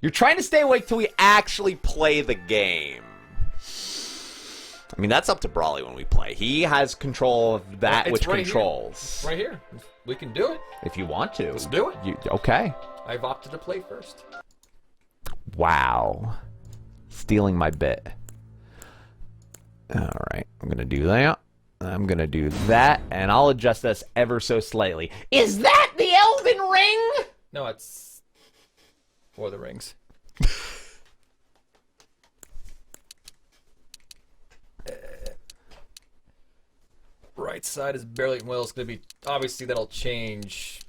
You're trying to stay awake till we actually play the game. I mean, that's up to Brawley when we play. He has control of that which controls. Right here. We can do it. If you want to. Let's do it. Okay. I've opted to play first. Wow. Stealing my bit. Alright, I'm going to do that. I'm going to do that, and I'll adjust this ever so slightly. Is that the Elden Ring? No, it's... For the rings. Right side is barely... Well, it's going to be... Obviously, that'll change...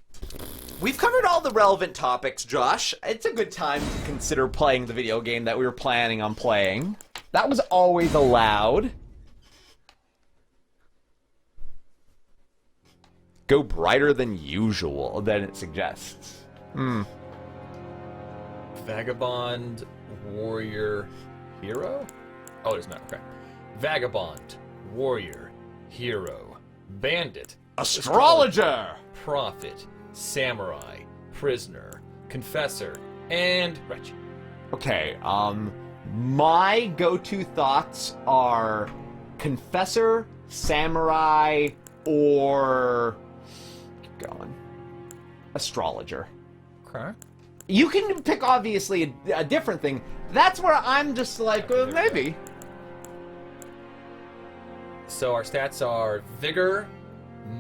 We've covered all the relevant topics, Josh. It's a good time to consider playing the video game that we were planning on playing. That was always allowed. Go brighter than usual, than it suggests. Vagabond, warrior, hero? Oh, there's not. Okay. Vagabond, warrior, hero, bandit, Astrologer! prophet, samurai, prisoner, confessor, and wretch. Okay, my go-to thoughts are confessor, samurai, or... Keep going. Astrologer. Okay. You can pick, obviously, a different thing. That's where I'm just like, maybe. So our stats are vigor,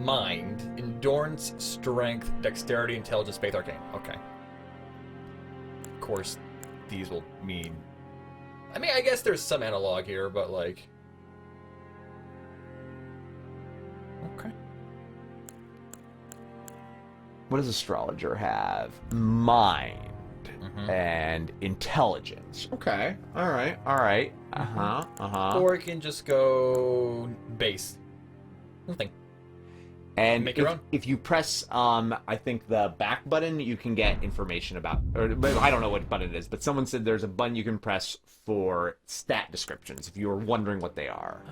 mind, endurance, strength, dexterity, intelligence, faith, arcane. Okay. Of course, these will mean... I mean, I guess there's some analog here, but like... Okay. What does astrologer have? Mind. And intelligence. Okay. Alright. Alright. Or it can just go base. Nothing. And make your own. If you press, I think the back button, you can get information about, or I don't know what button it is, but someone said there's a button you can press for stat descriptions if you were wondering what they are.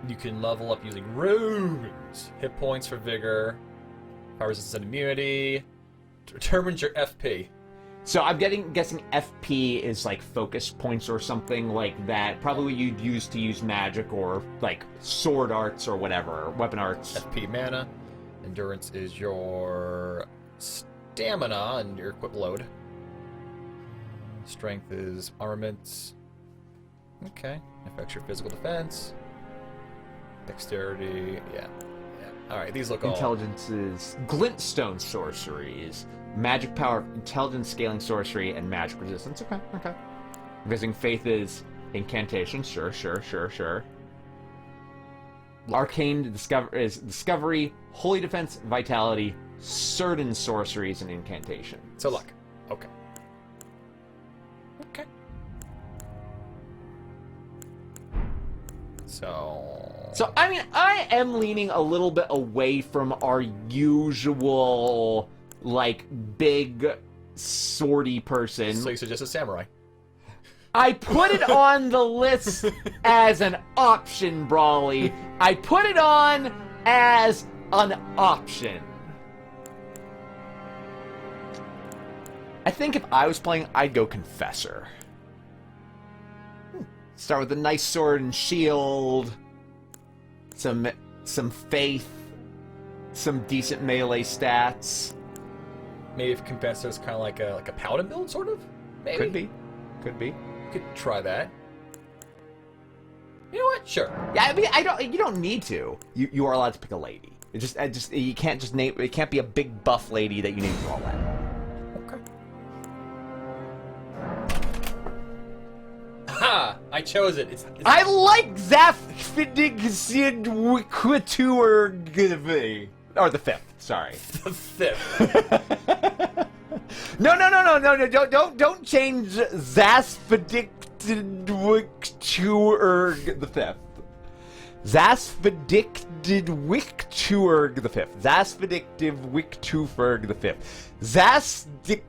You can level up using runes. Hit points for vigor. Power resistance and immunity. Determines your FP. So I'm guessing FP is like focus points or something like that. Probably you'd use magic or like sword arts or whatever, weapon arts. FP mana. Endurance is your stamina and your equip load. Strength is armaments. Okay. Affects your physical defense. Dexterity, yeah. Alright, these look all... Intelligence is glintstone sorceries, magic power, intelligence scaling sorcery, and magic resistance. Okay. I'm guessing faith is incantation. Sure. Arcane is discovery, holy defense, vitality, certain sorceries, and incantation. So luck. Okay. So I mean, I am leaning a little bit away from our usual, like, big, swordy person. So you suggest a samurai? I put it on the list as an option, Brawley. I put it on as an option. I think if I was playing, I'd go Confessor. Start with a nice sword and shield, some faith, some decent melee stats. Maybe if Confessor is kind of like a paladin build, sort of. Maybe. Could be. Could try that. You know what? Sure. Yeah, I mean, you don't need to. You are allowed to pick a lady. You can't just name. It can't be a big buff lady that you name Brawlette. Ha! I chose it. It's I like Zaffidig or the fifth. Sorry. the fifth. No! Don't change Zasphidig the fifth. Zasphidig Wicturg the fifth. Zasphidig Wicturg the fifth. Zasphidig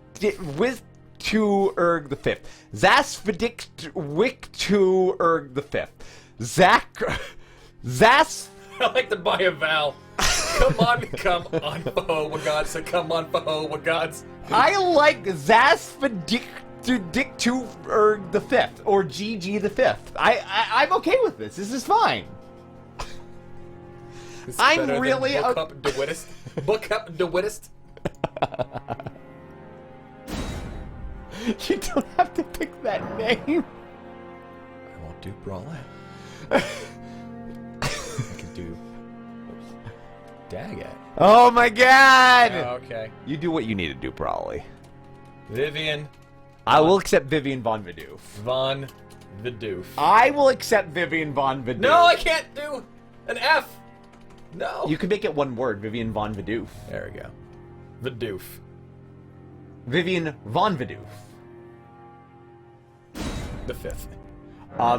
to Erg the fifth. Zasphedict Wick to Erg the fifth. Zas. I like to buy a vowel. Come on, Faho, my gods. Come on, Faho, my gods. I like Zasfadic or the Fifth, or GG the Fifth. I'm okay with this. This is fine. This is I'm better really than Book Up the Wittest. Book Up the Wittest. You don't have to pick that name. I won't do Brawlette. I can do Daggett. Oh my god! Oh, okay. You do what you need to do, probably. Vivian I will accept Vivian Von Vidoof. Von Vidoof. I will accept Vivian Von Vidoof. No, I can't do an F. No. You can make it one word, Vivian Von Vidoof. There we go. Vidoof. Vivian Von Vidoof. The fifth. I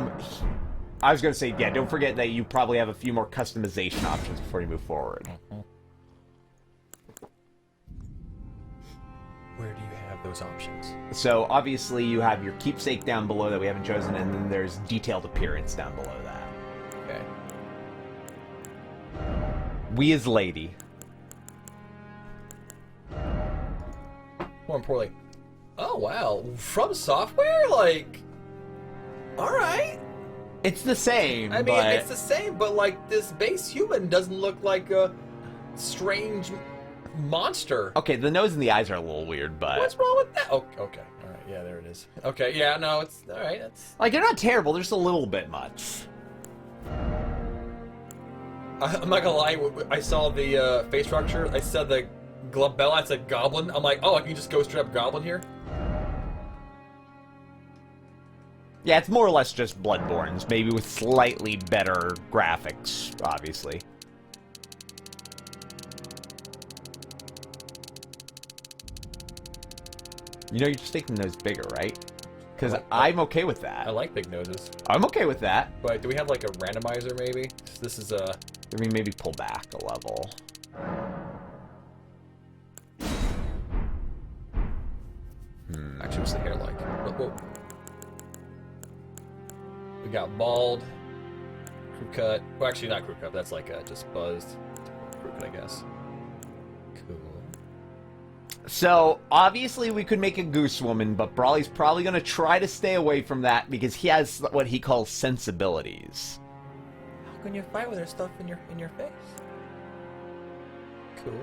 was going to say, yeah, don't forget that you probably have a few more customization options before you move forward. Where do you have those options? So, obviously, you have your keepsake down below that we haven't chosen, and then there's detailed appearance down below that. Okay. We is lady. More importantly, oh wow, from software, like, all right. It's the same, I mean, but... it's the same, but like this base human doesn't look like a strange monster. Okay, the nose and the eyes are a little weird, but... What's wrong with that? Oh, okay, all right, yeah, there it is. Okay, yeah, no, it's all right. It's Like, they're not terrible, they're just a little bit much. I'm not gonna lie. I saw the face structure. I said the glabella. I said goblin. I'm like, oh, I can just go straight up goblin here. Yeah, it's more or less just Bloodborne's, maybe with slightly better graphics, obviously. You know, you're just making those bigger, right? Because I'm okay with that. I like big noses. I'm okay with that. But do we have like a randomizer maybe? This is a. I mean, maybe pull back a level. Actually, what's the hair like? Whoa. We got bald, crew cut. Well, actually, not crew cut. That's like just buzzed. Crew cut, I guess. Cool. So, obviously, we could make a goose woman, but Brawley's probably going to try to stay away from that because he has what he calls sensibilities. How can you fight with her stuff in your face? Cool.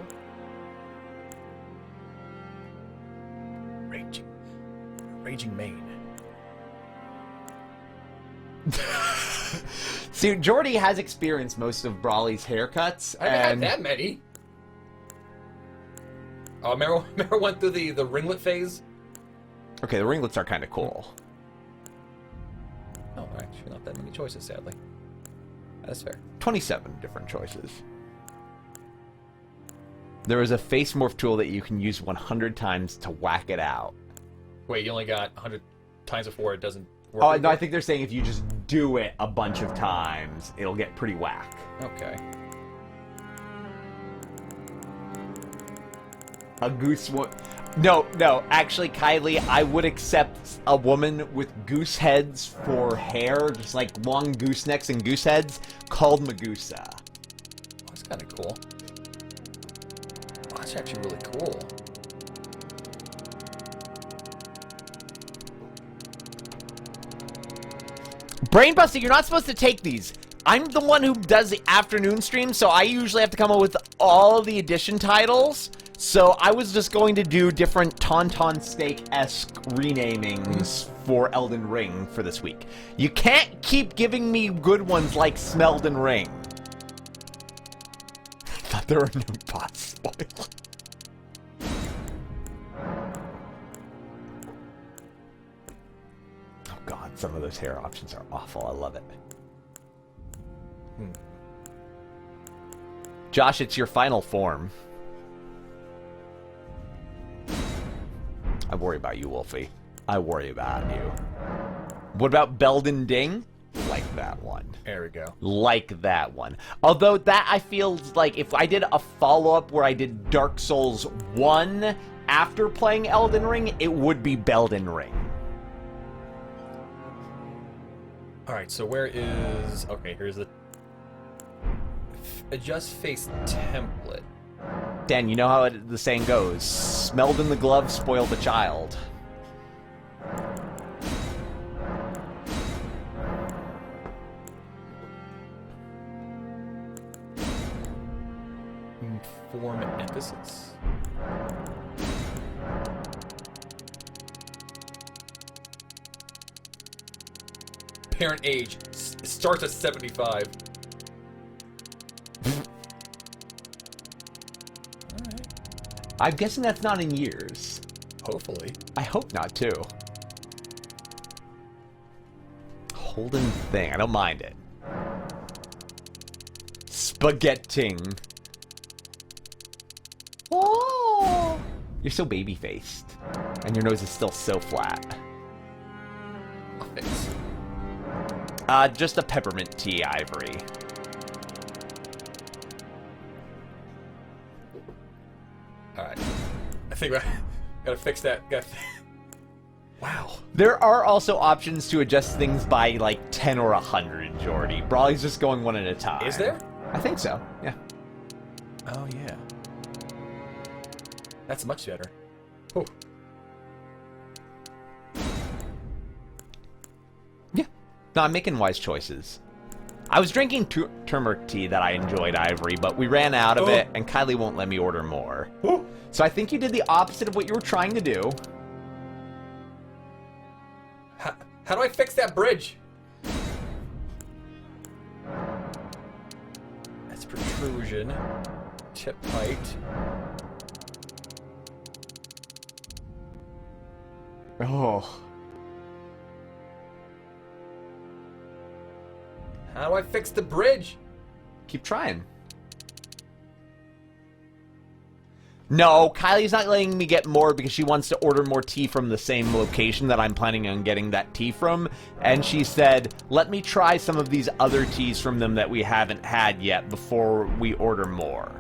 Raging mane. See, Jordy has experienced most of Brawley's haircuts. I haven't had that many. Oh, remember went through the ringlet phase? Okay, the ringlets are kind of cool. Oh, actually, not that many choices, sadly. That's fair. 27 different choices. There is a face morph tool that you can use 100 times to whack it out. Wait, you only got 100 times before it doesn't work? Oh, no, I think they're saying if you just do it a bunch of times, it'll get pretty whack. Okay. A goose No, actually, Kylie, I would accept a woman with goose heads for hair, just like long goose necks and goose heads, called Magusa. Oh, that's kind of cool. Oh, that's actually really cool. Brainbuster, you're not supposed to take these. I'm the one who does the afternoon stream, so I usually have to come up with all the edition titles. So I was just going to do different Tauntaun Steak-esque renamings for Elden Ring for this week. You can't keep giving me good ones like Smelden Ring. I thought there were no bots spoiled. Oh god, some of those hair options are awful. I love it. Josh, it's your final form. I worry about you, Wolfie. I worry about you. What about Belden Ding? Like that one. There we go. Like that one. Although that I feel like if I did a follow-up where I did Dark Souls 1 after playing Elden Ring, it would be Belden Ring. Alright, so where is... Okay, here's the... Adjust face template. Dan, you know how the saying goes, smelled in the glove, spoiled the child. Form emphasis. Parent age starts at 75. I'm guessing that's not in years. Hopefully. I hope not, too. Holden thing. I don't mind it. Spaghetting. Oh! You're so baby-faced. And your nose is still so flat. I'll fix. Just a peppermint tea, Ivory. Alright. I think I gotta fix that. Wow. There are also options to adjust things by, like, 10 or 100, Jordy. Brawly's just going one at a time. Is there? I think so, yeah. Oh, yeah. That's much better. Oh. Yeah. No, I'm making wise choices. I was drinking turmeric tea that I enjoyed, Ivory, but we ran out of it, and Kylie won't let me order more. So I think you did the opposite of what you were trying to do. How do I fix that bridge? That's protrusion. Tip height. Oh. How do I fix the bridge? Keep trying. No, Kylie's not letting me get more because she wants to order more tea from the same location that I'm planning on getting that tea from. And she said, let me try some of these other teas from them that we haven't had yet before we order more.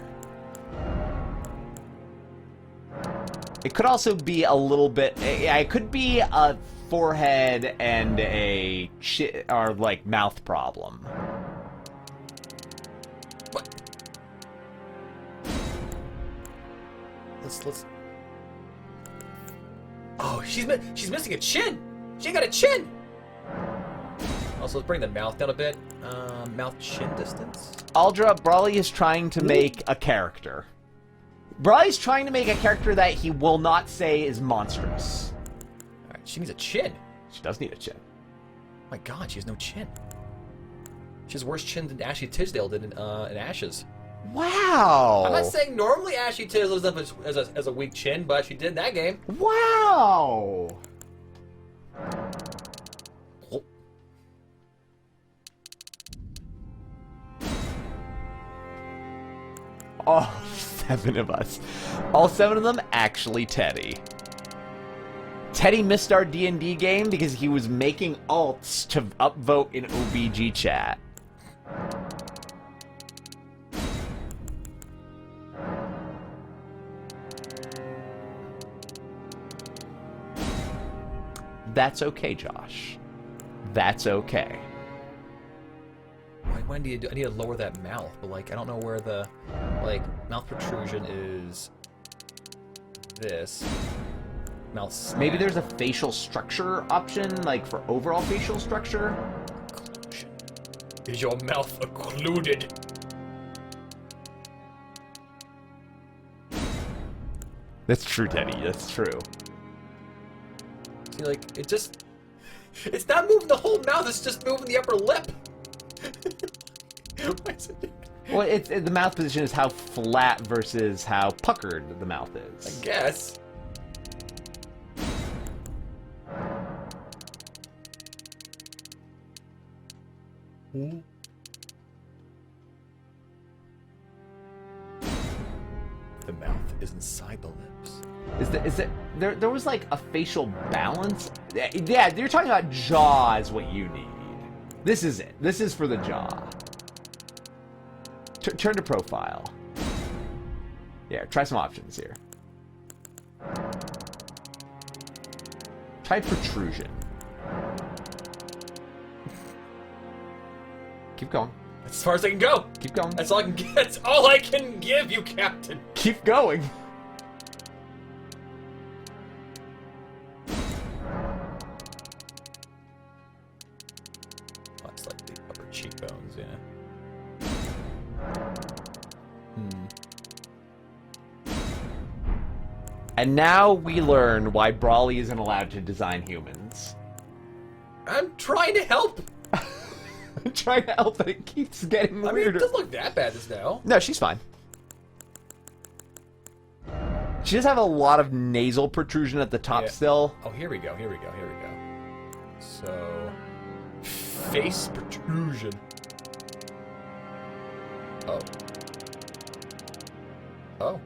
It could also be a little bit... It could be a forehead and a or like mouth problem. What? Let's. Oh, she's missing a chin. She got a chin. Also, let's bring the mouth down a bit. Mouth chin distance. Aldra, Brawly is trying to make a character. Brawly's trying to make a character that he will not say is monstrous. Alright, she needs a chin. She does need a chin. My god, she has no chin. She has worse chin than Ashley Tisdale did in Ashes. Wow! I'm not saying normally Ashley Tisdale does as a weak chin, but she did in that game. Wow! Oh. All 7 of us. All 7 of them actually Teddy. Teddy missed our D&D game because he was making alts to upvote in OBG chat. That's okay, Josh. That's okay. When do you do? I need to lower that mouth, but like I don't know where the mouth protrusion is. This mouth snap. Maybe there's a facial structure option, like for overall facial structure. Occlusion. Is your mouth occluded? That's true, Teddy. That's true. See, like it's not moving the whole mouth. It's just moving the upper lip. Well, the mouth position is how flat versus how puckered the mouth is. I guess. Hmm? The mouth is inside the lips. Is it there was like a facial balance? Yeah, you're talking about jaw is what you need. This is it. This is for the jaw. Turn to profile. Yeah, try some options here. Try protrusion. Keep going. That's as far as I can go. Keep going. That's all I can get. That's all I can give you, Captain. Keep going. That's like the upper cheekbones, yeah. And now we learn why Brawley isn't allowed to design humans. I'm trying to help. I'm trying to help, but it keeps getting weirder. I mean, it doesn't look that bad just now. No, she's fine. She does have a lot of nasal protrusion at the top still. Oh, here we go, here we go, here we go. So... face protrusion. Oh. Oh.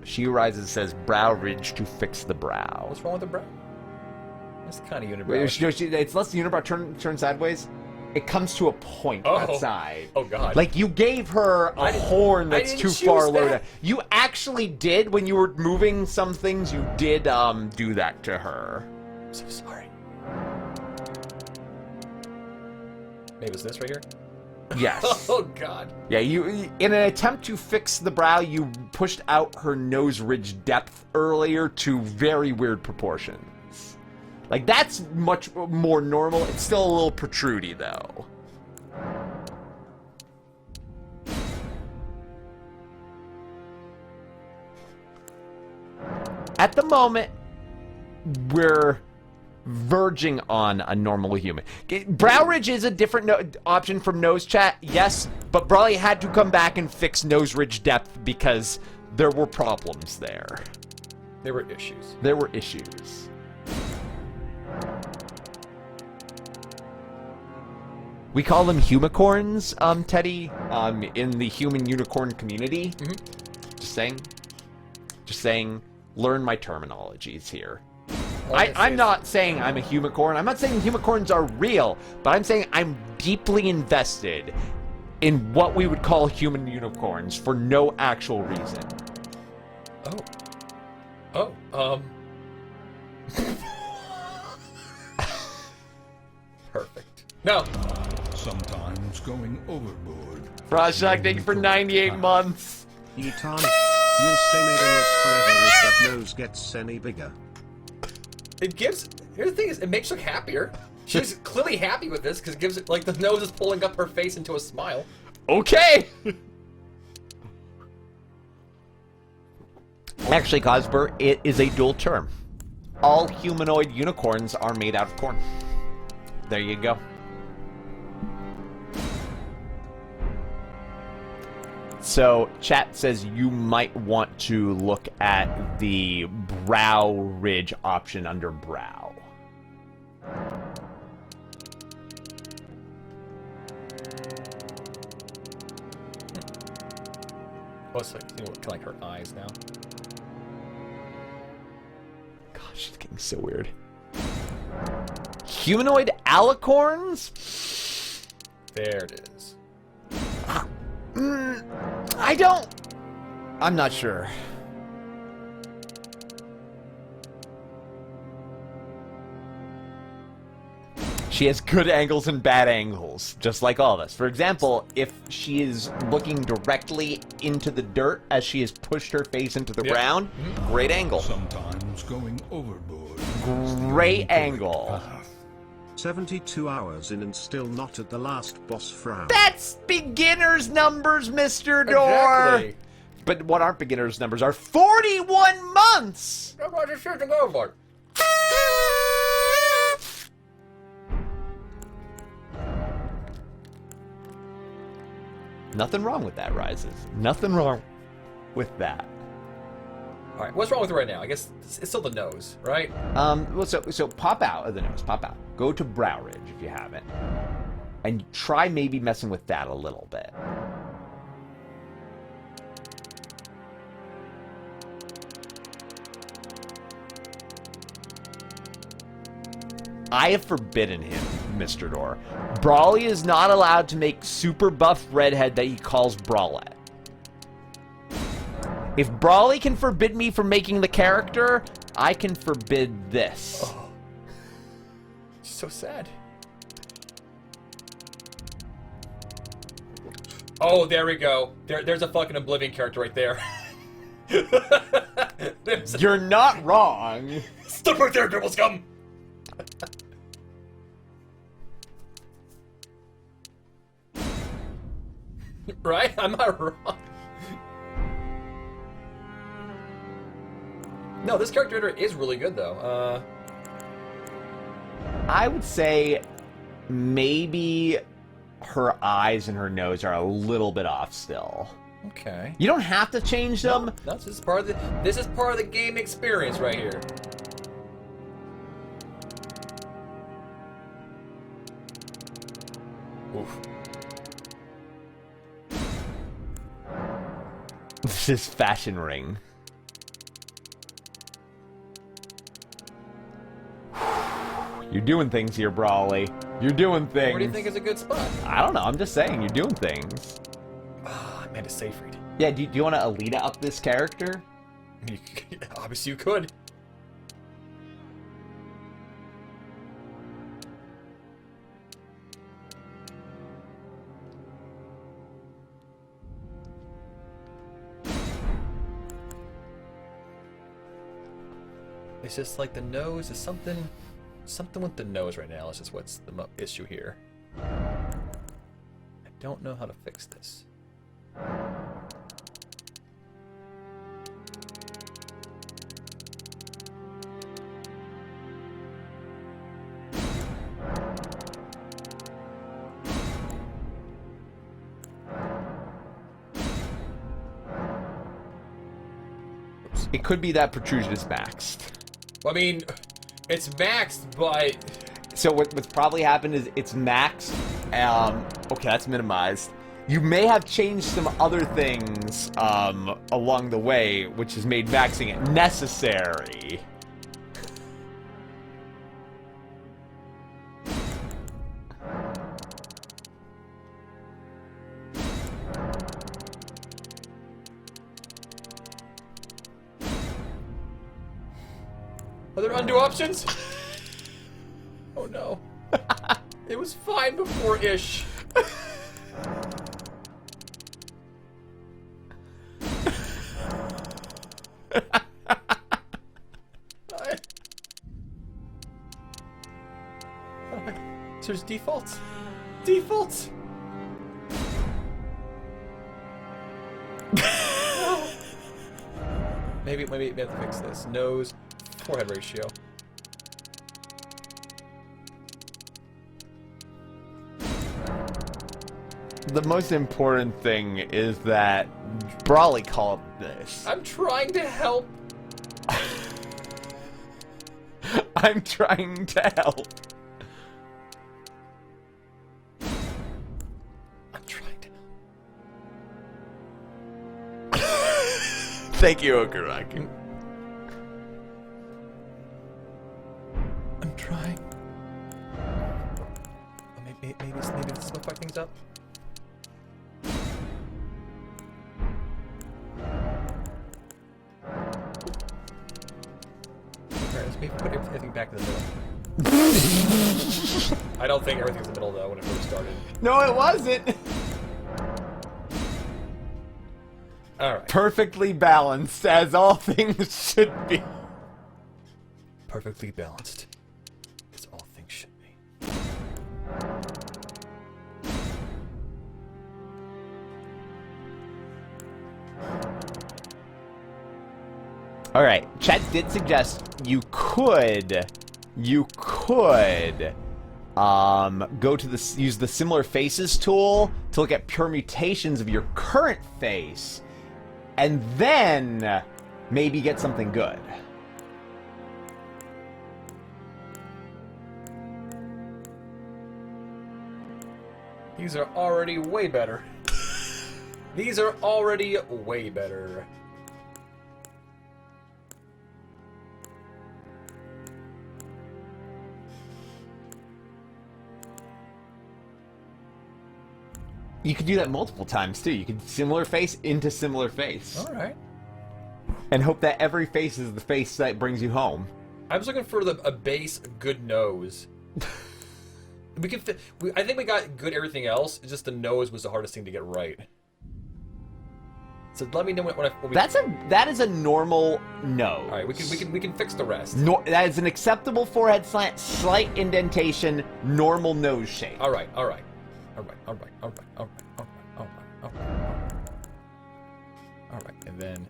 She rises, says, brow ridge to fix the brow. What's wrong with the brow? It's kind of unibrow. Wait, it's less the unibrow turn sideways. It comes to a point on that side. Oh, God. Like, you gave her a horn that's too far low down. You actually did, when you were moving some things, you did do that to her. I'm so sorry. Maybe it's this right here? Yes. Oh, God. Yeah, you, in an attempt to fix the brow, you pushed out her nose ridge depth earlier to very weird proportions. Like, that's much more normal. It's still a little protrudy, though. At the moment, we're verging on a normal human. Brow ridge is a different option from nose chat, yes, but Brawley had to come back and fix nose ridge depth because there were problems there. There were issues. There were issues. We call them humicorns, Teddy, in the human unicorn community. Mm-hmm. Just saying, learn my terminologies here. I'm not saying I'm a humicorn. I'm not saying humicorns are real, but I'm saying I'm deeply invested in what we would call human unicorns for no actual reason. Perfect. No. Sometimes going overboard. Frostshock, thank you for 98 months. Eton, you'll stay nameless forever if that nose gets any bigger. It gives... Here's the thing is, it makes her happier. She's clearly happy with this, because it gives it, like, the nose is pulling up her face into a smile. Okay! Actually, Cosper, it is a dual term. All humanoid unicorns are made out of corn. There you go. So, chat says you might want to look at the brow ridge option under brow. Oh, it's like, you know, kind of like her eyes now. Gosh, it's getting so weird. Humanoid alicorns? There it is. I'm not sure. She has good angles and bad angles, just like all of us. For example, if she is looking directly into the dirt as she has pushed her face into the ground, great angle. Sometimes going overboard. Great angle. 72 hours in and still not at the last boss Farum. That's beginner's numbers, Mr. Door. Exactly. But what aren't beginner's numbers are 41 months. I'm not just shooting overboard. Nothing wrong with that, Rises. Nothing wrong with that. All right, what's wrong with her right now? I guess it's still the nose, right? Well, so pop out of the nose. Pop out. Go to brow ridge if you haven't, and try maybe messing with that a little bit. I have forbidden him, Mr. Door. Brawley is not allowed to make super buff redhead that he calls Brawlette. If Brawley can forbid me from making the character, I can forbid this. Oh. So sad. Oh, there we go. There's a fucking Oblivion character right there. You're not wrong. Stop right there, dribble scum! Right? I'm not wrong. No, this character is really good, though. I would say maybe her eyes and her nose are a little bit off still. Okay. You don't have to change them. No, this is part of the game experience right here. Oof. This is fashion ring. You're doing things here, Brawley. You're doing things. Where do you think is a good spot? I don't know. I'm just saying, you're doing things. Ah, I meant to safe read. Yeah, do you want to Alita up this character? Obviously you could. It's just like the nose is something with the nose right now. It's just what's the issue here. I don't know how to fix this. It could be that protrusion is maxed. Well, I mean, it's maxed, but... So what's probably happened is it's maxed. Okay, that's minimized. You may have changed some other things along the way, which has made maxing it necessary. Are there undo options? Oh no. It was fine before-ish. So there's defaults. Defaults! Maybe we have to fix this. Nose, forehead ratio. The most important thing is that Brawley called this. I'm trying to help. I'm trying to help. I'm trying to help. Thank you, Okaraki. I'm trying. Oh, maybe this will fuck things up. Alright, let's maybe put everything back in the middle. I don't think everything's in the middle though when it first started. No, it wasn't. Alright. Perfectly balanced, as all things should be. Perfectly balanced. As all things should be. All right, chat did suggest you could go to use the similar faces tool to look at permutations of your current face, and then maybe get something good. These are already way better. These are already way better. You could do that multiple times too. You could similar face into similar face. All right. And hope that every face is the face that brings you home. I was looking for a base good nose. We can. I think we got good everything else. It's just the nose was the hardest thing to get right. So let me know when we. That is a normal no. All right, we can fix the rest. No, that is an acceptable forehead slant, slight indentation, normal nose shape. All right, and then.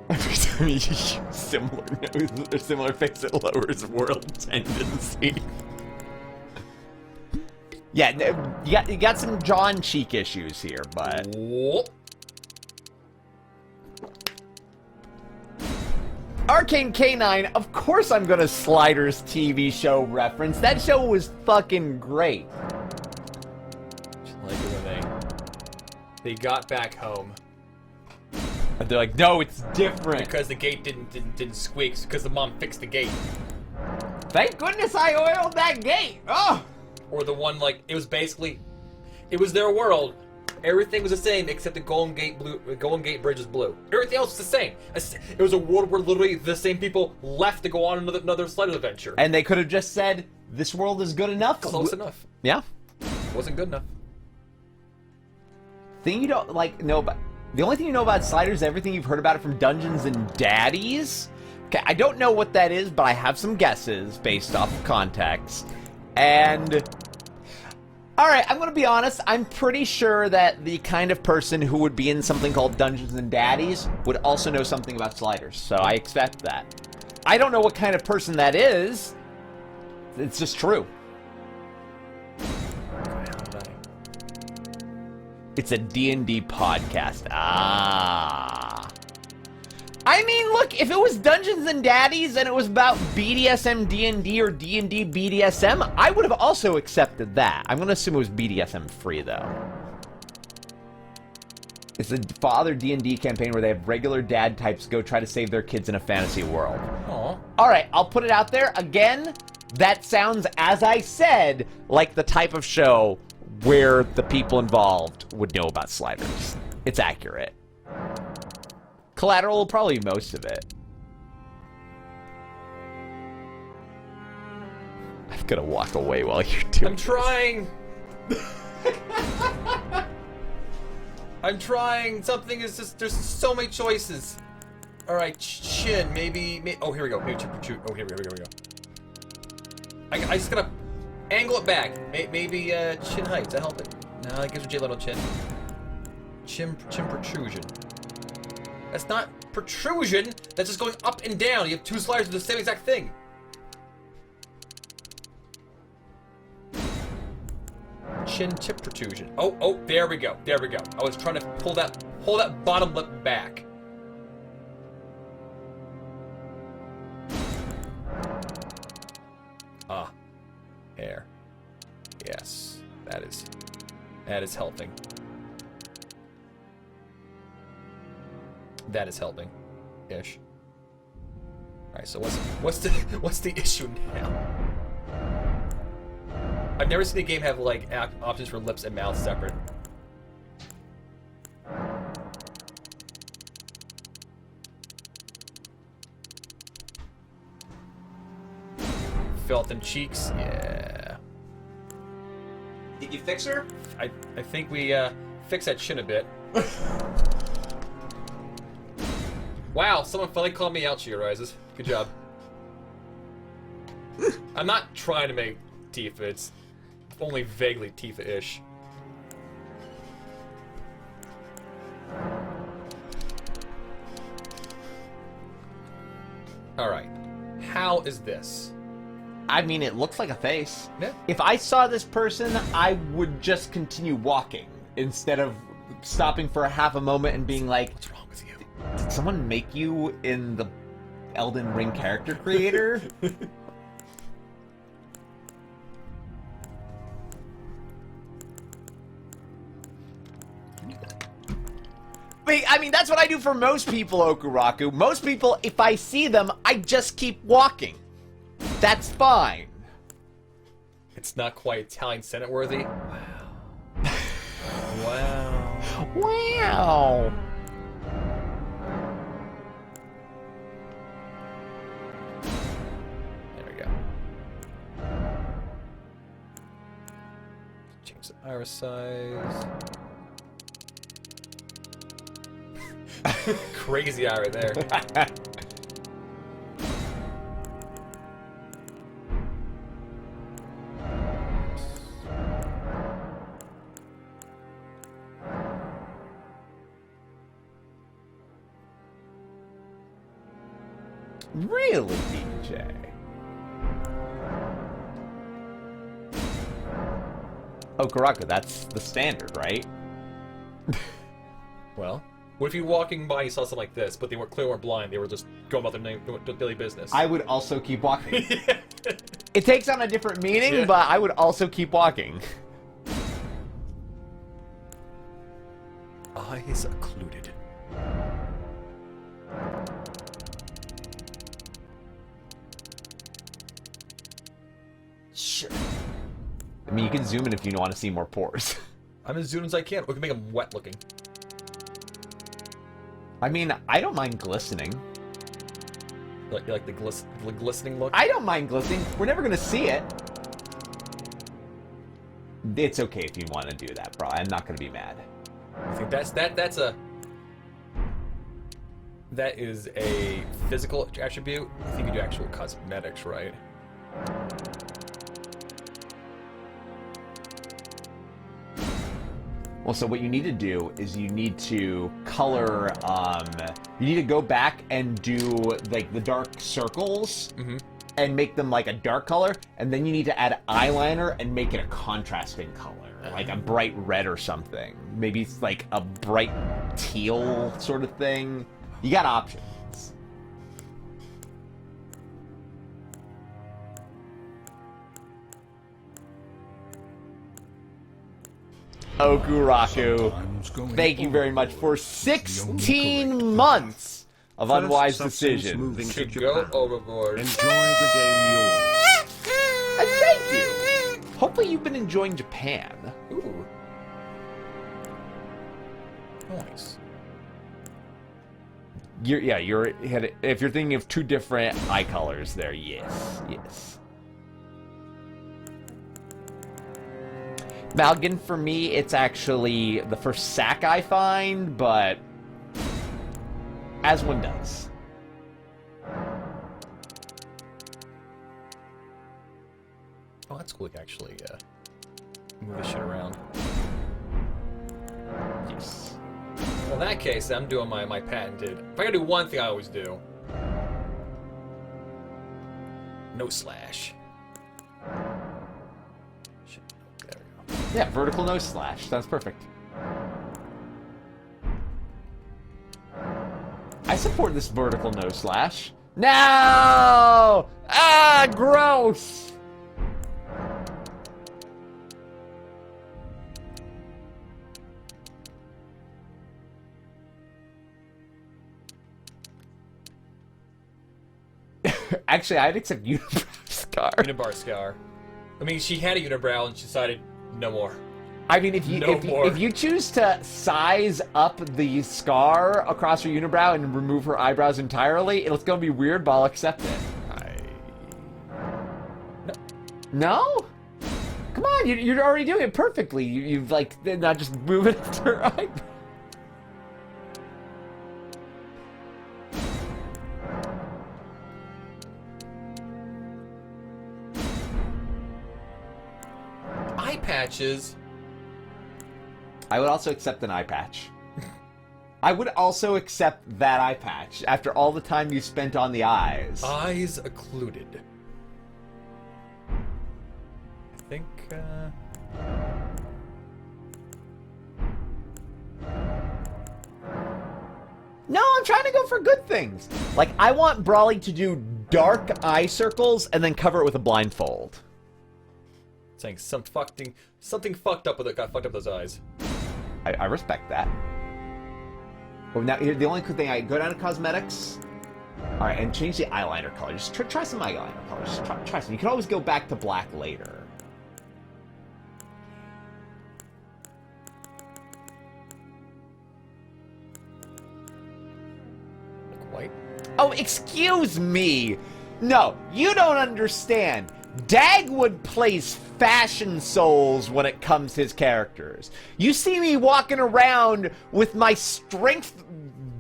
Every time you use similar nose or similar face, it lowers world tendency. Yeah, you got some jaw and cheek issues here, but... Whoop. Arcane Canine, of course I'm gonna Sliders TV show reference. That show was fucking great. Just like it when they got back home. But they're like, no, it's different. Because the gate didn't squeak, because the mom fixed the gate. Thank goodness I oiled that gate! Oh! Or the one, like, it was their world. Everything was the same except the Golden Gate Bridge is blue. Everything else was the same. It was a world where literally the same people left to go on another Sliders adventure. And they could have just said, this world is good enough. Close enough. Yeah. Wasn't good enough. Thing you don't, know about... The only thing you know about Sliders is everything you've heard about it from Dungeons and Daddies. Okay, I don't know what that is, but I have some guesses based off of context. And... Alright, I'm gonna be honest, I'm pretty sure that the kind of person who would be in something called Dungeons and Daddies would also know something about Sliders, so I expect that. I don't know what kind of person that is. It's just true. It's a D&D podcast. Ah. I mean, look, if it was Dungeons and Daddies and it was about BDSM D&D or D&D BDSM, I would have also accepted that. I'm going to assume it was BDSM free, though. It's a father D&D campaign where they have regular dad types go try to save their kids in a fantasy world. Aww. All right, I'll put it out there. Again, that sounds, as I said, like the type of show where the people involved would know about Sliders. It's accurate. Collateral will probably be most of it. I've got to walk away while you're doing I'm trying! I'm trying! Something is just... There's so many choices. Alright, chin, maybe... Oh, here we go. Maybe chin protrude. Oh, here we go. I just gotta angle it back. Maybe chin height. Does that help it? No, it gives a little chin. Chin protrusion. That's not protrusion. That's just going up and down. You have two sliders with the same exact thing. Chin tip protrusion. Oh, there we go. I was trying to pull that bottom lip back. Ah, hair. Yes, that is helping. That is helping, ish. All right, so what's the issue now? I've never seen a game have like options for lips and mouth separate. Felt in cheeks, yeah. Did you fix her? I think we fixed that chin a bit. Wow, someone finally called me out, She Arises. Good job. I'm not trying to make Tifa, it's only vaguely Tifa-ish. Alright. How is this? I mean, it looks like a face. Yeah. If I saw this person, I would just continue walking instead of stopping for a half a moment and being like, What's wrong with you? did someone make you in the Elden Ring character creator? I mean, that's what I do for most people, Okuraku. Most people, if I see them, I just keep walking. That's fine. It's not quite Italian Senate worthy. Wow. Wow. Wow. There we go. Change the iris size. Crazy eye right there. Really, DJ? Oh, Karaka, that's the standard, right? Well, what if you walking by, you saw something like this, but they clearly weren't blind, they were just going about their daily business? I would also keep walking. It takes on a different meaning, but I would also keep walking. Eyes occluded. Sure. I mean, you can zoom in if you want to see more pores. I'm as zoomed as I can. We can make them wet looking. I mean, I don't mind glistening. You like the glistening look? I don't mind glistening. We're never going to see it. It's okay if you want to do that, bro. I'm not going to be mad. I think that is a physical attribute. I think you do actual cosmetics, right? Well, so what you need to do is you need to color, you need to go back and do, like, the dark circles and make them, like, a dark color, and then you need to add eyeliner and make it a contrasting color, like a bright red or something. Maybe it's, like, a bright teal sort of thing. You got options. Okuraku, thank you very much for 16 months of First unwise substance decisions. moving to To go Japan. overboard. Enjoy the game yours. Thank you. Hopefully you've been enjoying Japan. Ooh. Nice. If you're thinking of two different eye colors there, yes. Malgin, for me, it's actually the first sack I find, but as one does. Oh, that's cool. You can actually move this shit around. Yes. Well, in that case, I'm doing my patented. If I gotta do one thing, I always do. No slash. Shit. There we go. Yeah, vertical no slash. Sounds perfect. I support this vertical no slash. No! Ah, gross! Actually, I'd accept Unibrow Scar. Unibar scar. I mean, she had a unibrow and she decided no more. I mean, if you choose to size up the scar across her unibrow and remove her eyebrows entirely, it's gonna be weird, but I'll accept it. No? Come on, you're already doing it perfectly. You've like not just moving her eyebrow. Eye patches. I would also accept an eye patch. I would also accept that eye patch after all the time you spent on the eyes. Eyes occluded. I think, No, I'm trying to go for good things. Like, I want Brawly to do dark eye circles and then cover it with a blindfold. saying something fucked up with it. Got fucked up with those eyes. I respect that. Well, now, the only good thing, I go down to cosmetics. Alright, and change the eyeliner color. Just try some eyeliner colors. Just try some. You can always go back to black later. excuse me. No, you don't understand. Dagwood plays fashion souls when it comes to his characters. You see me walking around with my strength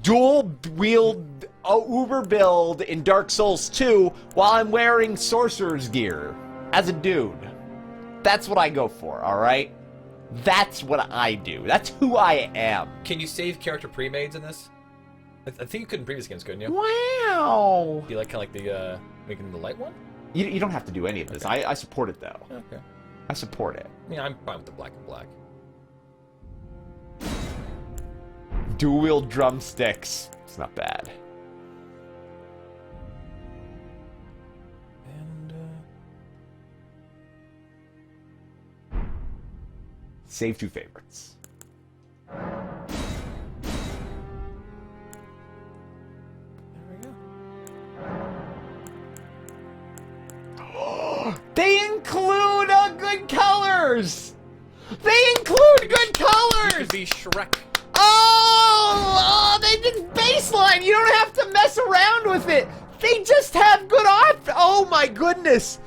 dual-wield Uber build in Dark Souls 2 while I'm wearing sorcerer's gear as a dude. That's what I go for, alright? That's what I do. That's who I am. Can you save character pre-mades in this? I think you could in previous games, couldn't you? Wow. Do you like kind of like the, making the light one? You don't have to do any of this. Okay. I support it, though. Okay. I support it. Yeah, I'm fine with the black and black. Dual-wield drumsticks. It's not bad. And, Save 2 favorites. there we go. They include good colors! They include good You colors! could be Shrek. Oh, they did baseline. You don't have to mess around with it. They just have good options. Oh my goodness.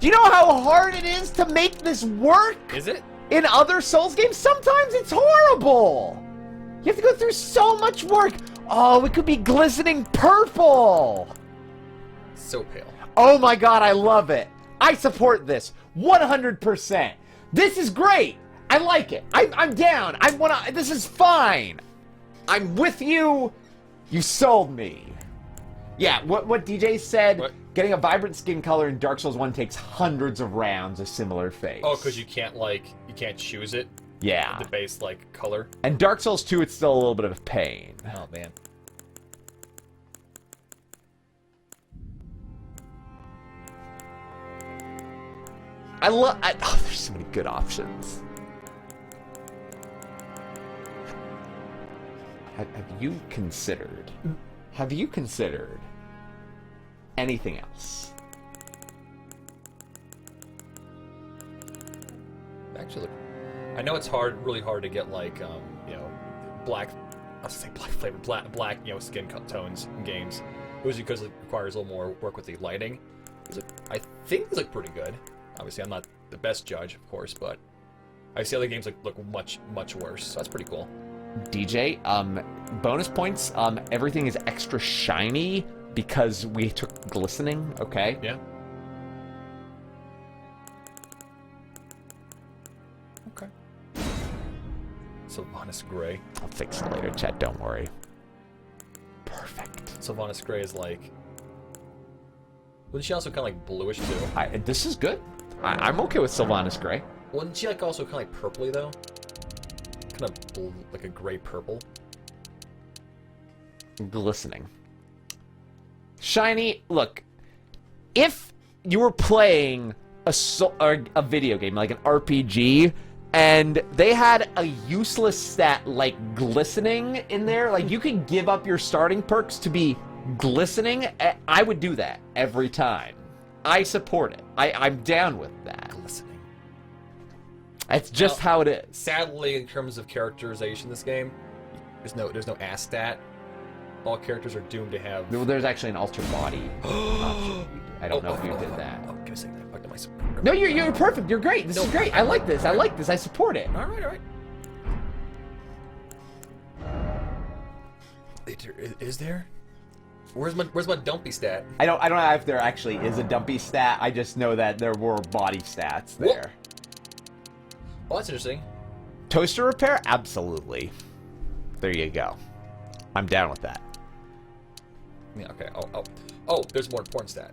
Do you know how hard it is to make this work? Is it? In other Souls games, sometimes it's horrible. You have to go through so much work. Oh, it could be glistening purple. So pale. Oh my god, I love it. I support this 100%. This is great. I like it. I'm down. This is fine. I'm with you. You sold me. Yeah, what DJ said, What? getting a vibrant skin color in Dark Souls 1 takes hundreds of rounds of similar face. Oh, because you can't choose it? Yeah. The base, color? And Dark Souls 2, it's still a little bit of a pain. Oh, man. Oh, there's so many good options. Have you considered anything else? Actually, I know it's really hard to get black. I'll say black flavor, black, skin tones in games. Mostly because it requires a little more work with the lighting. I think these look pretty good. Obviously, I'm not the best judge, of course, but I see other games look much worse. So that's pretty cool. DJ, bonus points. Everything is extra shiny because we took glistening. Okay. Yeah. Okay. Sylvanas Grey. I'll fix it later, chat. Don't worry. Perfect. Sylvanas Grey is wasn't she also kind of bluish too? This is good. I'm okay with Sylvanas Grey. Wasn't she also kind of purpley though? Kind of like a gray purple. Glistening. Shiny. Look, if you were playing a video game like an RPG, and they had a useless stat like glistening in there, like you could give up your starting perks to be glistening, I would do that every time. I support it. I'm down with that. Glistening. That's just how it is. Sadly, in terms of characterization in this game, there's no ass stat. All characters are doomed to have... Well, there's actually an alter body option. I don't know if you did that. Oh, can I say that? Fuck, am I support? No, you're perfect. You're great. This is great. I like this. I support it. All right. Is there? Where's my dumpy stat? I don't know if there actually is a dumpy stat. I just know that there were body stats there. Well, that's interesting. Toaster repair? Absolutely. There you go. I'm down with that. Yeah. Okay. Oh. There's a more important stat.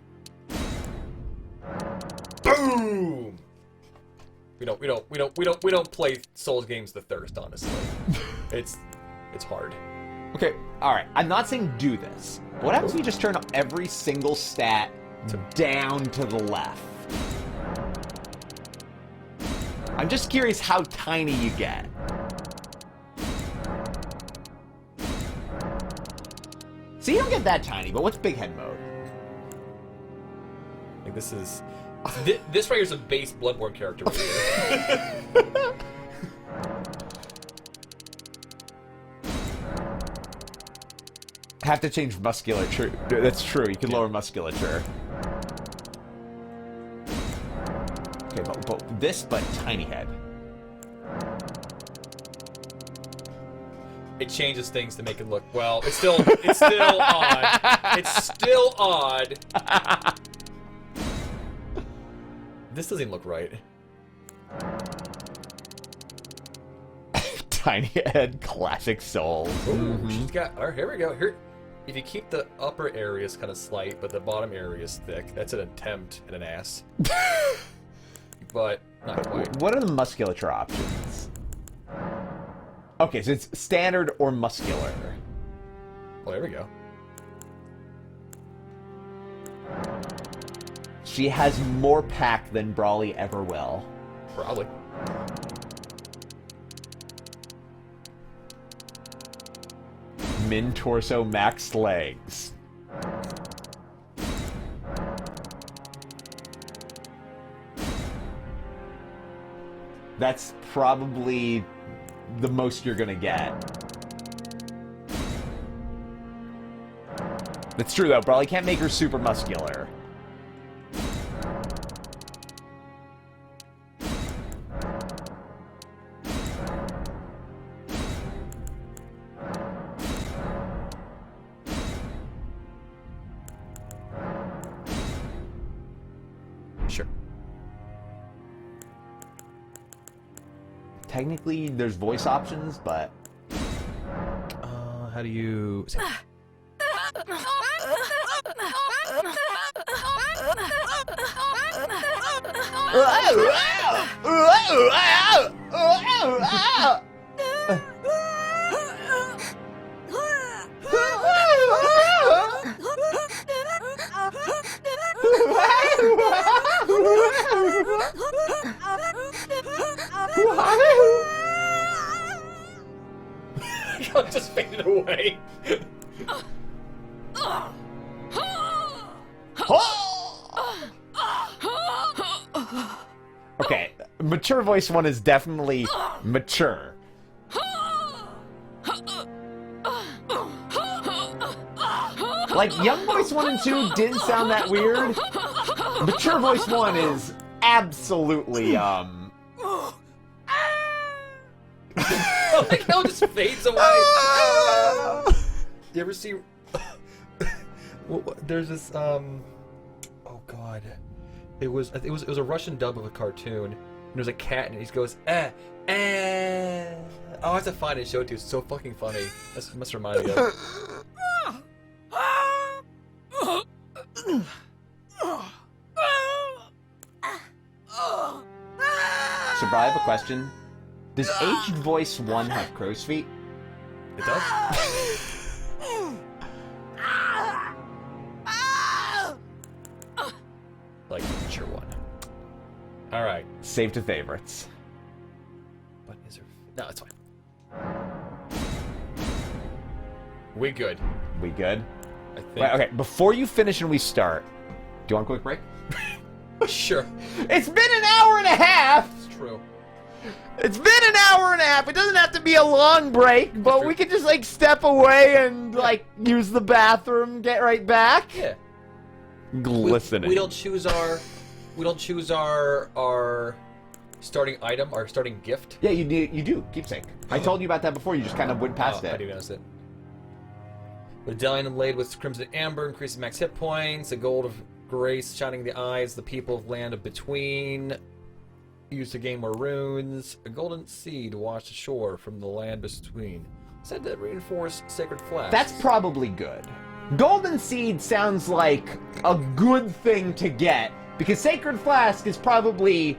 Boom. We don't play Souls games to thirst. Honestly, it's hard. Okay, alright. I'm not saying do this. What happens if we just turn every single stat down to the left? I'm just curious how tiny you get. See, you don't get that tiny, but what's big head mode? Like this is... this right here is a base Bloodborne character right here. have to change musculature. That's true. You can lower musculature. Okay, but this, but tiny head. It changes things to make it look, well, it's still odd. It's still odd. This doesn't even look right. Tiny head, classic soul. Ooh, she's got, all right, here we go. Here, if you keep the upper areas kind of slight, but the bottom area is thick, that's an attempt at an ass. But not quite. What are the musculature options? Okay, so it's standard or muscular. Well, there we go. She has more pack than Brawly ever will. Probably. Min torso, max legs. That's probably the most you're gonna get. That's true though, Brawly can't make her super muscular. Sure. Technically, there's voice options, but... How do you... It just faded away. Okay, mature voice 1 is definitely mature. Like, young voice 1 and 2 didn't sound that weird. Mature voice 1 is absolutely, Like how it just fades away. You ever see? There's this oh god, it was a Russian dub of a cartoon. And there's a cat and he goes eh. I'll have to find it and show it to you. It's so fucking funny. That must remind me of. So, Bri, I have a question. Does aged voice 1 have crow's feet? It does. Like mature 1. All right. Save to favorites. But is there? No, it's fine. We good. We good? I think. Wait, okay, before you finish and we start, do you want a quick break? Sure. It's been an hour and a half! It's true. It's been an hour and a half! It doesn't have to be a long break, but we could just, like, step away and, like, use the bathroom, get right back. Yeah. Glistening. We don't choose our starting item, our starting gift. Yeah, you do. Keepsake. I told you about that before, you just kind of went past I it. do notice it. Medallion inlaid with crimson amber increases max hit points. A gold of grace shining in the eyes. The people of land of between. Used to gain more runes. A golden seed washed ashore from the land between. Said to reinforce sacred flags. That's probably good. Golden Seed sounds like a good thing to get, because Sacred Flask is probably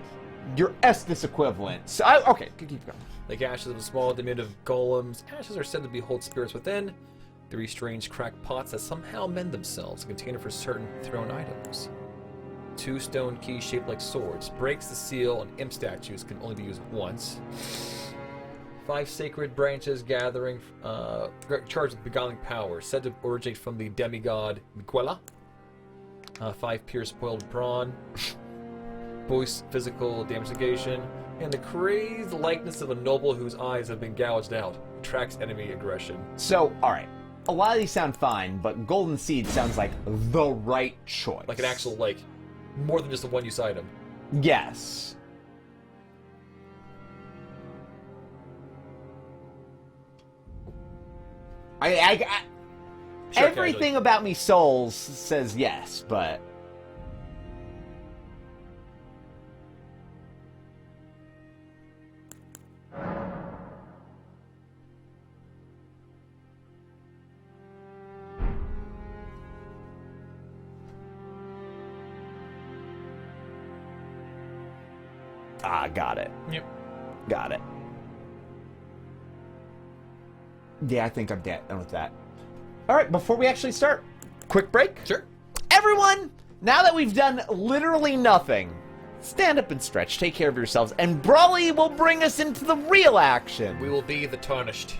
your Estus equivalent. So, okay, keep going. Like ashes of a small diminutive golems, ashes are said to behold spirits within. 3 strange cracked pots that somehow mend themselves, a container for certain thrown items. 2 stone keys shaped like swords, breaks the seal, and imp statues can only be used once. 5 sacred branches gathering, charged with beguiling power, said to originate from the demigod Miquela. 5 pure spoiled brawn, voice physical damage negation, and the crazed likeness of a noble whose eyes have been gouged out. Attracts enemy aggression. So, alright. a lot of these sound fine, but Golden Seed sounds like the right choice. Like an actual, like, more than just a one-use item. Yes. Sure, everything about me Souls says yes, but... Ah, got it. Yep. Got it. Yeah, I think I'm done with that. All right, before we actually start, quick break. Sure. Everyone, now that we've done literally nothing, stand up and stretch, take care of yourselves, and Brawly will bring us into the real action. We will be the tarnished.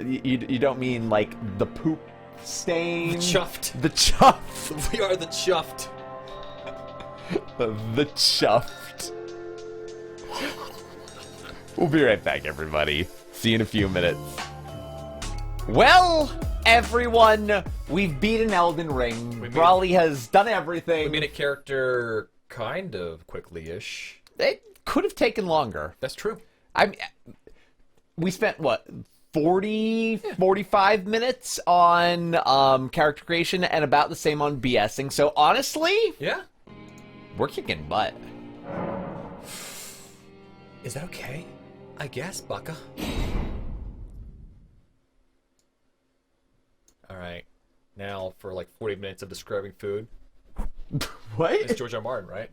You don't mean like the poop stain? The chuffed. The chuffed. We are the chuffed. The chuffed. We'll be right back, everybody. See you in a few minutes. Well, everyone, we've beaten Elden Ring. Brawly has done everything. We made a character kind of quickly-ish. It could have taken longer. That's true. We spent, what, 45 minutes on character creation and about the same on BSing. So, honestly, Yeah. we're kicking butt. Is that okay? I guess, Bucka. Alright. Now for like 40 minutes of describing food. What? It's George R. Martin, right?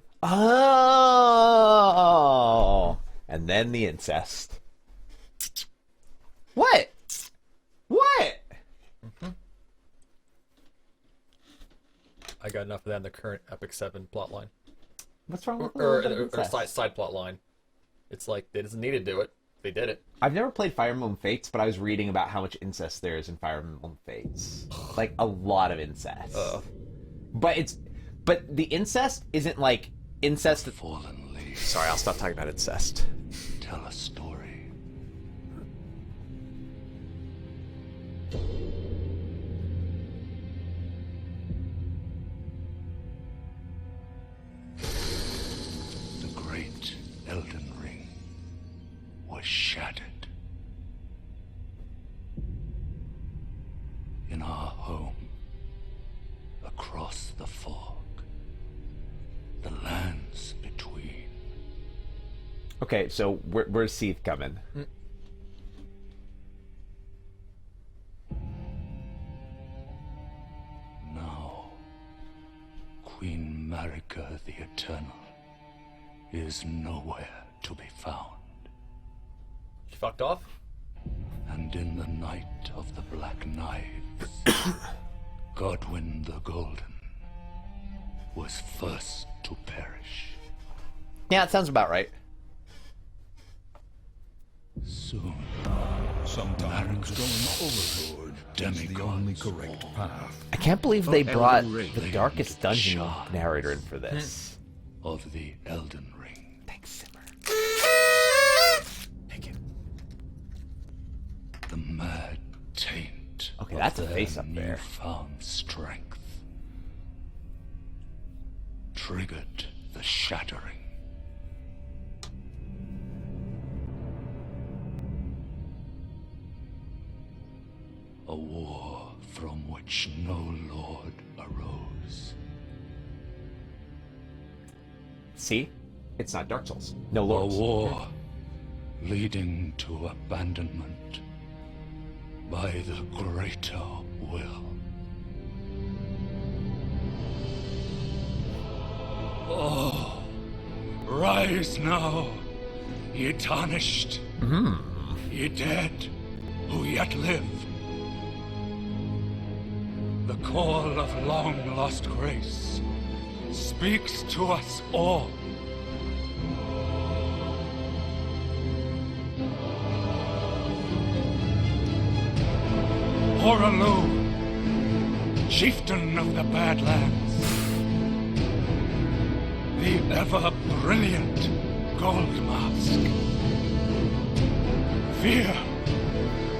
Oh. And then the incest. What? What? I got enough of that in the current Epic 7 plotline. What's wrong with Or incest? side plotline. It's like, they doesn't need to do it. They did it. I've never played Fire Emblem Fates, but I was reading about how much incest there is in Fire Emblem Fates. Like, a lot of incest. But the incest isn't like incest... Fallen leaves Sorry, I'll stop talking about incest. tell a story. The great Elden Ring was shattered. In our home, across the fog, the lands between. Okay, so where's Seath coming? Now, Queen Marika the Eternal is nowhere to be found. She fucked off? And in the night of the Black Knives, Godwyn the Golden was first to perish. Yeah, it sounds about right. Soon, Sometimes going overboard is the only correct path. I can't believe they brought Elden Ring. the Darkest Dungeon narrator in for this. of the Elden Ring. Thanks, Simmer. Take it. The mad taint Okay, of that's a their face up there. newfound strength triggered the shattering. A war from which no lord arose. See? It's not Dark Souls. No A lords. war leading to abandonment by the greater will. Oh, rise now, ye tarnished, ye dead who yet live. The call of long-lost grace speaks to us all. Horalu, chieftain of the Badlands, the ever-brilliant Gold Mask. Fear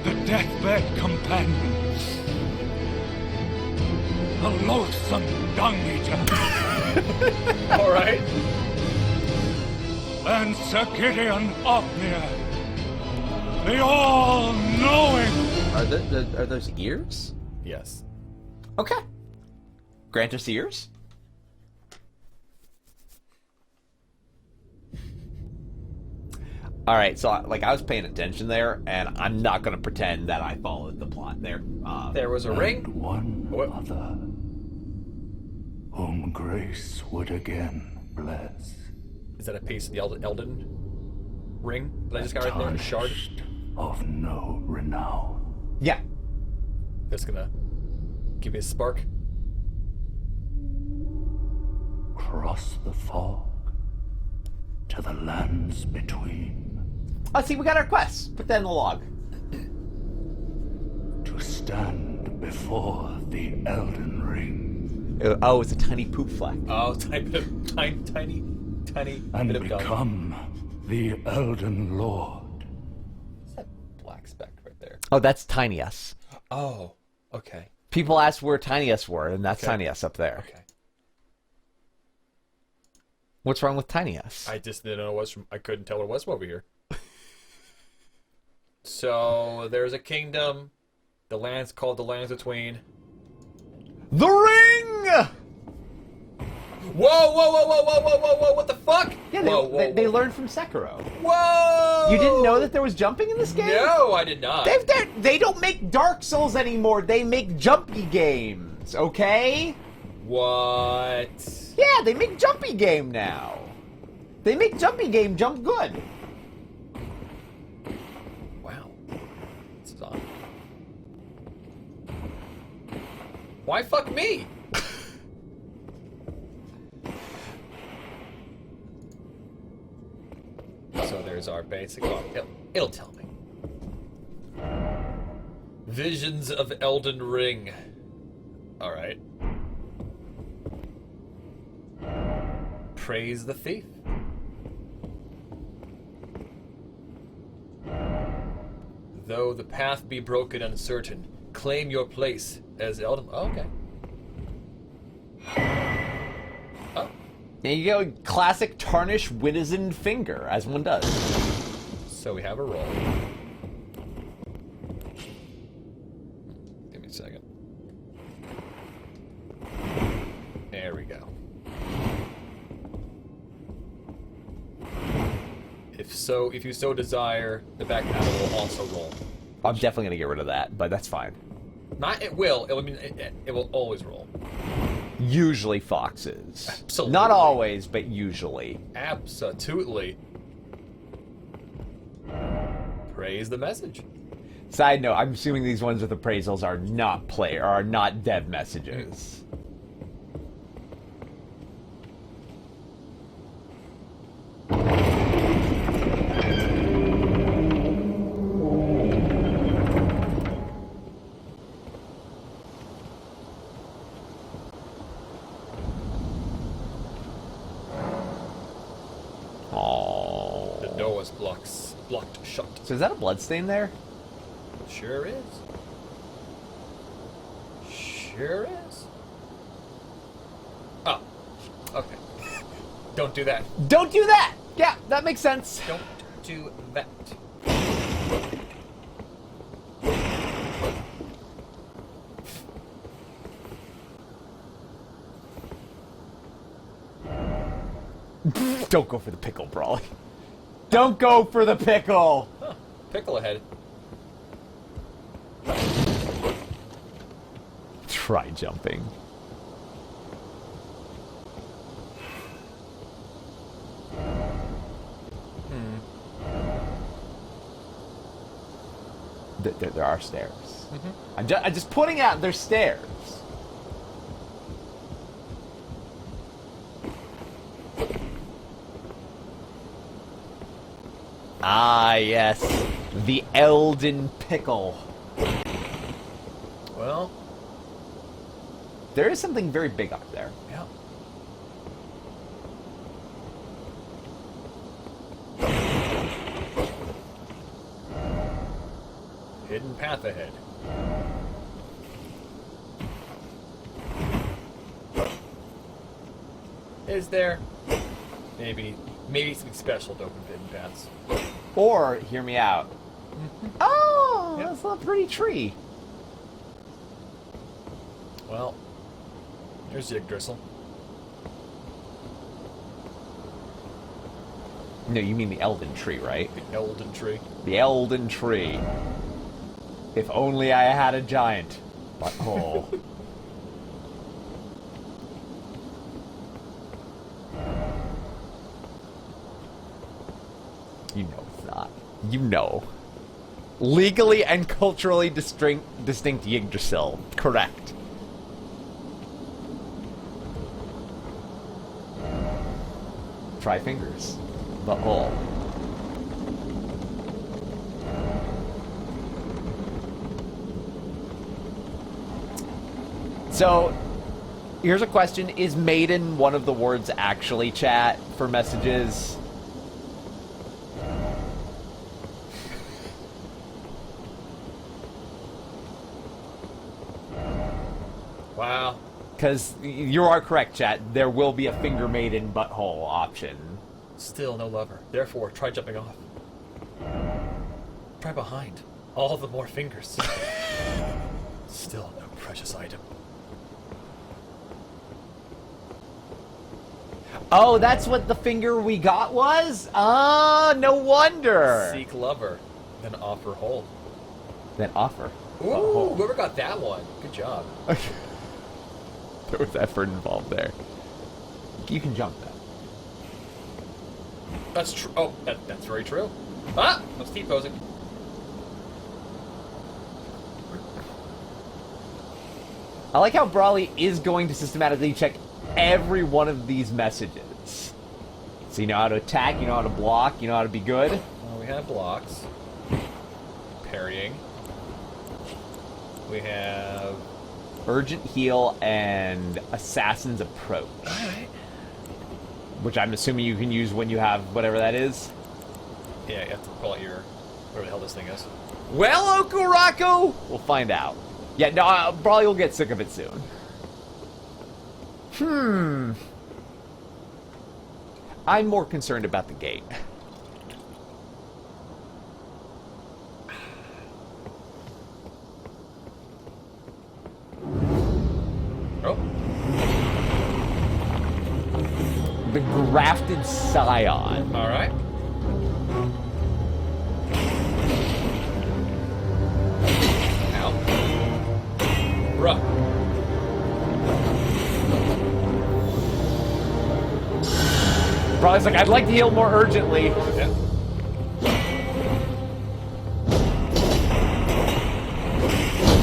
the deathbed companion. A loathsome dung-eater. Alright. And Sir Gideon Othniel, the all-knowing. Are those ears? Yes. Okay. Grant us ears. All right, so like I was paying attention there, and I'm not going to pretend that I followed the plot there. There was a ring. And one What? other, whom grace would again bless. Is that a piece of the Elden Ring that I just got right there? A shard? Tarnished of no renown. Yeah. That's gonna give me a spark. Cross the fog to the lands between. Oh, see, we got our quests. Put that in the log. To stand before the Elden Ring. Oh, it's a tiny poop fleck. Oh, tiny bit of tiny And bit of dung. become the Elden Lord. What's that black speck right there? Oh, that's Tiny S. Oh, okay. People asked where Tiny S were, and that's Okay. Tiny S up there. Okay. What's wrong with Tiny S? I just didn't know it was from. I couldn't tell what it was from over here. So there's a kingdom. The land's called the Lands Between. The Ring! Whoa! What the fuck? Yeah, whoa, they learned from Sekiro. Whoa! You didn't know that there was jumping in this game? No, I did not. They don't make Dark Souls anymore. They make jumpy games, okay? What? Yeah, they make jumpy game now. They make jumpy game jump good. Wow. This is odd. Why fuck me? So there's our basic. Oh, it'll tell me. Visions of Elden Ring. All right. Praise the thief. Though the path be broken and uncertain, claim your place as Elden. Oh, okay. Oh. There you go, classic tarnish wizened finger, as one does. So we have a roll. Give me a second. There we go. If you so desire, the back panel will also roll. I'm definitely gonna get rid of that, but that's fine. Not it will. It will always roll. Usually foxes. Absolutely. Not always, but usually. Absolutely. Praise the message. Side note, I'm assuming these ones with appraisals are not dev messages. The door is blocked shut. So is that a bloodstain there? Sure is. Sure is. Oh, okay. Don't do that. Don't do that! Yeah, that makes sense. Don't do that. Don't go for the pickle, Brawly. Don't go for the pickle! Huh. Pickle ahead. Try jumping. There are stairs. I'm just putting out, there's stairs. Ah, yes. The Elden Pickle. Well, There is something very big up there. yeah. hidden path ahead. Is there? Maybe something special to open hidden paths. Or, hear me out. Oh, that's a pretty tree. Well, here's Yggdrasil. No, you mean the Elden Tree, right? The Elden Tree. The Elden Tree. If only I had a giant butthole. You know it's not. You know. Legally and culturally distinct Yggdrasil. Correct. Try fingers. Butthole. So, here's a question. Is maiden one of the words actually, chat, for messages? Wow. Because you are correct, chat. There will be a finger maiden butthole option. Still no lover. Therefore, try jumping off. Try behind. All the more fingers. Still no precious item. Oh, that's what the finger we got was? Ah, no wonder. Seek lover, then offer hole. Then offer. Ooh, whoever got that one, good job. There was effort involved there. You can jump that. That's true. Oh, that's very true. Ah, let's keep posing. I like how Brawley is going to systematically check every one of these messages. So you know how to attack, you know how to block, you know how to be good. Well, we have blocks. Parrying. We have... Urgent heal and assassin's approach. Alright. Which I'm assuming you can use when you have whatever that is. Yeah, you have to pull out your... whatever the hell this thing is. Well, Okuraku! We'll find out. Yeah, no, Brawley will get sick of it soon. I'm more concerned about the gate. Oh. The Grafted Scion. Alright. Ow. Bruh. Brawley's like, I'd like to heal more urgently. Yeah.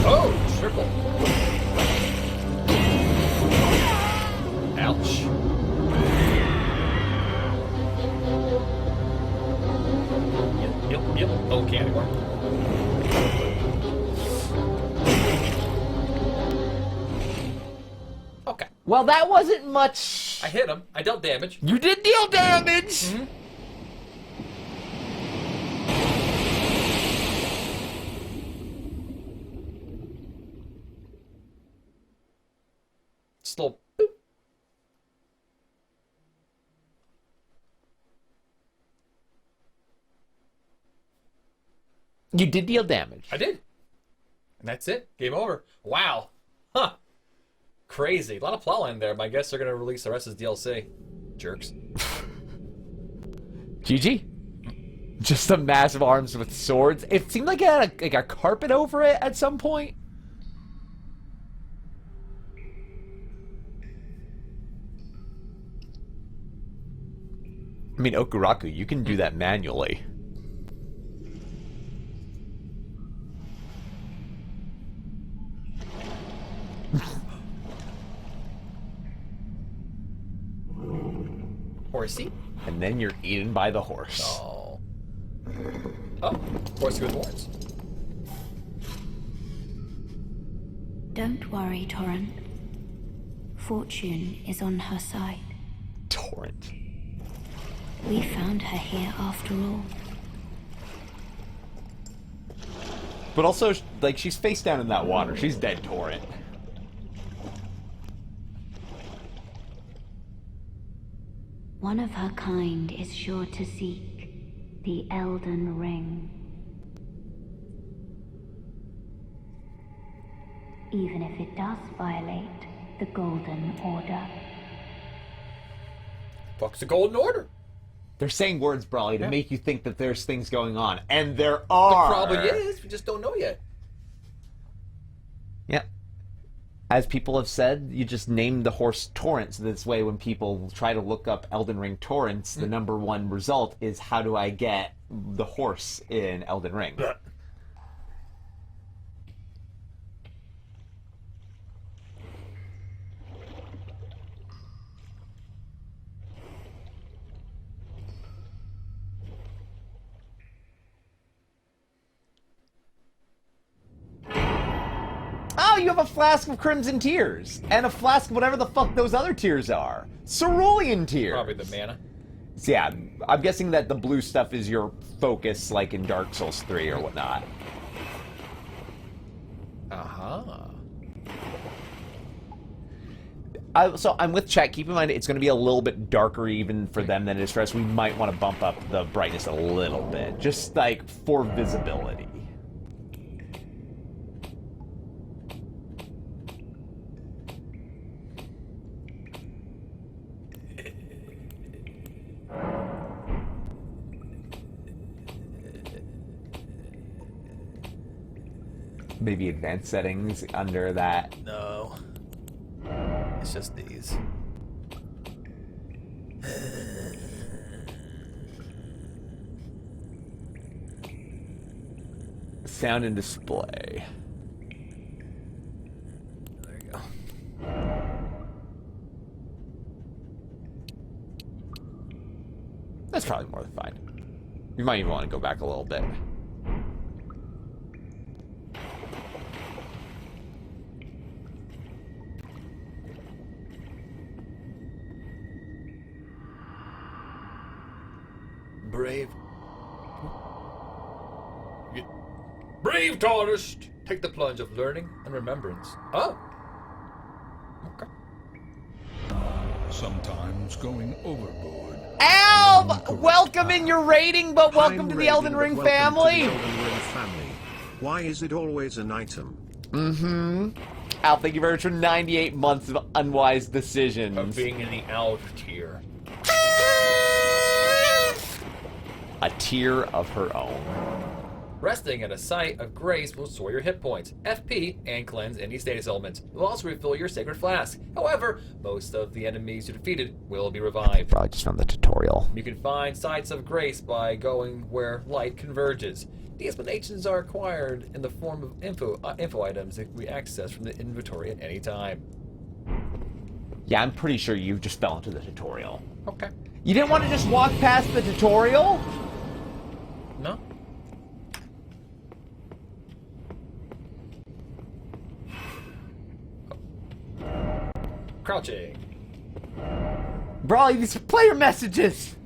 Oh, triple. Ouch. Yep. Oh, can't anymore. Okay. Well, that wasn't much. I hit him. I dealt damage. You did deal damage! Mm-hmm. Slow. Boop. You did deal damage. I did. And that's it. Game over. Wow. Huh. Crazy. A lot of plotline there, but I guess they're going to release the rest as DLC. Jerks. GG. Just some massive arms with swords. It seemed like it had a carpet over it at some point. I mean, Okuraku, you can do that manually. Horsey? And then you're eaten by the horse. Oh. Oh, horse with horns. Don't worry, Torrent. Fortune is on her side. Torrent. We found her here after all. But also, like, she's face down in that water. She's dead, Torrent. One of her kind is sure to seek the Elden Ring. Even if it does violate the Golden Order. Fuck's the Golden Order? They're saying words, Brawley, to make you think that there's things going on. And there There are. probably is. We just don't know yet. Yeah. As people have said, you just name the horse Torrent. So this way, when people try to look up Elden Ring torrents, the number one result is how do I get the horse in Elden Ring? Oh, you have a flask of Crimson Tears. And a flask of whatever the fuck those other tears are. Cerulean Tears. Probably the mana. So yeah, I'm guessing that the blue stuff is your focus, like in Dark Souls 3 or whatnot. Uh-huh. So I'm with chat. Keep in mind, it's going to be a little bit darker even for them than it is for us. We might want to bump up the brightness a little bit, just like for visibility. Maybe advanced settings under that. No. It's just these. Sound and display. There you go. That's probably more than fine. You might even want to go back a little bit. Brave. Brave tourist! Take the plunge of learning and remembrance. Oh! Okay. Sometimes going overboard. Alv! Welcome in your rating, but welcome I'm to the raiding, Elden but Ring welcome family! to the Elden Ring family. Why is it always an item? Al, thank you very much for 98 months of unwise Of decisions. being in the Elf tier. A tier of her own. Resting at a site of grace will restore your hit points, FP, and cleanse any status elements. It will also refill your sacred flask. However, most of the enemies you defeated will be revived. Probably just found the tutorial. You can find sites of grace by going where light converges. The explanations are acquired in the form of info items that can be accessed from the inventory at any time. Yeah, I'm pretty sure you just fell into the tutorial. Okay. You didn't want to just walk past the tutorial? No? Crouching. Brawley, these are player messages!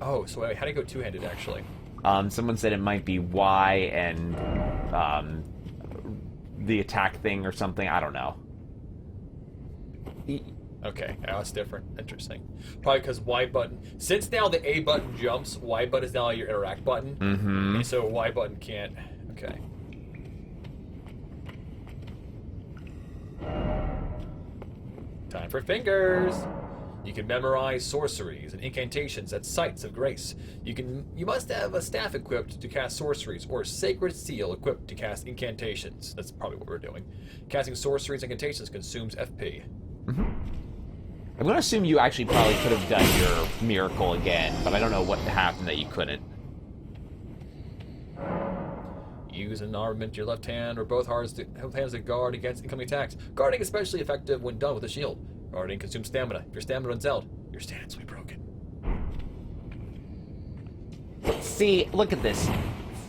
Oh, so wait, how do you go two-handed, actually? Someone said it might be Y and the attack thing or something. I don't know. Okay, now it's different. Interesting. Probably because Y button... Since now the A button jumps, Y button is now your interact button. Mm-hmm. And so Y button can't... Okay. Time for fingers! You can memorize sorceries and incantations at sites of grace. You must have a staff equipped to cast sorceries, or a sacred seal equipped to cast incantations. That's probably what we're doing. Casting sorceries and incantations consumes FP. I'm going to assume you actually probably could have done your miracle again, but I don't know what happened that you couldn't. Use an armament to your left hand or both hands to guard against incoming attacks. Guarding is especially effective when done with a shield. Guarding consumes stamina. If your stamina runs out, your stance will be broken. See, look at this.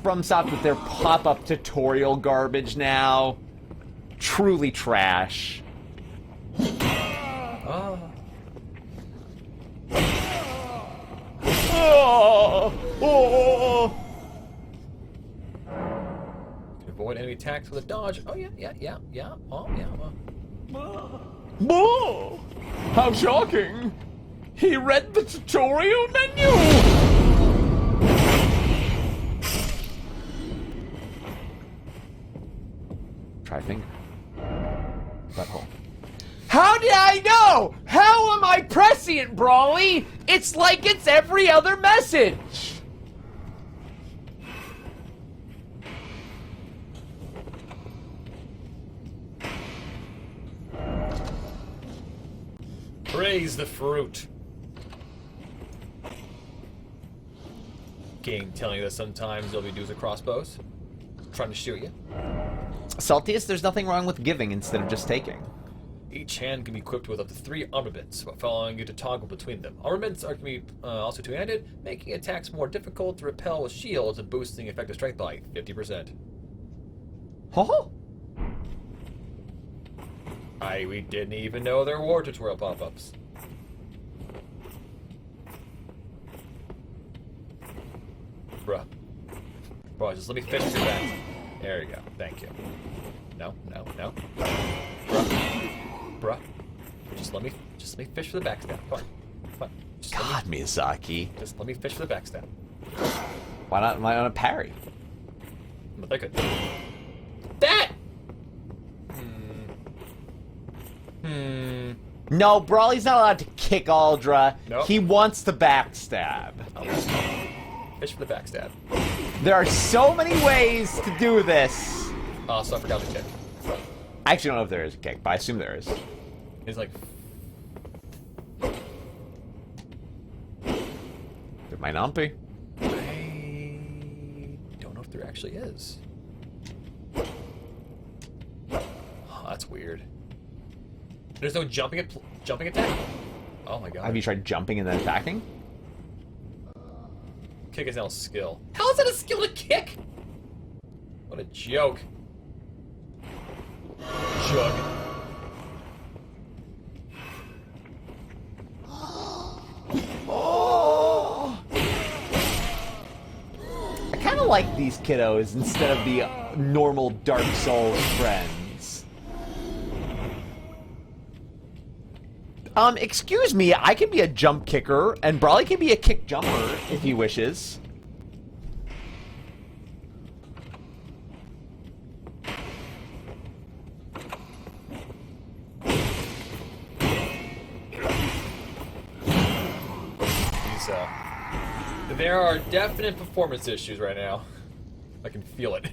FromSoft with their pop-up tutorial garbage now. Truly trash. Avoid enemy attacks with a dodge. Oh, yeah. Oh, yeah. Whoa! How shocking! He read the tutorial menu! Try finger. Butthole. How did I know? How am I prescient, Brawly? It's like it's every other message! Praise the fruit. Game telling you that sometimes there'll be dudes with crossbows trying to shoot you. Saltius, there's nothing wrong with giving instead of just taking. Each hand can be equipped with up to 3 armaments, while allowing you to toggle between them. Armaments can be also two-handed, making attacks more difficult to repel with shields and boosting effective strength by 50%. Huh? We didn't even know there were tutorial pop-ups. Bruh. Bro, just let me finish your back. There you go. Thank you. No. Bruh. Just let me fish for the backstab. Come on. God, Miyazaki. Just let me fish for the backstab. Why not a parry? But they could. That! No, Brawly's not allowed to kick Aldra. Nope. He wants to backstab. Fish for the backstab. There are so many ways to do this. Oh, so I forgot the kick. I actually don't know if there is a kick, but I assume there is. It's like... There might not be. I don't know if there actually is. Oh, that's weird. There's no jumping attack? Oh my god. Have you tried jumping and then attacking? Kick is now a skill. How is that a skill to kick? What a joke. Jug. Oh! I kind of like these kiddos instead of the normal Dark Souls friends. Excuse me, I can be a jump kicker, and Brawly can be a kick jumper if he wishes. There are definite performance issues right now. I can feel it.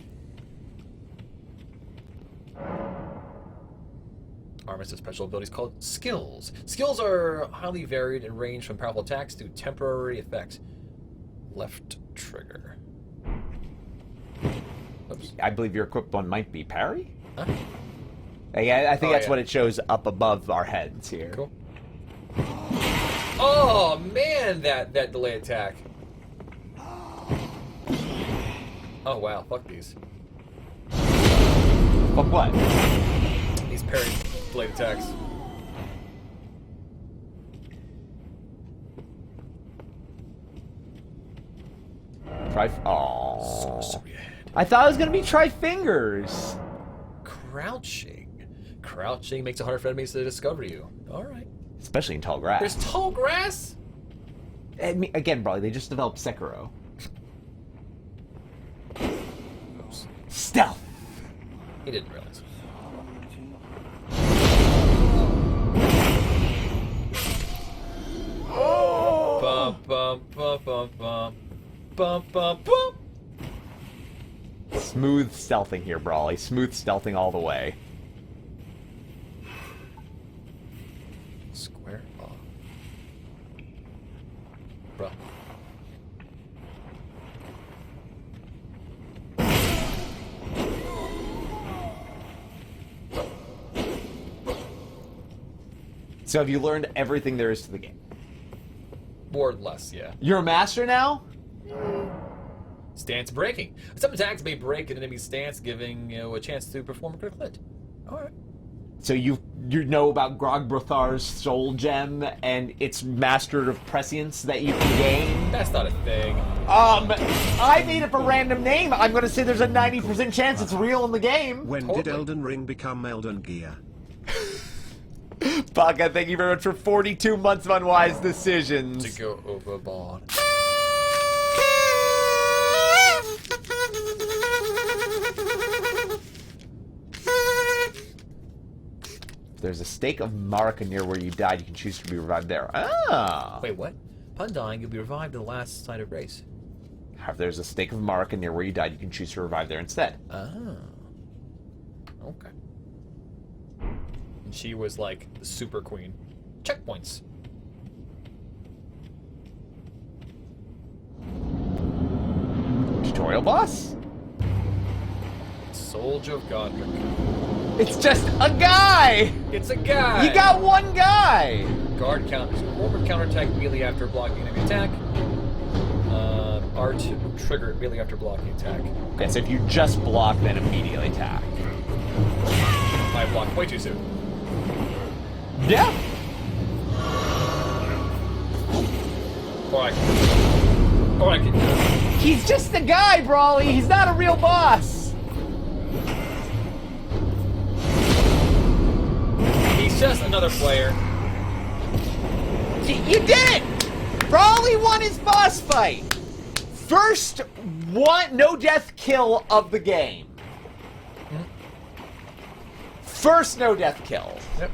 Armors have special abilities called skills. Skills are highly varied and range from powerful attacks to temporary effects. Left trigger. Oops. I believe your equipped one might be parry? Huh? I think that's yeah. what it shows up above our heads here. Cool. Oh man, that delay attack. Oh wow, fuck these. Fuck what? These parry blade attacks. Sorcery head. I thought it was gonna be try fingers. Crouching. Crouching makes it harder for enemies to discover you. Alright. Especially in tall grass. There's tall grass? I mean, again, Brawly, they just developed Sekiro. Oops. Stealth. He didn't realize. Oh! Bum bum bum bum bum. Bum bum bum. Smooth stealthing here, Brawly. Smooth stealthing all the way. Square off. Bruh. So have you learned everything there is to the game? More or less, yeah. You're a master now? Stance breaking. Some attacks may break an enemy's stance, giving you a chance to perform a critical hit. Alright. So you know about Grog-Brothar's soul gem and its Master of Prescience that you can gain? That's not a thing. I made up a random name. I'm gonna say there's a 90% chance it's real in the game. When did Elden Ring become Elden Gear? Baka, thank you very much for 42 months of unwise decisions. To go overboard. There's a stake of Marika near where you died. You can choose to be revived there. Ah. Wait, what? Upon dying, you'll be revived at the last site of grace. If there's a stake of Marika near where you died, you can choose to revive there instead. Oh. Okay. And she was like the super queen. Checkpoints. Tutorial boss? Soldier of Godric. It's just a guy! It's a guy! You got one guy! Guard counters. Forward counterattack immediately after blocking enemy attack. R2 trigger immediately after blocking attack. Okay, so if you just block, then immediately attack. I blocked way too soon. Yeah! Or I can. He's just a guy, Brawly! He's not a real boss! He's just another player. You did it! Brawly won his boss fight! First no-death kill of the game. First no-death kill. Yep.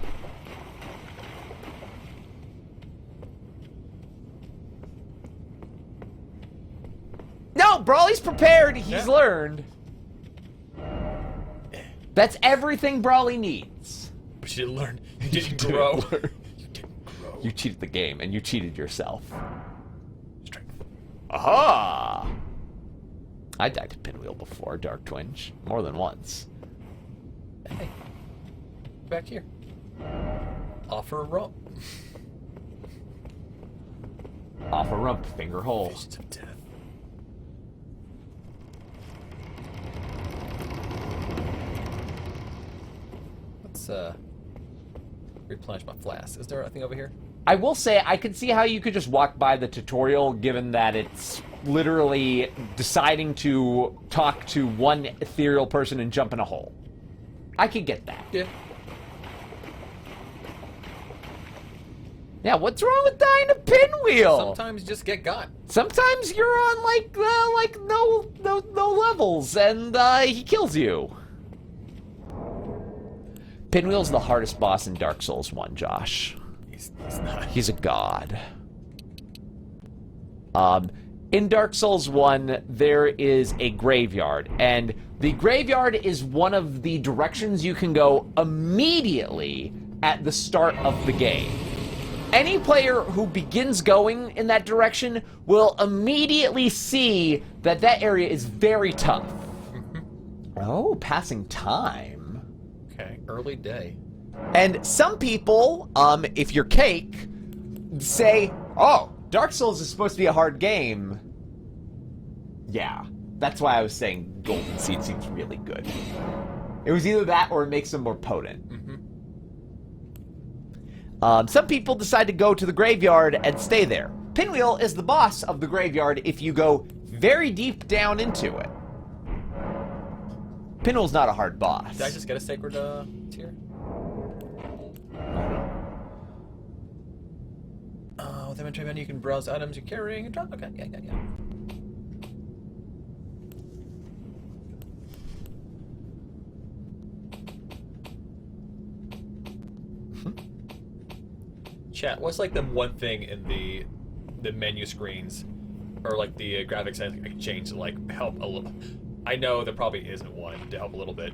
No, Brawly's prepared. He's learned. That's everything Brawly needs. But you didn't learn. You didn't grow. You didn't grow. You cheated the game, and you cheated yourself. Strength. Aha! I died to Pinwheel before, Dark Twinge. More than once. Hey. Back here. Offer a rump. Off a rump, finger hole. Visions of death. Let's replenish my flask. Is there a thing over here? I will say, I could see how you could just walk by the tutorial, given that it's literally deciding to talk to one ethereal person and jump in a hole. I could get that. Yeah. Yeah, what's wrong with dying to Pinwheel? Sometimes you just get got. Sometimes you're on like no levels, and he kills you. Pinwheel's the hardest boss in Dark Souls 1, Josh. He's not. He's a god. In Dark Souls 1, there is a graveyard, and the graveyard is one of the directions you can go immediately at the start of the game. Any player who begins going in that direction will immediately see that that area is very tough. Oh, passing time. Okay, early day. And some people, if you're Cake, say, oh, Dark Souls is supposed to be a hard game. Yeah, that's why I was saying Golden Seed seems really good. It was either that or it makes them more potent. Some people decide to go to the graveyard and stay there. Pinwheel is the boss of the graveyard if you go very deep down into it. Pinwheel's not a hard boss. Did I just get a sacred tier? With the inventory menu, you can browse items you're carrying and drop. Okay, yeah. Chat, what's like the one thing in the menu screens or like the graphics I can change to like help a little? I know there probably isn't one to help a little bit,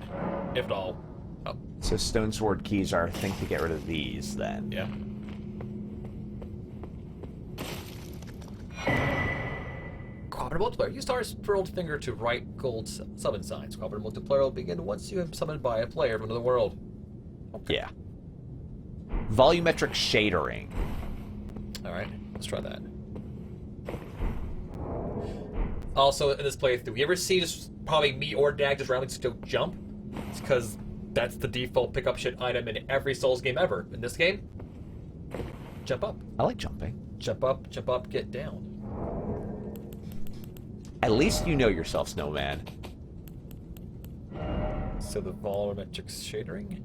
if at all. Oh. So Stone Sword keys are a thing to get rid of these, then. Yeah. Cooperative multiplayer. Use star scrolled finger to write gold summon signs. Cooperative multiplayer will begin once you have summoned by a player from another world. Okay. Yeah. Volumetric shadering. Alright, let's try that. Also, in this playthrough, you ever see just probably me or Dag just randomly just go jump? It's because That's the default pick up shit item in every Souls game ever. In this game, jump up. I like jumping. Jump up, get down. At least you know yourself, Snowman. So the volumetric shadering?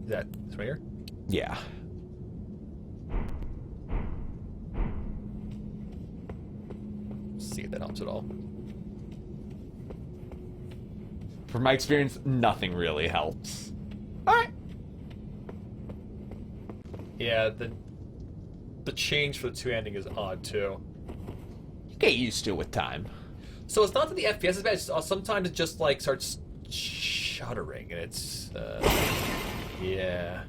Is that right here? Yeah. See if that helps at all. From my experience, nothing really helps. Alright. Yeah, the change for the two-handing is odd too. You get used to it with time. So it's not that the FPS is bad, it's, sometimes it just like starts shuddering and it's yeah.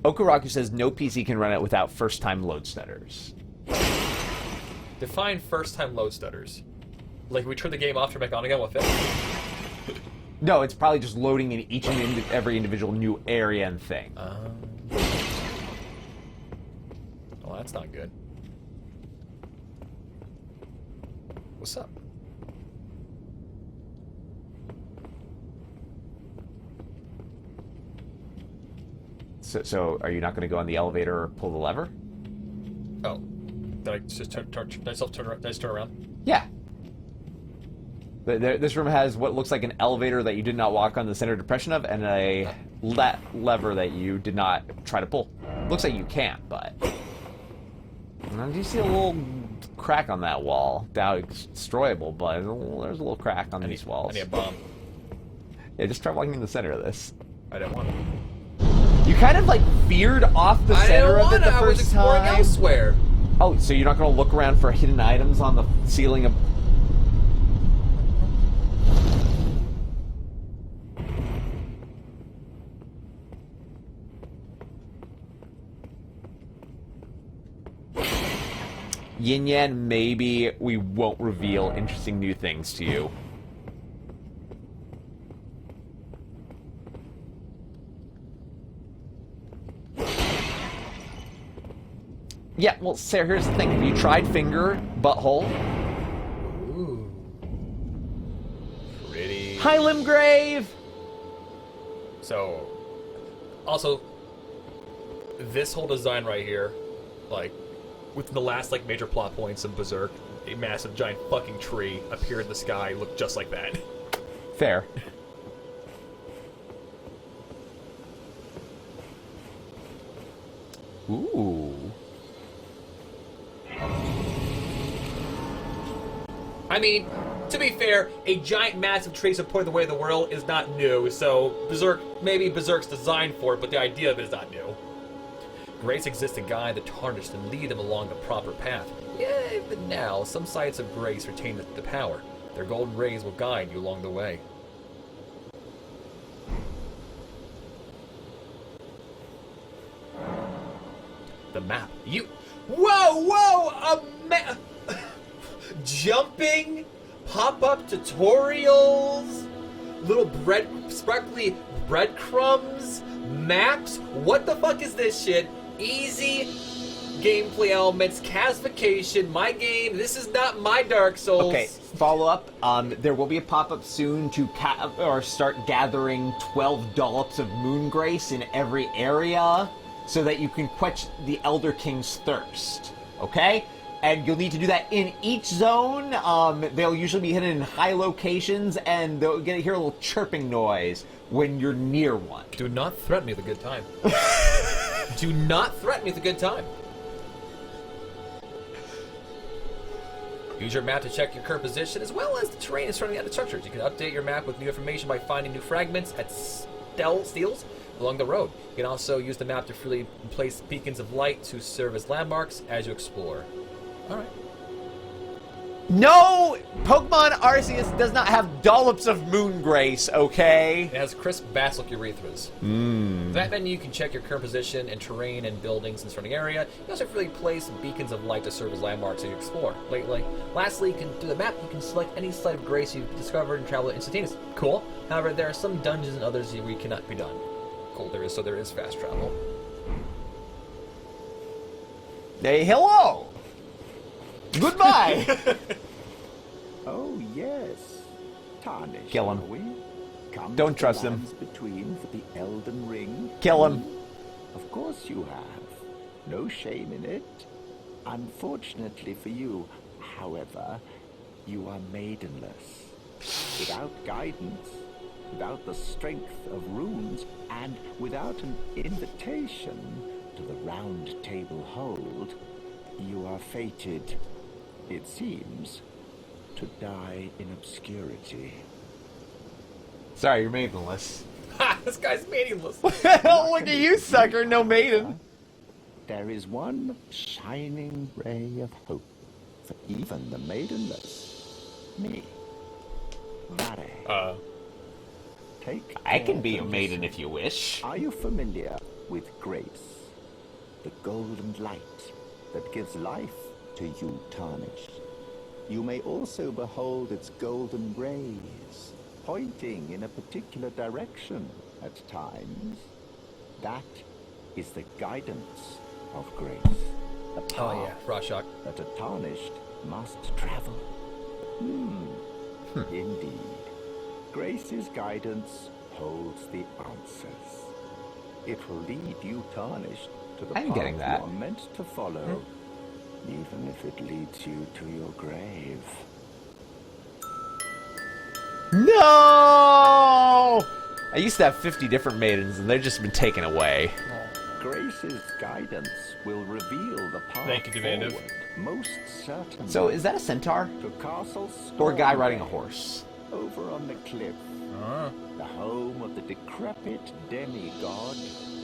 Okuraku says no PC can run it without first-time load stutters. Define first-time load stutters. Like we turn the game off, turn back on again, what fit? No, it's probably just loading in each and every individual new area and thing. Well, that's not good. What's up? So are you not going to go on the elevator or pull the lever? Oh. Did I just turn around? Yeah. This room has what looks like an elevator that you did not walk on the center depression of, and a lever that you did not try to pull. Looks like you can't, but... Do you see a little crack on that wall? Doubt it's destroyable, but there's a little crack on these walls. I need a bomb. Yeah, just try walking in the center of this. I didn't want to. You kind of like veered off the center of it the I was first exploring time. elsewhere. Oh, so you're not going to look around for hidden items on the ceiling of... Yin Yan, maybe we won't reveal interesting new things to you. Yeah, well, Sarah, here's the thing. Have you tried finger butthole? Ooh. Pretty. Hi, Limgrave! So, also, this whole design right here, like, within the last, like, major plot points of Berserk, a massive giant fucking tree appeared in the sky, looked just like that. Fair. Ooh. I mean, to be fair, a giant massive tree supporting the way of the world is not new, so Berserk, maybe Berserk's designed for it, but the idea of it is not new. Grace exists to guide the tarnished and lead them along the proper path. Yeah, even now, some sites of grace retain the power. Their golden rays will guide you along the way. The map. Whoa! A map! Jumping, pop-up tutorials, little sparkly breadcrumbs, maps. What the fuck is this shit? Easy gameplay elements, casification, my game. This is not my Dark Souls. Okay, follow up. There will be a pop-up soon to start gathering 12 dollops of moon grace in every area so that you can quench the Elder King's thirst. Okay? And you'll need to do that in each zone. They'll usually be hidden in high locations, and they'll hear a little chirping noise when you're near one. Do not threaten me with a good time. Do not threaten me with a good time. Use your map to check your current position, as well as the terrain and surrounding other structures. You can update your map with new information by finding new fragments at steals along the road. You can also use the map to freely place beacons of light to serve as landmarks as you explore. Alright. No! Pokemon Arceus does not have dollops of moon grace, okay? It has crisp basilic urethras. That menu, you can check your current position and terrain and buildings in the surrounding area. You also freely place beacons of light to serve as landmarks as you explore. Lastly, you can do the map. You can select any site of grace you've discovered and travel instantaneously. Cool. However, there are some dungeons and others where you cannot be done. Cool. There is fast travel. Hey, hello! Goodbye! Oh, yes. Tarnished, Kill him. are we? Come Don't to the trust him. lands between for the Elden Ring. Kill him. Of course you have. No shame in it. Unfortunately for you, however, you are maidenless. Without guidance, without the strength of runes, and without an invitation to the Round Table Hold, you are fated, it seems, to die in obscurity. Sorry, you're maidenless. Ha! This guy's meaningless. Look at you, sucker. No maiden. There is one shining ray of hope for even the maidenless. Me. Ranni. Take I can care be a and maiden listen. if you wish. Are you familiar with grace? The golden light that gives life to you tarnished. You may also behold its golden rays, pointing in a particular direction at times. That is the guidance of grace. A path Oh yeah, Rorschach. that a tarnished must travel. Indeed. Grace's guidance holds the answers. It will lead you tarnished to the I'm path getting that. you are meant to follow, even if it leads you to your grave. No! I used to have 50 different maidens, and they've just been taken away. Grace's guidance will reveal the path Thank you, Divinity. forward, most certainly. So, is that a centaur? to Castle Or a guy Stormvale, riding a horse? over on the cliff, the home of the decrepit demigod,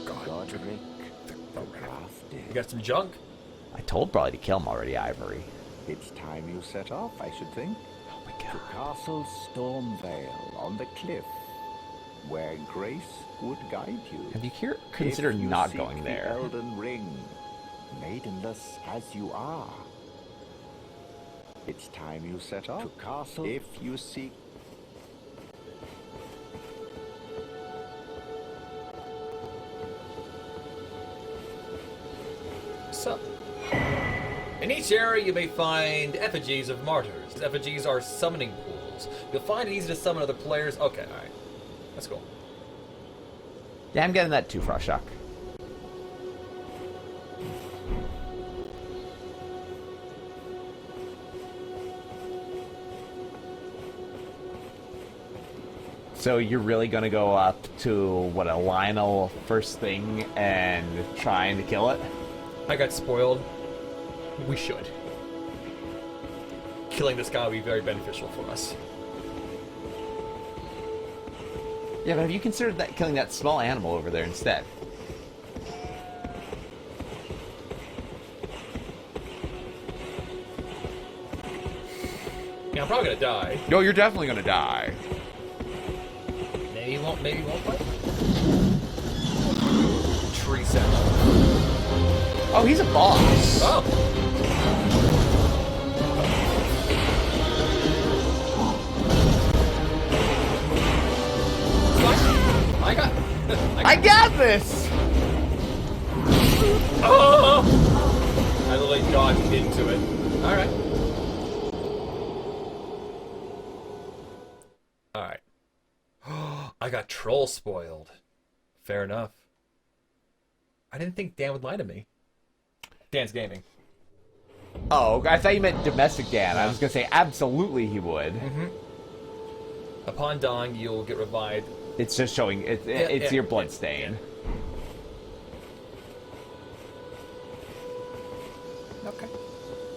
Godric the Grafted. You got some junk? I told Brawley to kill him already, Ivory. It's time you set off, I should think. Oh my To god. Castle Stormvale on the cliff, where Grace would guide you. Have you If considered you not seek going the there? Elden Ring, maidenless as you are. It's time you set off. To Castle. If you seek. So, in each area you may find effigies of martyrs. Effigies are summoning pools. You'll find it easy to summon other players. Okay, alright. That's cool. Yeah, I'm getting that too, Froshock. So you're really gonna go up to, what, a Lionel first thing and trying to kill it? I got spoiled. We should. Killing this guy would be very beneficial for us. Yeah, but have you considered that killing that small animal over there instead? Yeah, I'm probably gonna die. No, you're definitely gonna die. Maybe he won't fight. Tree Sentinel. Oh, he's a boss. Oh! I got... I got this! Oh! I literally dodged into it. Alright. Alright. I got troll spoiled. Fair enough. I didn't think Dan would lie to me. Dan's gaming. Oh, I thought you meant domestic Dan. I was gonna say absolutely he would. Upon dying, you'll get revived. It's just showing, it's your blood stain. Okay.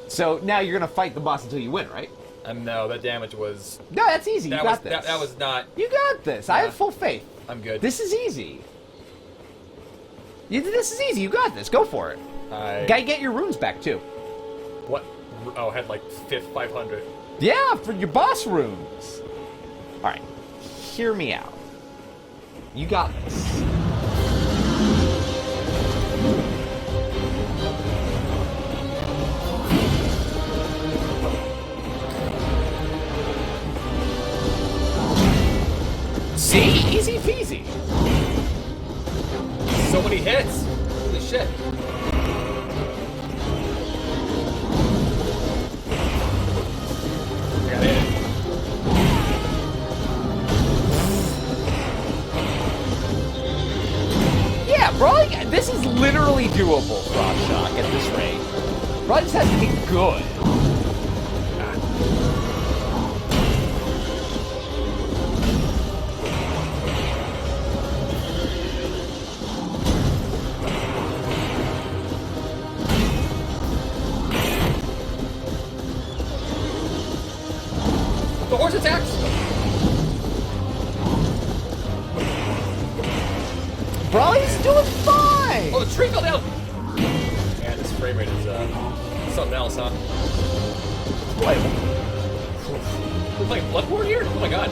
So now you're gonna fight the boss until you win, right? No, that damage was... No, that's easy. You got this. That was not... You got this. I have full faith. I'm good. This is easy. This is easy. You got this. Go for it. Gotta get your runes back too. What? Oh, I had like 500. Yeah, for your boss runes. All right, hear me out. You got this. See? Easy peasy. So many hits. Holy shit. I got hit. barely doable, Frostshock, at this rate. Bro just has to be good. The horse attacks! Brawly's doing fine! Oh, the tree fell down! Man, this frame rate is, something else, huh? Wait, We're playing Bloodborne here? Oh my god.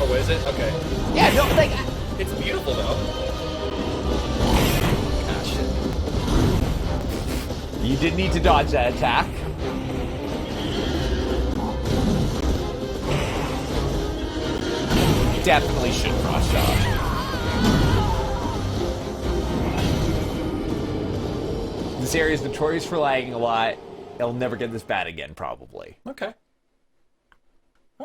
Oh, is it? Okay. yeah, no, like... It's beautiful, though. Ah, shit. You did need to dodge that attack. Definitely should cross shot. This area is notorious for lagging a lot. It'll never get this bad again, probably. Okay.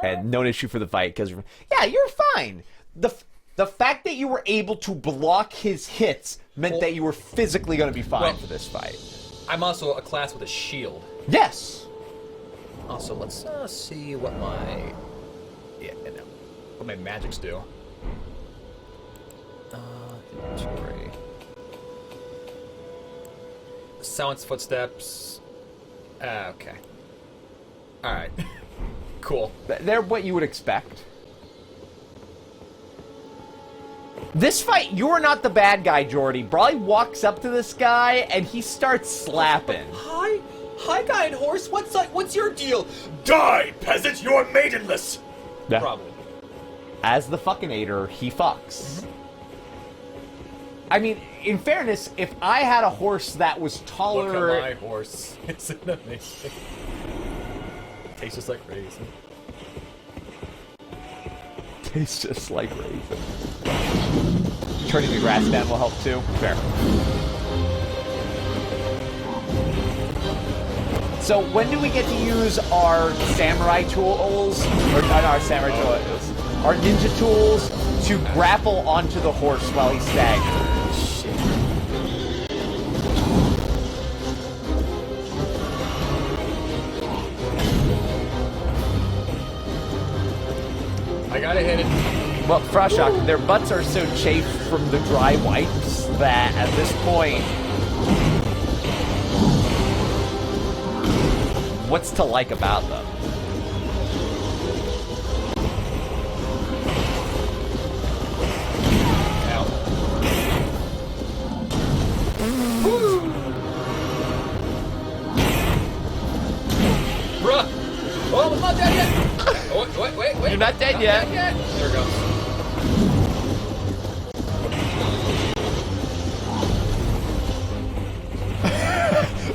And no issue for the fight, because... Yeah, you're fine. The fact that you were able to block his hits meant that you were physically going to be fine for this fight. I'm also a class with a shield. Yes! Also, let's see what my... Yeah, no. What my magics do. Inventory. Silence footsteps. Okay. Alright. Cool. They're what you would expect. This fight, you are not the bad guy, Jordy. Brawly walks up to this guy, and he starts slapping. Hi, guy and horse. What's your deal? Die, peasant! You are maidenless. Yeah. Probably. As the fucking aider, he fucks. I mean, in fairness, if I had a horse that was taller... Look at my horse. Isn't it amazing? It tastes just like raisin. Tastes just like raisin. Turning the grass down will help too. Fair. So when do we get to use our samurai tools, or not our samurai tools, our ninja tools to grapple onto the horse while he's staggering? I gotta hit it. Well, Frostshock, their butts are so chafed from the dry wipes that at this point, what's to like about them? Ow. Bruh! Oh, I'm not dead yet! Oh, wait. You're not dead yet. There it goes.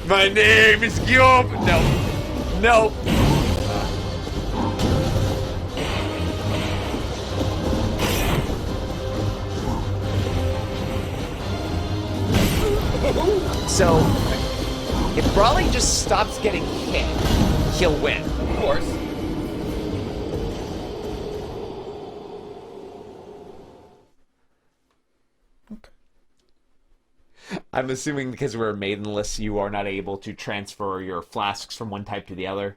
My name is Gyob. No. So, if Brawly just stops getting hit, he'll win. Of course. I'm assuming because we're maidenless, you are not able to transfer your flasks from one type to the other.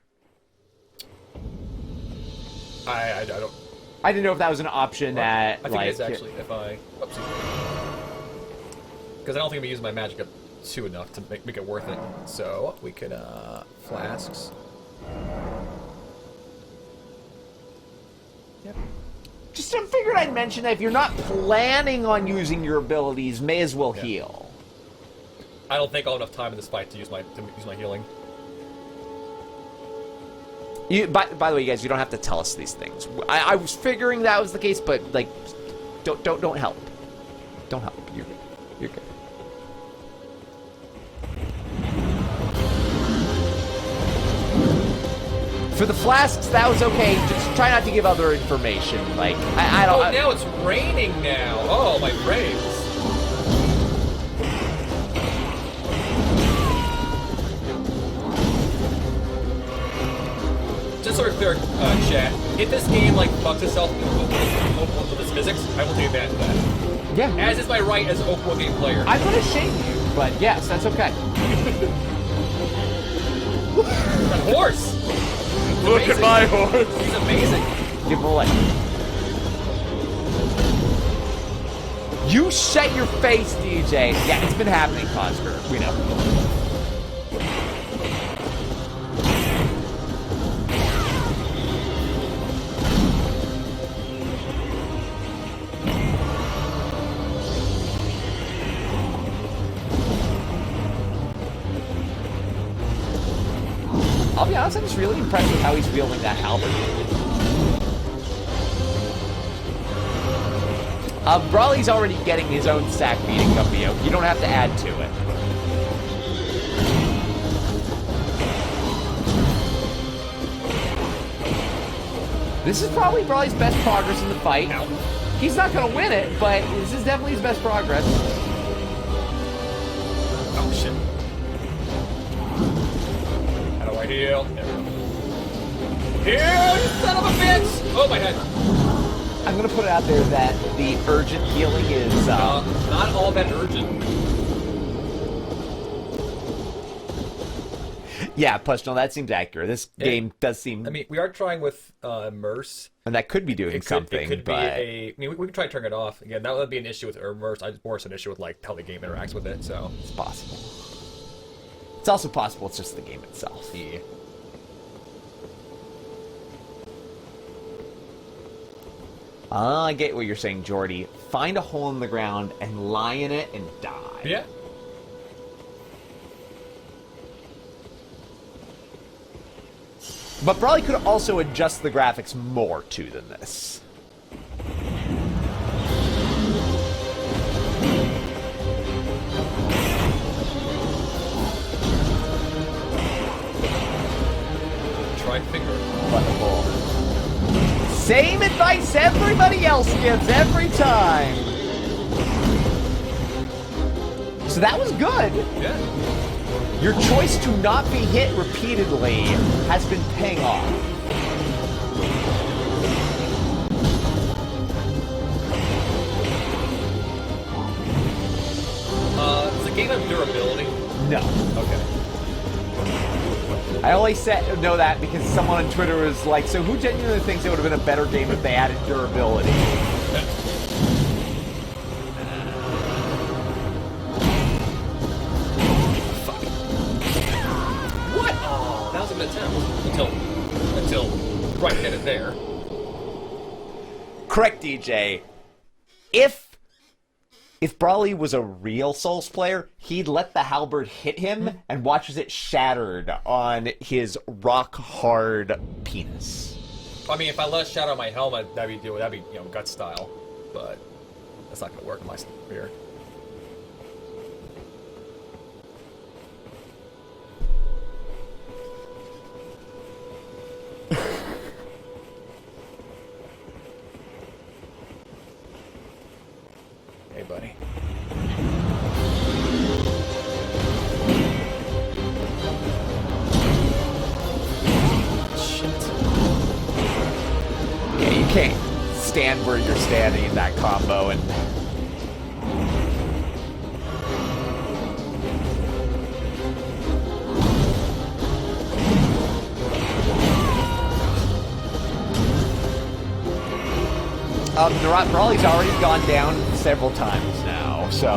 I don't... I didn't know if that was an option at, I think it is actually, if I... Oops. Because I don't think I'm going to use my magic up too enough to make it worth it. So, we could, flasks. Yep. Just figured I'd mention that if you're not planning on using your abilities, may as well heal. I don't think I'll have enough time in this fight to use my healing. By the way, you guys, you don't have to tell us these things. I was figuring that was the case, but like, don't help. Don't help. You're good. You're good. For the flasks, that was okay. Just try not to give other information. Like, I don't... Oh, now it's raining now. Oh, my frames. just sort of clear, chat, if this game, like, fucks itself with its physics, I will take advantage of that. Yeah. As is my right as an open world game player. I'm gonna shame you, but yes, that's okay. That horse! Look at my horse! He's amazing. Give him a leg. You shut your face, DJ. Yeah, it's been happening, Cosper. We know. I'll be honest, I'm just really impressed with how he's wielding that halberd. Brawley's already getting his own sack beating, Gumbio. You don't have to add to it. This is probably Brawley's best progress in the fight. He's not going to win it, but this is definitely his best progress. Oh, shit. How do I heal? There we go. Heal, you son of a bitch! Oh, my head. I'm going to put it out there that the urgent healing is... not all that urgent. Yeah, Pushno, that seems accurate. This game does seem... I mean, we are trying with Merce. And that could be doing something, It could but... be a... I mean, we could try to turn it off. Again, that would be an issue with Merce. It's more so an issue with, like, how the game interacts with it, so... It's possible. It's also possible it's just the game itself. Yeah. I get what you're saying, Jordy. Find a hole in the ground and lie in it and die. Yeah. But Brawley could also adjust the graphics more, too, than this. Try finger. Wonderful. Same advice everybody else gives every time. So that was good. Yeah. Your choice to not be hit repeatedly has been paying off. Is the game of durability? No. Okay. I only know that because someone on Twitter was like, so who genuinely thinks it would have been a better game if they added durability? Fuck. What? Oh, that was a good attempt. Until right hit it there. Correct, DJ. If Brawley was a real Souls player, he'd let the halberd hit him and watches it shattered on his rock-hard penis. I mean, if I let shadow my helmet, that'd be gut style, but that's not gonna work in my sphere. Hey, buddy. Shit. Yeah, you can't stand where you're standing in that combo and... Brawley's already gone down several times now, so...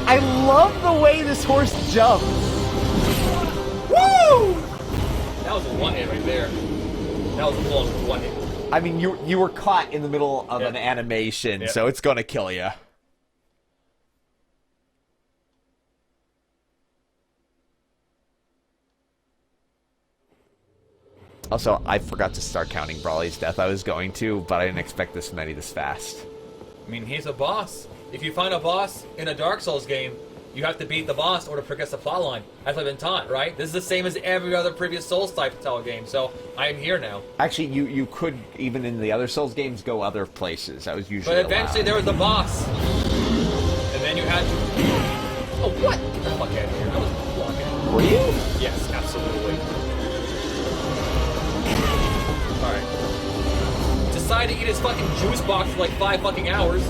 I love the way this horse jumps! Woo! That was a one hit right there. That was a full one hit. I mean, you were caught in the middle of an animation, so it's gonna kill you. Also, I forgot to start counting Brawley's death. I was going to, but I didn't expect this many this fast. I mean, he's a boss. If you find a boss in a Dark Souls game, you have to beat the boss in order to progress the plotline. That's what I've been taught, right? This is the same as every other previous Souls type style game, so I am here now. Actually, you could, even in the other Souls games, go other places. That was usually But eventually there was a boss. And then you had to... Oh, what? Get the fuck out of here. I was blocking. Were you? Yes, absolutely. decided to eat his fucking juice box for like 5 fucking hours.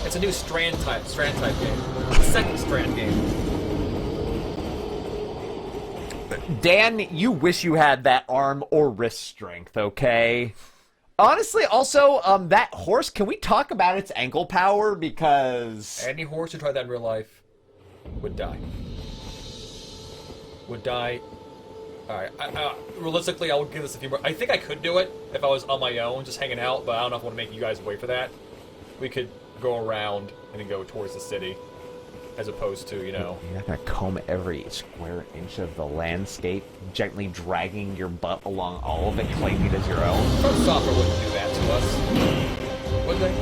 It's a new strand type game. Second strand game. Dan, you wish you had that arm or wrist strength, okay? Honestly, also, that horse, can we talk about its ankle power? Because... Any horse who tried that in real life would die. Would die. Alright, realistically, I will give this a few more. I think I could do it if I was on my own, just hanging out, but I don't know if I want to make you guys wait for that. We could go around and then go towards the city, as opposed to, you know... You're not gonna comb every square inch of the landscape, gently dragging your butt along all of it, claiming it as your own? From Software wouldn't do that to us. Would they?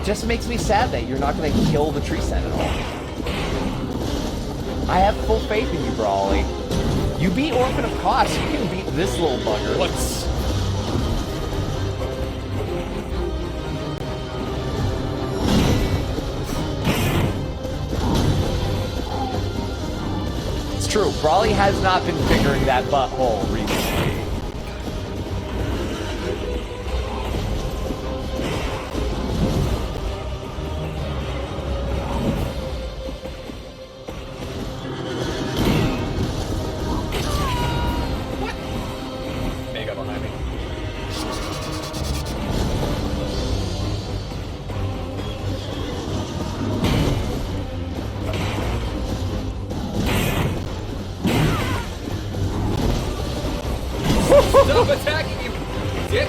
It just makes me sad that you're not gonna kill the tree sentinel. I have full faith in you, Brawly. You beat Orphan of Koss, you can beat this little bugger. What's... It's true, Brawly has not been figuring that butthole recently. Stop attacking you, dick!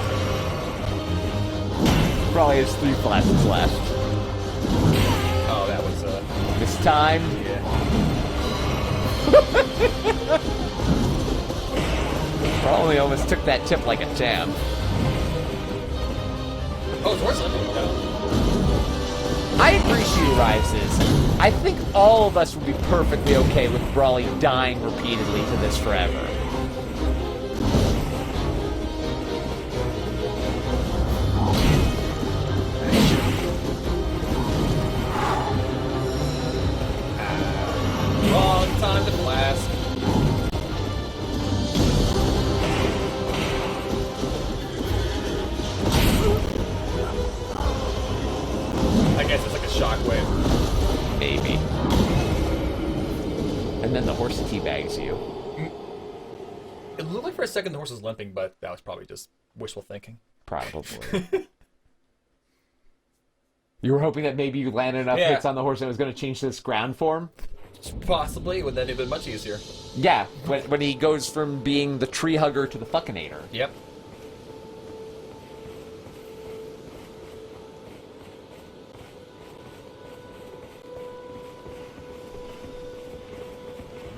Probably has 3 flashes left. Oh, that was, This time... yeah. Probably almost took that tip like a champ. Oh, it's worse than I agree, she rises. I think all of us would be perfectly okay with Brawly dying repeatedly to this forever. Wrong time to blast. I guess it's like a shockwave. Maybe. And then the horse teabags you. It looked like for a second the horse was limping, but that was probably just wishful thinking. Probably. You were hoping that maybe you landed enough Yeah. hits on the horse and it was going to change this ground form? Possibly, it would then have been much easier. Yeah, when he goes from being the tree hugger to the fuckinator. Yep.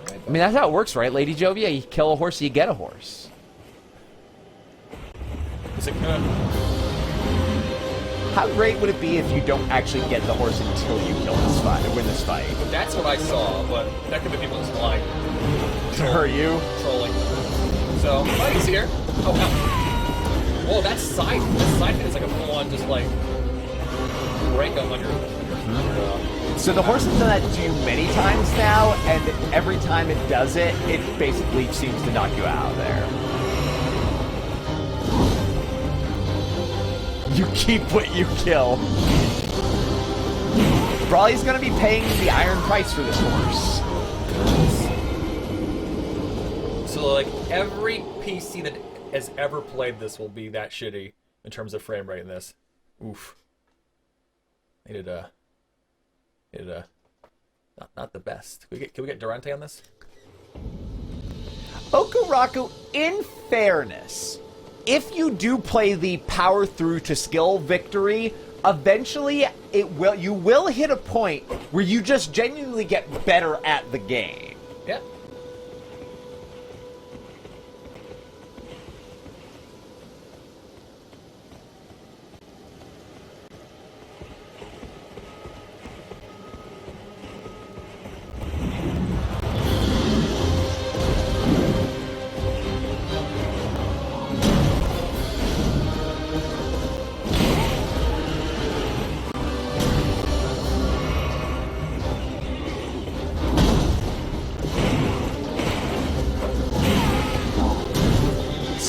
I mean, that's how it works, right, Lady Jovia? You kill a horse, you get a horse. It's like, How great would it be if you don't actually get the horse until you kill this fight, win this fight? that's what I saw, but that could be people just lying. To hurt you? Trolling. So, oh, he's here. Oh, wow. Whoa, that side hit is like a full-on just like break on your So the horse has done that to you many times now, and every time it does it, it basically seems to knock you out of there. You keep what you kill. Brawly's gonna be paying the iron price for this horse. So, like, every PC that has ever played this will be that shitty in terms of frame rate in this. Oof. Needed not the best. Can we get Durante on this? Okuraku, in fairness, if you do play the power through to skill victory, eventually you will hit a point where you just genuinely get better at the game.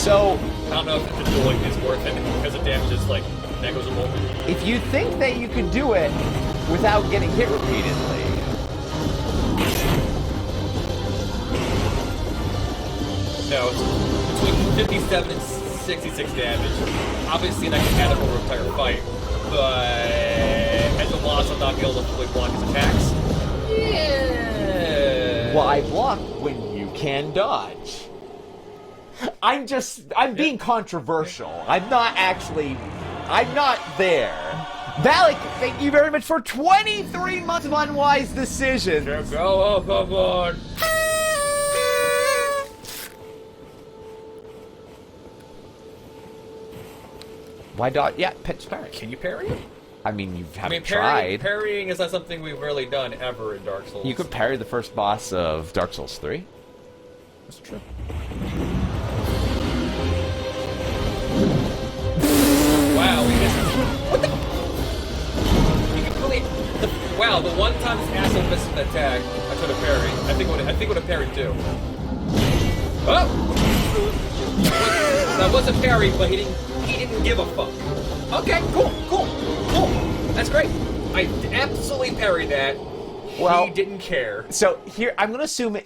So, I don't know if the dueling is worth it because the damage is like negligible. if you think that you could do it without getting hit repeatedly, No, it's between 57 and 66 damage. Obviously, that can add up over an entire fight, but at the loss of not being able to fully block his attacks. Yeah. why block when you can dodge? I'm being controversial. I'm not there. Valak, thank you very much for 23 months of unwise decisions. Go up, on. Why dodge? Yeah, pitch parry. Can you parry it? I mean, you haven't tried. Parrying is not something we've really done ever in Dark Souls. You could parry the first boss of Dark Souls 3. That's true. Wow, we missed. What the? You can really. Wow, the one time this asshole missed an attack, I could have parried. I think it would have parried too. Oh! That wasn't parried, but he didn't give a fuck. Okay, cool. That's great. I absolutely parried that. Well, he didn't care. So here, I'm going to assume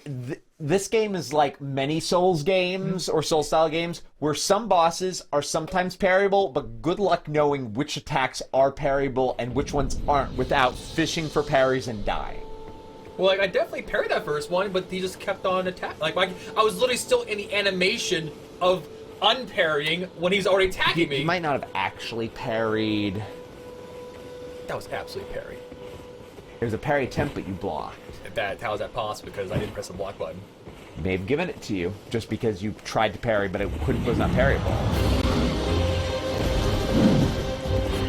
this game is like many Souls games or Soul-style games, where some bosses are sometimes parryable, but good luck knowing which attacks are parryable and which ones aren't without fishing for parries and dying. Well, like, I definitely parried that first one, but he just kept on attacking. Like, I was literally still in the animation of unparrying when he's already attacking me. He might not have actually parried. That was absolutely parried. There's a parry attempt, but you blocked. How is that possible? Because I didn't press the block button. May have given it to you just because you tried to parry, but it was not parryable.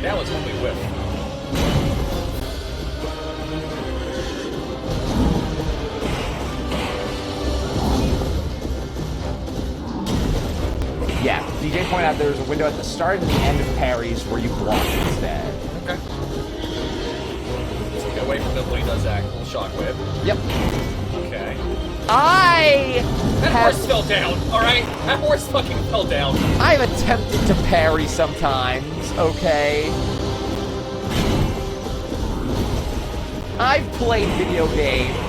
That was only whip. Yeah, DJ pointed out there's a window at the start and the end of parries where you block instead. Okay. So get away from him when he does that little shockwave. Yep. Okay. That horse fell down, alright? That horse fucking fell down. I've attempted to parry sometimes, okay? I've played video games.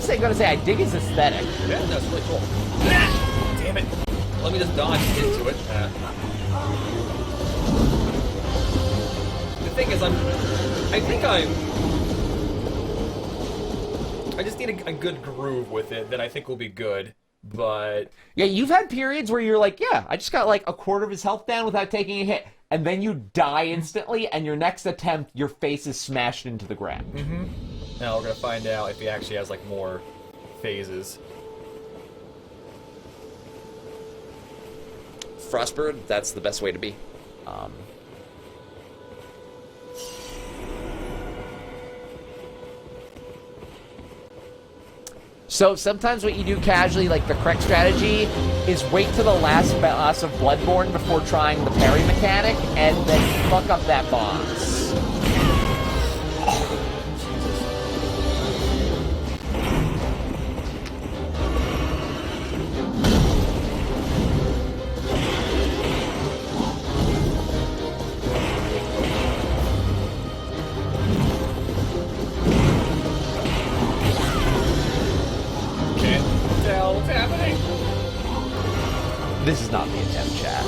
I'm gonna say I dig his aesthetic. Yeah, that's really cool. Damn it. Let me just dodge into it. The thing is, I just need a good groove with it that I think will be good, but... Yeah, you've had periods where you're like, yeah, I just got like a quarter of his health down without taking a hit, and then you die instantly, and your next attempt, your face is smashed into the ground. Mm-hmm. Now we're gonna find out if he actually has like more phases. Frostbird, that's the best way to be. So sometimes what you do casually, like the correct strategy, is wait till the last boss of Bloodborne before trying the parry mechanic, and then fuck up that boss. This is not the attempt, chat.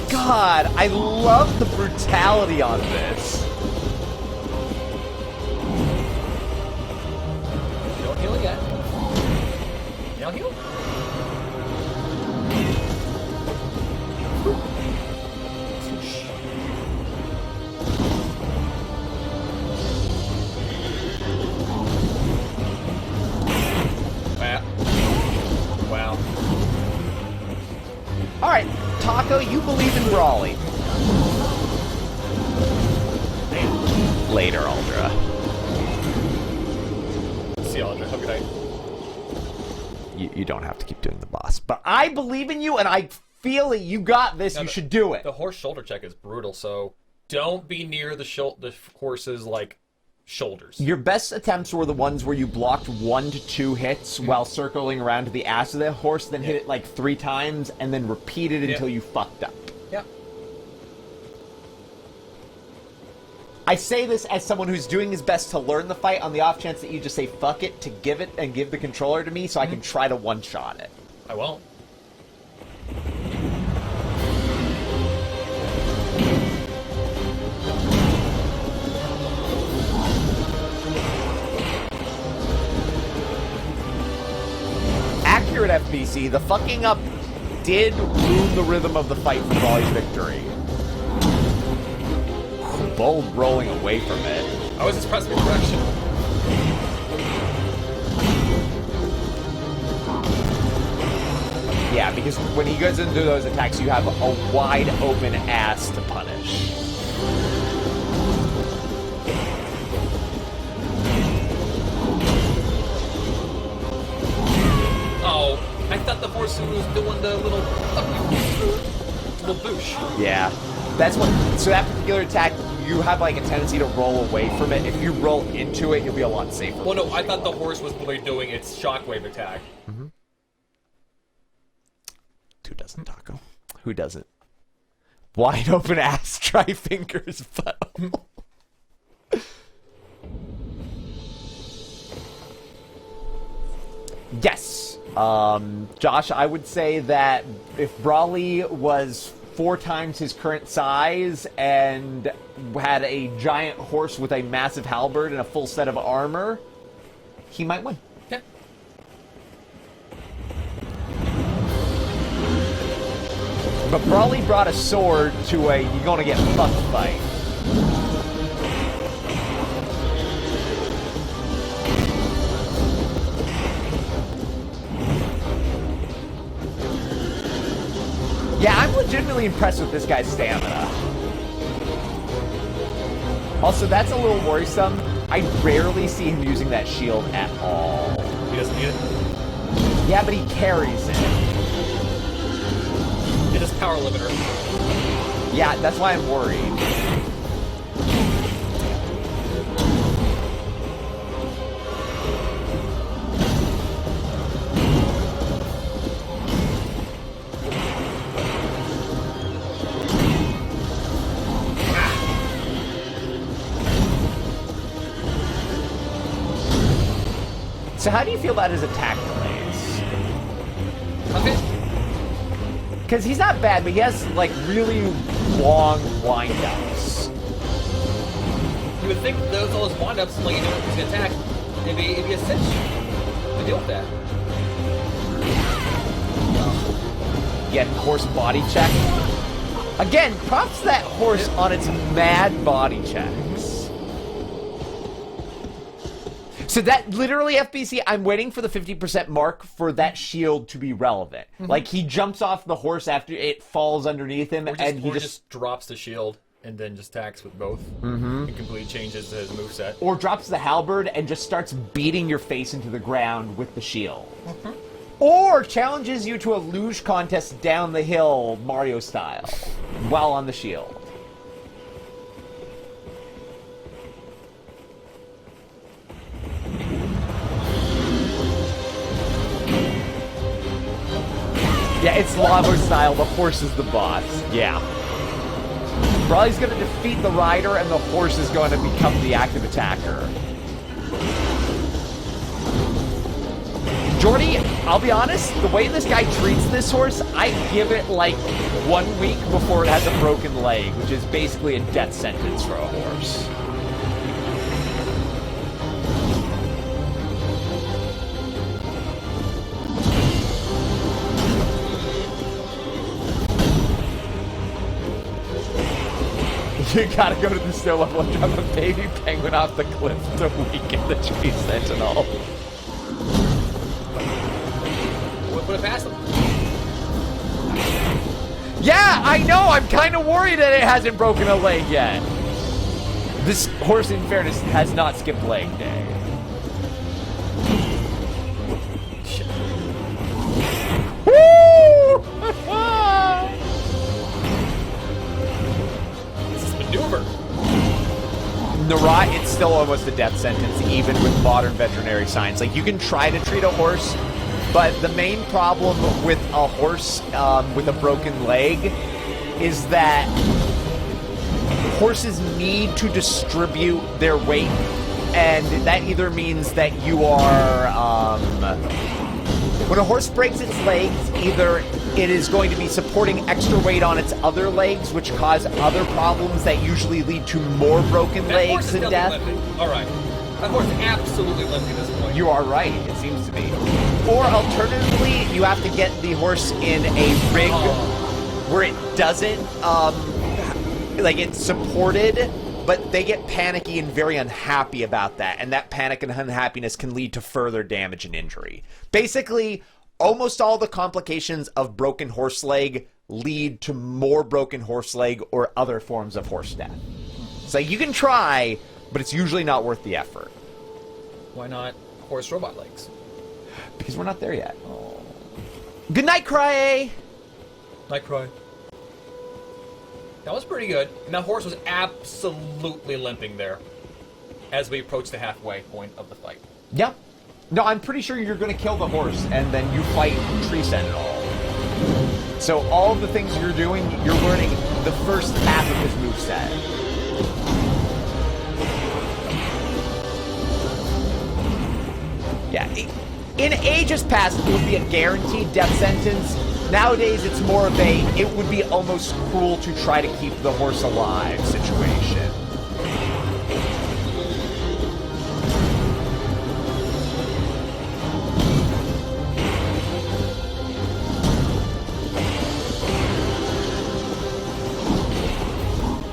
God, I love the brutality on this. You don't heal yet. You don't heal? Wow. Alright, Taco, you believe in brawling. Later, Aldra. See you, Aldra. Okay. you don't have to keep doing the boss. But I believe in you, and I feel that you got this. You should do it. The horse shoulder check is brutal, so don't be near the horse's, like, shoulders. Your best attempts were the ones where you blocked 1 to 2 hits while circling around to the ass of the horse, then hit it like 3 times, and then repeat it until you fucked up. Yep. I say this as someone who's doing his best to learn the fight on the off chance that you just say fuck it to give it and give the controller to me so I can try to one-shot it. I won't. Accurate FBC, the fucking up did ruin the rhythm of the fight for Brawly's victory. Bold rolling away from it. I was just pressing the direction. Yeah, because when he goes into those attacks, you have a wide open ass to punish. Oh, I thought the horse was doing the little boosh. Yeah, that's what. So that particular attack, you have like a tendency to roll away from it. If you roll into it, you'll be a lot safer. Well, no, I thought the horse was really doing its shockwave attack. Mm-hmm. Who doesn't, Taco? Who doesn't? Wide open ass, try fingers, but. Yes. Josh, I would say that if Brawly was 4 times his current size and had a giant horse with a massive halberd and a full set of armor, he might win. Yeah. But Brawly brought a sword to a you're gonna get fucked fight. Yeah, I'm legitimately impressed with this guy's stamina. Also, that's a little worrisome. I rarely see him using that shield at all. He doesn't need it? Yeah, but he carries it. It is power limiter. Yeah, that's why I'm worried. So how do you feel about his attack delays? Okay. Because he's not bad, but he has, like, really long wind-ups. You would think all those wind-ups, like, you know, he's gonna attack, it'd be a cinch to deal with that. Get horse body check. Again, props to that horse on its mad body checks. So that, literally, FBC, I'm waiting for the 50% mark for that shield to be relevant. Mm-hmm. Like, he jumps off the horse after it falls underneath him, and he just drops the shield and then just attacks with both. Mm-hmm. And completely changes his moveset. Or drops the halberd and just starts beating your face into the ground with the shield. Mm-hmm. Or challenges you to a luge contest down the hill, Mario style, while on the shield. Yeah, it's lava style, the horse is the boss. Yeah. Brawly's gonna defeat the rider, and the horse is going to become the active attacker. Jordy, I'll be honest, the way this guy treats this horse, I give it like 1 week before it has a broken leg, which is basically a death sentence for a horse. You gotta go to the snow level and drop a baby penguin off the cliff to weaken the tree sentinel. Put it past him. Yeah, I know! I'm kind of worried that it hasn't broken a leg yet. This horse, in fairness, has not skipped leg day. still almost a death sentence, even with modern veterinary science. Like, you can try to treat a horse, but the main problem with a horse with a broken leg is that horses need to distribute their weight, and that either means that you are, when a horse breaks its legs, either it is going to be supporting extra weight on its other legs, which cause other problems that usually lead to more broken legs and death. Alright. That horse is absolutely limping at this point. You are right, it seems to be. Or alternatively, you have to get the horse in a rig where it doesn't, like, it's supported, but they get panicky and very unhappy about that, and that panic and unhappiness can lead to further damage and injury. Basically, almost all the complications of broken horse leg lead to more broken horse leg or other forms of horse death. So you can try, but it's usually not worth the effort. Why not horse robot legs? Because we're not there yet. Oh. Good night, Cry. Night Cry. That was pretty good. And that horse was absolutely limping there as we approached the halfway point of the fight. Yep. No, I'm pretty sure you're going to kill the horse, and then you fight Tree Sentinel. So all of the things you're doing, you're learning the first half of his moveset. Yeah. In ages past, it would be a guaranteed death sentence. Nowadays, it's more of a, it would be almost cruel to try to keep the horse alive situation.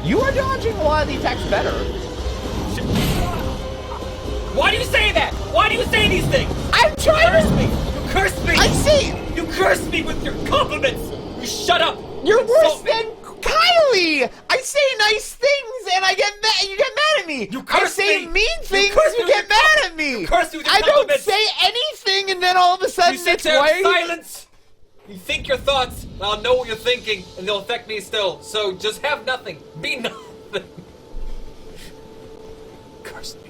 You are dodging a lot of the attacks better. Why do you say that? Why do you say these things? I'm trying to... You curse me! I see! You curse me with your compliments! You shut up! You're worse Insult me. than Kylie! I say nice things and I get mad. You get mad at me. You curse I say me. mean things. curse me You with get your mad at me. You curse me with your I don't compliments. say anything, and then all of a sudden You sit it's there in why. silence! You think your thoughts, and I'll know what you're thinking, and they'll affect me still. So just have nothing. Be nothing. Curse me.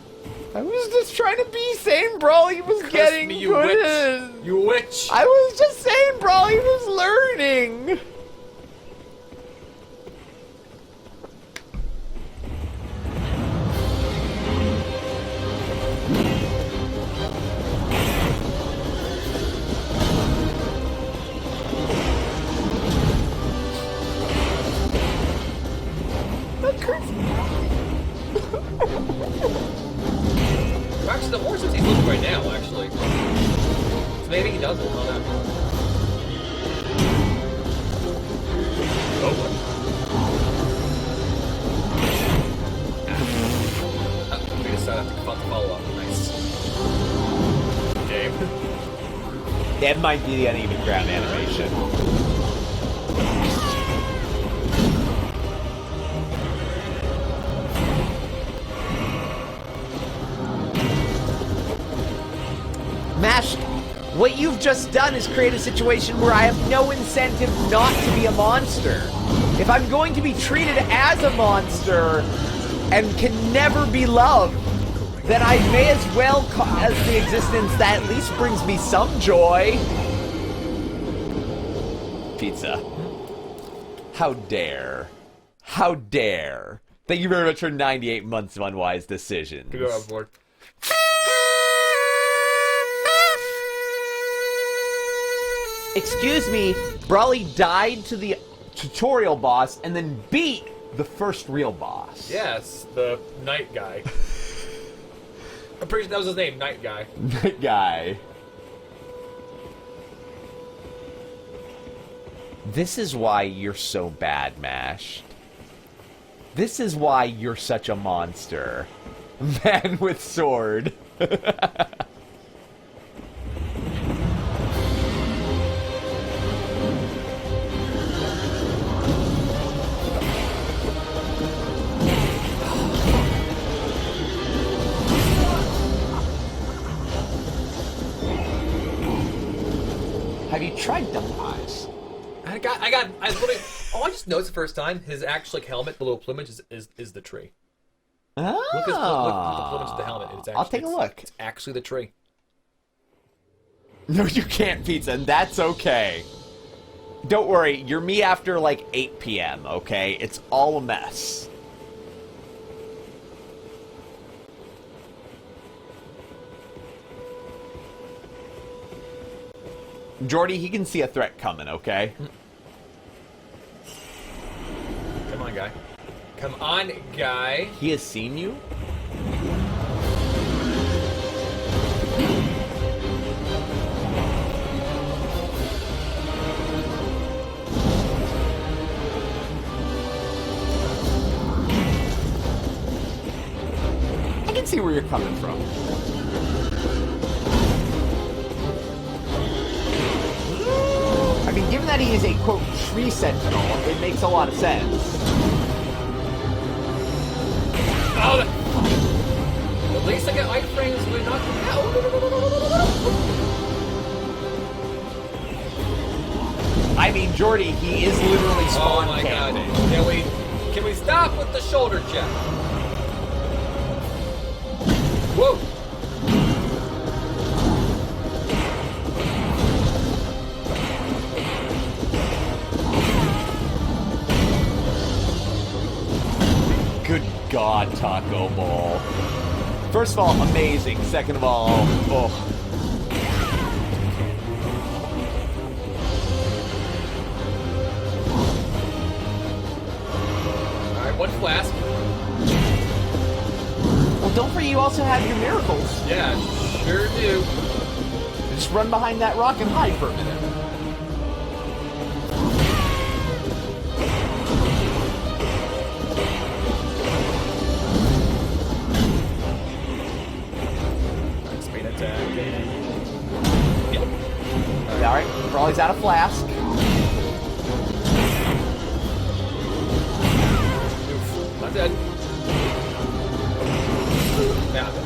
I was just trying to be saying Brawly was Curse getting me, you good. witch. You witch. I was just saying Brawly was learning. Actually, the horse is he's looking right now, actually. So maybe he doesn't. Hold on. Oh, we decided to follow up. Nice. Game. That might be the uneven ground animation. Mash, what you've just done is create a situation where I have no incentive not to be a monster. If I'm going to be treated as a monster and can never be loved, then I may as well cause the existence that at least brings me some joy. Pizza. How dare. How dare. Thank you very much for 98 months of unwise decisions. Go on board. Excuse me, Brawly died to the tutorial boss and then beat the first real boss. Yes, the night guy. I'm pretty sure that was his name, Night Guy. That guy. This is why you're so bad, Mash. This is why you're such a monster. Man with sword. Have you tried double eyes? I literally, oh, I just noticed the first time, his actual helmet, the little plumage, is the tree. Oh. Look at the photos of the helmet. It's actually, I'll take a look. It's actually the tree. No, you can't, Pizza, and that's okay. Don't worry, you're me after like 8 p.m., okay? It's all a mess. Jordy, he can see a threat coming, okay? Come on, guy. Come on, guy. He has seen you? I can see where you're coming from. I mean, given that he is a, quote, tree sentinel, it makes a lot of sense. Oh, at least I get iframes when not out. I mean, Jordy, he is literally Oh spawn my god. cam. Can we stop with the shoulder check? Whoa. Good God, Taco Ball. First of all, amazing. Second of all, oh. Alright, one flask. Well, don't forget you also have your miracles. Yeah, sure do. Just run behind that rock and hide for a minute. Speed attack. Yep. Alright, Brawley's out of flask. Oof. Not dead. Now dead.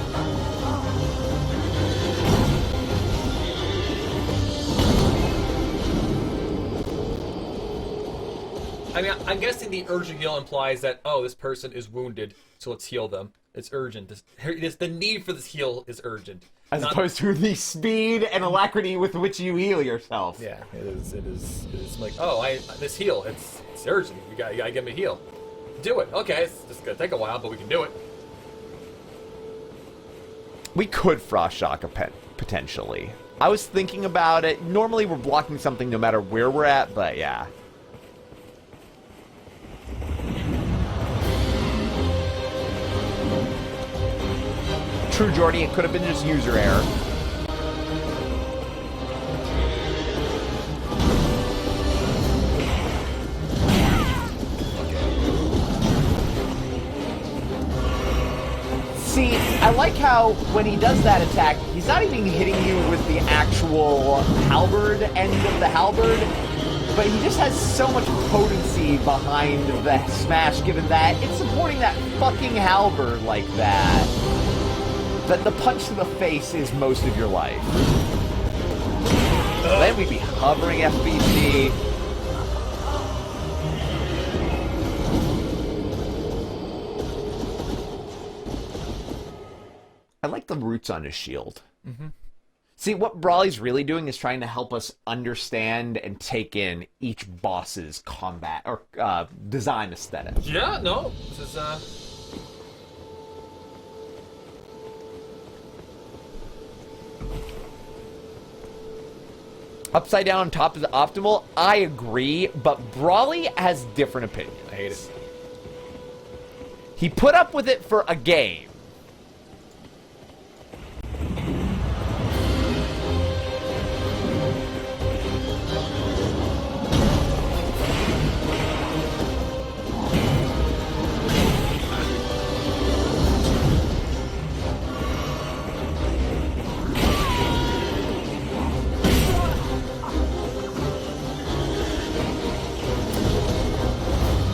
I mean, I'm guessing the urgent heal implies that, oh, this person is wounded, so let's heal them. It's urgent. The need for this heal is urgent. As opposed to the speed and alacrity with which you heal yourself. Yeah, it is. It is like, oh, this heal. It's urgent. You gotta give me a heal. Do it. Okay, it's just gonna take a while, but we can do it. We could Frost Shock potentially. I was thinking about it. Normally we're blocking something no matter where we're at, but yeah. True, Jordy, it could have been just user error. See, I like how when he does that attack, he's not even hitting you with the actual halberd end of the halberd, but he just has so much potency behind the smash, given that it's supporting that fucking halberd like that. That the punch to the face is most of your life. Then we'd be hovering FBC. I like the roots on his shield. Mm-hmm. See, what Brawley's really doing is trying to help us understand and take in each boss's combat or design aesthetic. Yeah, no, this is Upside down on top is optimal. I agree, but Brawley has different opinions. I hate it. He put up with it for a game.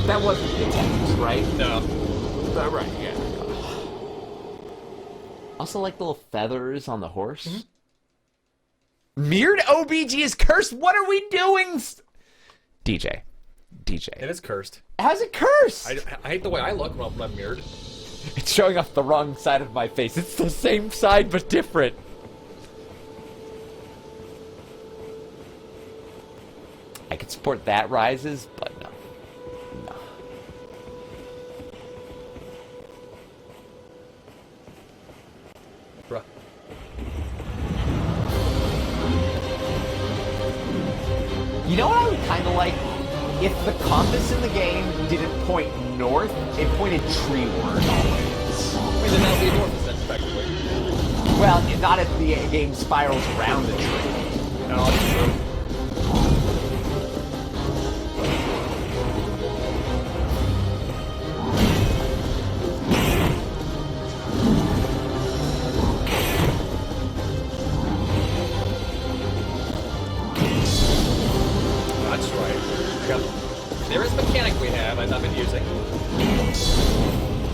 That wasn't the text, right? No. Right, yeah. Also like the little feathers on the horse. Mm-hmm. Mirrored OBG is cursed. What are we doing? DJ. It is cursed. How's it cursed? I hate the way I look when I'm mirrored. It's showing off the wrong side of my face. It's the same side, but different. I could support that rises, but no. No. Bruh. You know what I would kind of like? If the compass in the game didn't point north, it pointed treeward always. I mean, then that'll be north, effectively. Well, not if the game spirals around the tree. No, that's true. That's right. There is a mechanic we have I've not been using.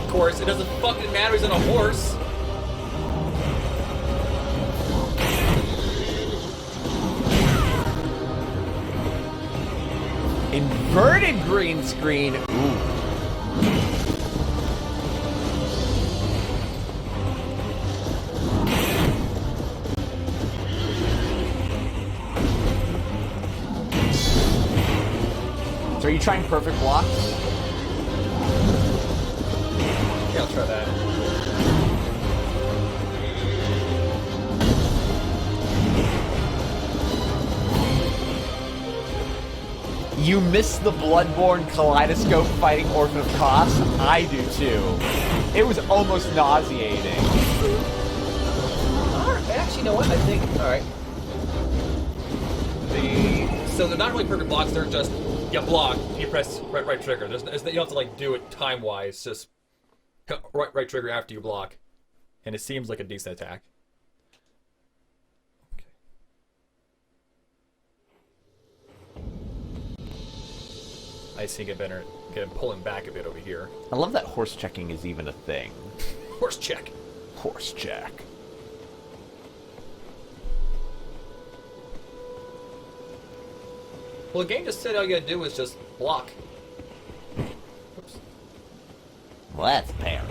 Of course, it doesn't fucking matter he's on a horse. Inverted green screen. Ooh. So are you trying perfect blocks? Yeah, I'll try that. You miss the Bloodborne Kaleidoscope fighting Orphan of Kos? I do too. It was almost nauseating. Alright, actually, you know what? I think. Alright. So they're not really perfect blocks, they're just. You block, you press right trigger. You don't have to like do it time-wise, just right trigger after you block. And it seems like a decent attack. Okay. I see get better get him pulling back a bit over here. I love that horse checking is even a thing. Horse check. Horse check. Well, the game just said all you gotta do is just block. Oops. Well, that's apparent.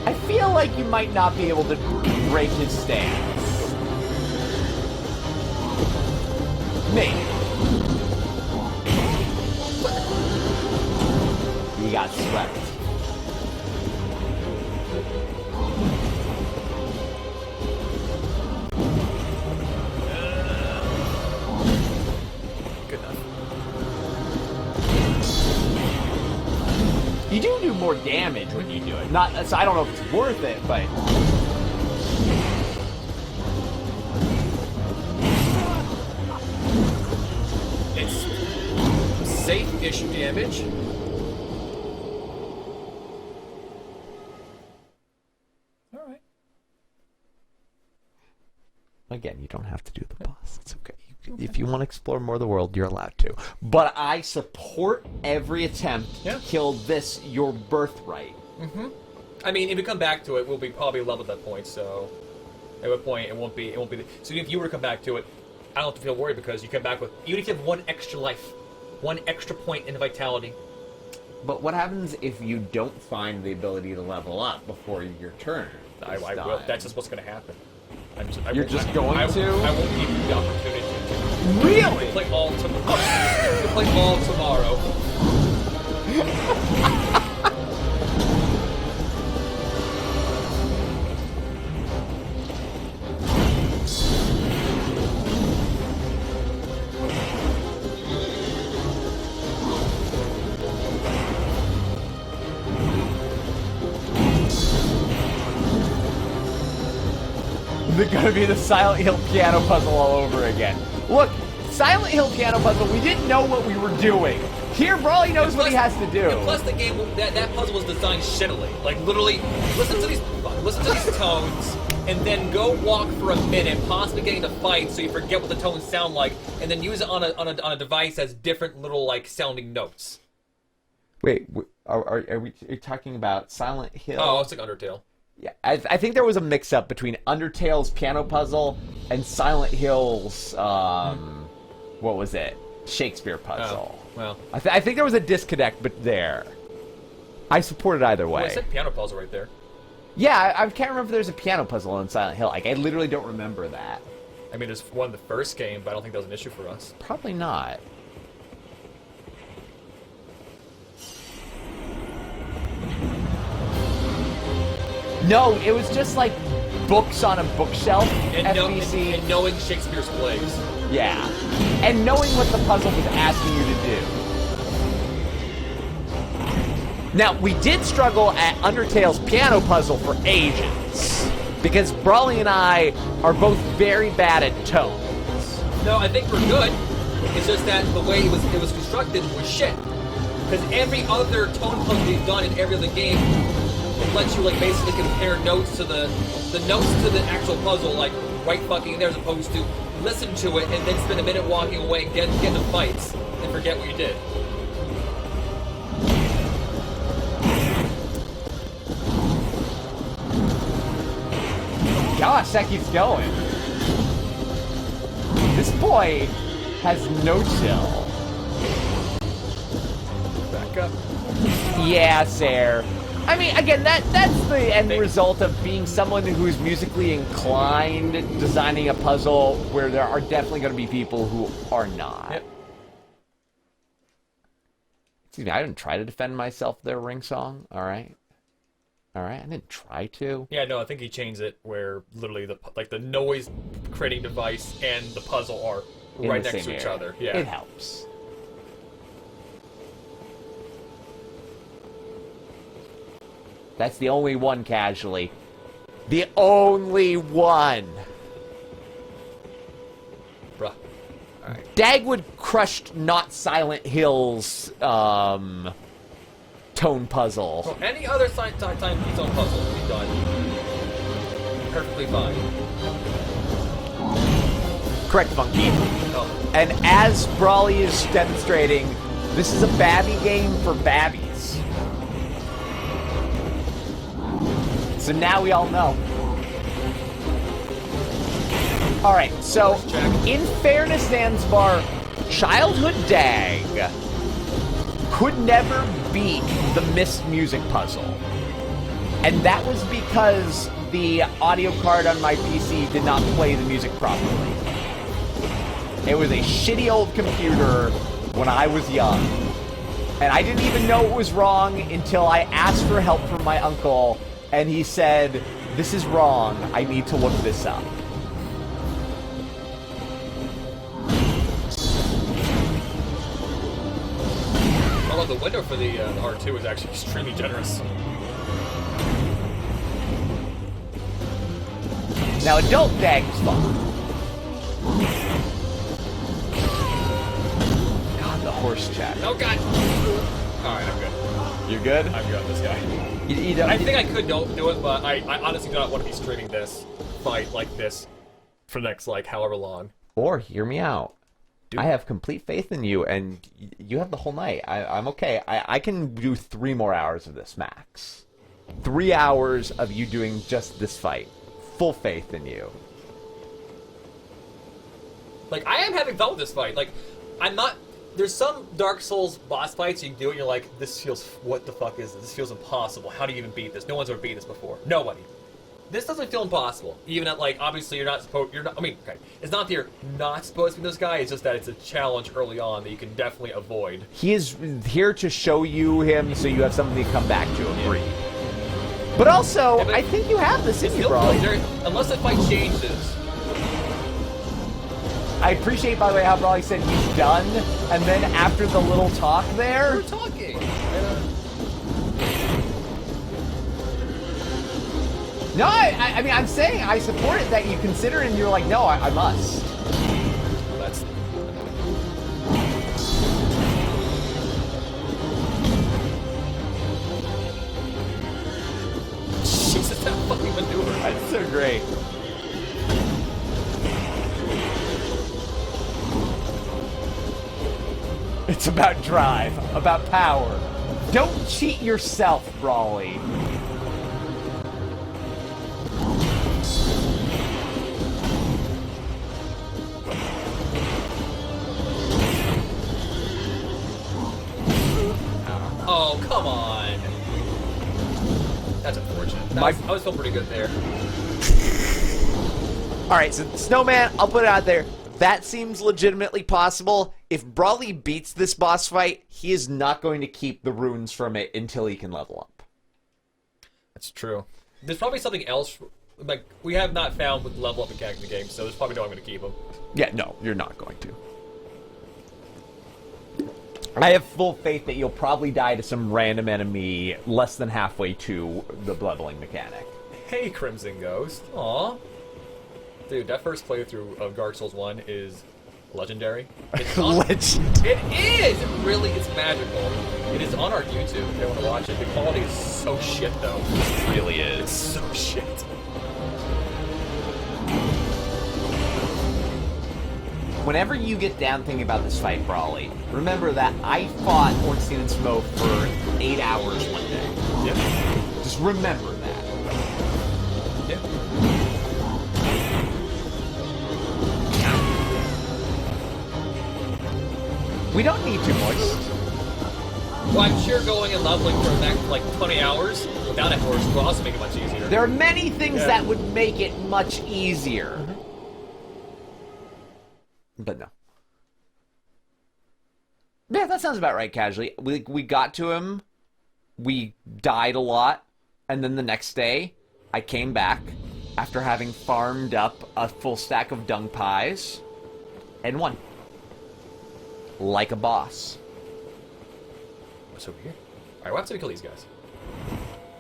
I feel like you might not be able to break his stance. Maybe. You got swept. Good enough. You do more damage when you do it. Not, so I don't know if it's worth it, but It's safe-ish damage. Alright. again, you don't have to do the boss. It's okay. If you want to explore more of the world, you're allowed to. But I support every attempt to kill this, your birthright. Mm-hmm. I mean, if we come back to it, we'll be probably leveled at that point, so at what point it won't be so if you were to come back to it, I don't have to feel worried because you come back with, even if you have one extra life, one extra point in vitality. But what happens if you don't find the ability to level up before your turn? I will. That's just what's going to happen. You're just going to? I won't give you the opportunity to. Really? We'll play all tomorrow. We'll play all tomorrow. They're gonna be the Silent Hill piano puzzle all over again. Look, Silent Hill piano puzzle, we didn't know what we were doing. Here, Brawly knows what he has to do. And plus, the game that puzzle was designed shittily. Like literally, listen to these tones, and then go walk for a minute, possibly getting to fight, so you forget what the tones sound like, and then use it on a device as different little like sounding notes. Wait, are we talking about Silent Hill? Oh, it's like Undertale. Yeah, I think there was a mix-up between Undertale's piano puzzle and Silent Hill's, what was it? Shakespeare puzzle. Oh, well. I think there was a disconnect, but there. I support it either way. Well, I said piano puzzle right there. Yeah, I can't remember if there's a piano puzzle in Silent Hill. Like, I literally don't remember that. I mean, there's one in the first game, but I don't think that was an issue for us. Probably not. No, it was just like books on a bookshelf, FBC. And knowing Shakespeare's plays. Yeah. And knowing what the puzzle was asking you to do. Now, we did struggle at Undertale's piano puzzle for ages, because Brawly and I are both very bad at tones. No, I think we're good. It's just that the way it was constructed was shit. Because every other tone puzzle we've done in every other game, it lets you like basically compare notes to the notes to the actual puzzle, like right fucking there, as opposed to listen to it and then spend a minute walking away and get into fights and forget what you did. Gosh, that keeps going. This boy has no chill. Back up. Yeah, Sarah. I mean, again, that's the end result of being someone who's musically inclined, designing a puzzle where there are definitely going to be people who are not. Yep. Excuse me, I didn't try to defend myself there, Ring Song. All right, I didn't try to. Yeah, no, I think he changed it where literally the noise creating device and the puzzle are right next to each other. Yeah, it helps. That's the only one casualty. The only one. Bruh. Alright. Dagwood crushed not Silent Hill's tone puzzle. Well, any other time zone puzzle would be done perfectly fine. Correct, Funky. Oh. And as Brawly is demonstrating, this is a babby game for babbies. So now we all know. Alright, so in fairness, Zanzibar, Childhood Dag could never beat the Mist music puzzle. And that was because the audio card on my PC did not play the music properly. It was a shitty old computer when I was young. And I didn't even know it was wrong until I asked for help from my uncle. And he said, "This is wrong. I need to look this up." Although the window for the R2 is actually extremely generous. Now, Adult Dag is fun. God, the horse chat. Oh god! Alright, I'm good. You're good? I'm good on this guy. You don't, I think I could do it, but I honestly do not want to be streaming this fight like this for the next, like, however long. Or, hear me out. I have complete faith in you, and you have the whole night. I'm okay. I can do 3 more hours of this, max. 3 hours of you doing just this fight. Full faith in you. Like, I am having fun with this fight. Like, I'm not... There's some Dark Souls boss fights you can do it and you're like, this feels... What the fuck is this? This feels impossible. How do you even beat this? No one's ever beaten this before. Nobody. This doesn't feel impossible. Even at, like, obviously you're not supposed... You're not... I mean, okay. It's not that you're not supposed to be this guy. It's just that it's a challenge early on that you can definitely avoid. He is here to show you him so you have something to come back to, agree. But also, Yeah, but I think you have this in you, bro. Unless the fight changes. I appreciate, by the way, how Brawly said he's done, and then after the little talk there... We're talking. No, I mean, I'm saying I support it that you consider it, and you're like, no, I must. That's... great. It's about drive, about power. Don't cheat yourself, Brawly. Oh, come on. That's unfortunate. I was feeling pretty good there. Alright, so Snowman, I'll put it out there. That seems legitimately possible. If Brawly beats this boss fight, he is not going to keep the runes from it until he can level up. That's true. There's probably something else, like, we have not found with level up mechanic in the game, so there's probably no I'm going to keep him. Yeah, no, you're not going to. I have full faith that you'll probably die to some random enemy less than halfway to the leveling mechanic. Hey, Crimson Ghost. Aw. Dude, that first playthrough of Dark Souls 1 is legendary. It's Legend. It is! It really is magical. It is on our YouTube if you want to watch it. The quality is so shit, though. It really is. It's so shit. Whenever you get down thinking about this fight, Brawly, remember that I fought Ornstein and Smoke for 8 hours one day. Yeah. Just remember that. Yeah. We don't need too much. Well, I'm sure going and leveling for the next, like, 20 hours without a horse will also make it much easier. There are many things that would make it much easier. But no. Yeah, that sounds about right, casually. We got to him, we died a lot, and then the next day, I came back after having farmed up a full stack of dung pies, and won. Like a boss. What's over here? Alright, what happens if we kill these guys?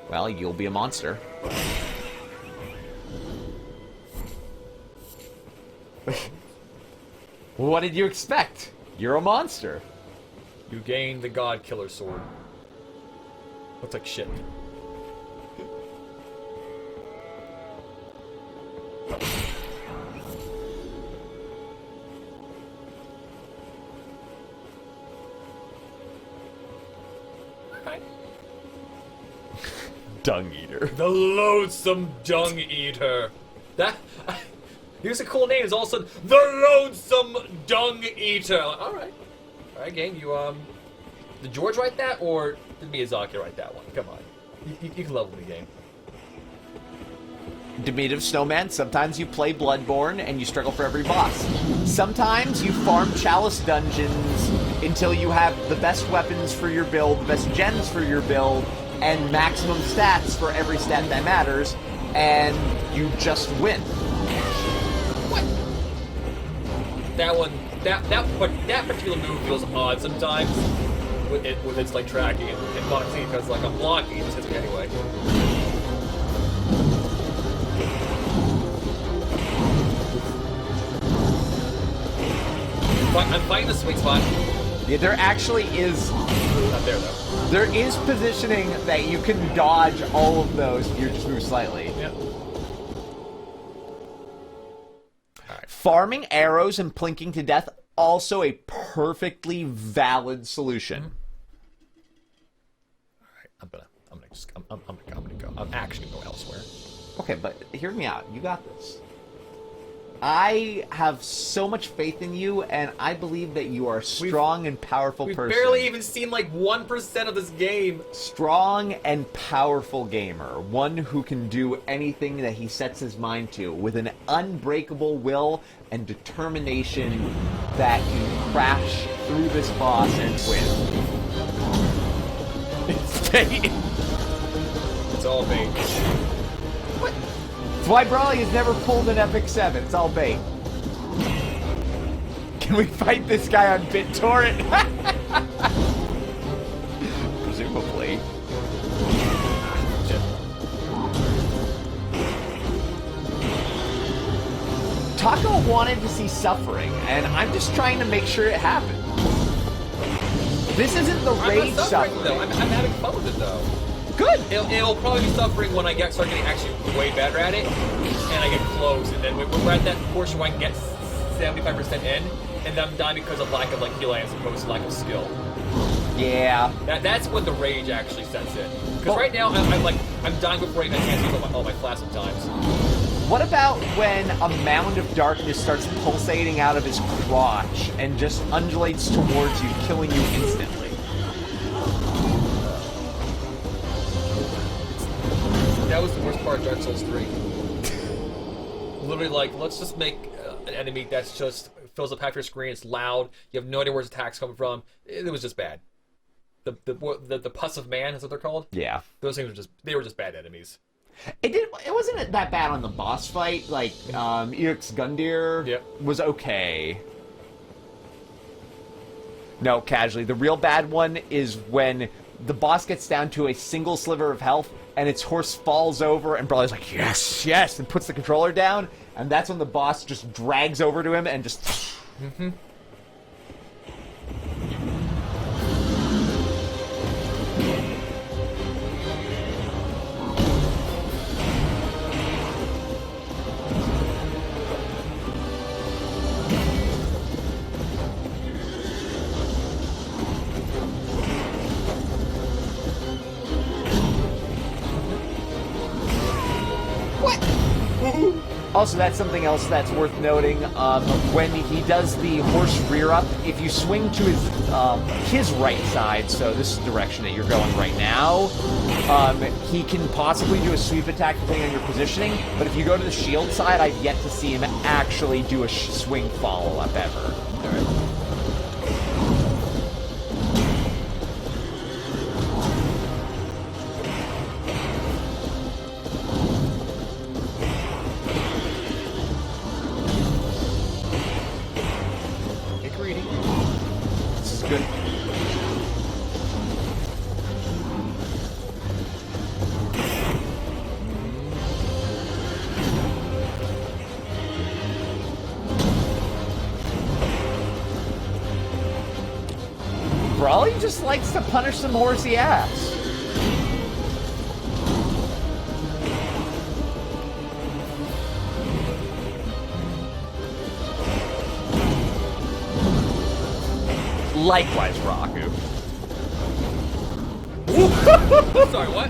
Well, you'll be a monster. What did you expect? You're a monster. You gain the God Killer Sword. Looks like shit. Dung Eater. The Loathsome Dung Eater. That... Here's a cool name. It's all of a sudden the Loathsome Dung Eater. Like, alright. Alright, game. You, did George write that, or did Miyazaki write that one? Come on. You can level the game. Demeative Snowman, sometimes you play Bloodborne and you struggle for every boss. Sometimes you farm Chalice dungeons until you have the best weapons for your build, the best gens for your build, and maximum stats for every stat that matters, and you just win. What? That one, that particular move feels odd sometimes with its like tracking and hitboxing, because like I'm blocking, it just hits me anyway. I'm finding the sweet spot. Yeah, there actually is... Not there, though. There is positioning that you can dodge all of those if you just move slightly. Yeah. Alright. Farming arrows and plinking to death, also a perfectly valid solution. Alright, I'm gonna go. I'm actually gonna go elsewhere. Okay, but hear me out. You got this. I have so much faith in you, and I believe that you are a strong and powerful We've person. barely even seen like 1% of this game. Strong and powerful gamer. One who can do anything that he sets his mind to with an unbreakable will and determination that can crash through this boss and win. It's bait. It's all bait. What? That's why Brawly has never pulled an Epic 7. It's all bait. Can we fight this guy on BitTorrent? Presumably. Taco wanted to see suffering, and I'm just trying to make sure it happens. This isn't the rage I'm not suffering, suffering. though. I'm having fun with it, though. Good. It'll probably be suffering when I start getting actually way better at it, and I get close, and then we're at that portion where I can get 75% in, and then I'm dying because of lack of like healing as opposed to lack of skill. Yeah. That's when the rage actually sets in. Because right now I'm dying before I even can't use all my flash sometimes. What about when a mound of darkness starts pulsating out of his crotch and just undulates towards you, killing you instantly? That was the worst part of Dark Souls 3. Literally, like, let's just make an enemy that's just fills up half your screen. It's loud. You have no idea where his attack's coming from. It was just bad. The pus of man is what they're called. Yeah. Those things were just bad enemies. It wasn't that bad on the boss fight. Like Eric's Gundyr was okay. No, casually. The real bad one is when the boss gets down to a single sliver of health and its horse falls over and Brawler's like, yes, yes, and puts the controller down, and that's when the boss just drags over to him and just... Mm-hmm. Also, that's something else that's worth noting. When he does the horse rear up, if you swing to his right side, so this is the direction that you're going right now, he can possibly do a sweep attack depending on your positioning, but if you go to the shield side, I've yet to see him actually do a swing follow-up ever. Brawly just likes to punish some horsey ass. Likewise, Raku. Sorry, what?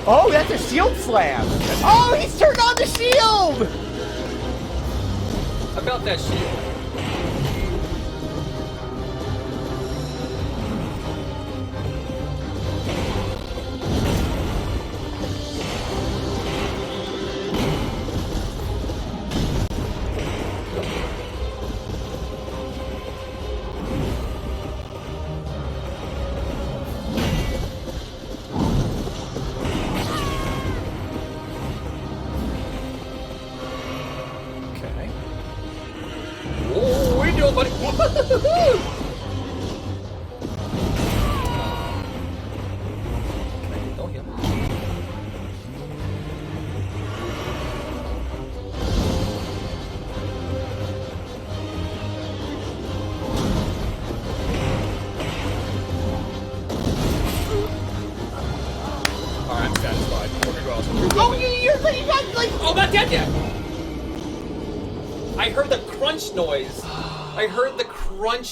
Oh, that's a shield slam! Oh, he's turned on the shield! About that shield.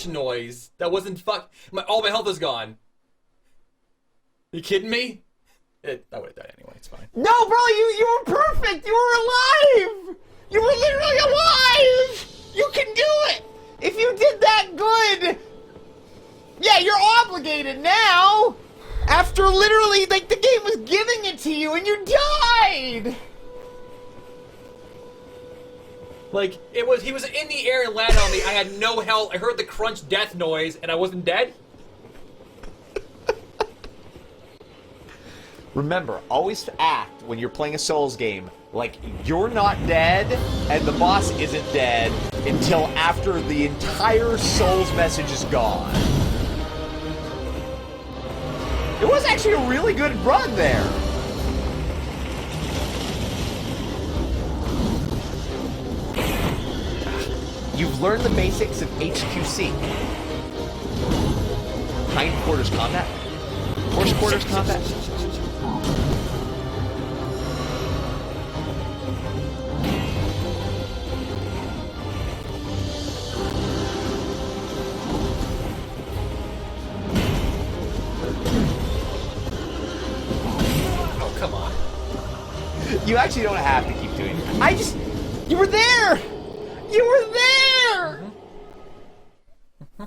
Noise that wasn't all my health is gone. You kidding me? I would have died anyway. It's fine. No, bro, you were perfect. You were alive. You were literally alive. You can do it. If you did that good, yeah, you're obligated now. After literally, like, the game was giving it to you and you died. Like, he was in the air and landed on me. I had no health. I heard the crunch death noise, and I wasn't dead. Remember, always act when you're playing a Souls game like you're not dead and the boss isn't dead until after the entire Souls message is gone. It was actually a really good run there. You've learned the basics of HQC. Hind quarters combat. Horse quarters combat. You actually don't have to keep doing it. You were there! You were there!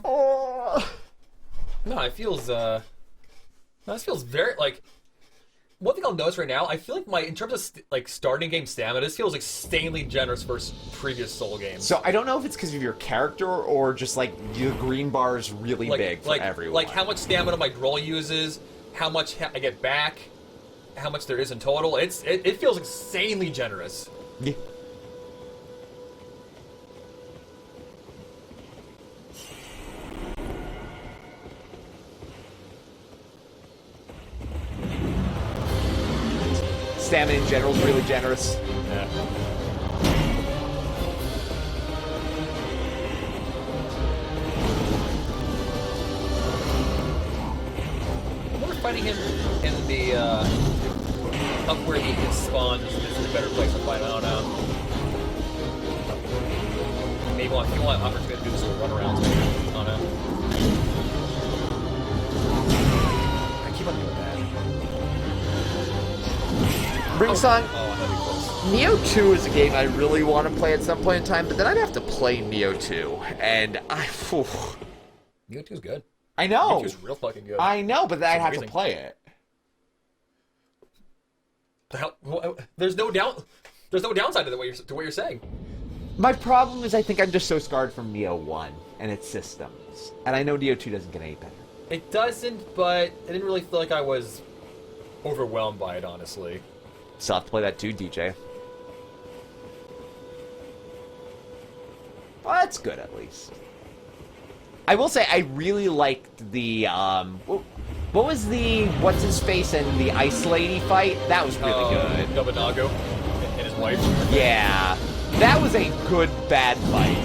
Oh. No, it feels, this feels very, like... One thing I'll notice right now, I feel like in terms of, starting game stamina, this feels insanely generous versus previous Soul games. So I don't know if it's because of your character or just, like, the green bar is really big for everyone. Like, how much stamina my droll uses, how much I get back, how much there is in total. It feels insanely generous. Yeah. Stamina in general is really generous. Yeah. We're fighting him in the up where he can spawn. This is a better place to fight. I don't know. Maybe if you want opportunity to do some runarounds. I don't know. I keep on doing that. Bring Song. Oh, that'd be close. Neo 2 is a game I really want to play at some point in time, but then I'd have to play Neo 2, and Neo 2 is good. I know. Neo 2 is real fucking good. I know, but then I'd have to amazing. play it. The hell? There's no downside to what you're saying. My problem is I think I'm just so scarred from Neo 1 and its systems, and I know Neo 2 doesn't get any better. It doesn't, but I didn't really feel like I was overwhelmed by it, honestly. Still have to play that too, DJ. Well, that's good, at least. I will say, I really liked the, what was the what's-his-face and the Ice Lady fight? That was really good. Nobunaga and his wife. Yeah. That was a good, bad fight.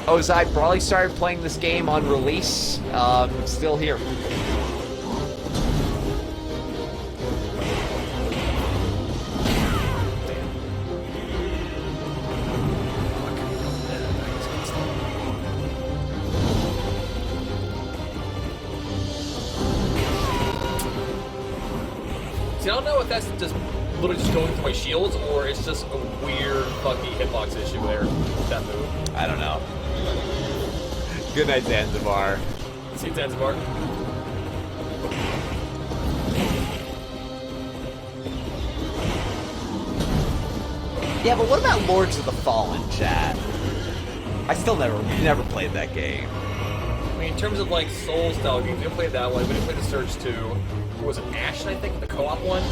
Ozai probably started playing this game on release. Still here. See, I don't know if that's just literally just going through my shields or it's just a weird fucking hitbox issue there with that move. I don't know. Good night, Zanzibar. See Zanzibar. Yeah, but what about Lords of the Fallen, chat? I still never played that game. I mean, in terms of like Soul style games, we didn't play that one. We didn't play the Surge 2. Who was it? Ashen, I think, the co-op one.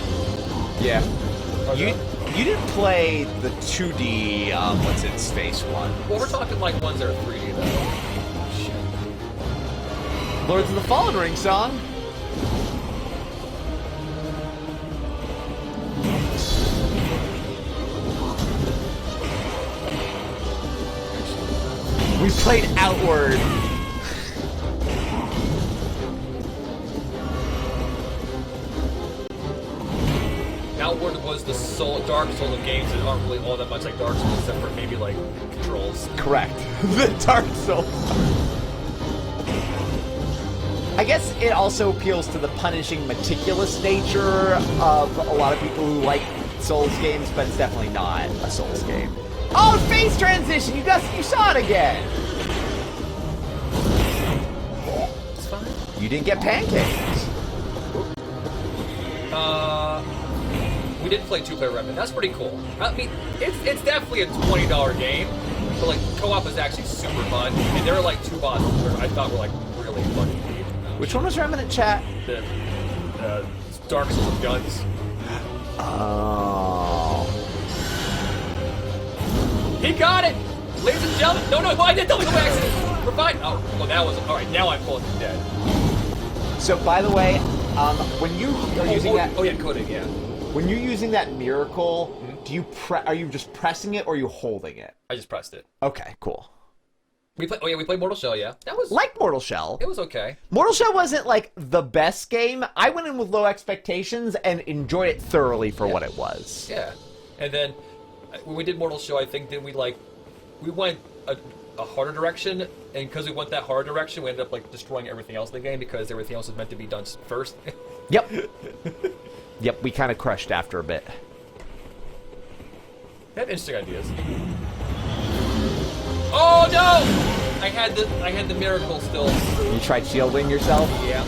Yeah. You didn't play the 2D what's in space one. Well, we're talking like ones that are 3D though. Shit. Lords of the Fallen Ring song. We played Outward. Outward was the Dark Souls of games that aren't really all that much like Dark Souls, except for maybe like controls. Correct. The Dark Souls. I guess it also appeals to the punishing, meticulous nature of a lot of people who like Souls games, but it's definitely not a Souls game. Oh, face transition! You saw it again! It's fine. You didn't get pancakes. We did play two-player Remnant. That's pretty cool. I mean, it's definitely a $20 game, but like co-op is actually super fun. And there are like two bosses that I thought were like really fucking neat. Which one was Remnant, chat? The Dark Souls of guns. Oh. He got it! Ladies and gentlemen! No, I didn't tell me by accident! We're fine! Oh, well, that was... Alright, now I'm fully dead. So, by the way, when you are using that... Oh, yeah, coding, yeah. When you're using that miracle, are you just pressing it or are you holding it? I just pressed it. Okay, cool. We played Mortal Shell, yeah. That was... Like Mortal Shell. It was okay. Mortal Shell wasn't, like, the best game. I went in with low expectations and enjoyed it thoroughly for what it was. Yeah. And then, when we did Mortal Shell, I think, we went a harder direction, and because we went that hard direction, we ended up like destroying everything else in the game because everything else was meant to be done first. Yep. Yep, we kind of crushed after a bit. They had interesting ideas. Oh no! I had the miracle still. You tried shielding yourself? Yeah.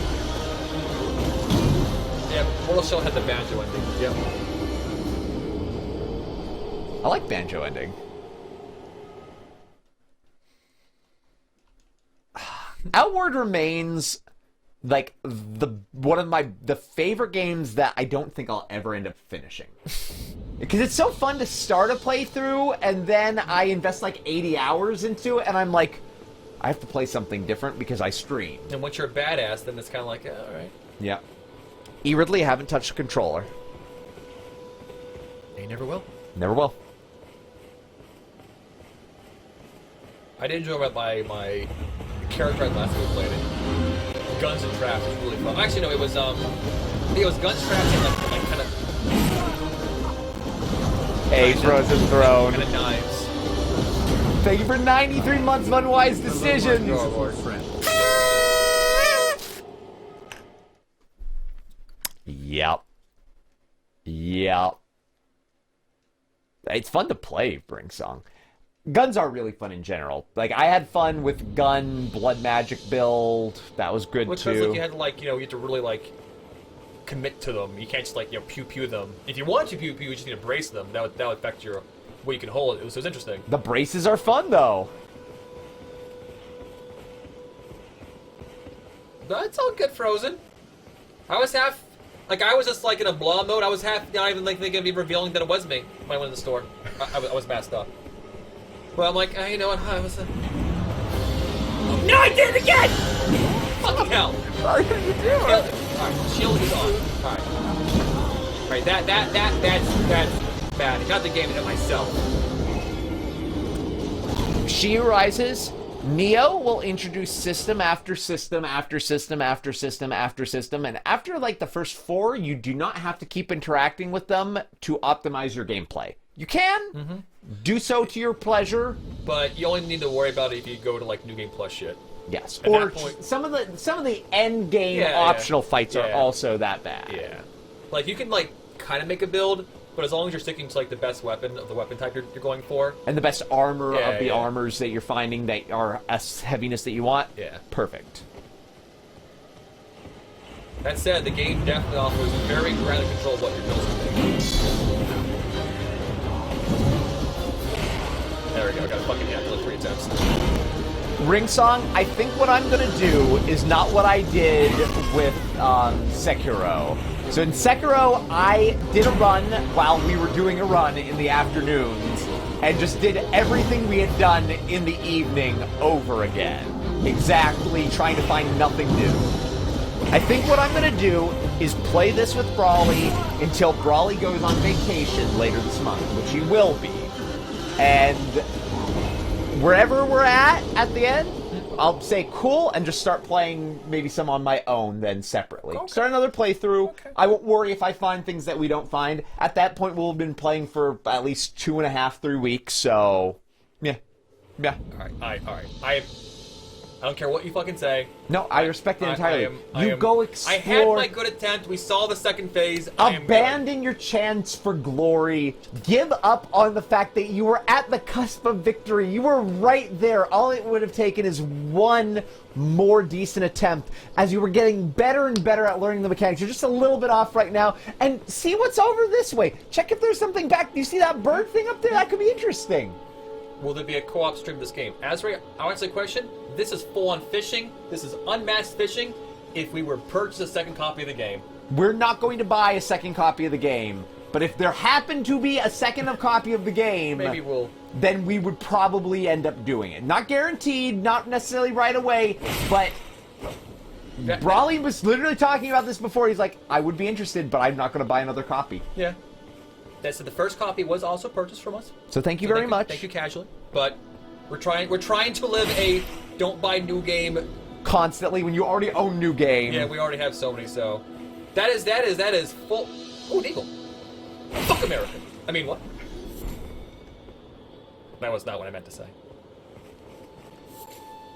Yeah, Mortal Shell had the banjo ending. Yep. I like banjo ending. Outward remains like one of the favorite games that I don't think I'll ever end up finishing. Because it's so fun to start a playthrough and then I invest like 80 hours into it and I'm like, I have to play something different because I stream. And once you're a badass, then it's kind of like, alright. Yeah. Erdtree, haven't touched a controller. You never will. Never will. I did enjoy my character I last time we played it. Guns and traps was really fun. Actually, no, it was guns, traps, and like kind of. A frozen throne. Kind of knives. Thank you for 93 months of unwise decisions. Yep. Yep. It's fun to play Bringsong. Guns are really fun in general. Like, I had fun with gun, blood magic build. That was good, Which too. was like you had to, like, you have to really, like, commit to them. You can't just, like, pew-pew them. If you want to pew-pew, you just need to brace them. That would affect what you can hold. It was interesting. The braces are fun, though. That's all good, Frozen. I was just, like, in a blah mode. I was half not even, like, thinking of revealing that it was me when I went in the store. I was masked up. Well, I'm like, you know what? I was. Oh, no, I did it again! Fucking hell! What are you doing? Alright, shield is on. Alright, that's bad. I got the game to myself. She Rises. Neo will introduce system after system after system after system after system, and after like the first 4, you do not have to keep interacting with them to optimize your gameplay. You can do so to your pleasure, but you only need to worry about it if you go to like New Game Plus shit. Yes, At or that point, some of the end game optional fights are also that bad. Yeah, like you can like kind of make a build, but as long as you're sticking to like the best weapon of the weapon type you're going for, and the best armor of the armors that you're finding that are as heaviness that you want. Yeah, perfect. That said, the game definitely offers very granular control of what your builds can make. There we go, I got a fucking like 3 attempts. Ringsong, I think what I'm gonna do is not what I did with Sekiro. So in Sekiro, I did a run while we were doing a run in the afternoons, and just did everything we had done in the evening over again. Exactly, trying to find nothing new. I think what I'm gonna do is play this with Brawly until Brawly goes on vacation later this month, which he will be. And wherever we're at the end, I'll say cool and just start playing maybe some on my own then separately. Okay. Start another playthrough. Okay. I won't worry if I find things that we don't find. At that point, we'll have been playing for at least 2.5, 3 weeks, so yeah. Yeah. Alright. I don't care what you fucking say. No, I respect it entirely. Go explore. I had my good attempt. We saw the second phase. Abandon your chance for glory. Give up on the fact that you were at the cusp of victory. You were right there. All it would have taken is one more decent attempt as you were getting better and better at learning the mechanics. You're just a little bit off right now. And see what's over this way. Check if there's something back. Do you see that bird thing up there? That could be interesting. Will there be a co-op stream of this game? Azra, I'll answer the question. This is full-on fishing. This is unmatched fishing. If we were purchased a second copy of the game. We're not going to buy a second copy of the game. But if there happened to be a second copy of the game, maybe then we would probably end up doing it. Not guaranteed, not necessarily right away, but Brawly was literally talking about this before. He's like, I would be interested, but I'm not going to buy another copy. Yeah. That said, the first copy was also purchased from us. So thank you very much. Thank you casually. But we're trying to live a don't buy new game constantly when you already own new game. Yeah, we already have so many, so that is full. Oh, an eagle. Fuck America. I mean, what? That was not what I meant to say.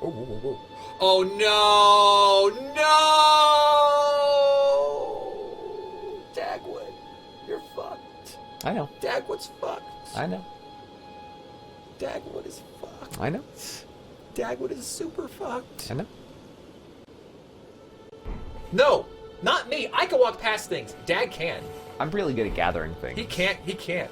Oh, whoa, whoa, whoa. Oh no! Dagwood, you're fucked. I know. Dagwood's fucked. I know. Dagwood is fucked. I know. Dagwood is super fucked. I know. No, not me. I can walk past things. Dag can. I'm really good at gathering things. He can't. He can't.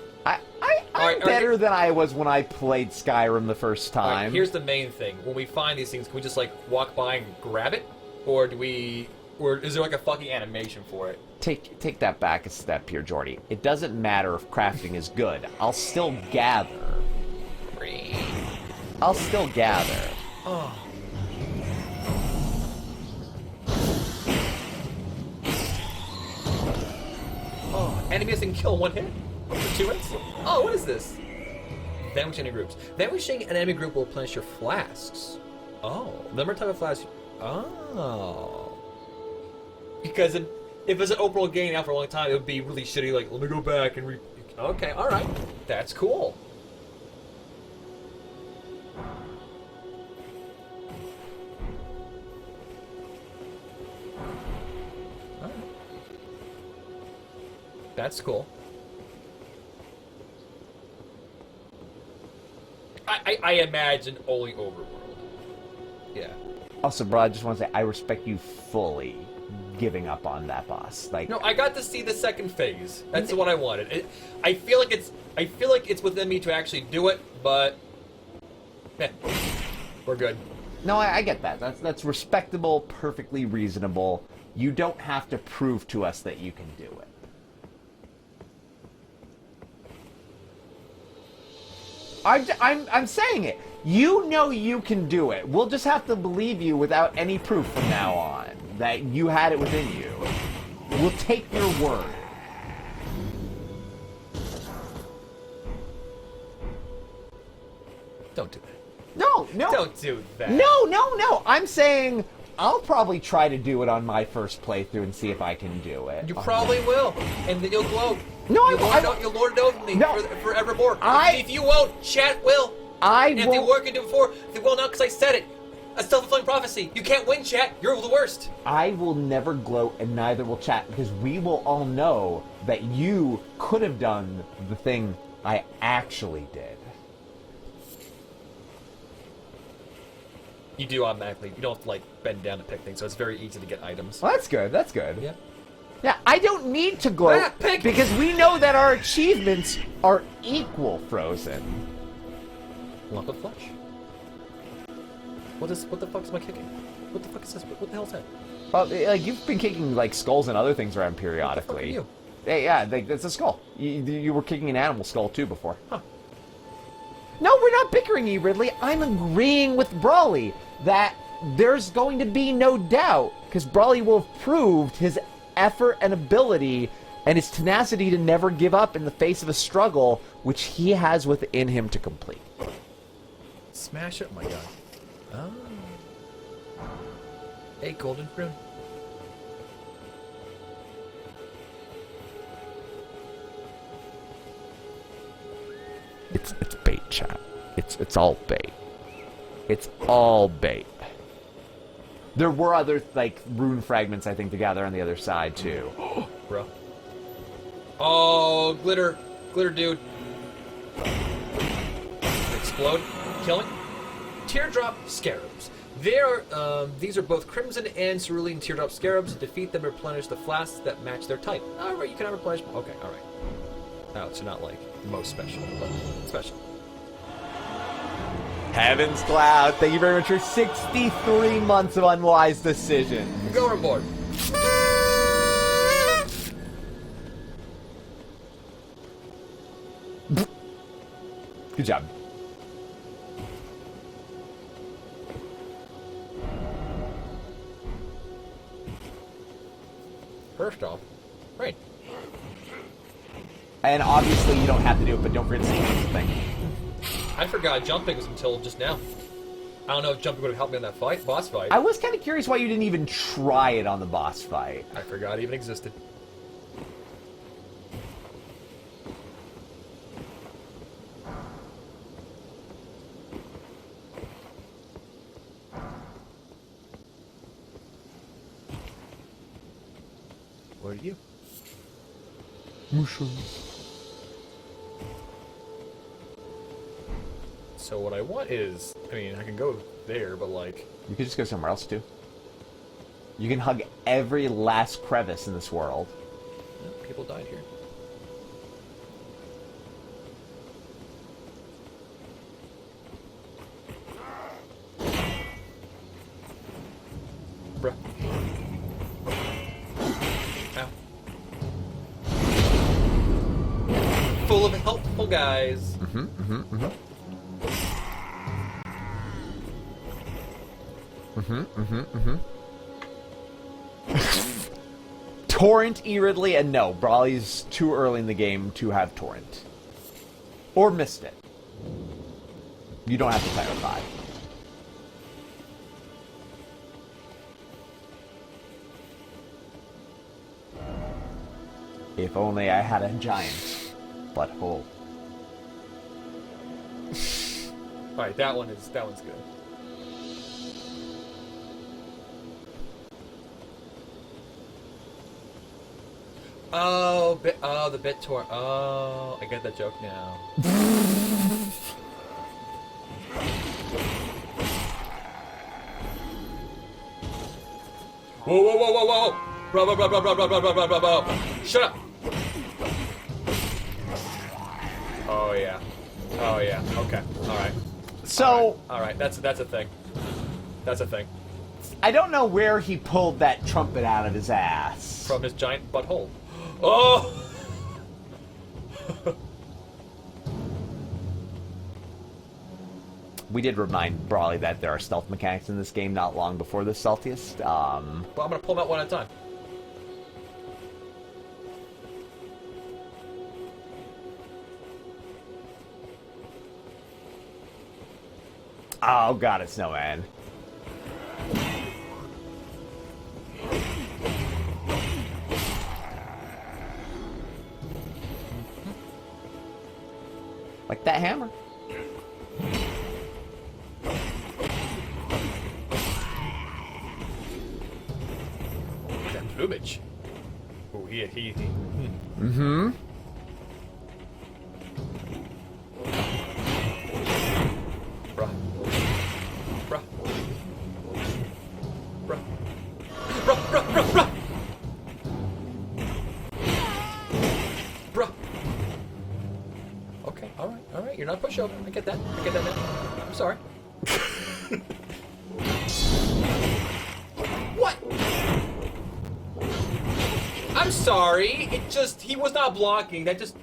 I'm better than I was when I played Skyrim the first All time. right, here's the main thing. When we find these things, can we just like walk by and grab it, or do we? Or is there like a fucking animation for it? Take that back a step here, Jordy. It doesn't matter if crafting is good. I'll still gather. I'll still gather. Oh. Oh, enemies can kill one hit? For 2 hits? Oh, what is this? Vanquishing enemy groups. Vanquishing an enemy group will replenish your flasks. Oh. Number type of flask. Oh. Because if it's an open world game out for a long time, it would be really shitty, like, let me go back and Okay, alright. That's cool. Alright. That's cool. I imagine only overworld. Yeah. Also, bro, I just want to say I respect you fully giving up on that boss. Like, No, I got to see the second phase. That's what I wanted. I feel like it's within me to actually do it, but we're good. no, I get that. That's respectable, perfectly reasonable. You don't have to prove to us that you can do it. I'm saying it. You know you can do it. We'll just have to believe you without any proof from now on that you had it within you. We'll take your word. Don't do that. No. Don't do that. No. I'm saying I'll probably try to do it on my first playthrough and see if I can do it. You probably will, and then you'll gloat. No, I won't. You'll lord it over me No. forevermore. I- If you won't, chat will. I And if they won't. weren't going to do it before, they will not because I said it. A self-fulfilling prophecy. You can't win, chat. You're the worst. I will never gloat, and neither will chat, because we will all know that you could have done the thing I actually did. You do automatically. You don't have to, like, bend down to pick things, so it's very easy to get items. Well, that's good. That's good. Yeah. Yeah, I don't need to gloat Ah, pick! because we know that our achievements are equal, Frozen. Lump of flesh. What the fuck is my kicking? What the fuck is this? What the hell is that? Well, like you've been kicking like skulls and other things around periodically. What the fuck are you? Hey, yeah, like, that's a skull. You were kicking an animal skull too before. Huh. No, we're not bickering, you Ridley. I'm agreeing with Brawley that there's going to be no doubt because Brawley will have proved his effort and ability and his tenacity to never give up in the face of a struggle which he has within him to complete. Smash it? Oh my god. Oh. Hey, golden rune. It's bait, chat. It's all bait. It's all bait. There were other like rune fragments I think to gather on the other side too. Bro. Oh, glitter dude. Explode. Kill it. Teardrop scarabs. These are both crimson and cerulean teardrop scarabs. Defeat them and replenish the flasks that match their type. Alright, you can have replenish. Okay, alright. Oh, so not like most special, but special. Heavens Cloud, thank you very much for 63 months of unwise decisions. Go overboard. Good job. First off, right. And obviously you don't have to do it, but don't forget to see the thing. I forgot jumping was until just now. I don't know if jumping would have helped me in that fight, boss fight. I was kind of curious why you didn't even try it on the boss fight. I forgot it even existed. Or you. Mushrooms. So what I want is, I mean, I can go there, but like... You could just go somewhere else, too. You can hug every last crevice in this world. Yeah, people died here. Bruh. Ow. Full of helpful guys. Torrent, Erdtree, and no, Brawley's too early in the game to have Torrent. Or missed it. You don't have to play with 5. If only I had a giant butthole. Alright, that one's good. Oh, the BitTorrent. Oh, I get that joke now. Whoa, whoa, whoa, whoa, whoa! Bro, bro, bro, bro, bro, bro, bro, bro, bro, bro. Shut up! Oh, yeah. Oh, yeah. Okay. Alright. So... Alright, that's a thing. That's a thing. I don't know where he pulled that trumpet out of his ass. From his giant butthole. Oh! We did remind Brawley that there are stealth mechanics in this game not long before the stealthiest. Well, I'm gonna pull them out one at a time. Oh god, it's Snowman. Like that hammer. That plumage. Oh, he. Mm-hmm. Bruh. Bruh. Bruh. Bruh, bruh, bruh, bruh! Bruh. Okay, alright. You're not a pushover. I get that now. I'm sorry. What? I'm sorry. He was not blocking. That just...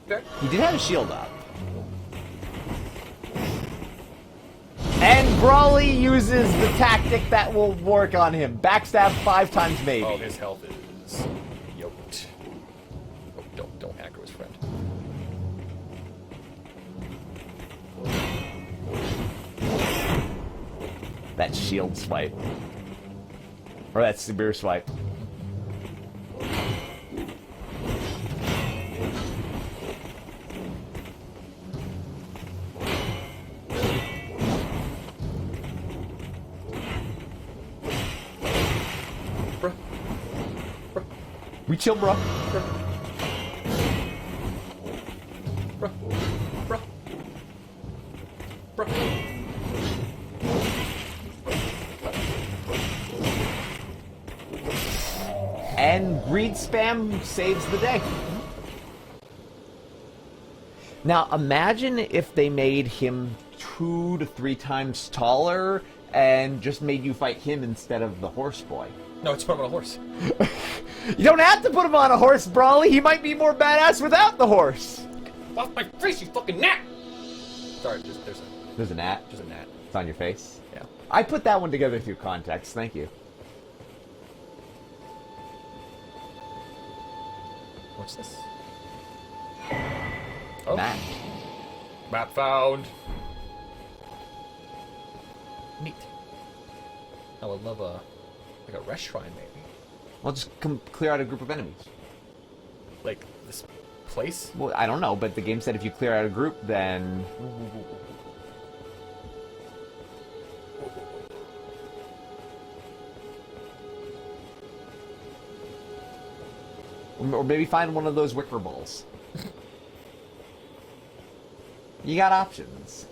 Fair. He did have a shield up. And Brawley uses the tactic that will work on him. Backstab 5 times maybe. Oh, his health is yoked. Oh, don't aggro his friend. That shield swipe. Or that spear swipe. Bruh. We chill, bro. Bruh. Bruh. Bruh. Bruh. And greed spam saves the day. Now, imagine if they made him 2 to 3 times taller and just made you fight him instead of the horse boy. No, it's put him on a horse. You don't have to put him on a horse, Brawley. He might be more badass without the horse. Off my face, you fucking gnat! Sorry, There's a gnat. there's a gnat. It's on your face. Yeah. I put that one together through context. Thank you. What's this? Oh. Map. Found. Neat. I would love like a rest shrine, maybe. Well, just clear out a group of enemies. Like this place. Well, I don't know, but the game said if you clear out a group, then... Or maybe find one of those wicker balls. You got options.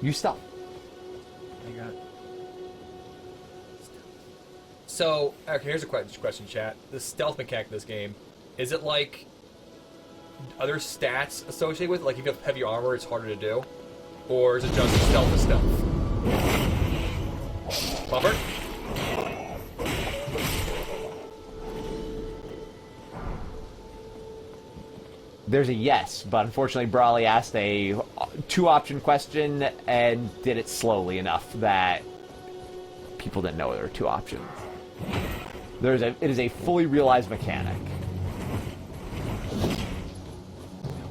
You stealth. I got. So, okay, here's a question, chat. The stealth mechanic in this game, is it like other stats associated with it? Like if you have heavy armor, it's harder to do? Or is it just stealth to stealth? Bumper? There's a yes, but unfortunately Brawley asked a two-option question and did it slowly enough that people didn't know there were two options. It is a fully realized mechanic.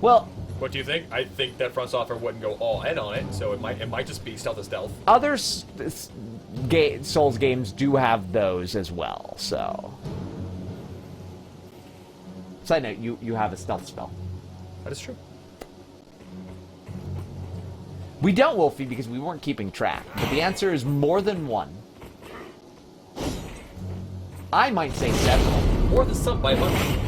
Well, What do you think? I think that Front Software wouldn't go all in on it, so it might just be stealth to stealth. other Souls games do have those as well, so... Side note, you have a stealth spell. That is true. We don't, Wolfie, because we weren't keeping track, but the answer is more than one. I might say several. More than some by a bunch.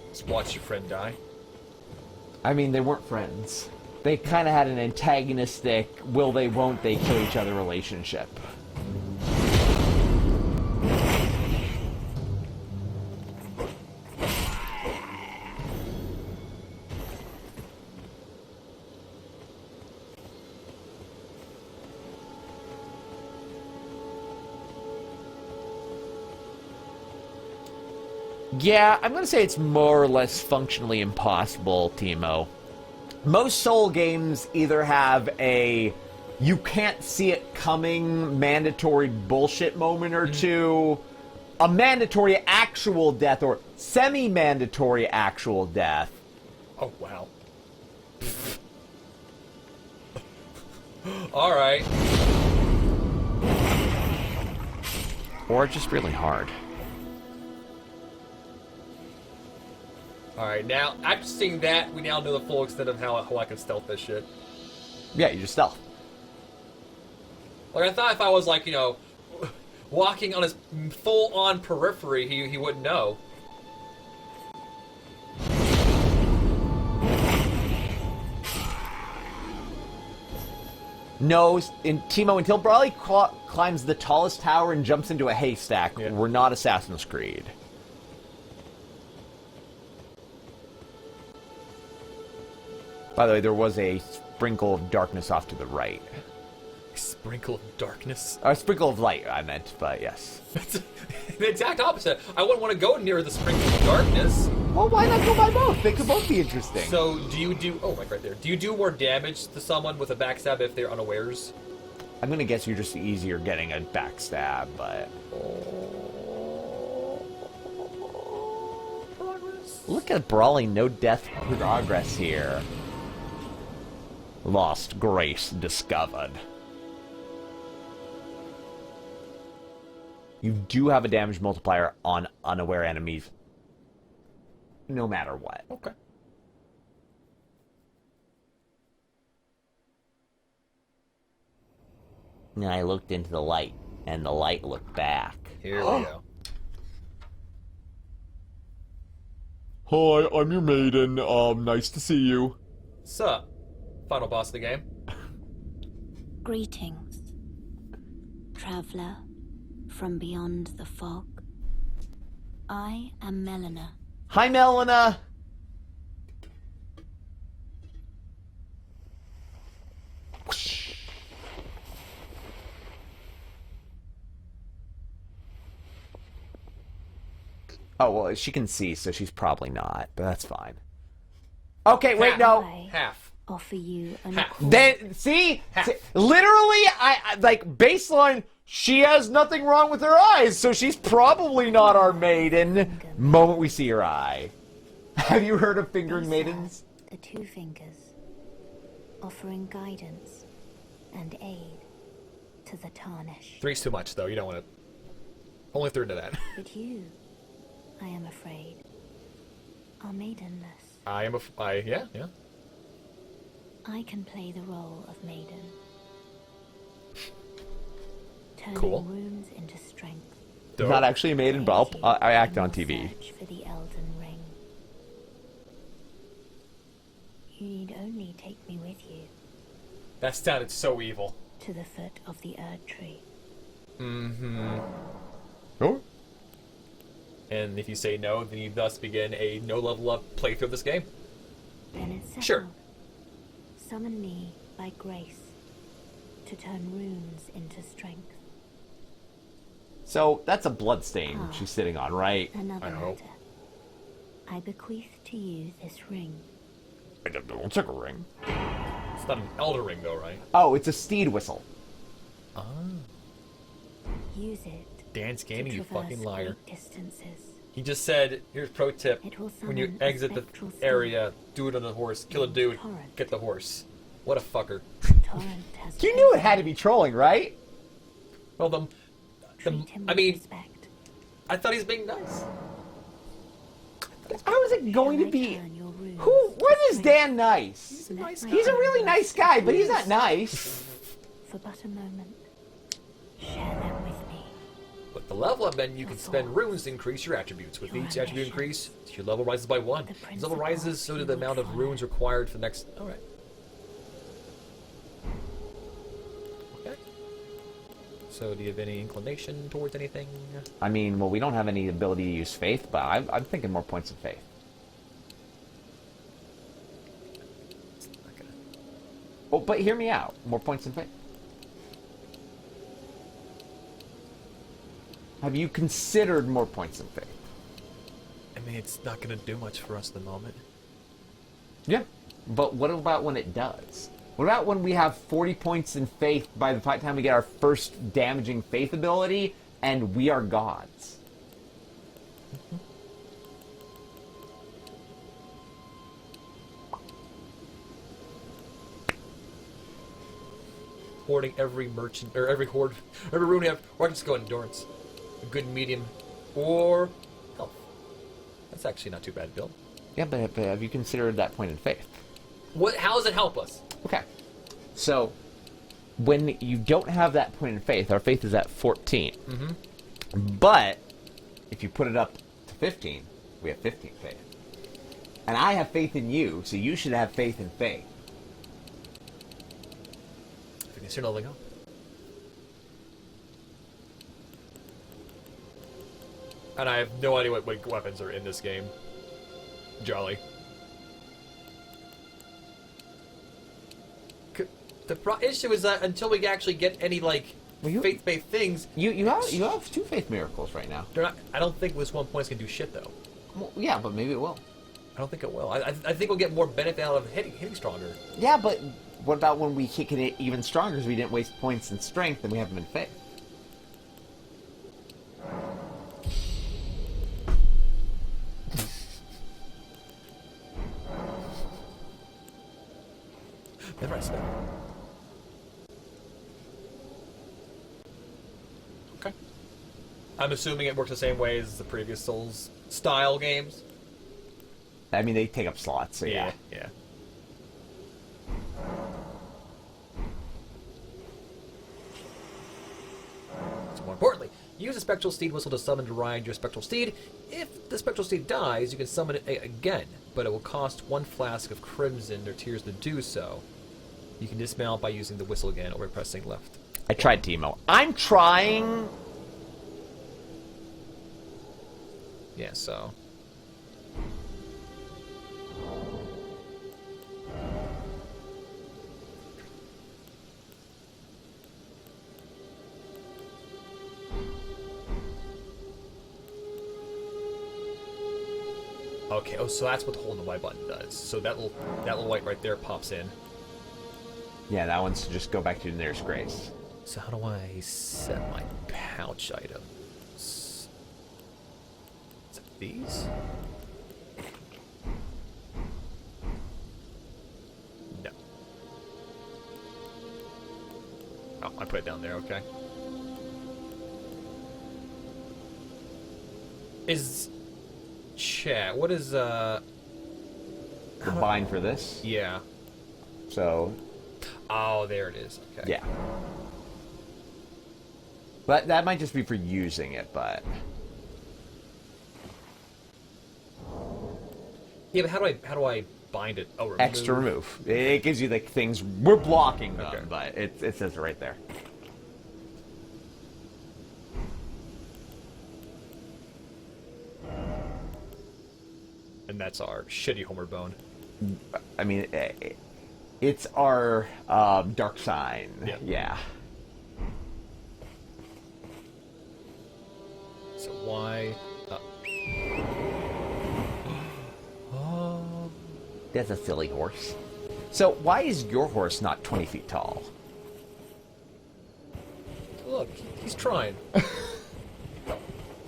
Just watch your friend die. I mean, they weren't friends. They kind of had an antagonistic, will they, won't they kill each other relationship. Yeah, I'm going to say it's more or less functionally impossible, Timo. Most Soul games either have a you can't see it coming mandatory bullshit moment or two, a mandatory actual death, or semi-mandatory actual death. Oh, wow. Alright. Or just really hard. Alright, now, after seeing that, we now know the full extent of how I can stealth this shit. Yeah, you just stealth. Like, I thought if I was, like, you know, walking on his full-on periphery, he wouldn't know. No, Timo, until Brawley climbs the tallest tower and jumps into a haystack, Yeah. we're not Assassin's Creed. By the way, there was a sprinkle of darkness off to the right. Sprinkle of darkness. A sprinkle of light, I meant, but yes. That's the exact opposite. I wouldn't want to go near the sprinkle of darkness. Well, why not go by both? They could both be interesting. So, do you do... Oh, like right there. Do you do more damage to someone with a backstab if they're unawares? I'm gonna guess you're just easier getting a backstab, but... Progress. Look at Brawley, no death progress here. Lost grace discovered. You do have a damage multiplier on unaware enemies, no matter what. Okay. And I looked into the light, and the light looked back. Here we go. Hi, I'm your maiden. Nice to see you. Sup? Final boss of the game. Greetings, traveler from beyond the fog. I am Melina. Hi, Melina. Oh, well, she can see, so she's probably not, but that's fine. Okay, wait, no. I Half. offer you an Ha. accord. Then, see? Literally, I like, baseline, she has nothing wrong with her eyes, so she's probably not our maiden. Moment we see her eye. Have you heard of fingering maidens? The two fingers, offering guidance and aid to the tarnished. Three's too much, though. You don't want to... Only third to that. But you, I am afraid, are maidenless. I am a... yeah. I can play the role of maiden. Turning Cool. runes into strength. I'm not actually a maiden, but I act on TV. Search for the Elden Ring. You need only take me with you That sounded so evil. to the foot of the Erdtree. Mm-hmm. Oh. And if you say no, then you thus begin a no level up playthrough of this game. Then it's settled. Sure. Summon me by grace to turn runes into strength. So that's a bloodstain Ah. she's sitting on, right? Another I hope. matter. I bequeath to you this ring. It's a ring. It's not an Elden Ring, though, right? Oh, it's a steed whistle. Ah. Use it Dance to gaming, you traverse fucking liar. great distances. He just said, here's pro tip. It will When you summon a exit the spectral area, do it on a horse. Kill a dude, Torrent. get the horse. What a fucker. Torrent has You knew it had to be trolling, right? Well, Treat him I with mean, respect. I thought he's being nice. How is it going to I be? turn your runes Who? When is to Dan nice? He's a nice Let guy. He's a my really nice guy, but he's not nice. For but a moment, share them with me. With the level up menu, you can spend runes to increase your attributes. With Your each attribute ambitions. increase, your level rises by 1. The As level principles rises, so do the you will amount of follow. runes required for the next... Alright. Okay. So, do you have any inclination towards anything? I mean, well, we don't have any ability to use faith, but I'm thinking more points of faith. It's not gonna... Oh, but hear me out. More points in faith. Have you considered more points in faith? I mean, it's not gonna do much for us at the moment. Yeah. But what about when it does? What about when we have 40 points in faith by the time we get our first damaging faith ability, and we are gods? Hoarding every merchant, or every horde, every rune we have, or I can just go endurance. A good medium, or health. That's actually not too bad, Bill. Yeah, but have you considered that point in faith? What? How does it help us? Okay. So, when you don't have that point in faith, our faith is at 14. Mm-hmm. But, if you put it up to 15, we have 15 faith. And I have faith in you, so you should have faith in faith. If you consider leveling up. And I have no idea what weapons are in this game. Jolly. The issue is that until we actually get any, like, Well, faith-based things, You have 2 faith miracles right now. they're not. I don't think this one point's gonna do shit, though. Well, yeah, but maybe it will. I don't think it will. I think we'll get more benefit out of hitting stronger. Yeah, but what about when we kick it even stronger because we didn't waste points in strength and we have them in faith? Never mind. Okay. I'm assuming it works the same way as the previous Souls style games. I mean, they take up slots, so yeah. Yeah. So more importantly, use a Spectral Steed Whistle to summon to ride your Spectral Steed. If the Spectral Steed dies, you can summon it again, but it will cost 1 flask of Crimson or Tears to do so. You can dismount by using the whistle again or pressing left. I tried Timo. I'm trying. Yeah, so... Okay, oh, so that's what the holding the Y button does. So that little white right there pops in. Yeah, that one's to just go back to the nearest grace. So how do I set my pouch items? Is it these? No. Oh, I put it down there, okay. Chat, what is The bind for this. yeah. So, Oh, there it is. Okay. yeah. But that might just be for using it, but... Yeah, but how do I bind it? Oh, remove. Extra remove. It gives you the things... We're blocking them, Okay. but it says it right there. And that's our shitty Homer bone. I mean, it's our dark sign. Yeah. Yeah. So why? Oh. That's a silly horse. So why is your horse not 20 feet tall? Look, he's trying.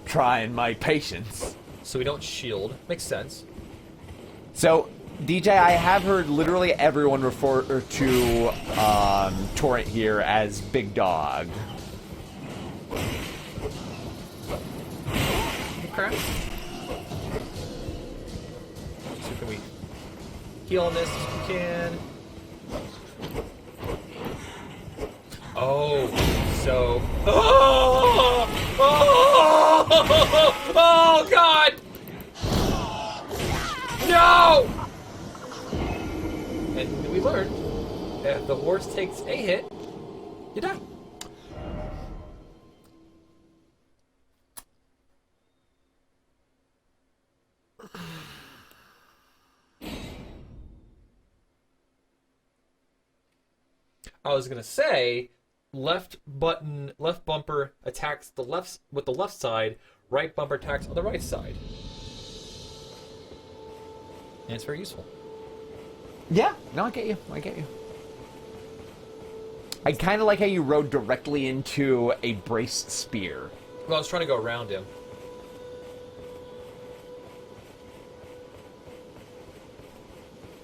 Trying my patience. So we don't shield. Makes sense. So, DJ, I have heard literally everyone refer to Torrent here as Big Dog. Okay. So can we heal on this if we can? Oh, so... Oh! Oh! Oh, God! No! And we learned that if the horse takes a hit, you die. I was gonna say, left bumper attacks the left with the left side, right bumper attacks on the right side. And it's very useful. Yeah, no, I get you. I get you. I kind of like how you rode directly into a braced spear. Well, I was trying to go around him.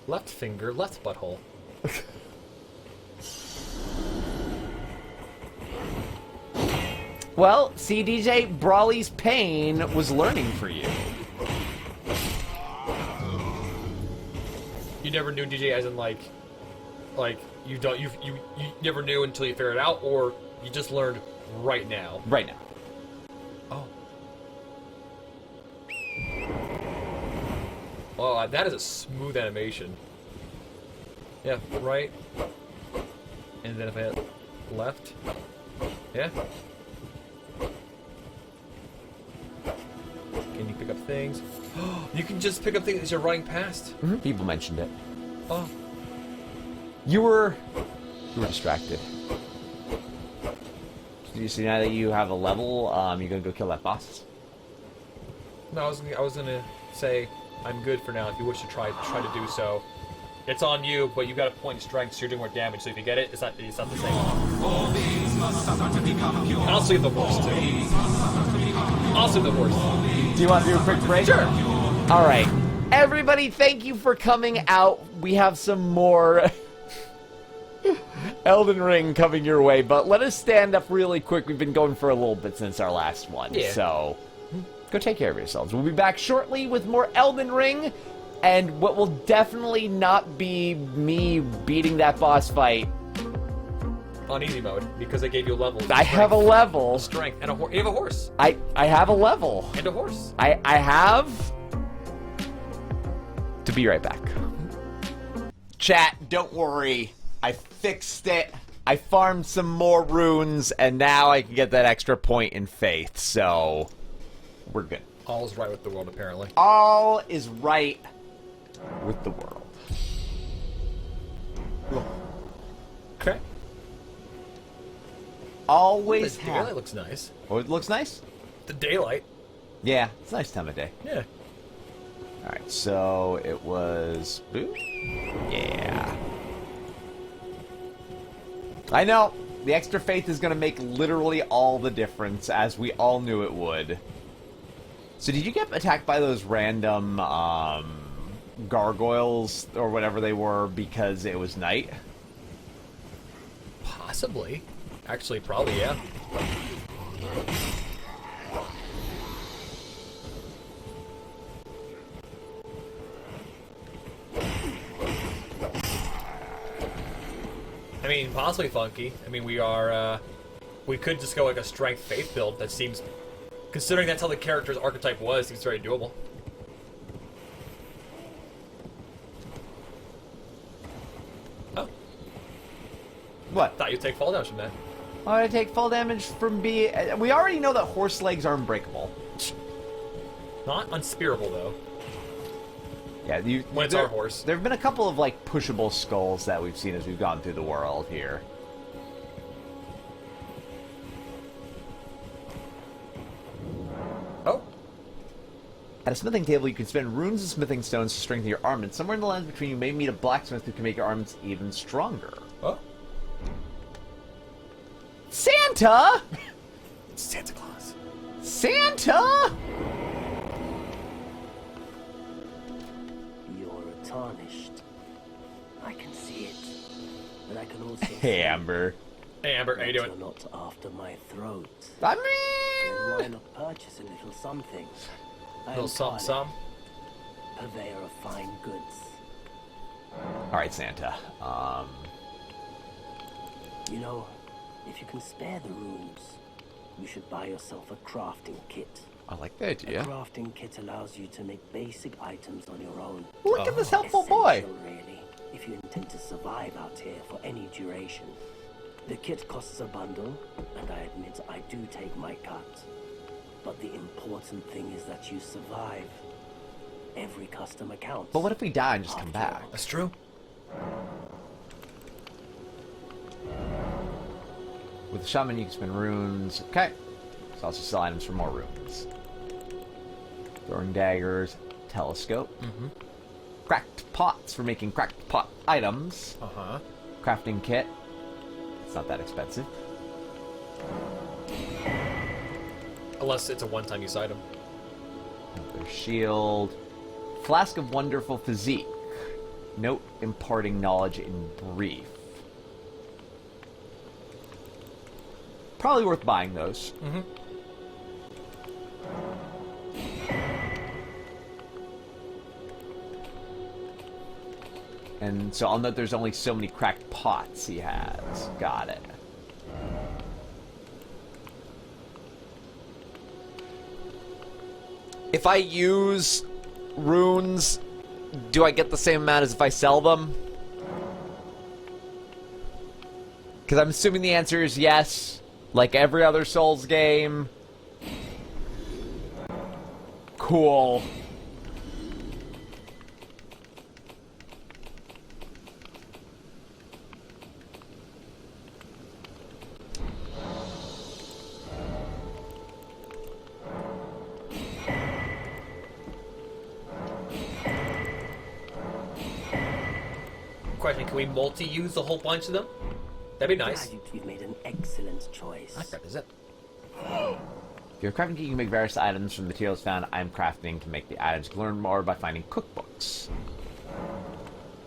Left finger, left butthole. Well, see, DJ, Brawly's pain was learning for you. You never knew DJ as in like you never knew until you figured it out, or you just learned right now. Right now. Oh. Oh, that is a smooth animation. Yeah, right. And then if I hit left. Yeah. Can you pick up things? You can just pick up things as you're running past. Mm-hmm. People mentioned it. Oh. You were distracted. So you see, now that you have a level, you're gonna go kill that boss. No, I was gonna say I'm good for now. If you wish to try to do so, it's on you. But you got a point of strength, so you're doing more damage. So if you get it, it's not the same. I'll sleep the horse too. I'll sleep the horse. Do you want to do a quick break? Sure. All right, everybody, thank you for coming out. We have some more Elden Ring coming your way, but let us stand up really quick. We've been going for a little bit since our last one, so go take care of yourselves. We'll be back shortly with more Elden Ring, and what will definitely not be me beating that boss fight. On easy mode, because they gave you a level. I have a level. Strength and a horse. You have a horse. I have a level. And a horse. I have to be right back. Chat, don't worry. I fixed it. I farmed some more runes, and now I can get that extra point in faith, so we're good. All's right with the world, apparently. All is right with the world. Okay. Always The have. daylight looks nice. Oh, it looks nice? The daylight. Yeah, it's a nice time of day. Yeah. Alright, so it was... Ooh. Yeah. I know. The extra faith is going to make literally all the difference, as we all knew it would. So did you get attacked by those random gargoyles, or whatever they were, because it was night? Possibly. Actually, probably, yeah. mean, possibly funky. I mean, we are, we could just go like a strength faith build. That seems, considering that's how the character's archetype was, seems very doable. Oh. What? Thought you'd take fall damage from that. I take fall damage from being... We already know that horse legs are unbreakable. Not unspearable, though. Yeah, When it's our horse. There have been a couple of, like, pushable skulls that we've seen as we've gone through the world here. Oh. At a smithing table, you can spend runes and smithing stones to strengthen your armament. Somewhere in the lands between you may meet a blacksmith who can make your armaments even stronger. Oh. Santa! It's Santa Claus. Santa! You're tarnished. I can see it. But I can also Hey, Amber. Hey, Amber, how you doing? You're not after my throat. I Then mean... why not purchase a little something? I am Little something, Carly, some. purveyor of fine goods. Alright, Santa. You know, if you can spare the runes, you should buy yourself a crafting kit. I like the A idea. crafting kit allows you to make basic items on your own. Look at this helpful boy. Essential, really, if you intend to survive out here for any duration. The kit costs a bundle, and I admit I do take my cut. But the important thing is that you survive. Every customer counts. But what if we die and just come After back? all. That's true. With the shaman, you can spend runes. Okay. So also sell items for more runes. Throwing daggers, telescope. Cracked pots for making cracked pot items. Uh-huh. Crafting kit. It's not that expensive. Unless it's a one-time use item. Another shield. Flask of wonderful physique. Note imparting knowledge in brief. Probably worth buying those. Mm-hmm. And so I'll note there's only so many cracked pots he has. Got it. If I use runes, do I get the same amount as if I sell them? Because I'm assuming the answer is yes. Like every other Souls game. Cool. Question, can we multi-use a whole bunch of them? That'd be nice. Glad you've made an excellent choice. That is it. If you're crafting kit, you can make various items from materials found. I'm crafting to make the items. You can learn more by finding cookbooks.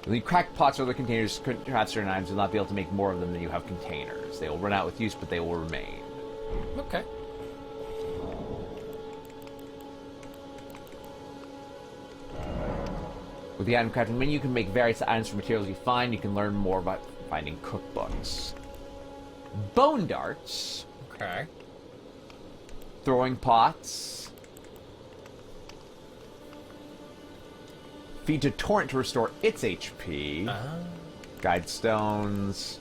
When you crack pots or other containers, craft certain items, you'll not be able to make more of them than you have containers. They will run out with use, but they will remain. Okay. With the item crafting menu, you can make various items from materials you find. You can learn more by finding cookbooks. Bone darts. Okay. Throwing pots. Feed to Torrent to restore its HP. Guide stones.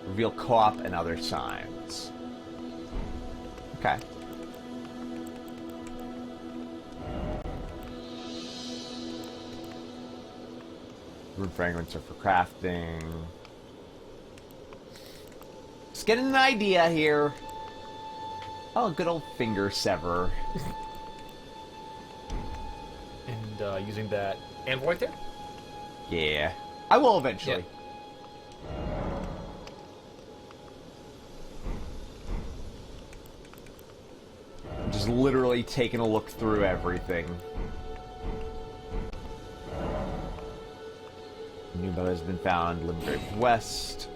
Reveal co-op and other signs. Okay. Room fragrance are for crafting. Just getting an idea here. Oh, good old finger sever. And using that anvil right there? Yeah. I will eventually. I'm just literally taking a look through everything. New boat has been found. Limgrave West.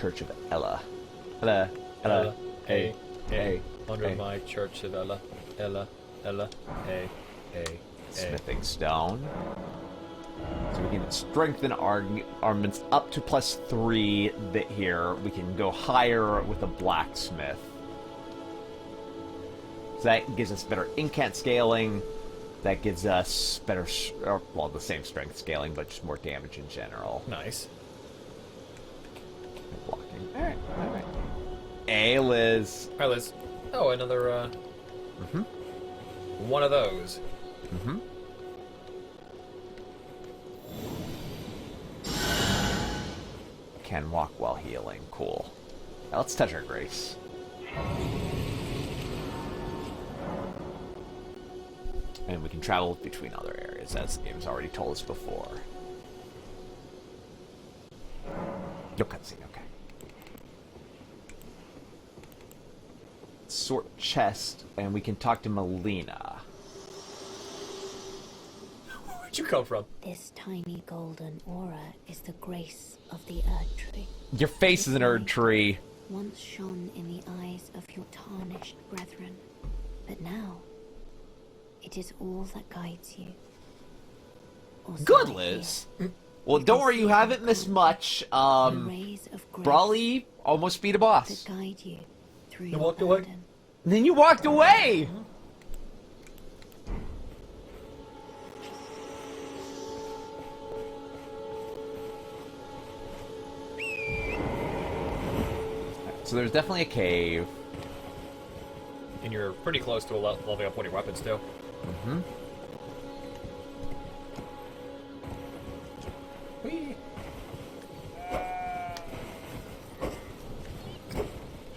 church of Ella. Ella, Ella, hey, hey, Under hey. my church of Ella, hey, hey. Smithing stone. So we can strengthen our armaments up to +3 bit here. We can go higher with a blacksmith. So that gives us better incant scaling. That gives us better, well, the same strength scaling, but just more damage in general. Nice. Blocking. Alright, alright. Hey, Liz. Alright, Liz. Oh, another, one of those. Can walk while healing. Cool. Now let's touch our grace. And we can travel between other areas, as the game's already told us before. No cutscene, okay. Sort chest, and we can talk to Melina. Where'd you come from? This tiny golden aura is the grace of the Erdtree. Your face is an Erdtree. Once shone in the eyes of your tarnished brethren, but now it is all that guides you. Or so Good, I Liz. hear. Well, don't worry, you haven't missed much. The rays of grace Brawley almost beat a boss. that guide you through You your walked away? burden. And then you walked away! So there's definitely a cave. And you're pretty close to leveling up one of your weapons, too. Whee!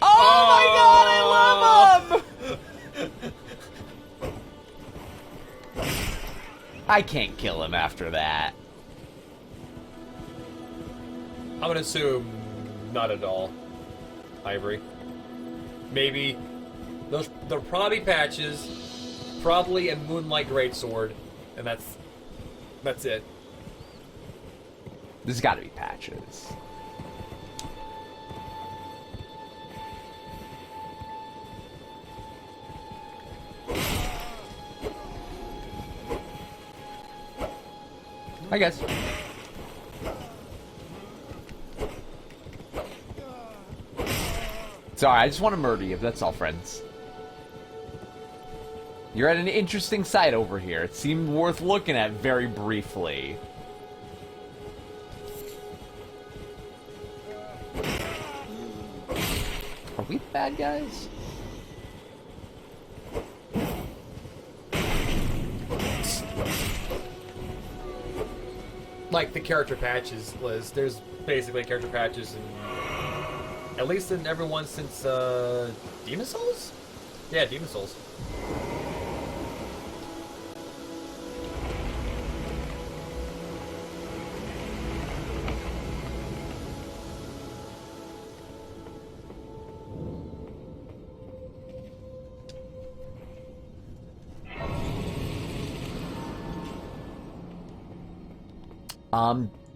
Oh my god, I love him! I can't kill him after that. I'm gonna assume not at all. Ivory. Maybe. They're probably patches. Probably a Moonlight Greatsword. And that's it. There's gotta be patches. I guess. Sorry, I just want to murder you, that's all, friends. You're at an interesting site over here. It seemed worth looking at very briefly. Are we the bad guys? Like the character patches, Liz. There's basically character patches in at least in everyone since Demon Souls? Yeah, Demon Souls.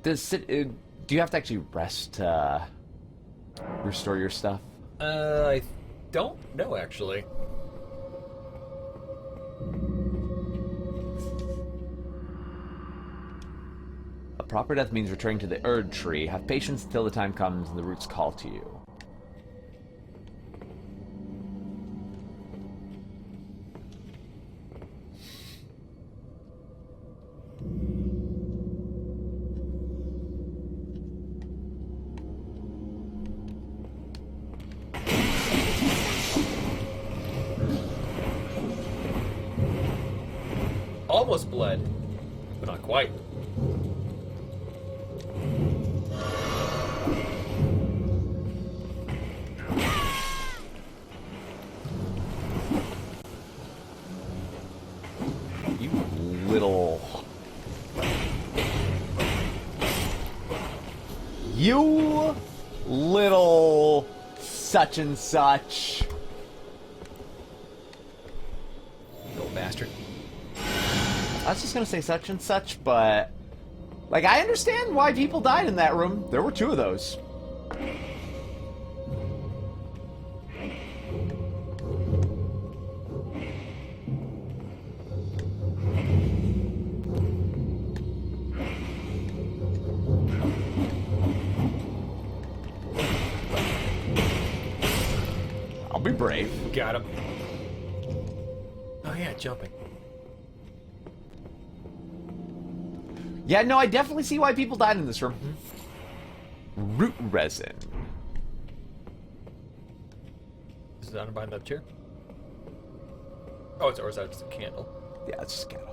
Do you have to actually rest to restore your stuff? I don't know, actually. A proper death means returning to the Erdtree. Have patience until the time comes and the roots call to you. Almost bled, but not quite. You little... You little such and such. Little bastard. I was just gonna say such and such, but... Like, I understand why people died in that room. There were 2 of those. brave. Got him. Oh yeah, jumping. Yeah, no, I definitely see why people died in this room. Root resin. Is it down behind that chair? Oh, or is that just a candle? Yeah, it's just a candle.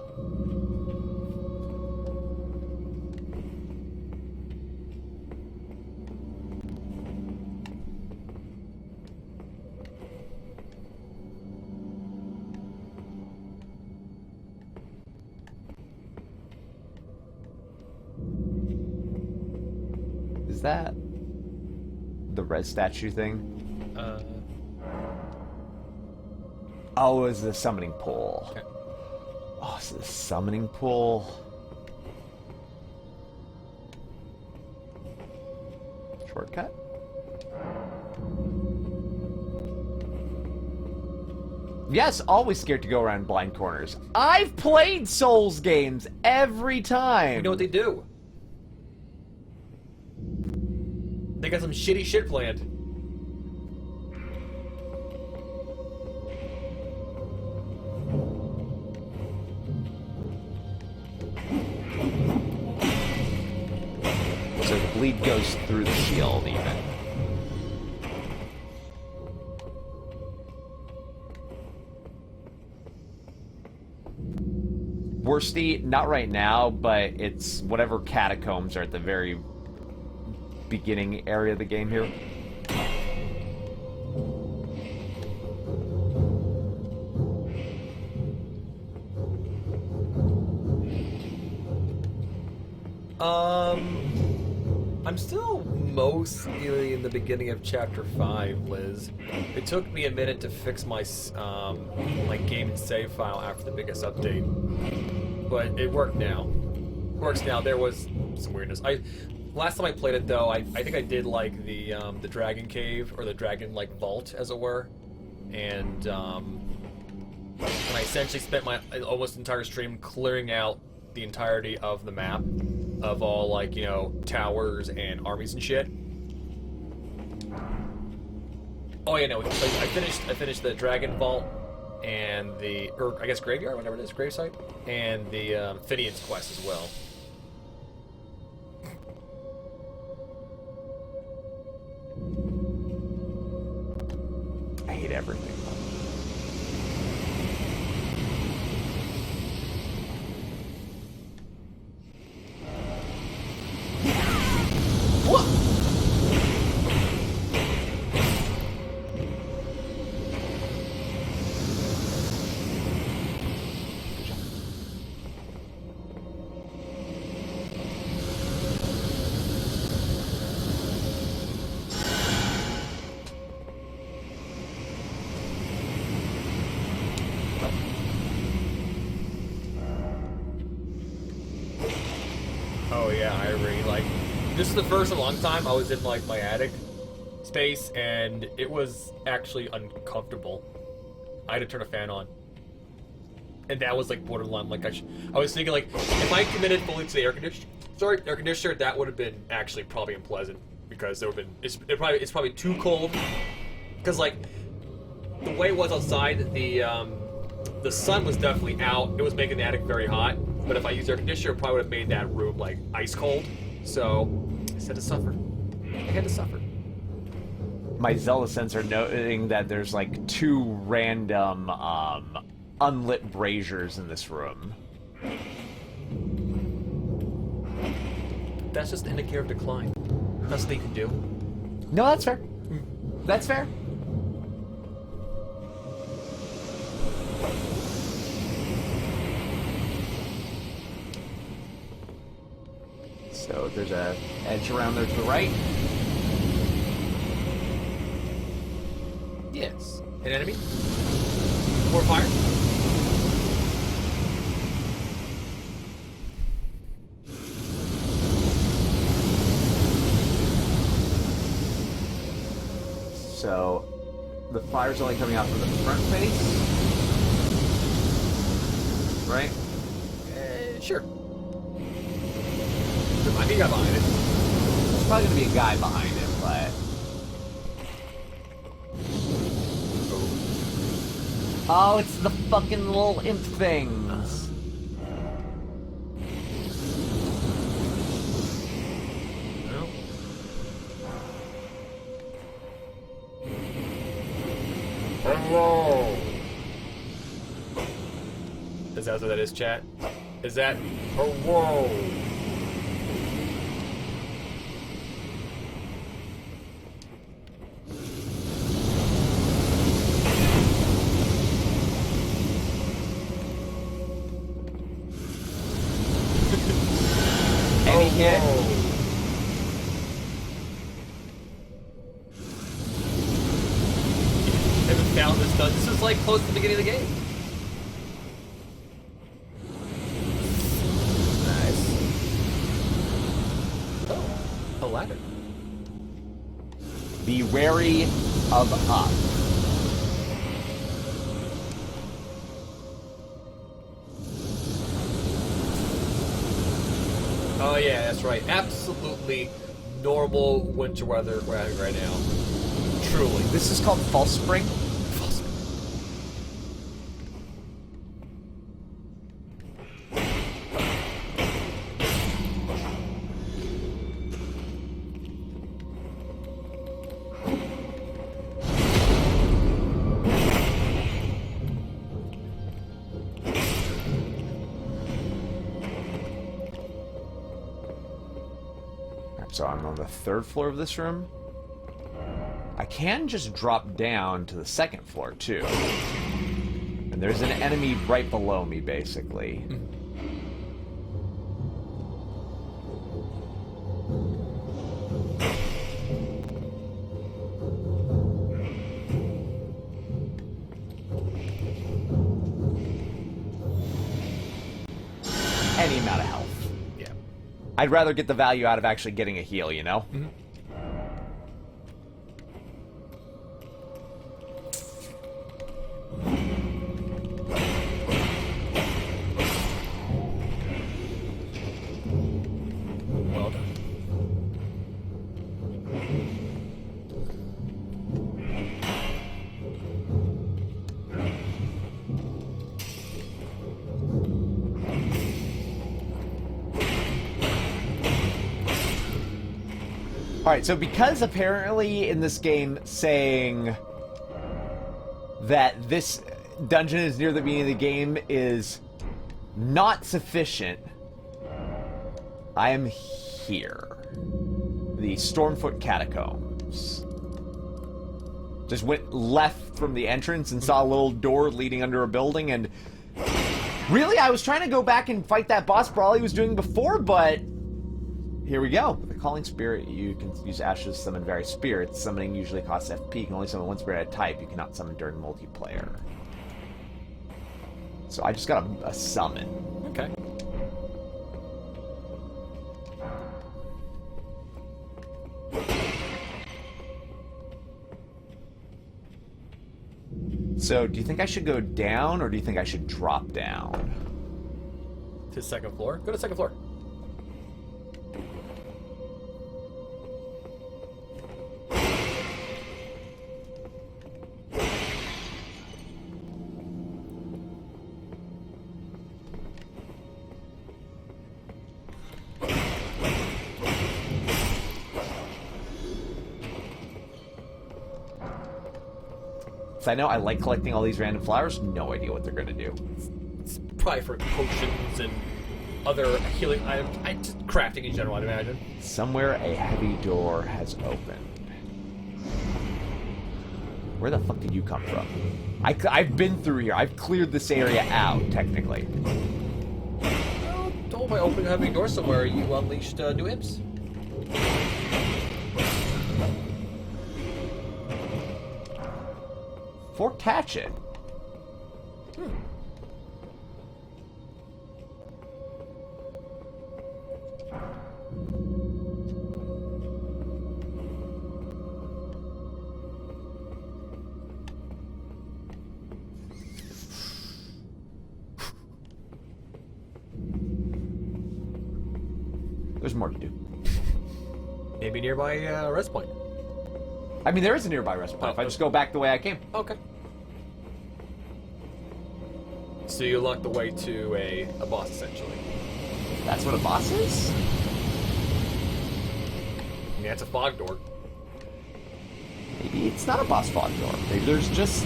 Is that the red statue thing? Oh, it's the summoning pool. Okay. Oh, it's the summoning pool. Shortcut? Yes, always scared to go around blind corners. I've played Souls games every time. You know what they do? They got some shitty shit planned. So the bleed goes through the shield even. Worsty, not right now, but it's whatever catacombs are at the very beginning area of the game here. I'm still mostly in the beginning of Chapter 5, Liz. It took me a minute to fix my my game and save file after the biggest update, but it worked now. It works now. There was some weirdness. Last time I played it though, I think I did like the dragon cave, or the dragon like vault, as it were, and I essentially spent my almost entire stream clearing out the entirety of the map of all, like, you know, towers and armies and shit. Oh yeah, no, I finished the dragon vault and or I guess graveyard, whatever it is, gravesite, and the Finian's quest as well. I hate everything. Oh yeah, I agree. Like, this is the first in a long time I was in like my attic space, and it was actually uncomfortable. I had to turn a fan on, and that was like borderline. Like I was thinking, like, if I committed fully to the air conditioner, that would have been actually probably unpleasant, because there would have been it's probably too cold. Because like the way it was outside, the sun was definitely out. It was making the attic very hot. But if I used air conditioner, it probably would have made that room like ice cold. So I had to suffer. I had to suffer. My Zelda sensor noting that there's like 2 random unlit braziers in this room. That's just an indicator of decline. That's what you can do. No, that's fair. That's fair. So there's a edge around there to the right. Yes. An enemy? More fire? So the fire's only coming out from the front face, right? Sure. There might be a guy behind it. There's probably gonna be a guy behind it, but Oh. Oh, it's the fucking little imp things. Well. Hello. Is that what that is, chat? Is that hello? Any hit? Haven't found this stuff. This is like close to the beginning of the game. Nice. Oh, a ladder. Be wary of up. Oh yeah, that's right. Absolutely normal winter weather we're having right now. Truly. This is called False Spring. False. So I'm on the 3rd floor of this room. I can just drop down to the 2nd floor, too. And there's an enemy right below me, basically. Any amount of health. Yeah. I'd rather get the value out of actually getting a heal, you know? Mm-hmm. Well done. Alright, so because apparently in this game saying that this dungeon is near the beginning of the game is not sufficient, I am here. The Stormfoot Catacombs. Just went left from the entrance and saw a little door leading under a building, and really I was trying to go back and fight that boss brawl he was doing before, but here we go. With the Calling Spirit, you can use ashes to summon various spirits. Summoning usually costs FP. You can only summon one spirit at a type. You cannot summon during multiplayer. So I just got a summon. Okay. So, do you think I should go down, or do you think I should drop down? To 2nd floor. Go to 2nd floor. I know I like collecting all these random flowers. No idea what they're going to do. It's probably for potions and other healing items. Just crafting in general, I'd imagine. Somewhere a heavy door has opened. Where the fuck did you come from? I've been through here. I've cleared this area out, technically. Well, told by opening a heavy door somewhere, you unleashed new imps. Forked hatchet. There's more to do. Maybe nearby rest point. I mean, there is a nearby rest point if I just go back the way I came. Okay. So you unlock the way to a boss, essentially. That's what a boss is? Yeah, it's a fog door. Maybe it's not a boss fog door. Maybe there's just...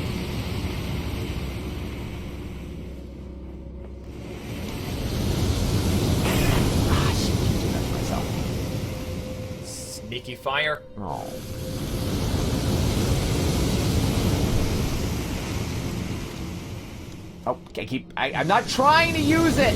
Ah, shit, I can't do that to myself. Sneaky fire. Oh. Oh, okay, I'm not trying to use it!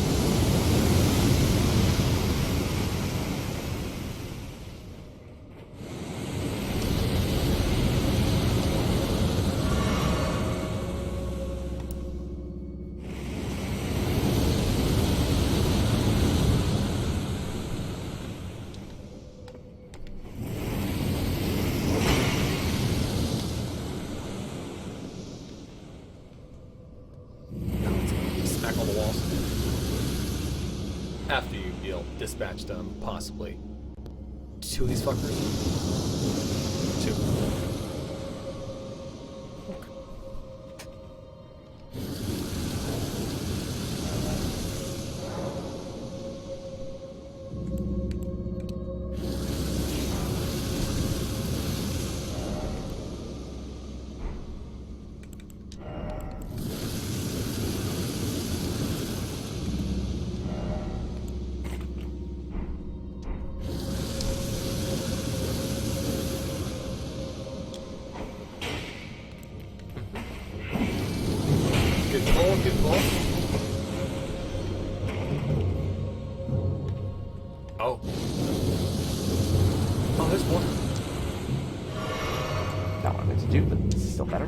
Smack on the walls. After you'll dispatch them, possibly. 2 of these fuckers? 2. Good ball. Oh. Oh, there's one. Not what I meant to do, but it's still better.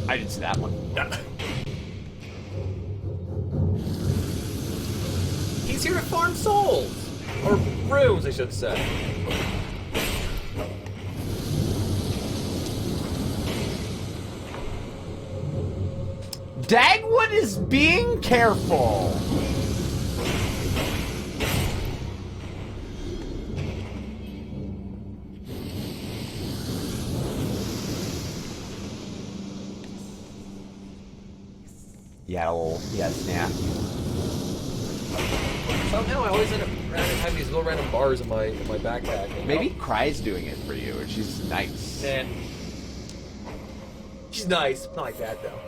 I didn't see that one. He's here to farm souls! Or runes, I should say. Dagwood is being careful. Yeah, snap. Somehow I always end up having these little random bars in my backpack. Maybe Cry's doing it for you, and she's nice. Nah. She's nice. Not like that, though.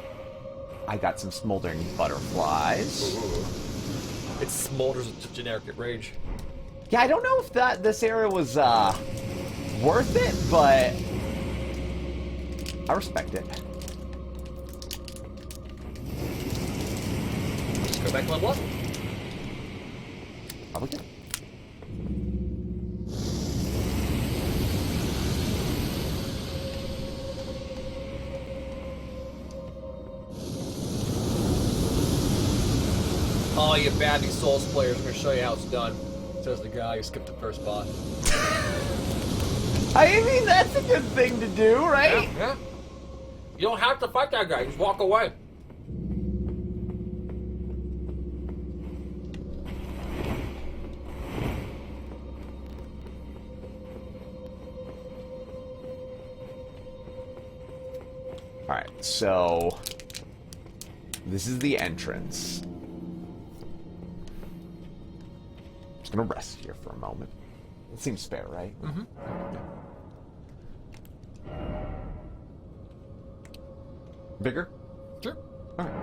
I got some smoldering butterflies. Ooh. It smolders with generic rage. Yeah, I don't know if this area was worth it, but I respect it. Just go back to level up. Probably good. Oh, you baddie Souls players, I'm gonna show you how it's done. Says the guy who skipped the first boss. I mean, that's a good thing to do, right? Yeah. You don't have to fight that guy, just walk away. Alright, so this is the entrance. Just gonna rest here for a moment. It seems fair, right? Mm-hmm. Bigger? Sure. Alright.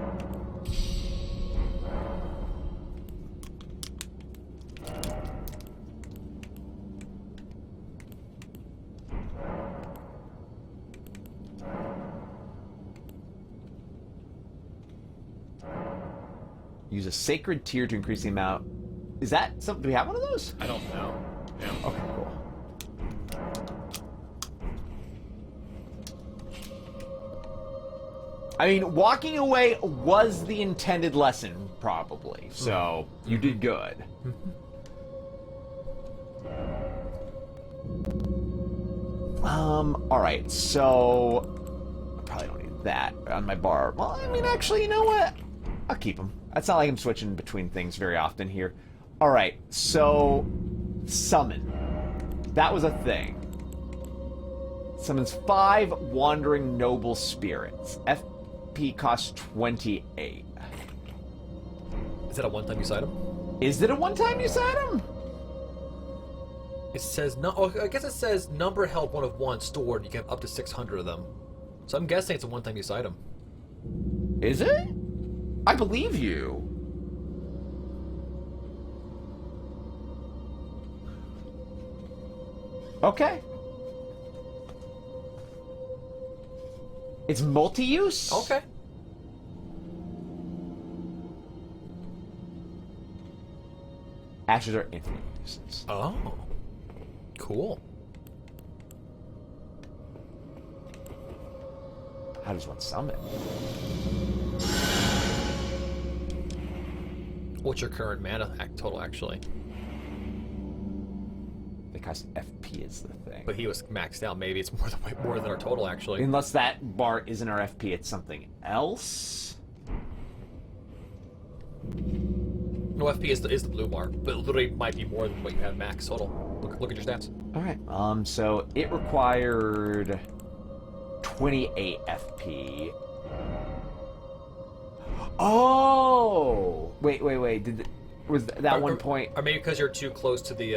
Use a sacred tier to increase the amount. Is that something? Do we have one of those? I don't know. Yeah. Okay, cool. I mean, walking away was the intended lesson, probably. So, you did good. Alright, so I probably don't need that on my bar. Well, I mean, actually, you know what? I'll keep them. It's not like I'm switching between things very often here. Alright, so... Summon. That was a thing. Summons 5 Wandering Noble Spirits. FP costs 28. Is that a one-time use item? Is it a one-time use item? It says no. Oh, I guess it says number held 1 of 1 stored. You can have up to 600 of them. So I'm guessing it's a one-time use item. Is it? I believe you. Okay. It's multi-use? Okay. Ashes are infinite uses. Oh. Cool. How does one summon? What's your current mana total, actually? Because FP is the thing. But he was maxed out. Maybe it's more than our total, actually. Unless that bar isn't our FP, it's something else. No, FP is the blue bar, but it literally might be more than what you have max total. Look at your stats. All right. So it required 28 FP. Oh, wait. Was that one point? Or maybe because you're too close to the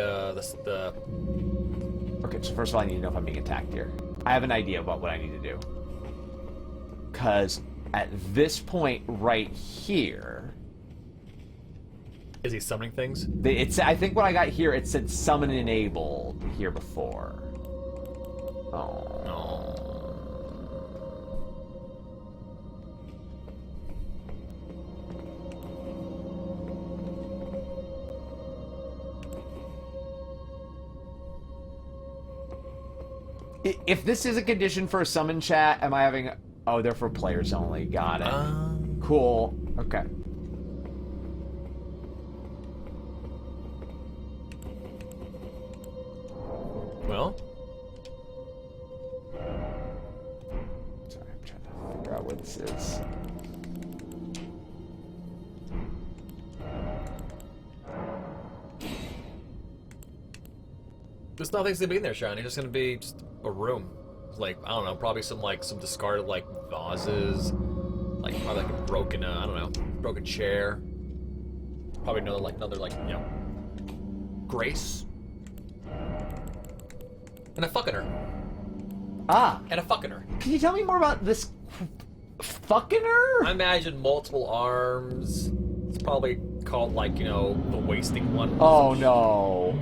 Okay, so first of all, I need to know if I'm being attacked here. I have an idea about what I need to do. Because at this point right here... Is he summoning things? I think when I got here, it said summon enabled here before. Oh. No. If this is a condition for a summon chat, am I having... Oh, they're for players only. Got it. Cool. Okay. Well? Sorry, I'm trying to figure out what this is. There's nothing's gonna be in there, Sean. It's just gonna be just a room. Like, I don't know, probably some discarded vases, probably a broken I don't know, broken chair. Probably another grace. And a fucking her. Ah! And a fucking her. Can you tell me more about this fucking her? I imagine multiple arms. It's probably called the wasting one. Oh no.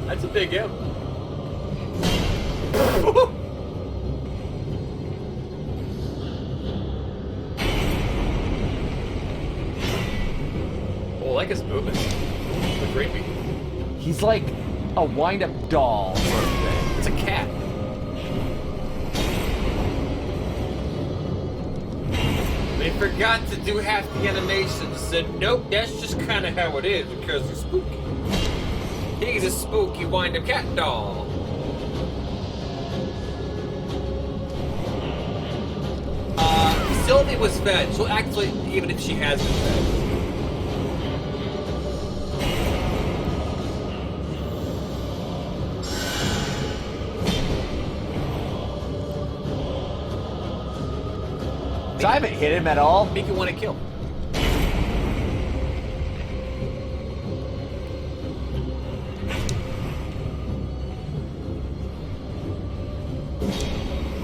That's a big M. Oh, I like his movement. It's creepy. He's like a wind-up doll sort of thing. It's a cat. They forgot to do half the animations. Said, nope, that's just kind of how it is because he's spooky. He's a spooky wind-up cat doll. Sylvie was fed. So actually, even if she has been fed. So I haven't hit him at all. Make you want to kill.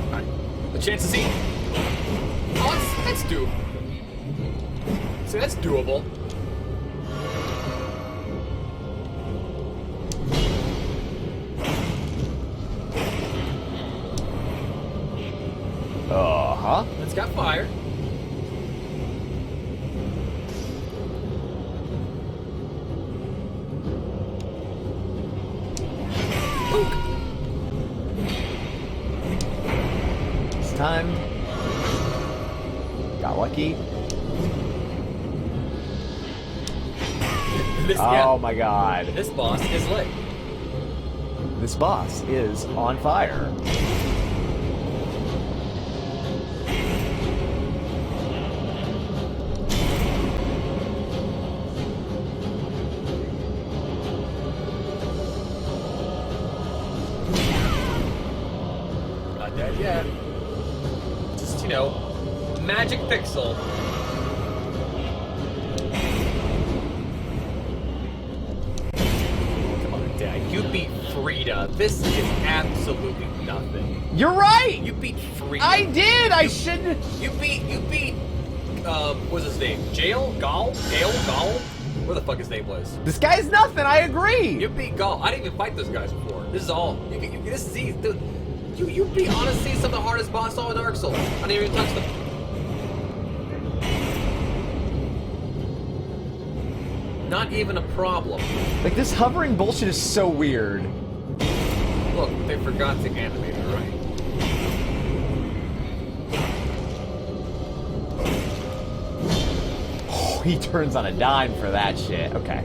Alright. The chance to see. Oh, that's doable. See, that's doable. Uh-huh. It's got fire. Poke. It's time. Got lucky. Oh my god. This boss is lit. This boss is on fire. Yeah. Just, you know, magic pixel. Come on, Dad. You beat Frida. This is absolutely nothing. You're right! You beat Frida. I did! I shouldn't... You beat, what's his name? Gale? Gall? Where the fuck his name was? This guy's nothing, I agree! You beat Gall. I didn't even fight those guys before. This is all. This is easy. Dude, you beat, honestly, some of the hardest boss on Dark Souls. I didn't even touch them. Not even a problem. Like, this hovering bullshit is so weird. Look, they forgot to animate it, right? Oh, he turns on a dime for that shit. Okay.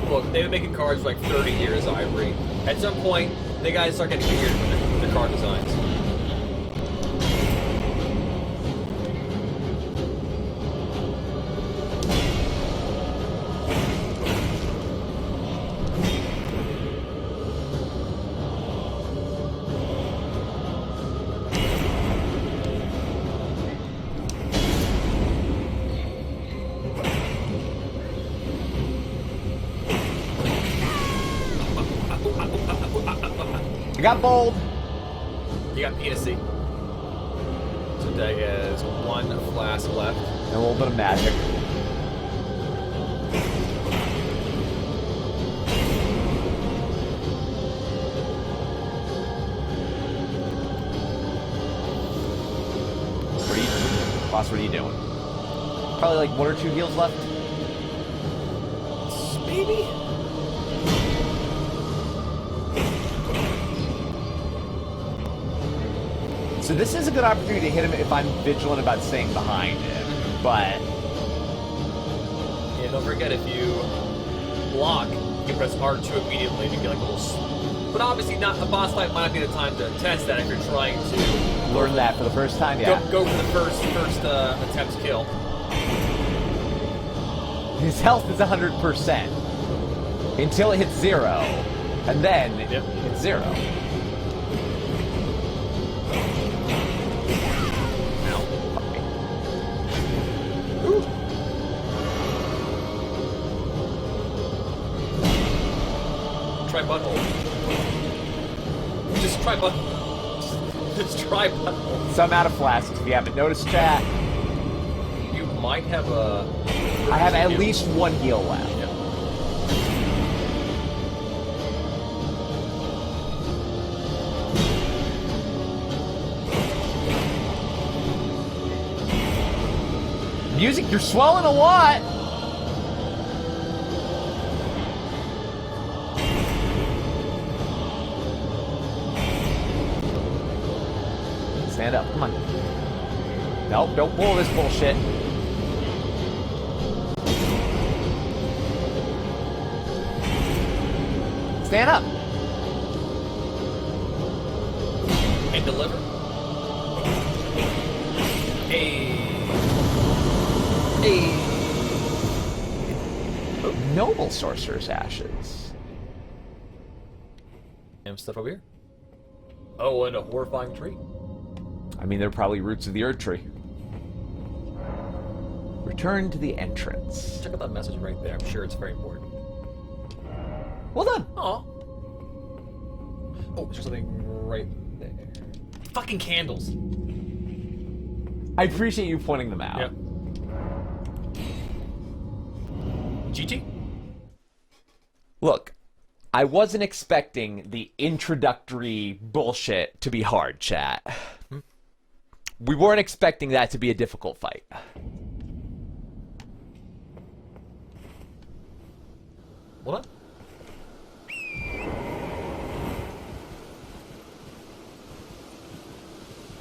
Look, they've been making cards for like 30 years, Ivory. At some point, they gotta start getting weird with the card designs. I got bold. You got PSC. So Dag has one flask left. And a little bit of magic. What are you... Boss, what are you doing? Probably like 1 or 2 heals left. Maybe? So this is a good opportunity to hit him if I'm vigilant about staying behind him, but... Yeah, don't forget, if you block, you can press R2 immediately and you get like a little... But obviously, not a boss fight might not be the time to test that if you're trying to... Learn that for the first time, yeah. Go for the first attempt kill. His health is 100%. Until it hits 0. And then it's 0. Try butthole. Just try butthole. Just try butthole. So I'm out of flasks if you haven't noticed, chat. You might have a... I have at least 1 heal left. Yeah. Music, you're swelling a lot! Stand up, come on. Nope, don't pull this bullshit. Stand up. And deliver. Hey. Noble Sorcerer's Ashes. And stuff over here. Oh, and a horrifying tree. I mean, they're probably roots of the Erdtree. Return to the entrance. Check out that message right there. I'm sure it's very important. Well done. Aw. Oh, there's something right there. Fucking candles. I appreciate you pointing them out. Yep. GG? Look, I wasn't expecting the introductory bullshit to be hard, chat. We weren't expecting that to be a difficult fight. Hold on.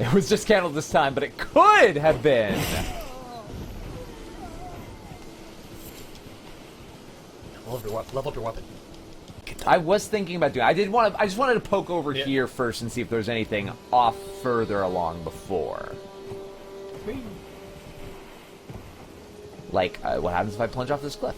It was just candled this time, but it could have been. Level up your weapon. I was thinking about doing. I just wanted to poke over here first and see if there was anything off further along before. Like, what happens if I plunge off this cliff?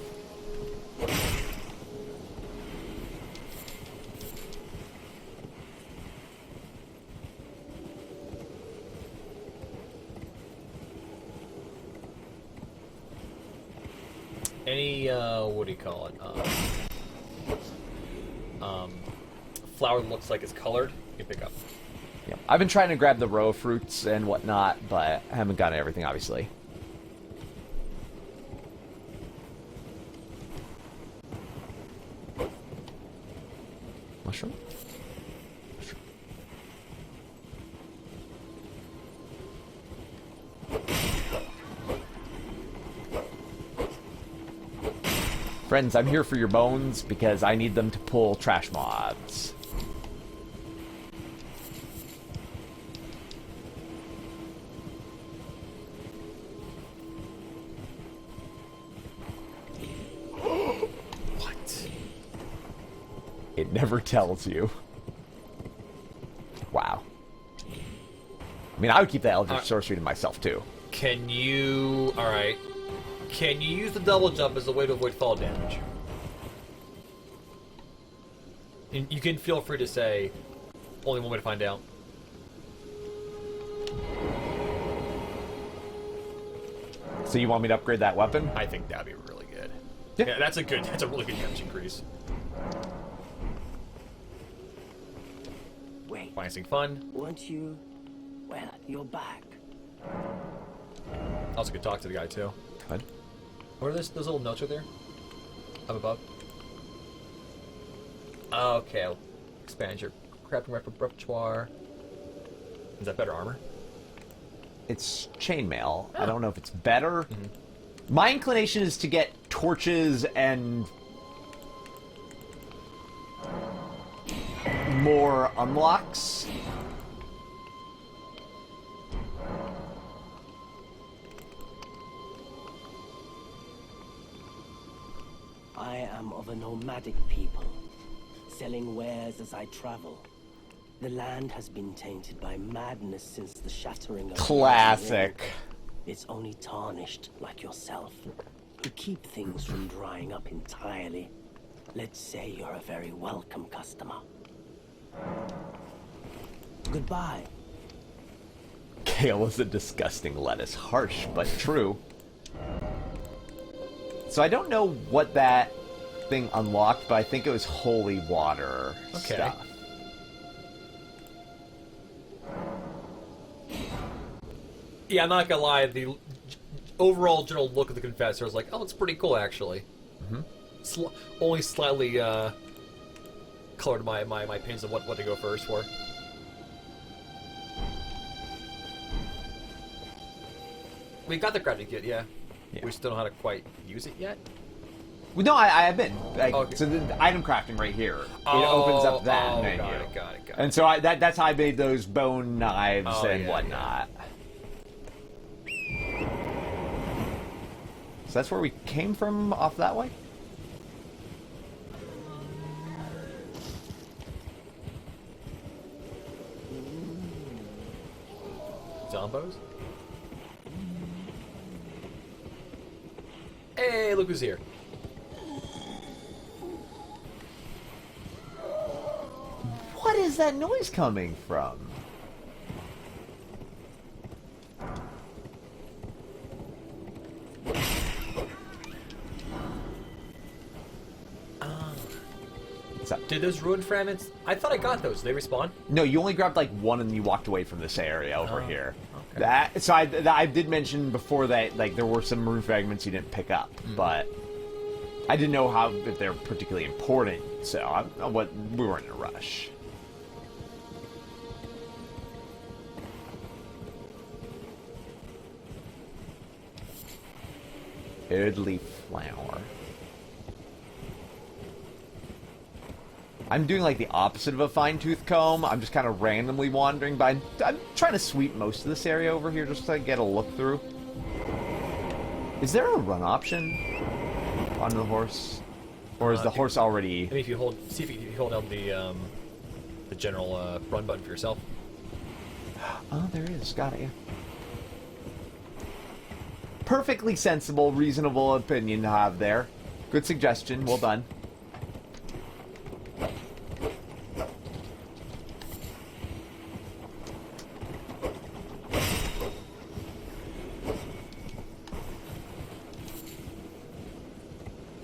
Any, what do you call it? Flower that looks like it's colored, you can pick up. Yep. I've been trying to grab the row of fruits and whatnot, but I haven't gotten everything, obviously. Mushroom? Mushroom. Friends, I'm here for your bones because I need them to pull trash mobs. What? It never tells you. Wow. I mean, I would keep that Eldritch Sorcery to myself, too. Can you... Alright. Can you use the double jump as a way to avoid fall damage? And you can feel free to say, only one way to find out. So you want me to upgrade that weapon? I think that'd be really good. Yeah. That's a really good damage increase. Wait, Finding fun. weren't you... Well, you're back. Also could talk to the guy too. Good. What are those little notes right there? Up above? Okay, I'll expand your crafting repertoire. Is that better armor? It's chainmail. I don't know if it's better. My inclination is to get torches and more unlocks. I am of a nomadic people, selling wares as I travel. The land has been tainted by madness since the shattering of Classic. the Ring. It's only tarnished like yourself, who keep things from drying up entirely. Let's say you're a very welcome customer. Goodbye. Kale is a disgusting lettuce. Harsh, but true. So I don't know what that thing unlocked, but I think it was holy water stuff. Yeah, I'm not gonna lie, the overall general look of the Confessor was like, oh, it's pretty cool, actually. Only slightly colored my opinions of what to go first for. We got the Grafted kit, yeah. We still don't know how to quite use it yet. Well, no, I have been. Okay. So the item crafting right here, it opens up that menu. Got it. And so that's how I made those bone knives and whatnot. So that's where we came from, off that way? Zombos? Hey, look who's here. What is that noise coming from? What's up? Did those ruined fragments? I thought I got those. Did they respawn? No, you only grabbed like one and you walked away from this area over here. Okay. So I did mention before that like there were some rune fragments you didn't pick up, but I didn't know if they're particularly important, so we weren't in a rush. Erdtree flower. I'm doing like the opposite of a fine-tooth comb. I'm just kind of randomly wandering by. I'm trying to sweep most of this area over here just to get a look through. Is there a run option on the horse, or is the horse already? I mean, if you hold down the general run button for yourself. Oh, there is. Got it. Yeah. Perfectly sensible, reasonable opinion to have there. Good suggestion. Well done.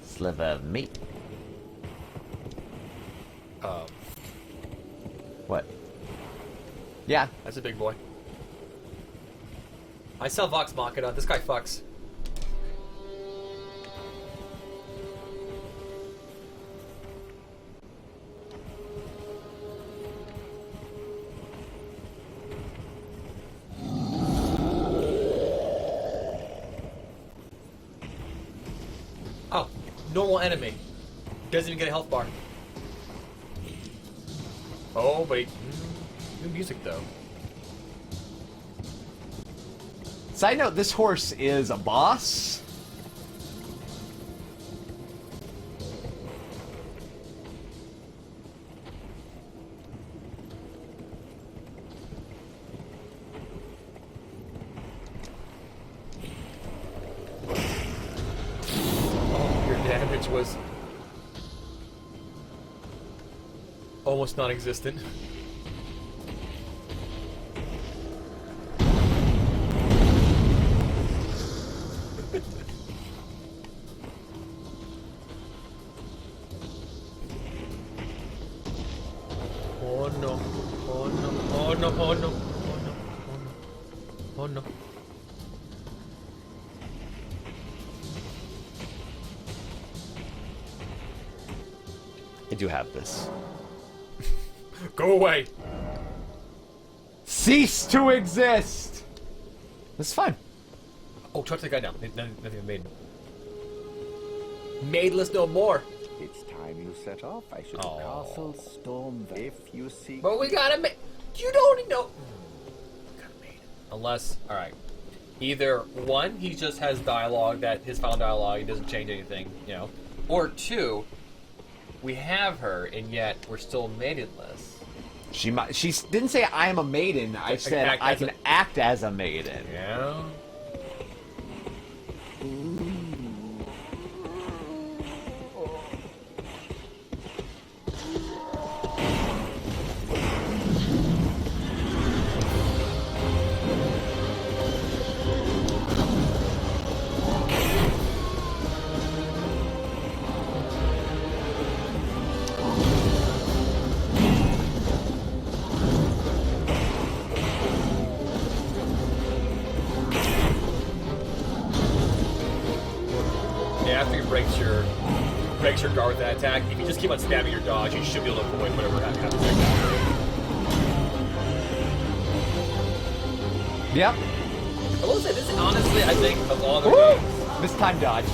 Sliver of meat. What? Yeah. That's a big boy. I sell Vox Machina. This guy fucks. Oh, normal enemy. Doesn't even get a health bar. Oh, but new music though. Side note, this horse is a boss. Oh, your damage was almost non-existent. Oh no, oh no, oh no, oh no, oh no, oh no, oh no. I do have this. Go away! Cease to exist! This is fine. Oh, talk to the guy now. Nothing made. Maidless no more. It's time you set off. I should Oh. castle storm if you seek. But we gotta make. You don't know. Gotta made. Unless, all right. Either one, he just has dialogue that his final dialogue, he doesn't change anything, you know. Or two, we have her and yet we're still maidenless. She didn't say I am a maiden. I said I can act as a maiden. Yeah. After he breaks your guard with that attack, if you just keep on stabbing your dodge, you should be able to avoid whatever happens like that. Yep. I will say, this is honestly, I think, of all the games, This time dodge.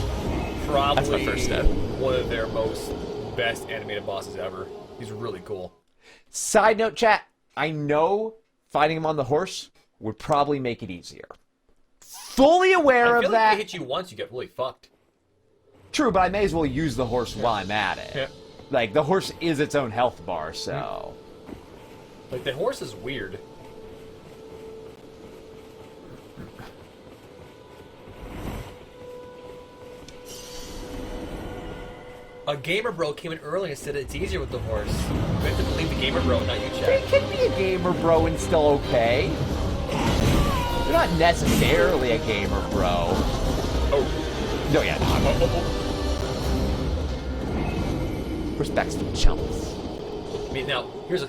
probably That's my first step. one of their most best animated bosses ever. He's really cool. Side note, chat. I know fighting him on the horse would probably make it easier. Fully aware I of feel like that. if they hit you once, you get really fucked. True, but I may as well use the horse while I'm at it. Yeah. Like, the horse is its own health bar, so... Like, the horse is weird. A gamer bro came in early and said it's easier with the horse. We have to believe the gamer bro, not you, They Chad. can be a gamer bro and still okay. They're not necessarily a gamer bro. Oh. No, yeah, respects to chumps. I mean, now here's a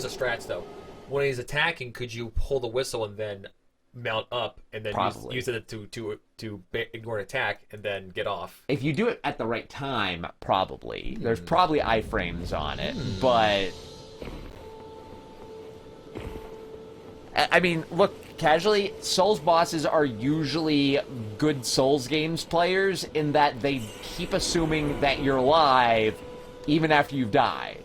strats though. When he's attacking, could you pull the whistle and then mount up and then Probably. use it to ignore an attack and then get off? If you do it at the right time, probably. There's probably iframes on it, but... I mean, look, casually, Souls bosses are usually good Souls games players in that they keep assuming that you're alive even after you've died.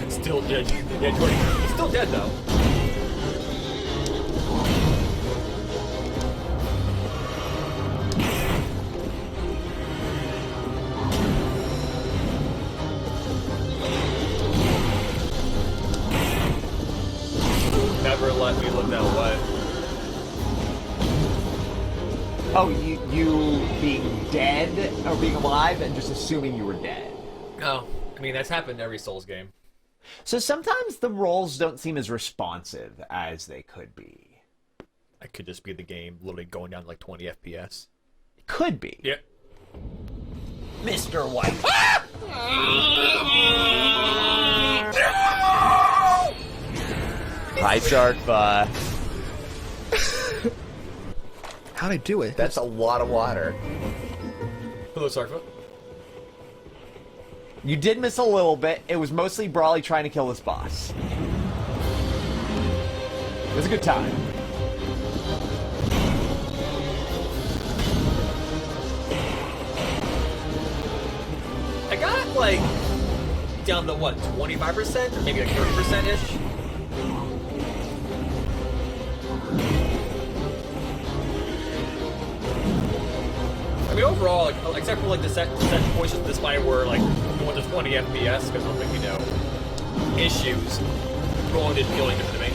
Still dead. Yeah, Jordan. He's still dead though. Oh, you being dead or being alive and just assuming you were dead. Oh, I mean, that's happened in every Souls game. So sometimes the rolls don't seem as responsive as they could be. It could just be the game literally going down to like 20 FPS. It could be. Yeah. Mr. White. Hi, Sharkfa. How'd I do it? That's a lot of water. Hello, Stormfoot. You did miss a little bit. It was mostly Brawley trying to kill this boss. It was a good time. I got like down to what, 25% or maybe like 30%-ish? I mean, overall, like, except for like the set portions of this fight where like going to 20 FPS, because I don't think, you know, issues, rolling didn't feel like different to me.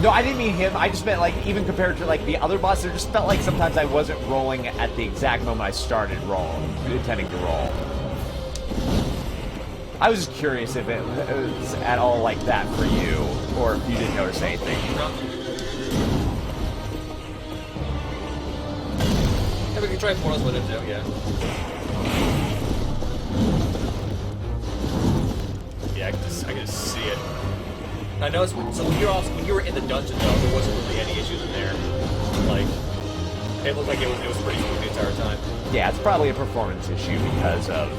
No, I didn't mean him. I just meant, like, even compared to, like, the other bosses, it just felt like sometimes I wasn't rolling at the exact moment I started intending to roll. I was just curious if it was at all like that for you, or if you didn't notice anything. Yeah, we can try portals with it too, yeah. Yeah, I can just see it. I noticed, so when you were in the dungeon though, there wasn't really any issues in there. Like, it looked like it was pretty smooth the entire time. Yeah, it's probably a performance issue because of,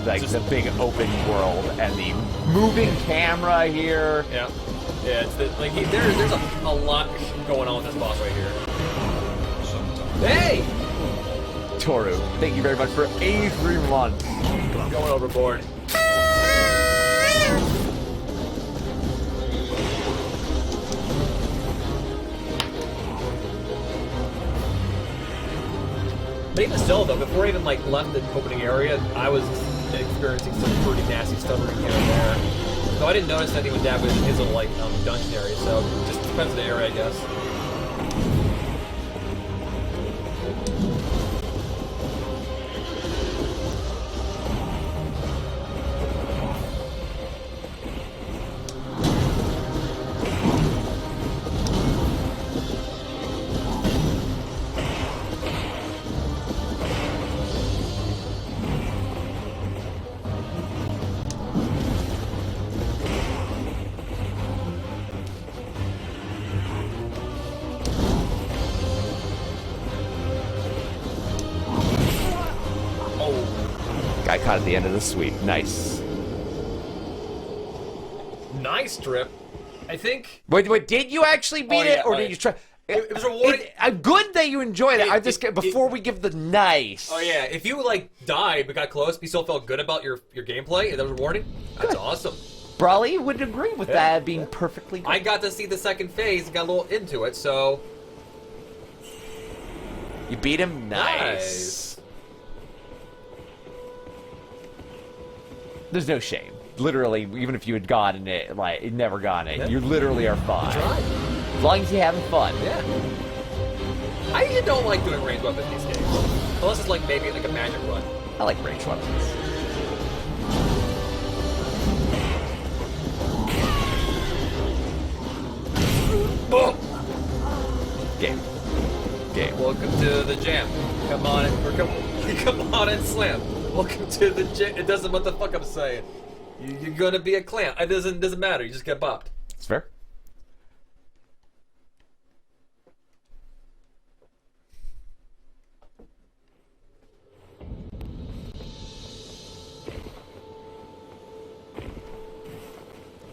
like, the big open world and the moving camera here. Yeah. Yeah, it's like, there's a lot going on with this boss right here. Hey! Toru, thank you very much for 83 months. Going overboard. But even still, though, before I even like left the opening area, I was experiencing some pretty nasty stuttering here and there. So I didn't notice anything with that with his little like dungeon area. So it just depends on the area, I guess. I caught at the end of the sweep. Nice. Nice trip. I think. Wait, did you actually beat it, or did you try? It was rewarding. Good that you enjoyed it. I just before we give the nice. Oh yeah, if you like died but got close, but you still felt good about your gameplay, and that was rewarding. That's awesome. Brawley would agree with that being perfectly good. I got to see the second phase and got a little into it, so. You beat him. Nice. There's no shame. Literally, even if you had gotten it, like, never gotten it, you literally are fine. That's right. As long as you're having fun. Yeah. I usually don't like doing ranged weapons these games. Unless it's like maybe like a magic run. I like ranged weapons. Boom! Game. Welcome to the jam. Come on come on and slam. Welcome to the jam. It doesn't what the fuck I'm saying. You're gonna be a clamp. It doesn't matter. You just get bopped. It's fair.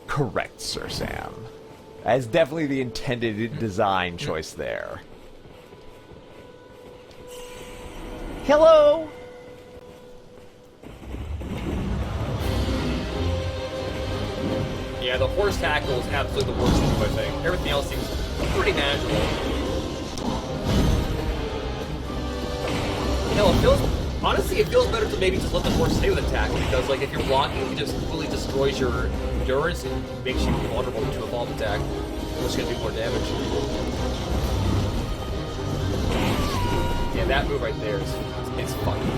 Correct, Sir Sam. That's definitely the intended design choice there. Hello! Yeah, the horse tackle is absolutely the worst move, I think. Everything else seems pretty manageable. Hell, honestly, it feels better to maybe just let the horse stay with a tackle, because like if you're blocking, it just completely destroys your endurance and makes you vulnerable to a fall attack. What's gonna do more damage? Yeah, that move right there is fucking.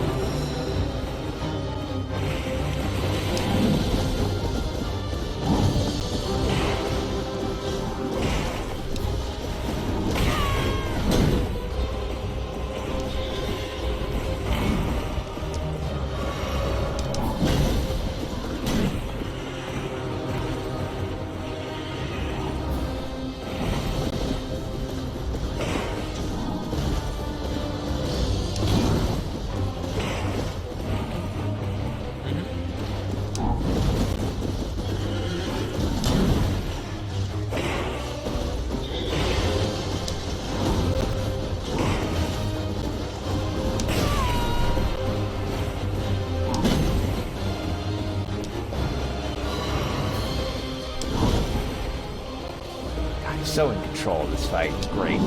So in control of this fight. It's great.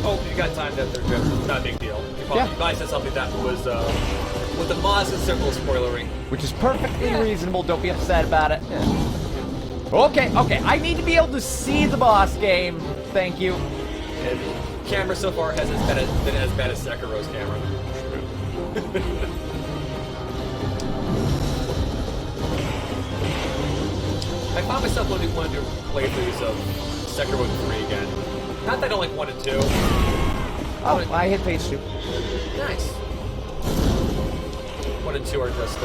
Oh, you got time that they're good. Not a big deal. You probably said something that was the mods and circle spoilery. Which is perfectly reasonable. Don't be upset about it. Okay. I need to be able to see the boss game. Thank you. And camera so far hasn't been as bad as Sekiro's camera. I found myself wanting to do playthroughs of Sekiro 3 again. Not that I don't like 1 and 2. Oh, I hit page 2. Nice. 1 and 2 are just,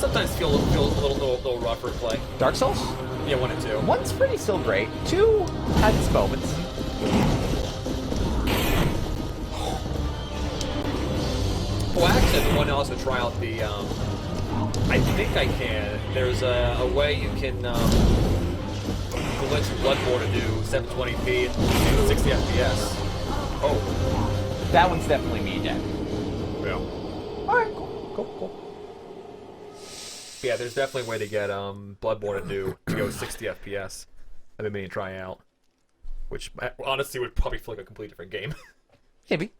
sometimes feel a little rougher to play. Dark Souls? Yeah, 1 and 2. 1's pretty still great. 2 has its moments. Well, actually, I want to also try out the, I think I can. There's a way you can, glitch Bloodborne to do 720p and 60 FPS. Oh. That one's definitely me, Jack. Yeah. Alright, cool. Yeah, there's definitely a way to get Bloodborne to go 60 FPS. I've been meaning to try out. Which, honestly, would probably feel like a completely different game. Maybe.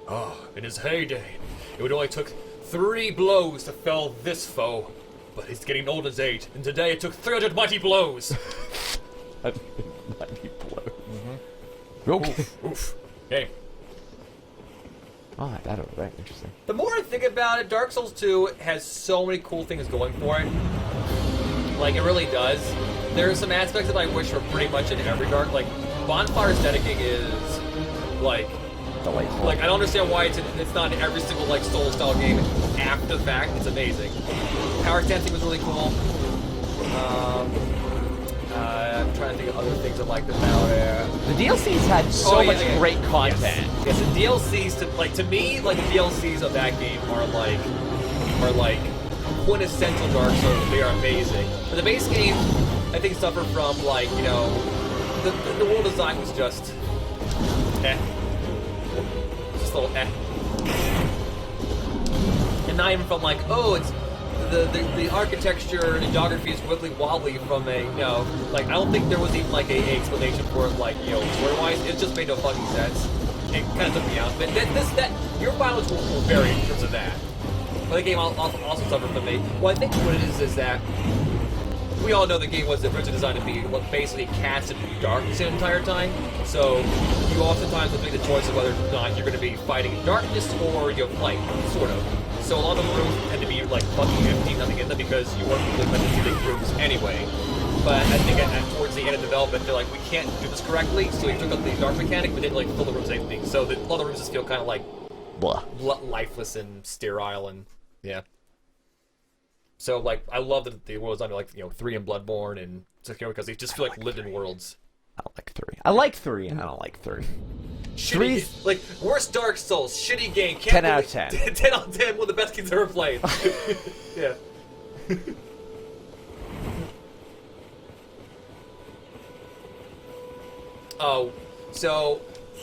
Oh, in his heyday, it would only took 3 blows to fell this foe. But he's getting old as age, and today it took 300 mighty blows. Mighty blows. Okay. Oof. Hey. Oh, that was very interesting. The more I think about it, Dark Souls 2 has so many cool things going for it. Like, it really does. There are some aspects that I wish were pretty much in every Dark. Like, Bonfire aesthetic is, like... delightful. Like, I don't understand why it's not in every single, like, Soul-style game after the fact. It's amazing. Power stancing was really cool. I'm trying to think of other things I liked about it. The DLCs had so much great content. Yes, the DLCs, to me, like, the DLCs of that game are like quintessential Dark Souls. They are amazing. But the base game, I think, suffered from, like, you know, the world design was just just a little and not even from, like, oh, it's the architecture and geography is wibbly wobbly from a, you know, like, I don't think there was even, like, a explanation for it, like, you know, story-wise. It just made no fucking sense. It kind of took me out. But your violence will vary in terms of that. But the game also suffered from well, I think what it is that we all know the game was originally designed to be basically cast in darkness the entire time. So you oftentimes will make the choice of whether or not you're going to be fighting in darkness or you're light, sort of. So a lot of the rooms tend to be like fucking empty, nothing in them, because you weren't really meant to see the rooms anyway. But I think towards the end of development, they're like, we can't do this correctly, so we took up the dark mechanic, but didn't like fill the rooms with anything. So a lot of the rooms just feel kind of like lifeless and sterile, and yeah. So, like, I love that the world's under, like, you know, 3 and Bloodborne and Sekiro, because they just feel like lived in worlds. I don't like 3. I like 3, and I don't like 3. 3's like, worst Dark Souls, shitty game. 10 out of 10. 10 out of 10, one of the best games I've ever played. Yeah. Oh, so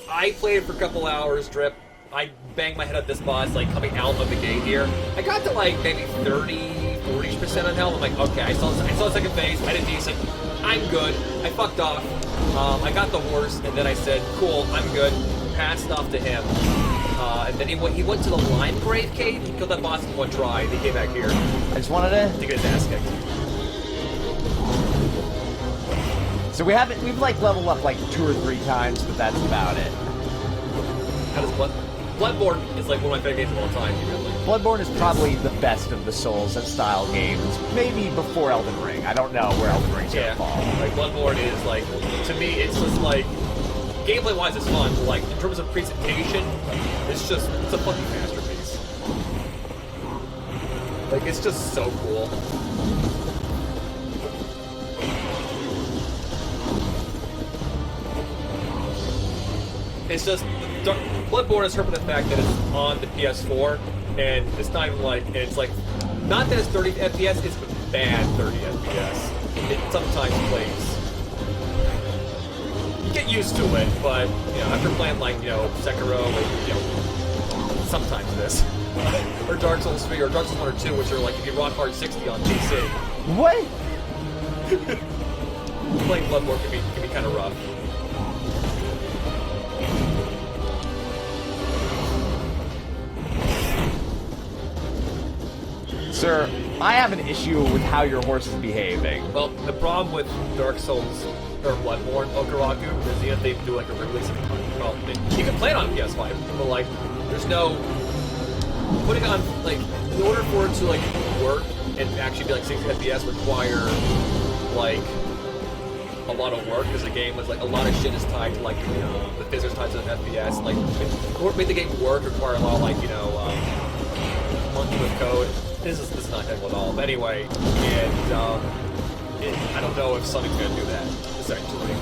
I played it for a couple hours, Drip. I banged my head at this boss, like, coming out of the gate here. I got to, like, maybe 40% on health. I'm like, okay, I saw the second phase. I did decent. I'm good. I fucked off. I got the horse, and then I said, cool, I'm good. Passed off to him. And then he went to the Limgrave cave. He killed that boss in one try. And he came back here I just wanted to get his ass kicked. So we've like leveled up like 2 or 3 times, but that's about it. How does Bloodborne is like one of my favorite games of all time. Really. Bloodborne is probably the best of the Souls and style games. Maybe before Elden Ring. I don't know where Elden Ring's gonna fall. Like Bloodborne is like, to me, it's just like, gameplay-wise, it's fun. But like in terms of presentation, it's a fucking masterpiece. Like it's just so cool. It's just Bloodborne is hurt by the fact that it's on the PS4, and it's not even like it's like not that it's 30 FPS, it's bad 30 FPS. It sometimes plays. You get used to it, but you know after playing like Sekiro, like, sometimes this, or Dark Souls 3 or Dark Souls 1 or 2, which are like if you rock hard 60 on PC. What? Playing Bloodborne can be kind of rough. Sir, I have an issue with how your horse is behaving. Well, the problem with Dark Souls or Bloodborne Okaraku is they do like a release of well, you can play it on PS5, but like there's no putting on like in order for it to like work and actually be like 60 FPS require like a lot of work because the game was like a lot of shit is tied to like the physics tied to the FPS. Like make the game work require a lot of like monkey with code. This is not technical at all. But anyway, and I don't know if Sonic's gonna do that, essentially.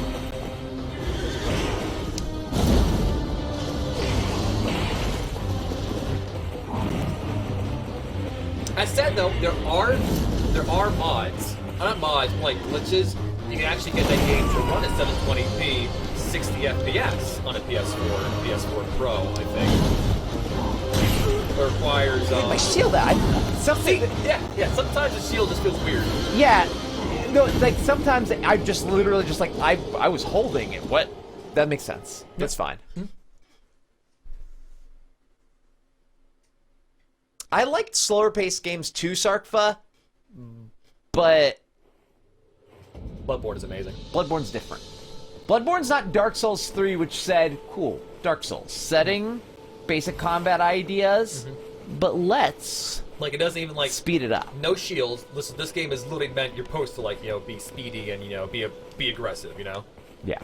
As said though, there are mods. Not mods, like glitches. You can actually get that game to run at 720p, 60 FPS on a PS4 Pro, I think. It requires my shield. Something. Yeah. Sometimes the shield just feels weird. Yeah. No, like sometimes I just literally just like I was holding it. What? That makes sense. That's fine. I liked slower paced games too, Sarkfa, but Bloodborne is amazing. Bloodborne's different. Bloodborne's not Dark Souls 3, which said, cool, Dark Souls setting, basic combat ideas, but let's like it doesn't even like speed it up. No shields. Listen, this game is literally meant you're supposed to like be speedy and be aggressive. Yeah.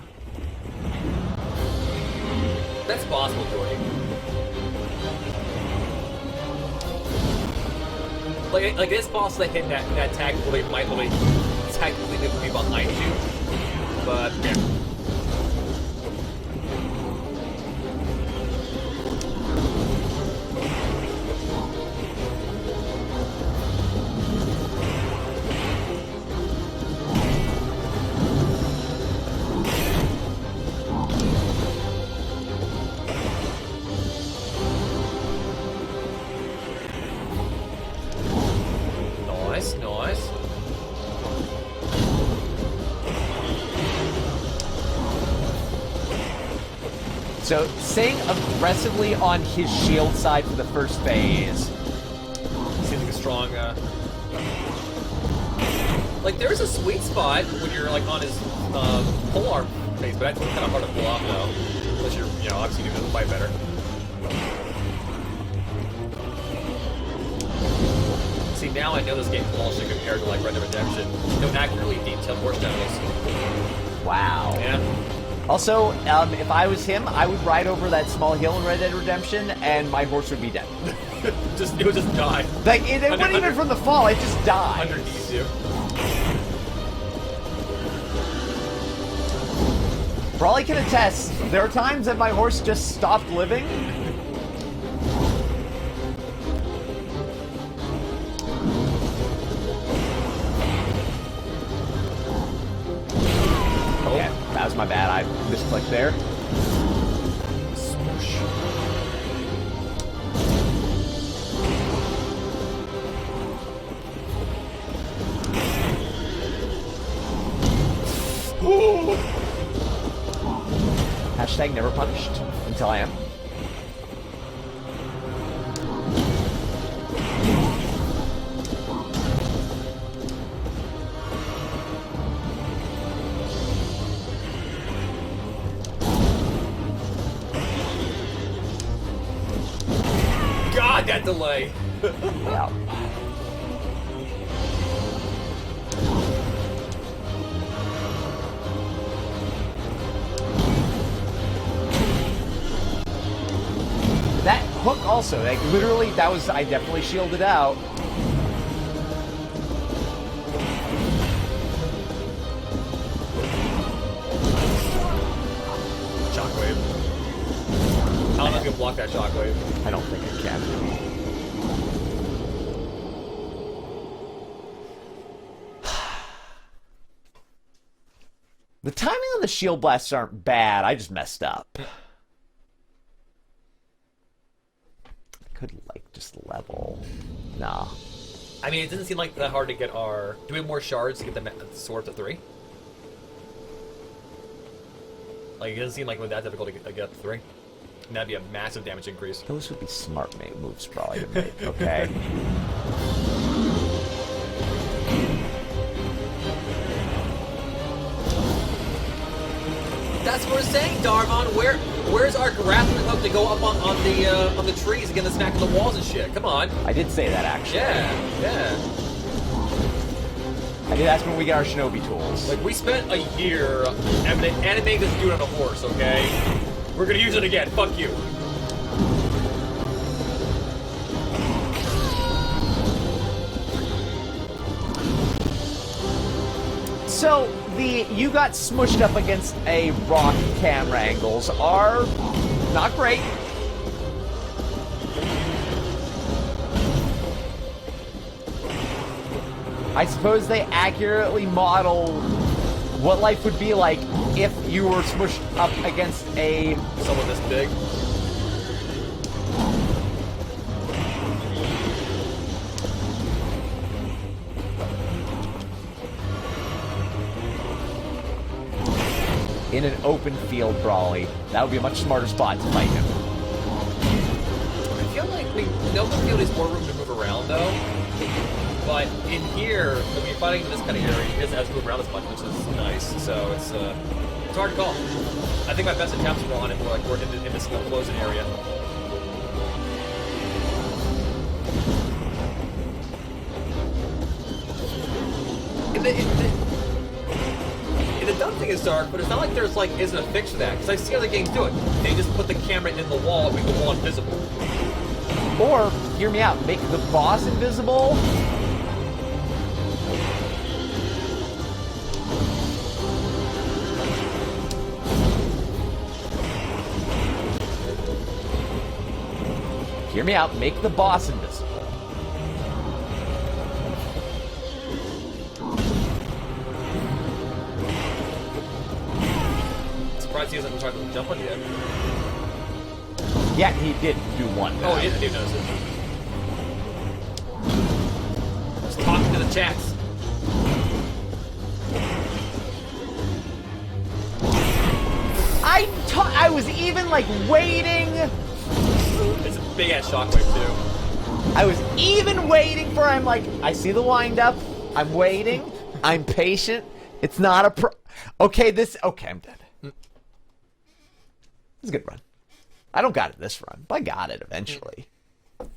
That's possible, Jordy. Like it's possible to hit that tag really might really technically be behind you, but yeah. Nice. So, staying aggressively on his shield side for the first phase. Seems like a strong, like, there's a sweet spot when you're, like, on his, polearm phase, but that's kind of hard to pull off, though. Unless you're, obviously doing the fight better. See, now I know this game bullshit compared to, like, Red Dead Redemption. Accurately detailed horse demos. Wow. Yeah. Also, if I was him, I would ride over that small hill in Red Dead Redemption, and my horse would be dead. It would just die. Like, it wasn't even from the fall, it just died. Underneath you. For all I can attest, there are times that my horse just stopped living. Okay, that was my bad. I misclicked there. Swoosh. Hashtag never punished until I am. that delay. Yeah. That hook also, like literally, that was, I definitely shielded out. Shockwave. I don't know if you can block that shockwave. I don't think I can. The timing on the shield blasts aren't bad, I just messed up. Could, like, just level. Nah. I mean, it doesn't seem like that hard to get our... Do we have more shards to get the sword to 3? Like, it doesn't seem like it was that difficult to get up to 3. And that'd be a massive damage increase. Those would be smart moves, probably, to make, okay? That's what we're saying, Darvon. Where's our grappling hook to go up on the trees and get the smack on the walls and shit? Come on. I did say that, actually. Yeah. I did ask when we get our shinobi tools. Like, we spent a year animating this dude on a horse, okay? We're gonna use it again. Fuck you. So, you got smushed up against a rock camera angles are not great. I suppose they accurately model what life would be like if you were smushed up against someone this big. in an open field brawly. That would be a much smarter spot to fight him. I feel like the open field is more room to move around, though. But in here, when you're fighting in this kind of area, he doesn't have to move around as much, which is nice. So it's hard to call. I think my best attempts were on it more like we're in this closing area. The dumb thing is dark, but it's not like there's isn't a fix for that, because I see other games do it. They just put the camera in the wall and make the wall invisible. Or, hear me out, make the boss invisible. Hear me out, make the boss invisible. Surprised he hasn't tried to jump on you yet. Yeah, he did do one. Oh, he didn't notice it. Just talking to the chats. I was even waiting. It's a big ass shockwave too. I was even waiting for. I'm I see the wind up. I'm waiting. I'm patient. It's not a Okay, I'm dead. It's a good run. I don't got it this run, but I got it eventually. Oh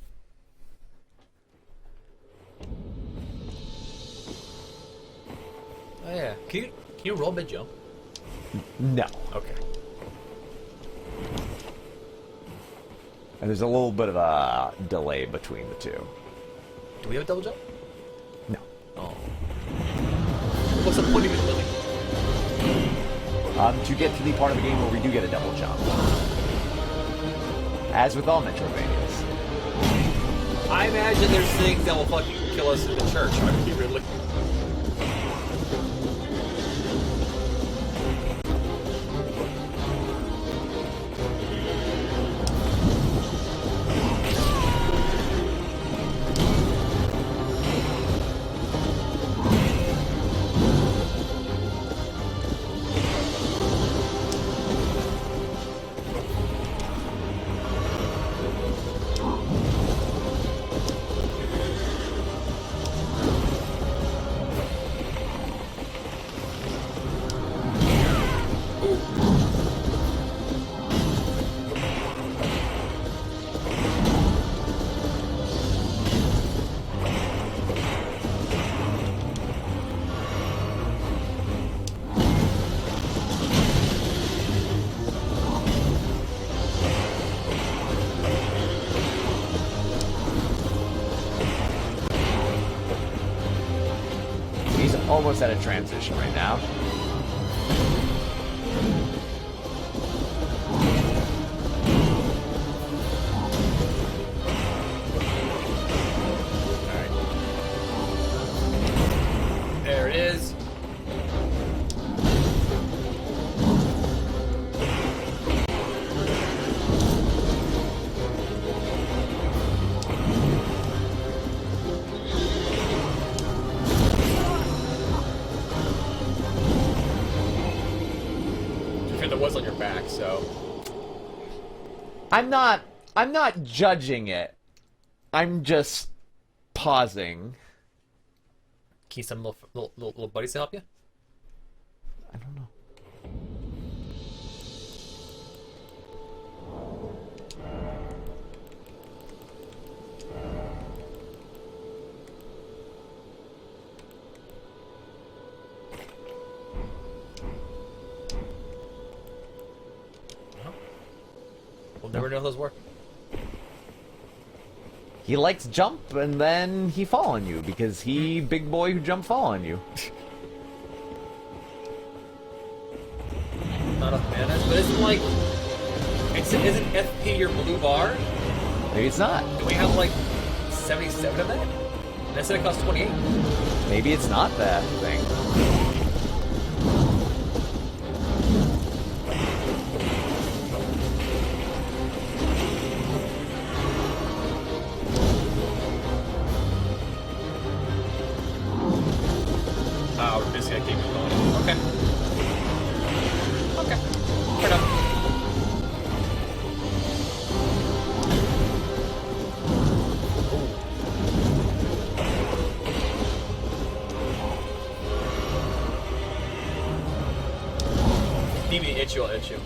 yeah. Can you roll mid jump? No. Okay. And there's a little bit of a delay between the two. Do we have a double jump? No. Oh. What's the point of it, Lily? To get to the part of the game where we do get a double jump. As with all Metroidvanias. I imagine there's things that will fucking kill us in the church, aren't you, Ridley? almost at a transition right now. There it is. That was on your back, so I'm not judging it. I'm just pausing. Can you some little buddies to help you? I don't know. We'll never know if those work. He likes jump, and then he fall on you, because he, big boy who jump, fall on you. Not enough mana, but isn't like... Isn't FP your blue bar? Maybe it's not. Do we have like 77 of that? And that said it costs 28. Maybe it's not that thing. Oh, this guy keeps going. Okay. Okay. Fair enough. Need me to itch you, I'll itch you.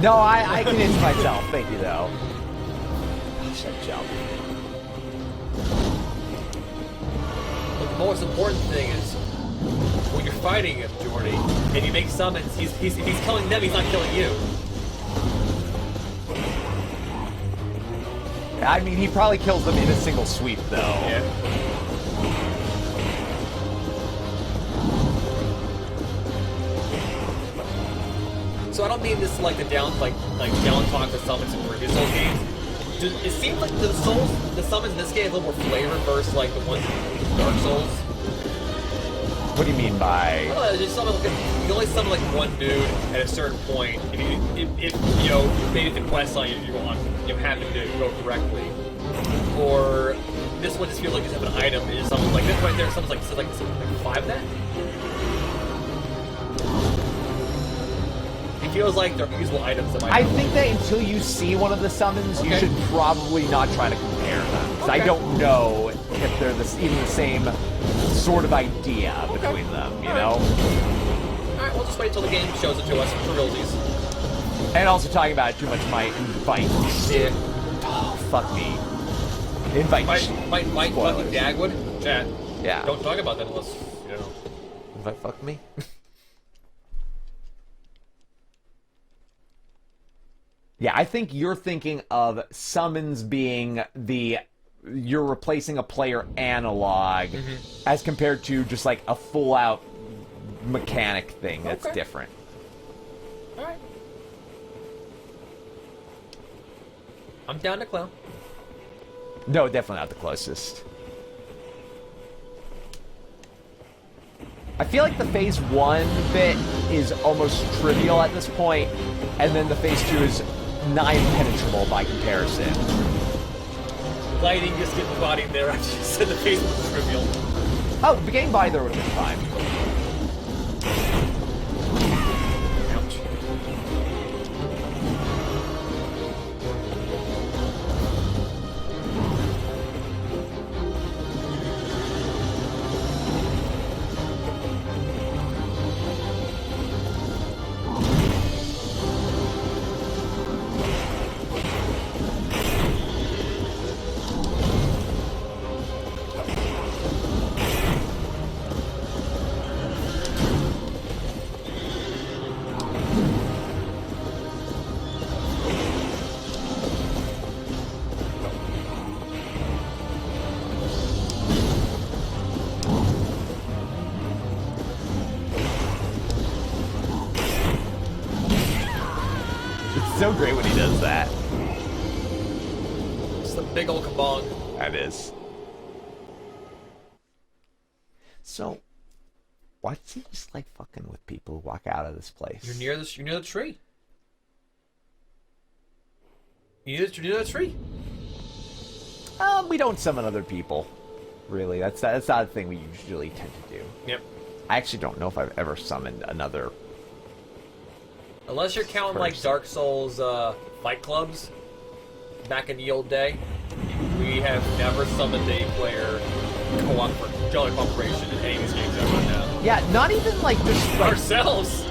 No, I can itch myself. Thank you, though. Gosh, that jump. But the most important thing is when you're fighting him, Jordy, and you make summons, if he's killing them, he's not killing you. I mean, he probably kills them in a single sweep, though. Yeah. So I don't mean this like the down talk for summons in previous Souls games. It seems like the summons in this game have a little more flavor versus like the ones in Dark Souls. What do you mean by? Just summon like you can only summon like one dude at a certain point. If you know maybe the quest line you have to go correctly, or this one just feels like you just have an item. It just summons like this right there. Summons like 5 of that. It feels like they're usable items. That I think that until you see one of the summons, you should probably not try to compare them. Because I don't know if they're even the same sort of idea between them, you know? Alright, we'll just wait until the game shows it to us for realsies. And also talking about it too much might invite... Yeah. Oh, fuck me. Invite... Might fucking Dagwood? Chat. Yeah. Don't talk about that unless, you know. Invite fuck me? Yeah, I think you're thinking of summons being you're replacing a player analog as compared to just like a full-out mechanic thing that's different. Alright. I'm down to clown. No, definitely not the closest. I feel like the Phase 1 bit is almost trivial at this point, and then the Phase 2 is nigh impenetrable by comparison. Lighting just getting bodied there. I just said the Phase was trivial. Oh, getting by there would have been fine. Ouch. so great when he does that. It's the big old kabong. That is. So, why does he just like fucking with people who walk out of this place? You're near the tree. You're near the tree. We don't summon other people. Really, that's not a thing we usually tend to do. Yep. I actually don't know if I've ever summoned another. Unless you're counting like Dark Souls fight clubs. Back in the old day, we have never summoned a player joint cooperation in any of these games ever now. Yeah, not even like just like, ourselves.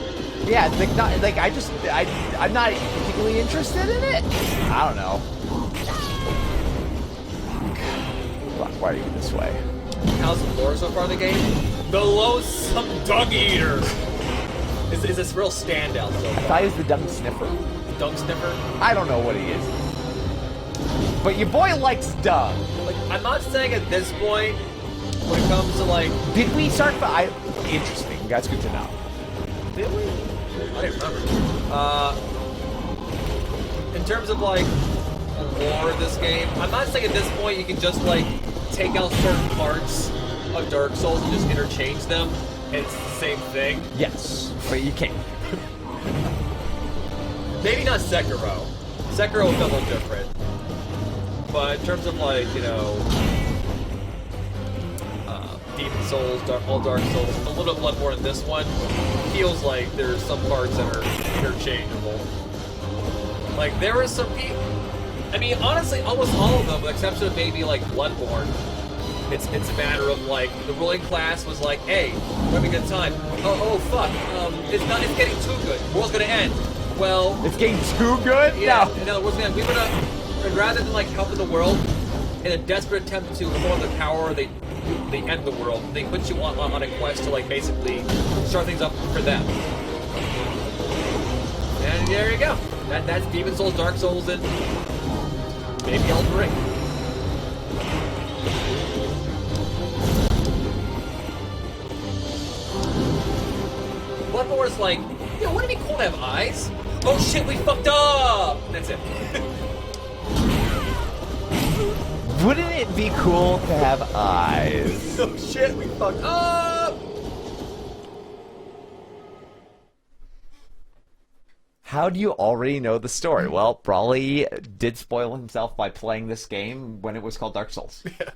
Yeah, like not like I'm not particularly interested in it. I don't know. Why are you this way? How's the lore so far in the game? The loathsome dung eater is this real standout so far. I thought he was the dung sniffer. Dung sniffer? I don't know what he is. But your boy likes dung. Like, I'm not saying at this point, when it comes to like... Did we start... Interesting. That's good to know. Did we? I didn't remember. In terms of like lore of this game, I'm not saying at this point you can just like take out certain parts of Dark Souls and just interchange them, and it's the same thing. Yes, but you can't. Maybe not Sekiro. Sekiro is a little different. But in terms of like, you know, Demon Souls, all Dark Souls, a little bit Bloodborne in this one, feels like there's some parts that are interchangeable. Like, there were some people... I mean, honestly, almost all of them, with the exception of maybe, like, Bloodborne, it's a matter of, like, the ruling class was like, hey, we're having a good time. Oh, fuck. It's getting too good. The world's gonna end. Well... It's getting too good? Yeah, No. the world's gonna end. We're gonna... And rather than, like, helping the world, in a desperate attempt to form the power, they end the world. They put you on a quest to, like, basically start things up for them. And there you go. That's Demon Souls, Dark Souls, and maybe Elden Ring. Bloodborne's like, you know, wouldn't it be cool to have eyes? Oh shit, we fucked up! That's it. Wouldn't it be cool to have eyes? Oh shit, we fucked up! How do you already know the story? Well, Brawley did spoil himself by playing this game when it was called Dark Souls. Yeah.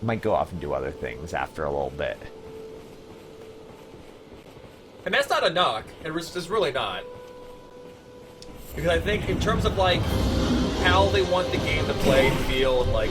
Might go off and do other things after a little bit. And that's not a knock. It's really not. Because I think in terms of, like, how they want the game to play and feel, and, like,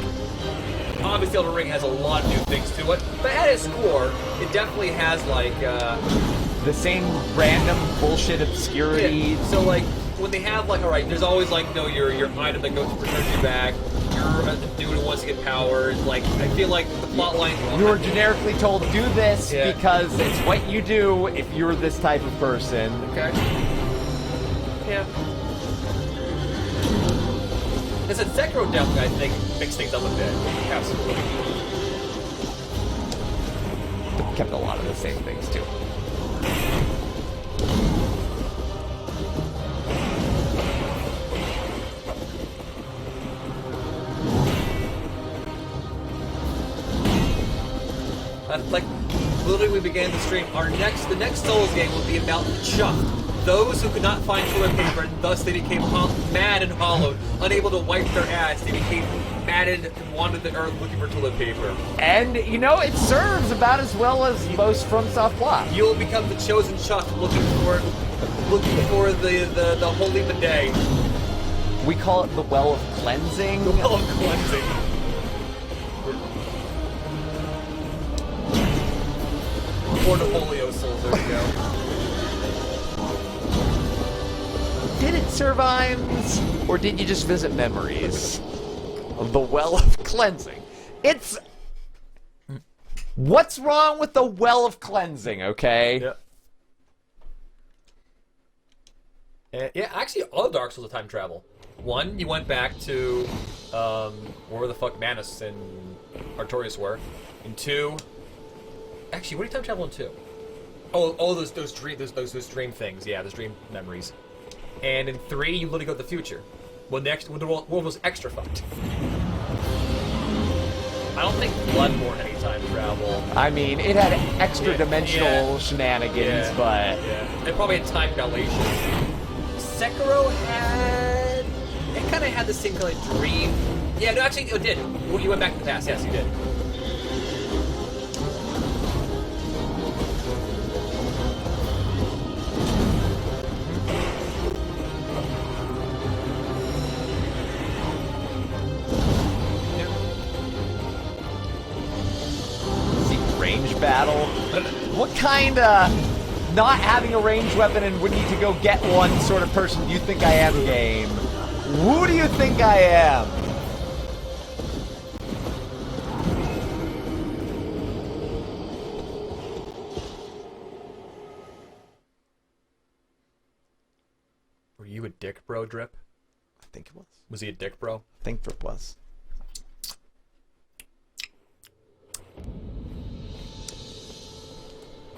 obviously Elden Ring has a lot of new things to it, but at its core, it definitely has, like, the same random bullshit obscurity. Yeah, so, like, when they have, like, alright, there's always, like, you know, your item that goes to return you back, you're a dude who wants to get powers, like, I feel like the plotline... You were generically told, do this Yeah. because it's what you do if you're this type of person. Okay. Yeah. I said Sekiro definitely, I think, mixed things up a bit. Absolutely. Kept a lot of the same things, too. Like, literally we began the stream, the next Souls game will be about the Chuck. Those who could not find toilet paper, and thus they became mad and hollowed, unable to wipe their ass. They became maddened and wandered the earth looking for toilet paper. And, you know, it serves about as well as most FromSoft plots. You'll become the chosen Chuck looking for the holy bidet. We call it the Well of Cleansing. The Well of Cleansing. Portfolio Souls, there you go. Did it serve Irons, or did you just visit memories of the Well of Cleansing? It's... What's wrong with the Well of Cleansing, okay? Yeah. Yeah, actually, all Dark Souls are time travel. One, you went back to where the fuck Manus and Artorias were. And two, Actually, what are you time traveling to? Oh, those dream things. Yeah, those dream memories. And in 3, you literally go to the future. When the world was extra fucked. I don't think Bloodborne had any time travel. I mean, it had extra dimensional shenanigans, but... Yeah. It probably had time dilation. Sekiro had... It kind of had the same kind of dream. Yeah, no, actually, it did. You went back to the past. Yes, you did. Battle. What kind of not having a ranged weapon and would need to go get one sort of person do you think I am, game? Who do you think I am? Were you a dick bro, Drip? I think it was. Was he a dick bro? I think Drip was.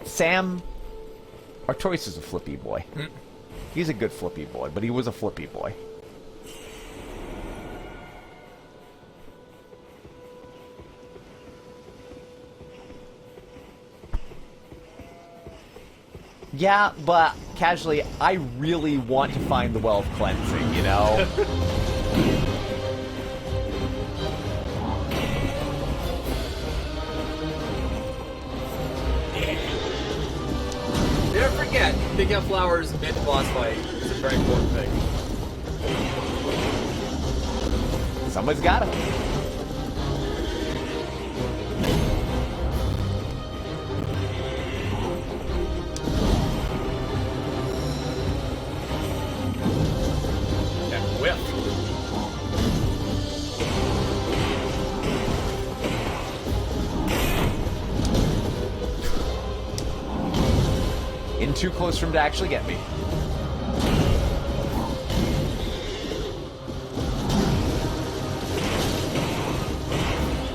Sam, our choice is a flippy boy. He's a good flippy boy, but he was a flippy boy. Yeah, but casually, I really want to find the Well of Cleansing, you know? Never forget, picking up flowers mid-boss fight is a very important thing. Somebody's got him. That whip. In too close for him to actually get me.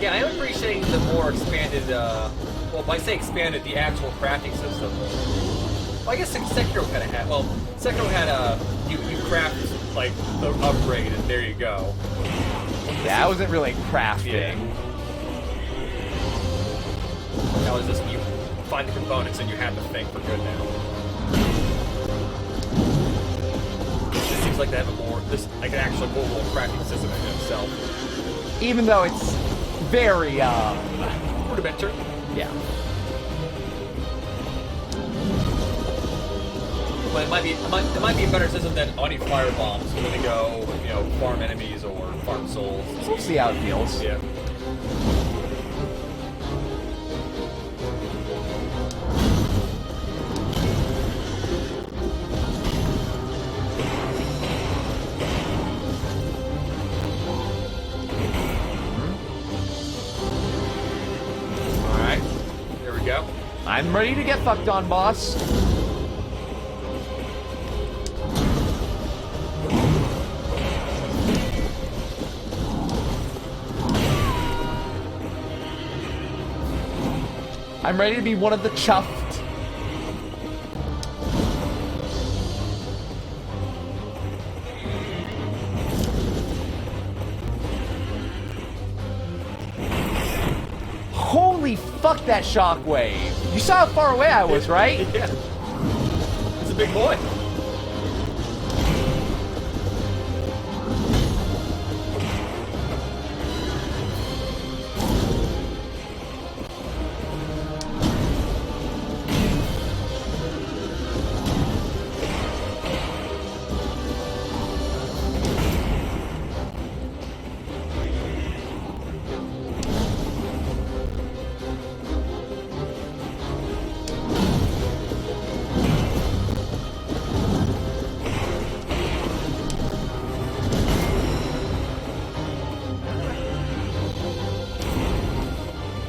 Yeah, I am appreciating the more expanded, well, by saying expanded, the actual crafting system. Well, I guess Sekiro kind of had, well, Sekiro had you craft, like, the upgrade, and there you go. Yeah, I wasn't really crafting. Yeah. That was just, you find the components and you have the thing for good now. It seems like they have a more, like an actual overall crafting system in itself. Even though it's very, rudimentary. Yeah. But it might be a better system than Oni firebombs when they go, you know, farm enemies or farm souls. We'll see how it feels. Yeah. Alright. There we go. I'm ready to get fucked on, boss. I'm ready to be one of the chuffed. Holy fuck, that shockwave. You saw how far away I was, right? Yeah. It's a big boy.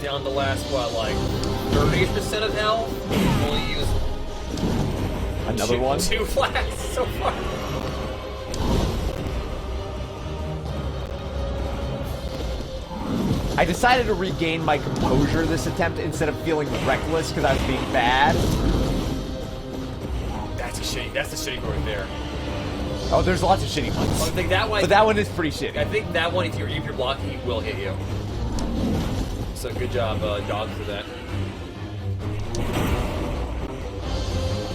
Down to last, what, like 30% of health? Only use Another one? 2 flasks so far. I decided to regain my composure this attempt instead of feeling reckless because I was being bad. That's the shitty one right there. Oh, there's lots of shitty ones. I think that one. But that one is pretty shitty. I think that one, if you're blocking, he will hit you. So good job, Dog, for that.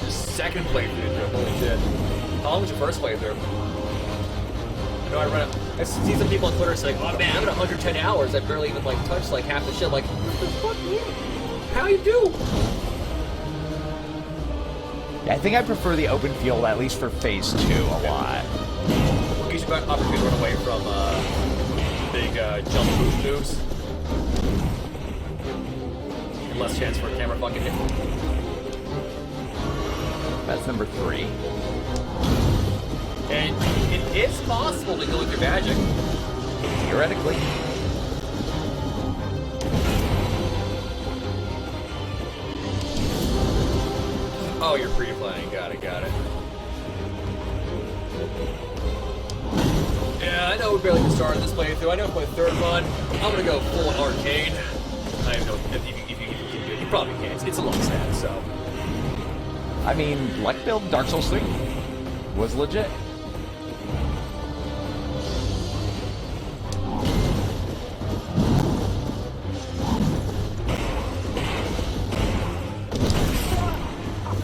Your second playthrough, holy shit. How long was your first playthrough? I know I see some people on Twitter saying, "Oh man, I'm at 110 hours. I barely even like touched like half the shit." Like, what the fuck, man? How you do? Yeah, I think I prefer the open field, at least for phase 2, a lot. Gives you an opportunity to run away from big jump boost moves. And less chance for a camera fucking hit. That's number 3. And it is possible to go with your magic. Theoretically. Oh, you're pre-playing. Got it. Yeah, I know we barely just started this playthrough. I know it's my third run. I'm gonna go full arcade. I don't know if you can do it. You probably can't. It's a long stat, so. I mean, luck build Dark Souls 3 was legit.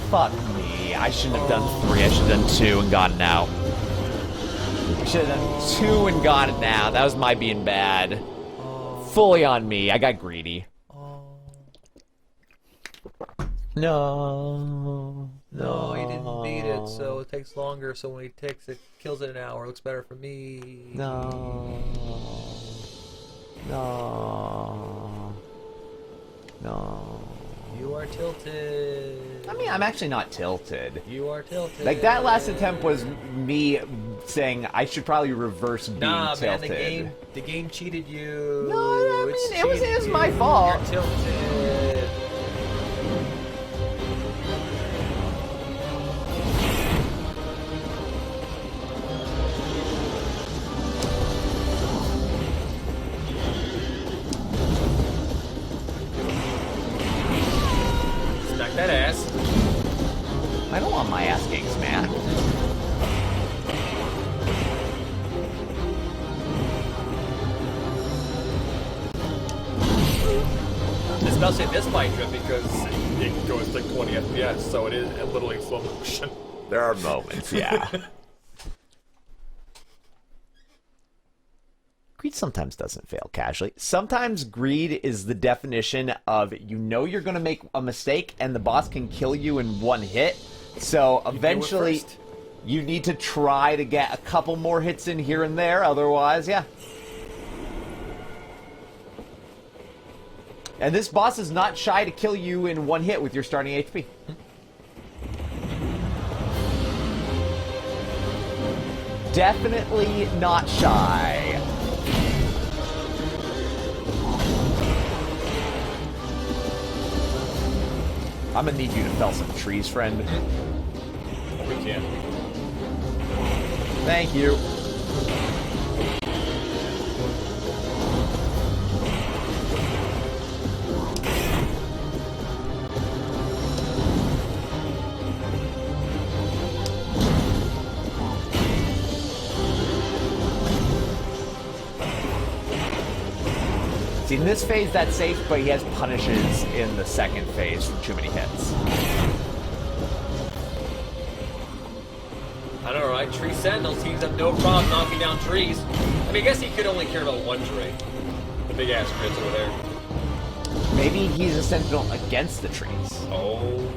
Fuck me. I shouldn't have done 3. I should have done 2 and gotten out. I should have done 2 and got it now. That was my being bad. Fully on me. I got greedy. No. No, he didn't beat it, so it takes longer. So when he takes it, kills it in an hour. It looks better for me. No. You are tilted. I mean, I'm actually not tilted. You are tilted. Like, that last attempt was me saying I should probably reverse being tilted. Man, the game cheated you. No, I mean, it was my fault. You're tilted. Smack that ass. I don't want my ass getting smacked. Especially this fight trip because it goes like 20 FPS, so it is literally slow motion. There are moments, yeah. Greed sometimes doesn't fail casually. Sometimes greed is the definition of you know you're going to make a mistake and the boss can kill you in one hit. So eventually you need to try to get a couple more hits in here and there. Otherwise, yeah. And this boss is not shy to kill you in one hit with your starting HP. Definitely not shy. I'm gonna need you to fell some trees, friend. We can. Thank you. See, in this phase, that's safe, but he has punishes in the second phase for too many hits. I don't know, right? Tree Sentinel seems to have no problem knocking down trees. I mean, I guess he could only care about one tree. The big-ass grids over there. Maybe he's a Sentinel against the trees. Oh.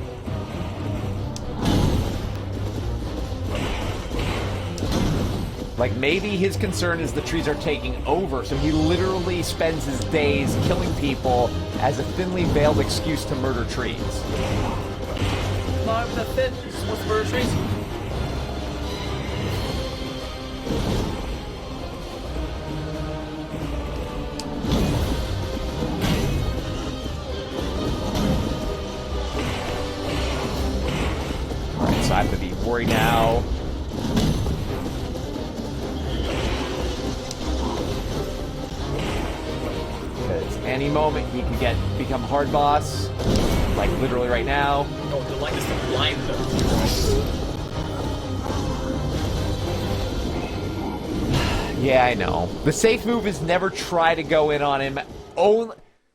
Like, maybe his concern is the trees are taking over, so he literally spends his days killing people as a thinly veiled excuse to murder trees. No, I'm not fit. He just wants to murder trees. Alright, so I have to be worried now. any moment he could become hard boss, like literally right now. Oh, the light is to blind them. Yeah, I know. The safe move is never try to go in on him.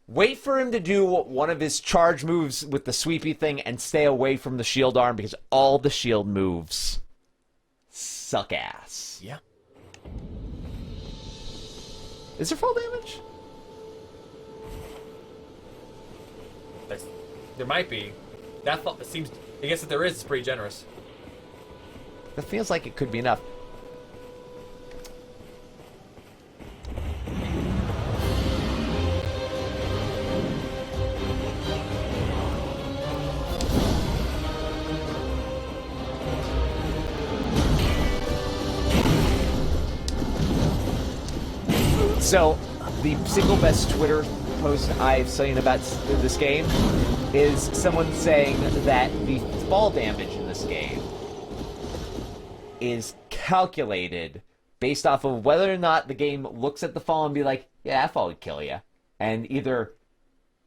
Wait for him to do one of his charge moves with the sweepy thing and stay away from the shield arm because all the shield moves suck ass. Yeah. Is there fall damage? There might be. That seems. I guess if there is, it's pretty generous. That feels like it could be enough. So, the single best Twitter post I've seen about this game is someone saying that the fall damage in this game is calculated based off of whether or not the game looks at the fall and be like, yeah, that fall would kill you. And either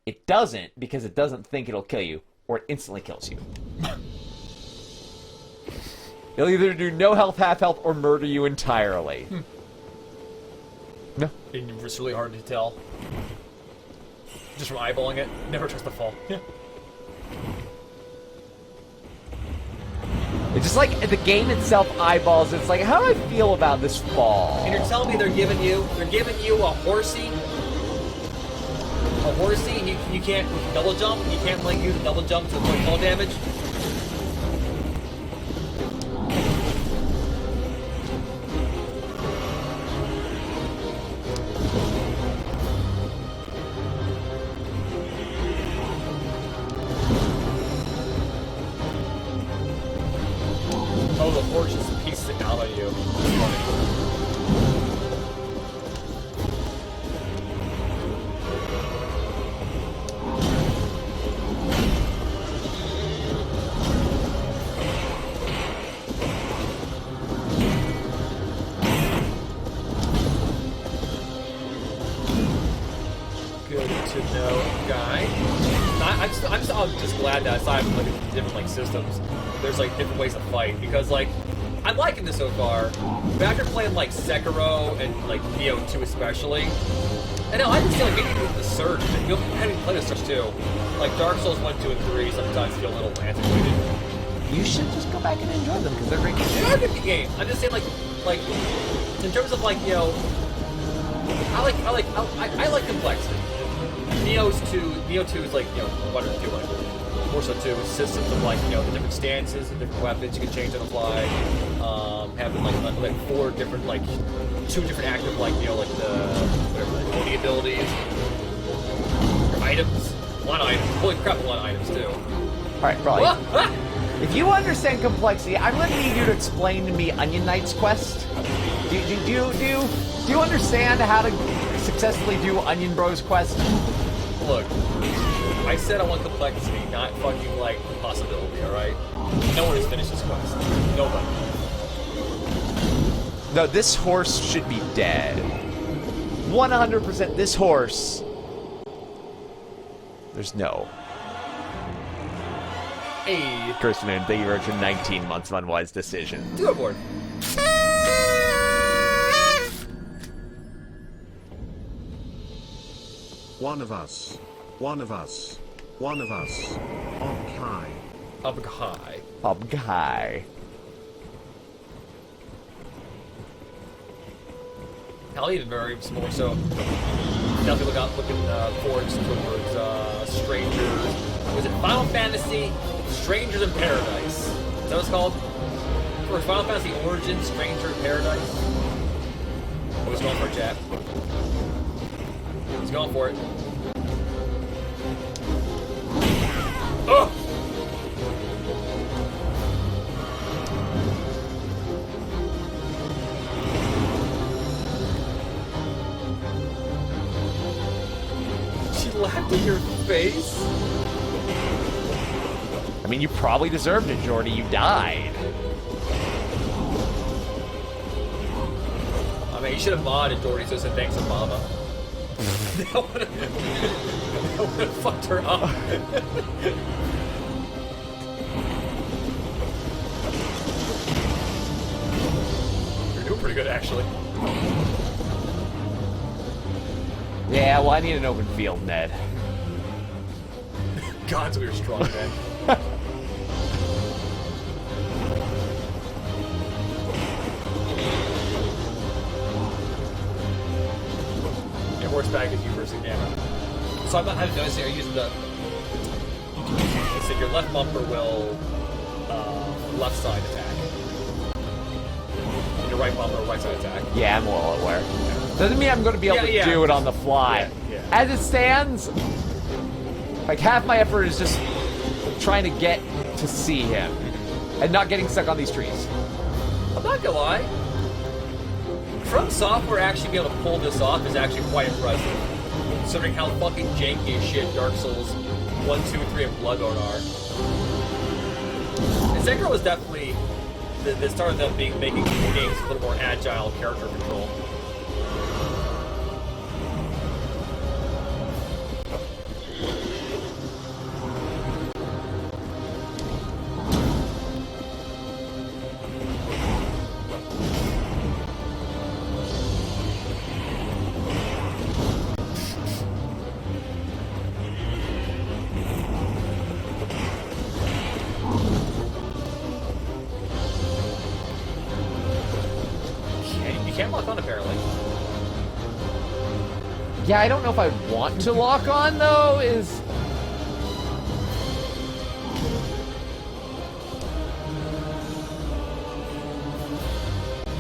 it doesn't because it doesn't think it'll kill you, or it instantly kills you. It'll either do no health, half health, or murder you entirely. No. It's really hard to tell. Just from eyeballing it, never trust the fall. Yeah. It's just like the game itself eyeballs. It's like, how do I feel about this fall? And you're telling me they're giving you a horsey, and you can't double jump. You can't like use a double jump to avoid fall damage. Oh, the horse just pieces it down on you. Good to know, guy. I'm just glad that aside from like different like systems, there's like different ways to fight, because like I'm liking this so far. But after playing like Sekiro and like Neo 2 especially, I know I can see like maybe with the Surge, and you haven't played the Surge too. Like Dark Souls 1, 2, and 3 sometimes feel a little antiquated. You should just go back and enjoy them because they're great games. They are good games. I'm just saying like in terms of like, you know, I like complexity. Neo 2 is like, you know, what do you like? More so too, with systems of like, you know, the different stances, the different weapons you can change on the fly. Having like 4 different, like 2 different active, like, you know, like the whatever the Oni abilities, or items. One item. Holy crap, a lot of items too. All right, Brawley. If you understand complexity, I'm going to need you to explain to me Onion Knight's quest. Do you understand how to successfully do Onion Bros quest? Look, I said I want complexity, not fucking like impossibility. All right? No one has finished this quest. Nobody. No, this horse should be dead. 100% this horse. There's no. Hey. Kirsten, thank you very much for 19 months of unwise decision. Do it, board. One of us. One of us. One of us. Up high. Up high. Up high. Hell, even very small. So definitely looking forward towards Strangers. Was it Final Fantasy Strangers in Paradise? Is that what it's called? Or Final Fantasy Origins Stranger in Paradise? I was going for it, Jack. He's going for it. Oh! She laughed in your face? I mean, you probably deserved it, Jordy. You died. I mean, you should have modded Jordy, so it said thanks to Mama. That would have fucked her up. You're doing pretty good, actually. Yeah, well, I need an open field, Ned. Gods, we were strong, man. Yeah, horseback is you versus camera. So I'm not having noticed here using the. Let's see, your left bumper will left side attack. And your right bumper right side attack. Yeah, I'm well aware. Doesn't mean I'm going to be able to do it on the fly. Yeah. As it stands, like half my effort is just trying to get to see him and not getting stuck on these trees. I'm not gonna lie. From Software actually being able to pull this off is actually quite impressive. Considering how fucking janky as shit Dark Souls 1, 2, 3, and Bloodborne are. And Sekiro was definitely the start of them making games a little more agile character control. Can't lock on, apparently. Yeah, I don't know if I want to lock on, though, is...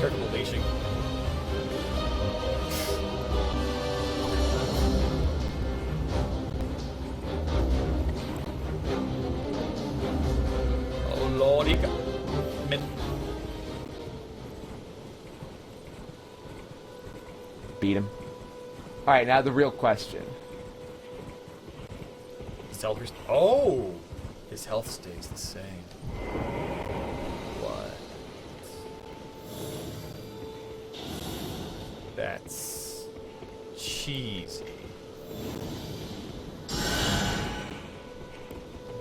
Careful leashing. Oh, lordy. Beat him. Alright, now the real question. His health oh! His health stays the same. What? That's cheesy.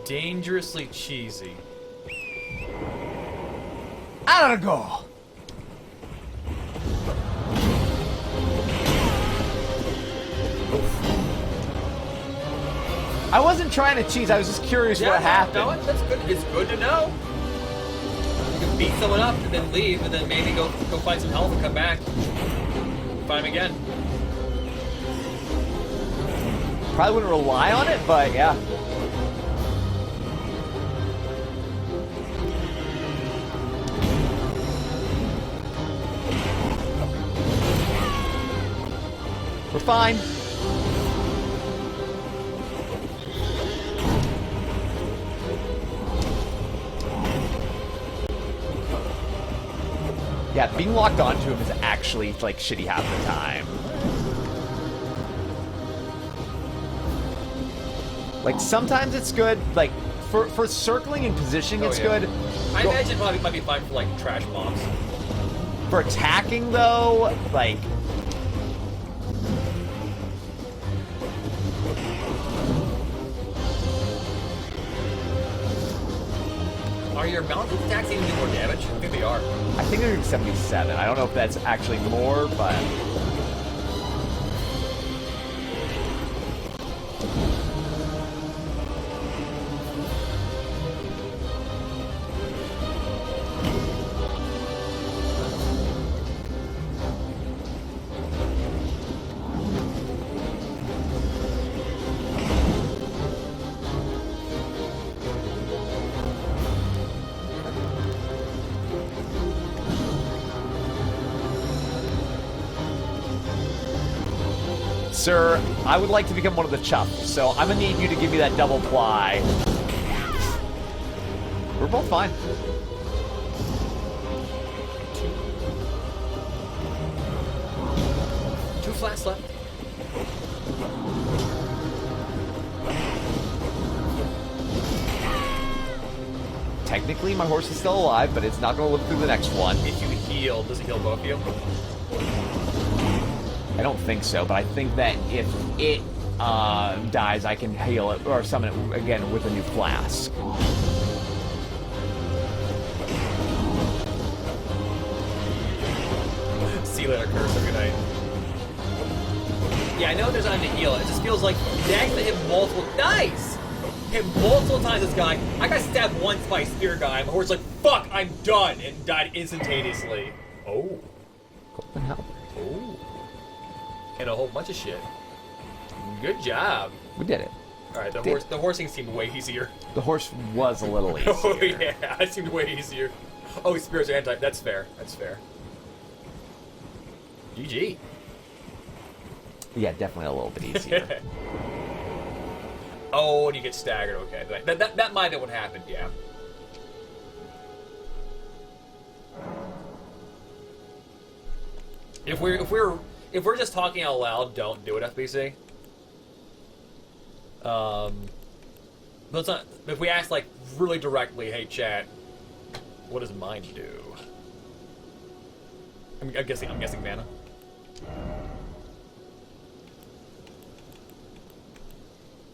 Dangerously cheesy. I gotta go! I wasn't trying to cheese, I was just curious what happened. No, that's good. It's good to know. You can beat someone up and then leave, and then maybe go find some health and come back. Find him again. Probably wouldn't rely on it, but yeah. We're fine. Yeah, being locked onto him is actually, like, shitty half the time. Like, sometimes it's good, like, for circling and positioning it's good. I imagine it might be fine for, like, trash mobs. For attacking, though, like... Are your mounted attacks even do more damage? I think they are. I think they're 77. I don't know if that's actually more, but... Sir, I would like to become one of the chuffs, so I'm gonna need you to give me that double ply. We're both fine. Two flats left. Technically, my horse is still alive, but it's not gonna live through the next one. If you heal, does it heal both of you? I don't think so, but I think that if it dies, I can heal it or summon it again with a new flask. See you later, Curse. Have a good night. Yeah, I know there's time to heal. It just feels like they actually hit multiple. Nice! Hit multiple times this guy. I got stabbed once by a spear guy. My horse like, fuck, I'm done, and died instantaneously. Oh. Golden help. Oh. And a whole bunch of shit. Good job. We did it. Alright, the horsing seemed way easier. The horse was a little easier. Oh yeah, it seemed way easier. Oh, spears are anti. That's fair. That's fair. GG. Yeah, definitely a little bit easier. Oh, and you get staggered. Okay, that might have what happened. Yeah. If we're just talking out loud, don't do it, FBC. But it's not, if we ask like really directly, hey chat, what does mine do? I'm guessing mana.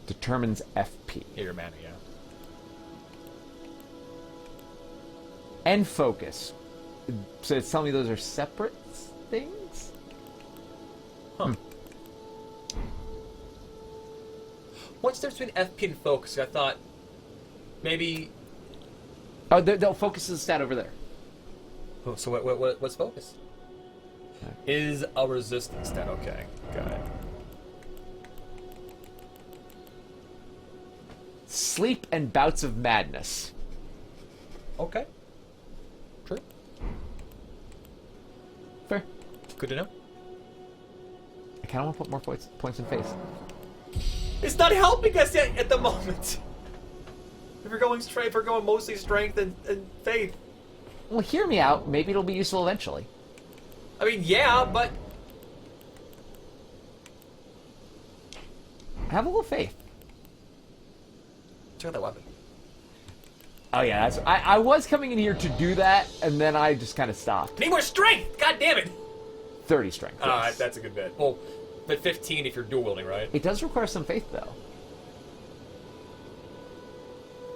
Determines FP. Yeah, your mana, yeah. And focus. So it's telling me those are separate things? Huh. What's the difference between FP and focus? I thought maybe. Oh, they'll focus the stat over there. Oh, so what's focus? Is a resistance stat. Okay, got it. Sleep and bouts of madness. Okay. True. Fair. Good to know. I kind of want to put more points in face. It's not helping us yet at the moment. If we're going straight, we're going mostly strength and faith. Well, hear me out. Maybe it'll be useful eventually. I mean, yeah, but Have a little faith. check out that weapon. Oh yeah, I was coming in here to do that, and then I just kind of stopped. Need more strength! God damn it! 30 strength. Yes. That's a good bit. Well, but 15 if you're dual wielding, right? It does require some faith, though.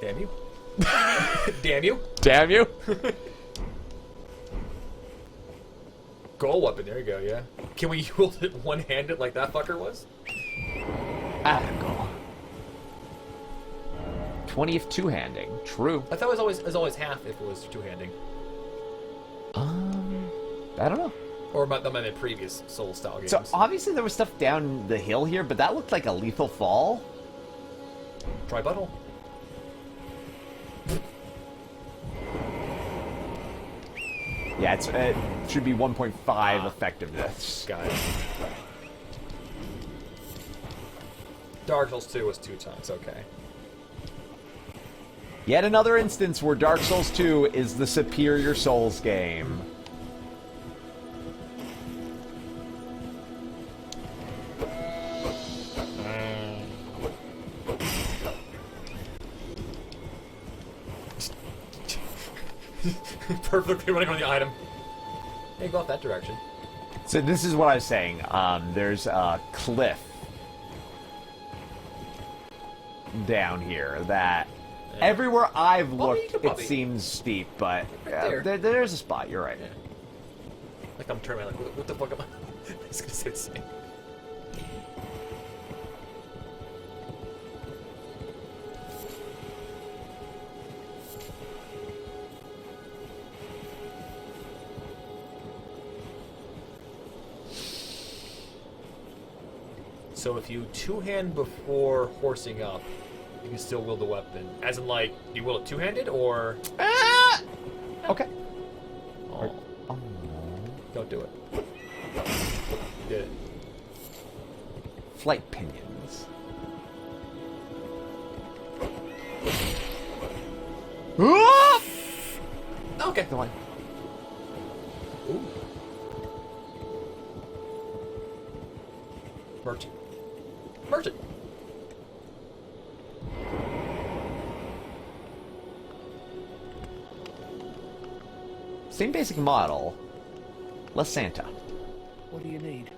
Damn you. Damn you. Damn you. Goal weapon, there you go, yeah. Can we wield it one-handed like that fucker was? Ah, goal. 20th two-handing. True. I thought it was always half if it was two-handing. I don't know. Or my previous Soul-style games. So, obviously there was stuff down the hill here, but that looked like a lethal fall. Try butthole. Yeah, it should be 1.5 effectiveness. Got it. Dark Souls 2 was 2 times, okay. Yet another instance where Dark Souls 2 is the superior Souls game. Perfectly running on the item. Hey, go off that direction. So this is what I was saying. There's a cliff down here that everywhere I've looked, it seems steep, but there's a spot. You're right. Yeah. Like I'm turning around, like, what the fuck am I? I was gonna say the same. So if you two-hand before horsing up, you can still wield the weapon. As in, like, you wield it two-handed, or... Okay. Oh. Don't do it. You did it. Flight pinions. Okay. Go on. Ooh. Merchant. Merchant. Same basic model. Less Santa. What do you need?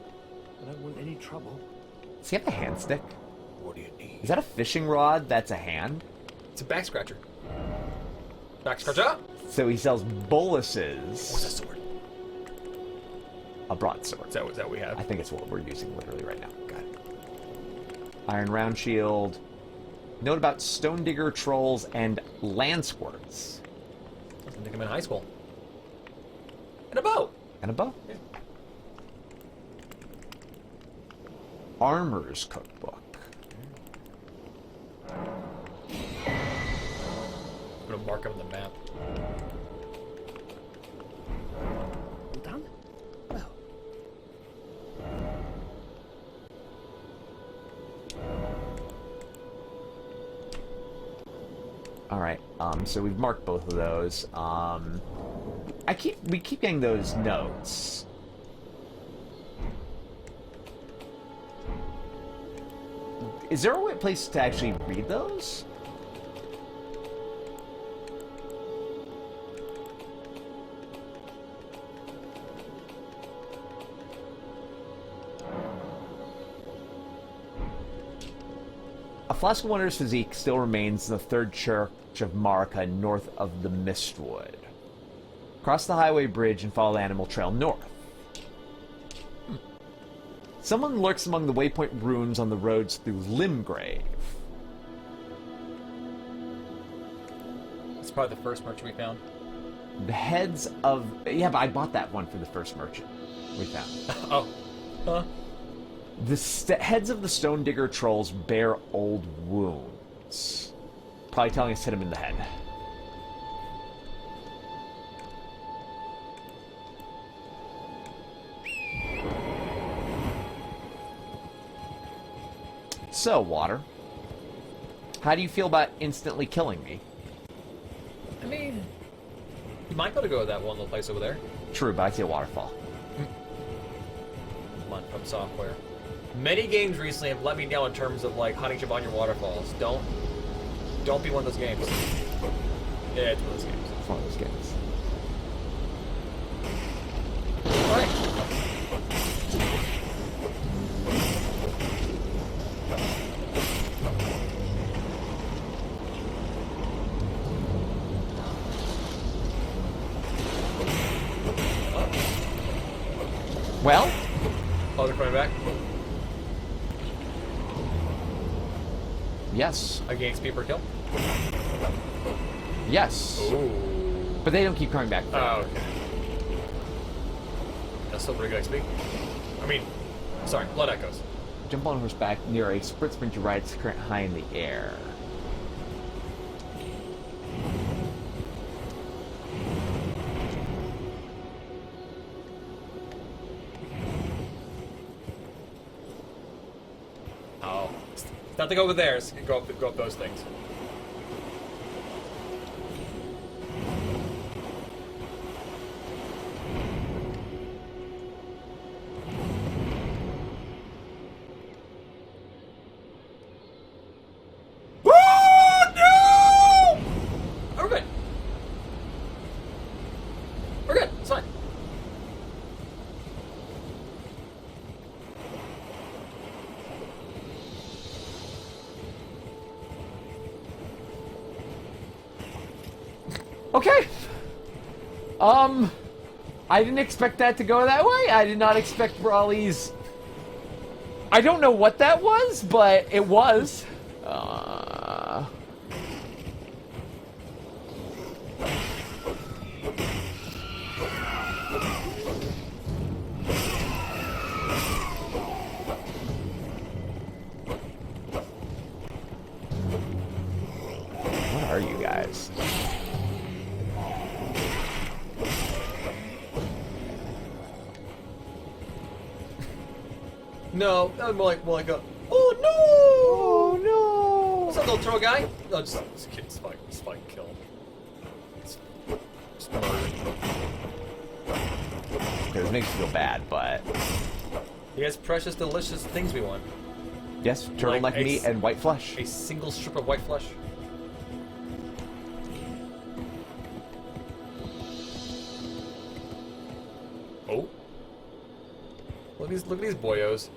trouble? Does he have a hand stick? What do you need? Is that a fishing rod that's a hand? It's a back scratcher. Back scratcher? So he sells boluses. What's that sword? A broadsword. Is that what we have? I think it's what we're using literally right now. Got it. Iron round shield. Note about stone digger trolls and land squirts. I think I'm in high school. And a bow. And a bow. Yeah. Armor's cookbook. I'm gonna mark on the map. All done? Well, All right. So we've marked both of those. We keep getting those notes. Is there a place to actually read those? A Flask of Wonders physique still remains in the third church of Marika, north of the Mistwood. Cross the highway bridge and follow the animal trail north. Someone lurks among the waypoint ruins on the roads through Limgrave. It's probably the first merchant we found. The heads of... Yeah, but I bought that one for the first merchant we found. Oh. Huh? The heads of the stone digger trolls bear old wounds. Probably telling us to hit him in the head. So, Water, how do you feel about instantly killing me? I mean, you might be able to go to that one little place over there. True, but I see a waterfall. Come on, from software. Many games recently have let me down in terms of like hunting ship on your waterfalls. Don't be one of those games. Yeah, it's one of those games. It's one of those games. Alright. Well? Oh, they're coming back? Yes. I gain speed per kill? Yes. Ooh. But they don't keep coming back. Oh, okay. That's still pretty good XP. I mean, sorry, blood echoes. Jump on horseback near a sprint sprint to ride its current high in the air. Oh. It's not to go over there, it's go up those things. Okay. I didn't expect that to go that way. I did not expect Brawley's... I don't know what that was, but it was. What are you guys? No, that was more like a, oh no! Oh no! What's up, little troll guy? No, just spike kill. Just murder. Okay, this makes me feel bad, but... He has precious, delicious things we want. Yes, turtleneck Like meat and white flesh. A single strip of white flesh. Oh. Look at these boyos.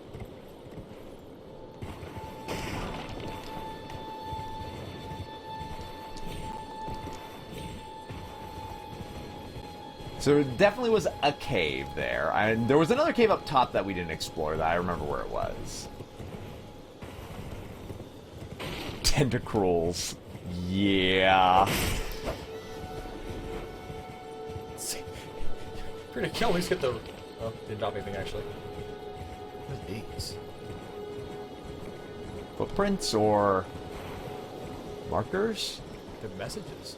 So there definitely was a cave there. And there was another cave up top that we didn't explore that I remember where it was. Tentacruels. Yeah. Let's see. If you're gonna kill, at least get the... Oh, didn't drop anything, actually. What are these? Footprints or... markers? They're messages.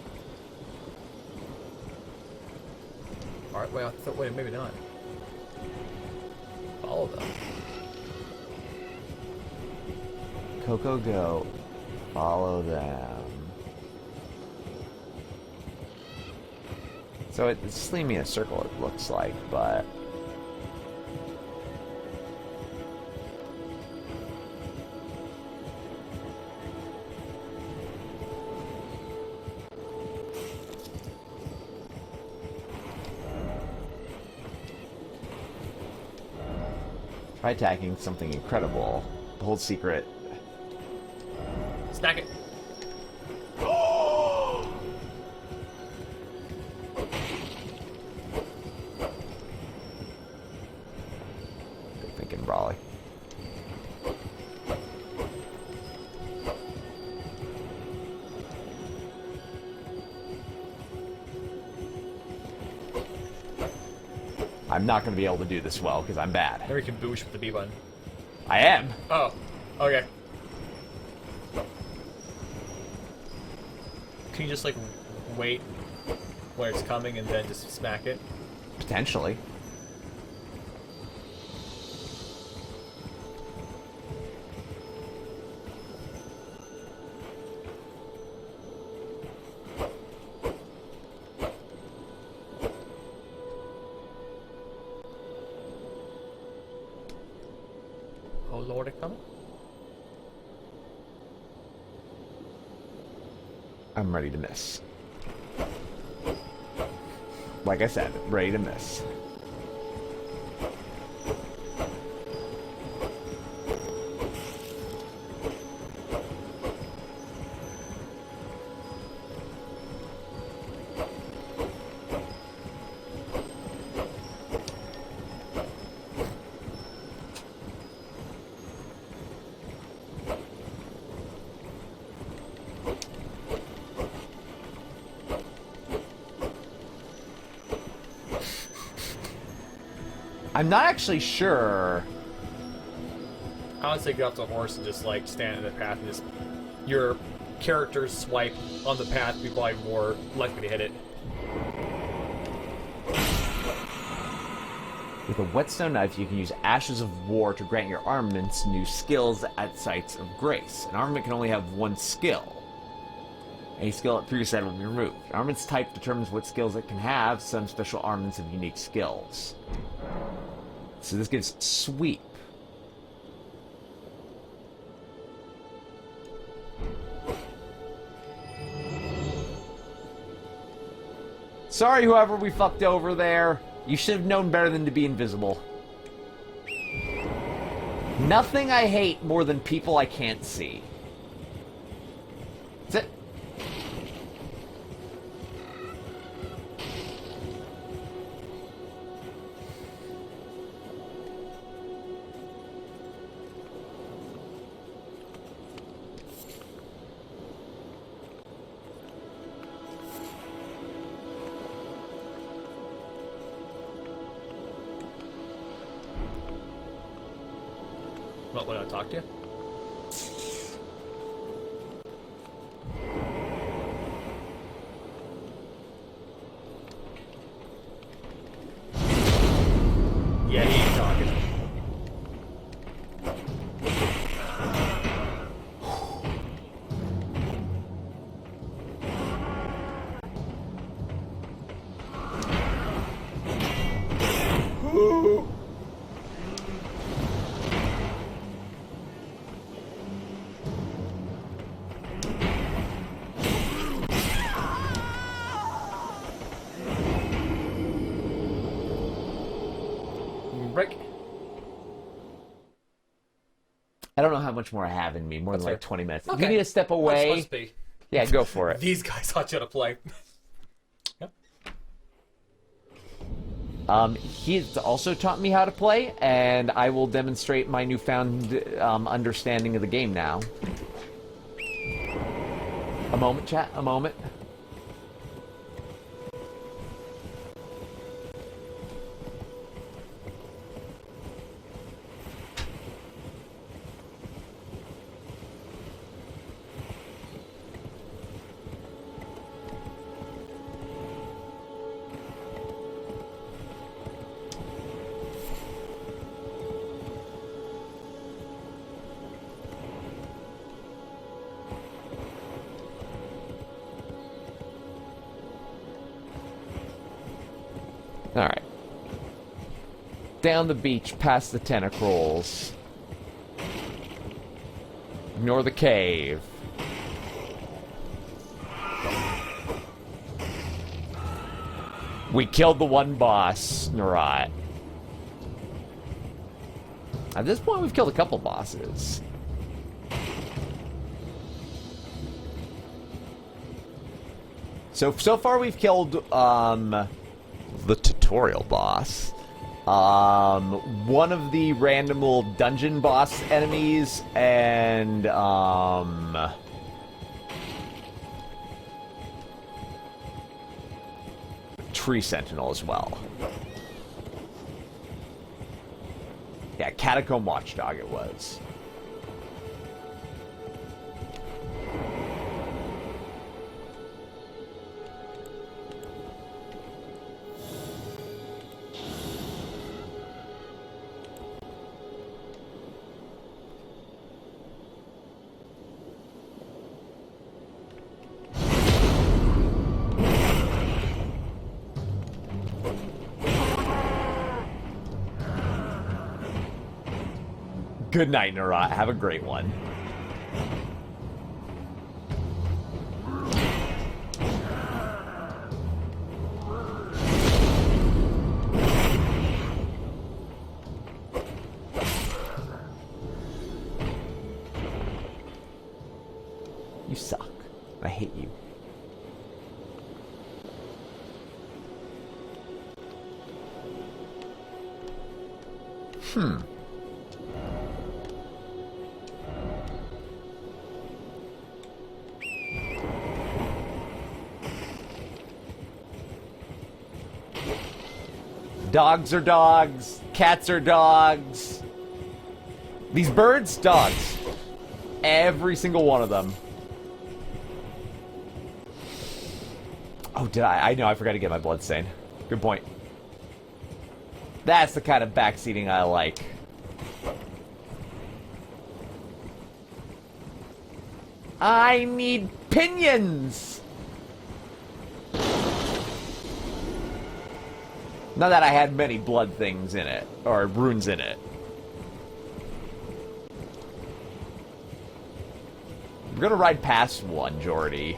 Alright, wait, I thought, wait, maybe not. Follow them. Coco go. Follow them. So it's just leaving me a circle, it looks like, but... Try attacking something incredible. The whole secret. Snack it. Good thinking, Brawley. I'm not going to be able to do this well because I'm bad. Maybe we can boosh with the B button. I am. Oh, okay. Can you just, like, wait where it's coming and then just smack it? Potentially. Oh, Lord, it coming? I'm ready to miss. Like I said, ready to miss. I'm not actually sure. I would say get off the horse and just, like, stand in the path and just... Your character's swipe on the path would be probably more likely to hit it. With a whetstone knife, you can use Ashes of War to grant your armaments new skills at sites of grace. An armament can only have one skill. Any skill at 3 set will be removed. Armament's type determines what skills it can have. Some special armaments have unique skills. So this gives sweep. Sorry, whoever we fucked over there. You should have known better than to be invisible. Nothing I hate more than people I can't see. That's it. What, when I talk to you? Yeah, he ain't talking. Rick. I don't know how much more I have in me. More than like 20 minutes. Okay. If you need to step away, Let's be. yeah, go for it. These guys taught you how to play. Yep. He's also taught me how to play, and I will demonstrate my newfound understanding of the game now. A moment, chat. A moment. Alright. Down the beach, past the tentacles. Ignore the cave. We killed the one boss, Narat. At this point, we've killed a couple bosses. So far we've killed, the tutorial boss, one of the random little dungeon boss enemies, and tree sentinel as well. Yeah, catacomb watchdog it was. Good night, Narat. Have a great one. You suck. I hate you. Dogs are dogs. Cats are dogs. These birds, dogs. Every single one of them. Oh, did I know, I forgot to get my bloodstain. Good point. That's the kind of backseating I like. I need pinions! Not that I had many blood things in it, or runes in it. We're gonna ride past one, Jordy.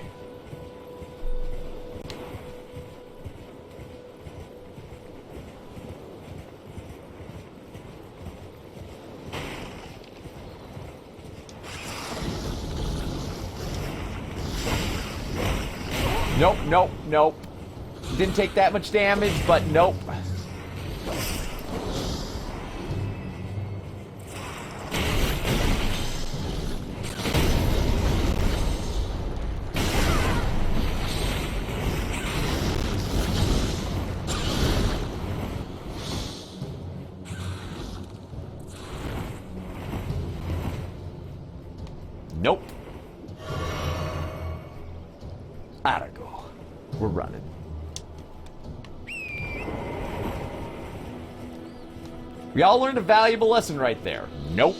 Nope, nope, nope. Didn't take that much damage, but nope. Nope. Outta go. We're running. We all learned a valuable lesson right there. Nope.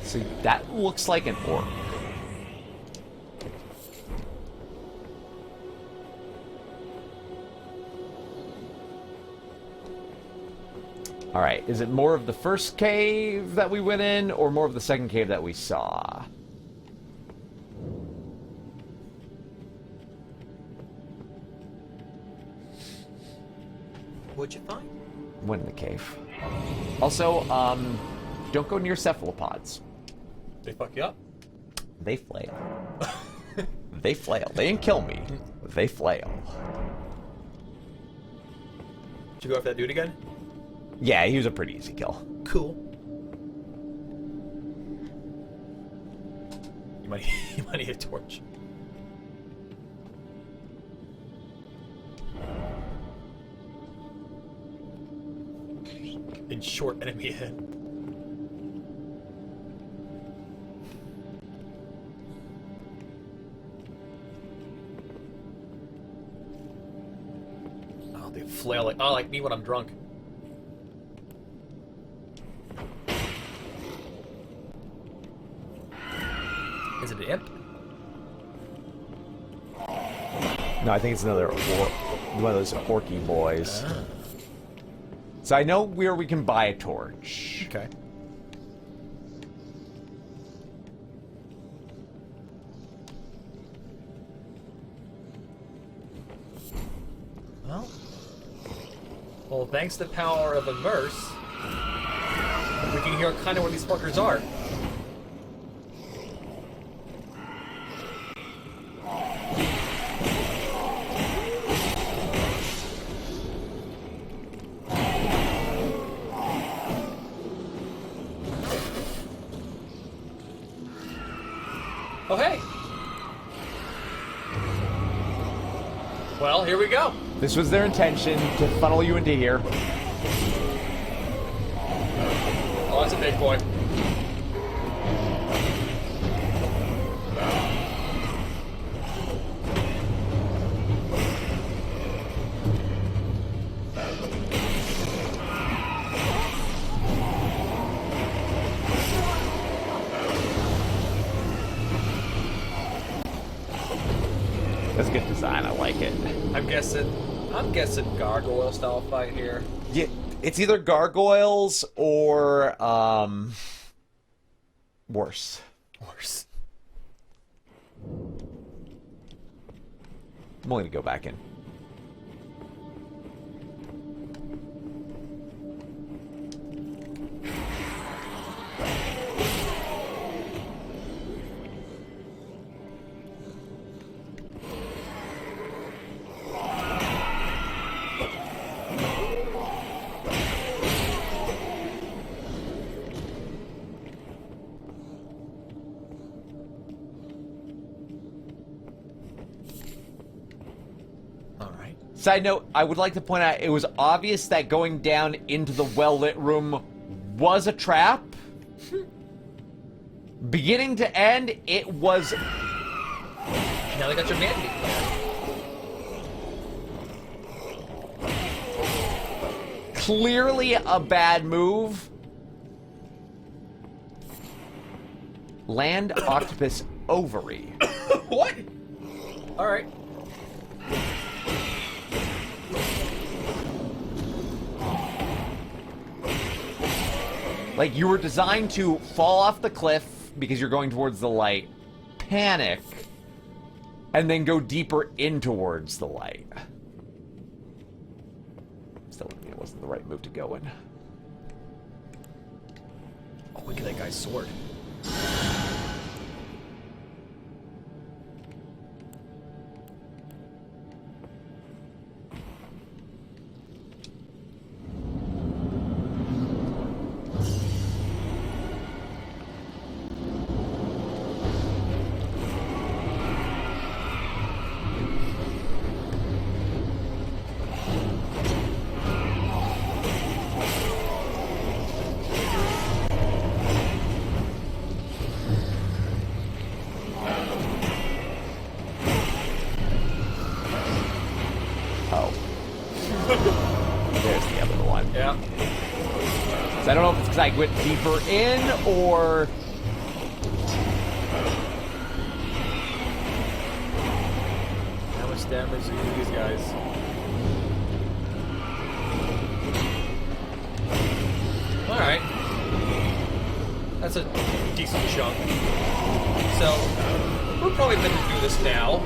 So that looks like an orc. Alright, is it more of the first cave that we went in, or more of the second cave that we saw? What'd you find? Went in the cave. Also, don't go near cephalopods. They fuck you up? They flail. They flail. They didn't kill me. They flail. Did you go after that dude again? Yeah, he was a pretty easy kill. Cool. You might need a torch. In short enemy ahead. Oh, they flail like me when I'm drunk. Is it an imp? No, I think it's another one of those orky boys. Ah. So I know where we can buy a torch. Okay. Well, thanks to the power of Immerse, we can hear kind of where these fuckers are. Oh, hey! Well, here we go. This was their intention, to funnel you into here. Oh, that's a big boy. That's good design, I like it. I'm guessing gargoyle style fight here. Yeah, it's either gargoyles or worse. Worse. I'm only gonna go back in. Side note, I would like to point out, it was obvious that going down into the well-lit room was a trap. Beginning to end, it was... Now they got your mandate plan. Clearly a bad move. Land octopus ovary. What? Alright. Like, you were designed to fall off the cliff because you're going towards the light, panic, and then go deeper in towards the light. Still, it wasn't the right move to go in. Oh, look at that guy's sword. I don't know if it's because I went deeper in, or much damage to these guys. Alright. That's a decent chunk. So, we're probably going to do this now.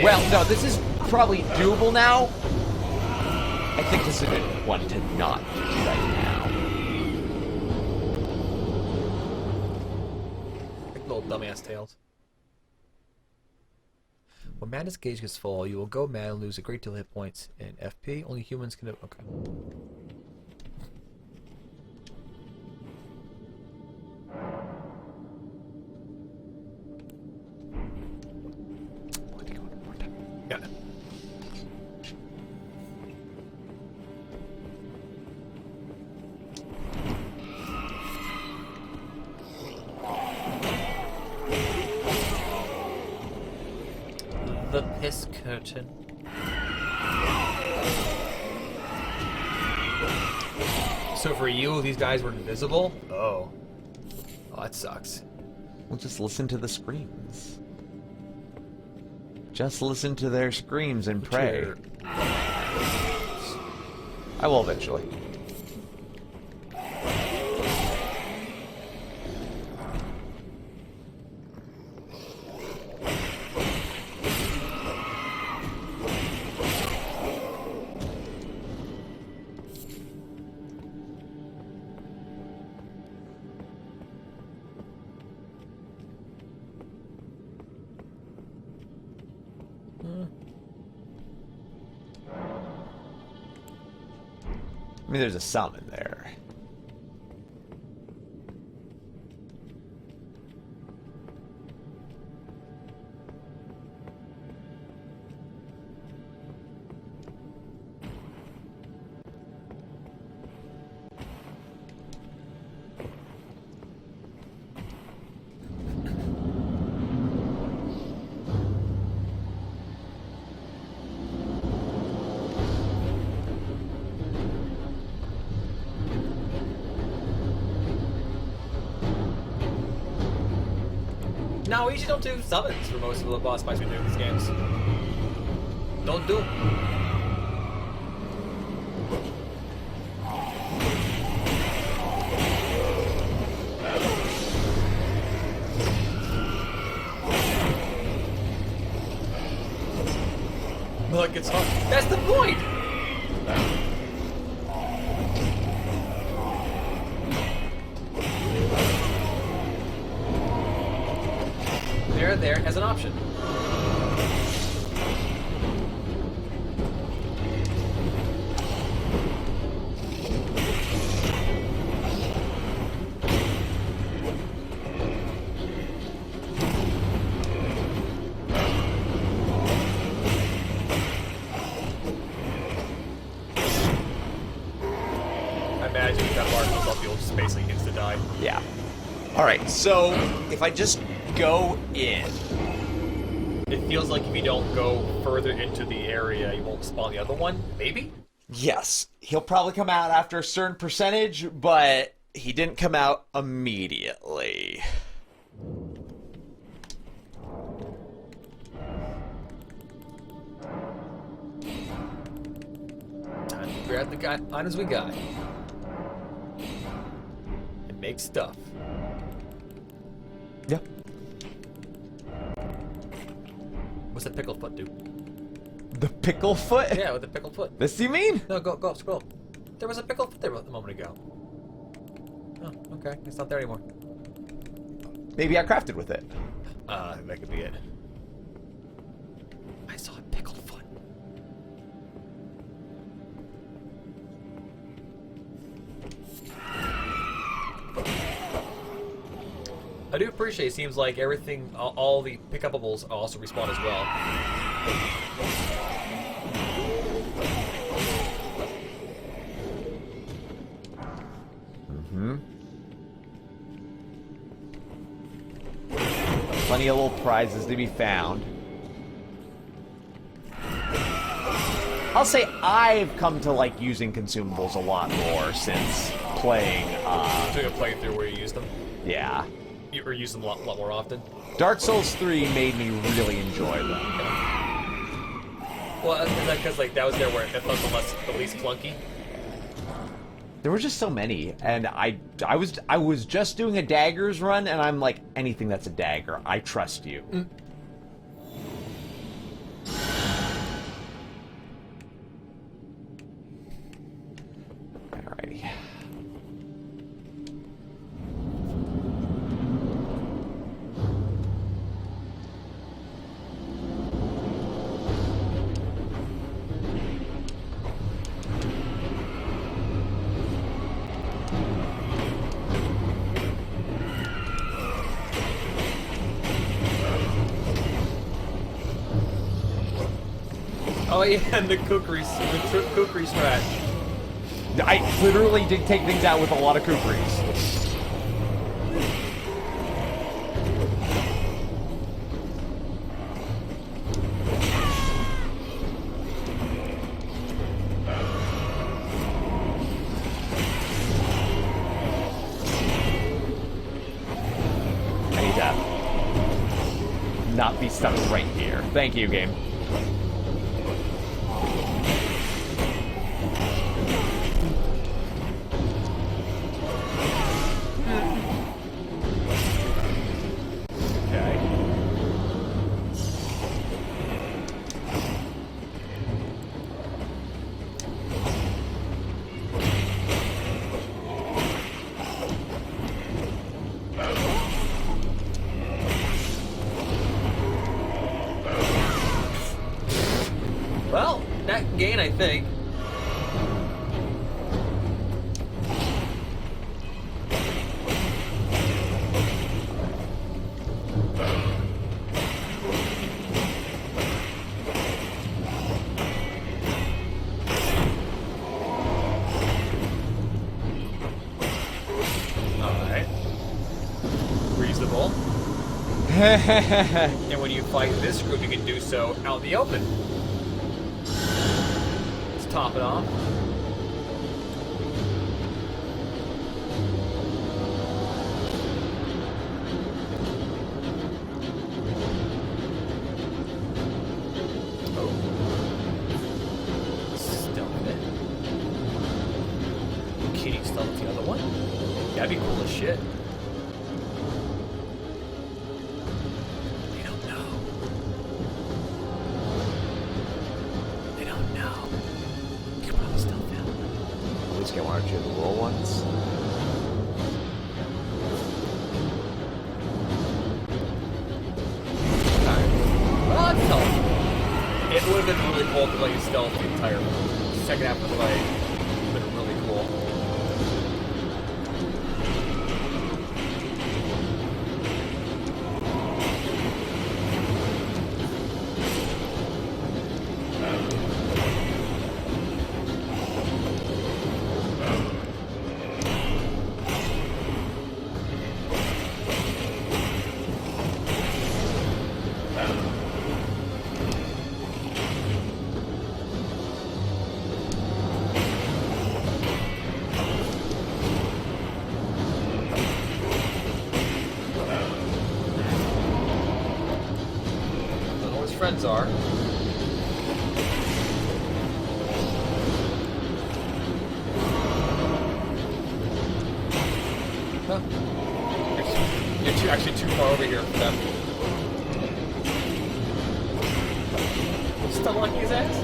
Well, no, this is probably doable now. I think this is a good one to not do right now. Like little dumbass tails. When madness gauge gets full, you will go mad and lose a great deal of hit points in FP. Only humans can do. Okay. Got it. The piss curtain. So for you, these guys were invisible? Oh. Oh, that sucks. We'll just listen to the screams. Just listen to their screams and pray. I will eventually. I mean, there's a summon there. No, we usually don't do summons for most of the boss fights we do in these games. Don't do them. Look, it's hard. That's the point! There as an option. I imagine that large football field just basically gets to die. Yeah. Alright, so if I just go in. It feels like if you don't go further into the area, you won't spawn the other one, maybe? Yes, he'll probably come out after a certain percentage, but he didn't come out immediately. Time to grab the guy on as we got. And make stuff. Yep. What's the pickled foot do? The pickle foot? Yeah, with the pickled foot. This you mean? No, go up, scroll. There was a pickled foot there a moment ago. Oh, okay. It's not there anymore. Maybe I crafted with it. That could be it. I saw a pickled foot. I do appreciate it seems like everything, all the pickupables also respawn as well. Mm-hmm. Plenty of little prizes to be found. I'll say I've come to like using consumables a lot more since playing, Doing a playthrough where you use them? Yeah. Or use them a lot more often? Dark Souls 3 made me really enjoy them. Well, is that because like that was there where it felt the least clunky? There were just so many, and I was just doing a daggers run, and I'm like, anything that's a dagger, I trust you. Alrighty. Oh yeah, and the kukri strat. I literally did take things out with a lot of kukris. I need to not be stuck right here. Thank you, game. Well, that gain, I think. Alright. Reasonable. And when you fight this group, you can do so out in the open. Top it off. Oh. Stealth it. Can you stealth the other one? That'd be cool as shit. They don't know. They don't know. At least get one or two of the little ones. Well, that's stealth. It would have been really cool to let you stealth the entire second half of the fight. It would have been really cool. Friends are. Huh. You're actually too far over here for them. Still locking his ass?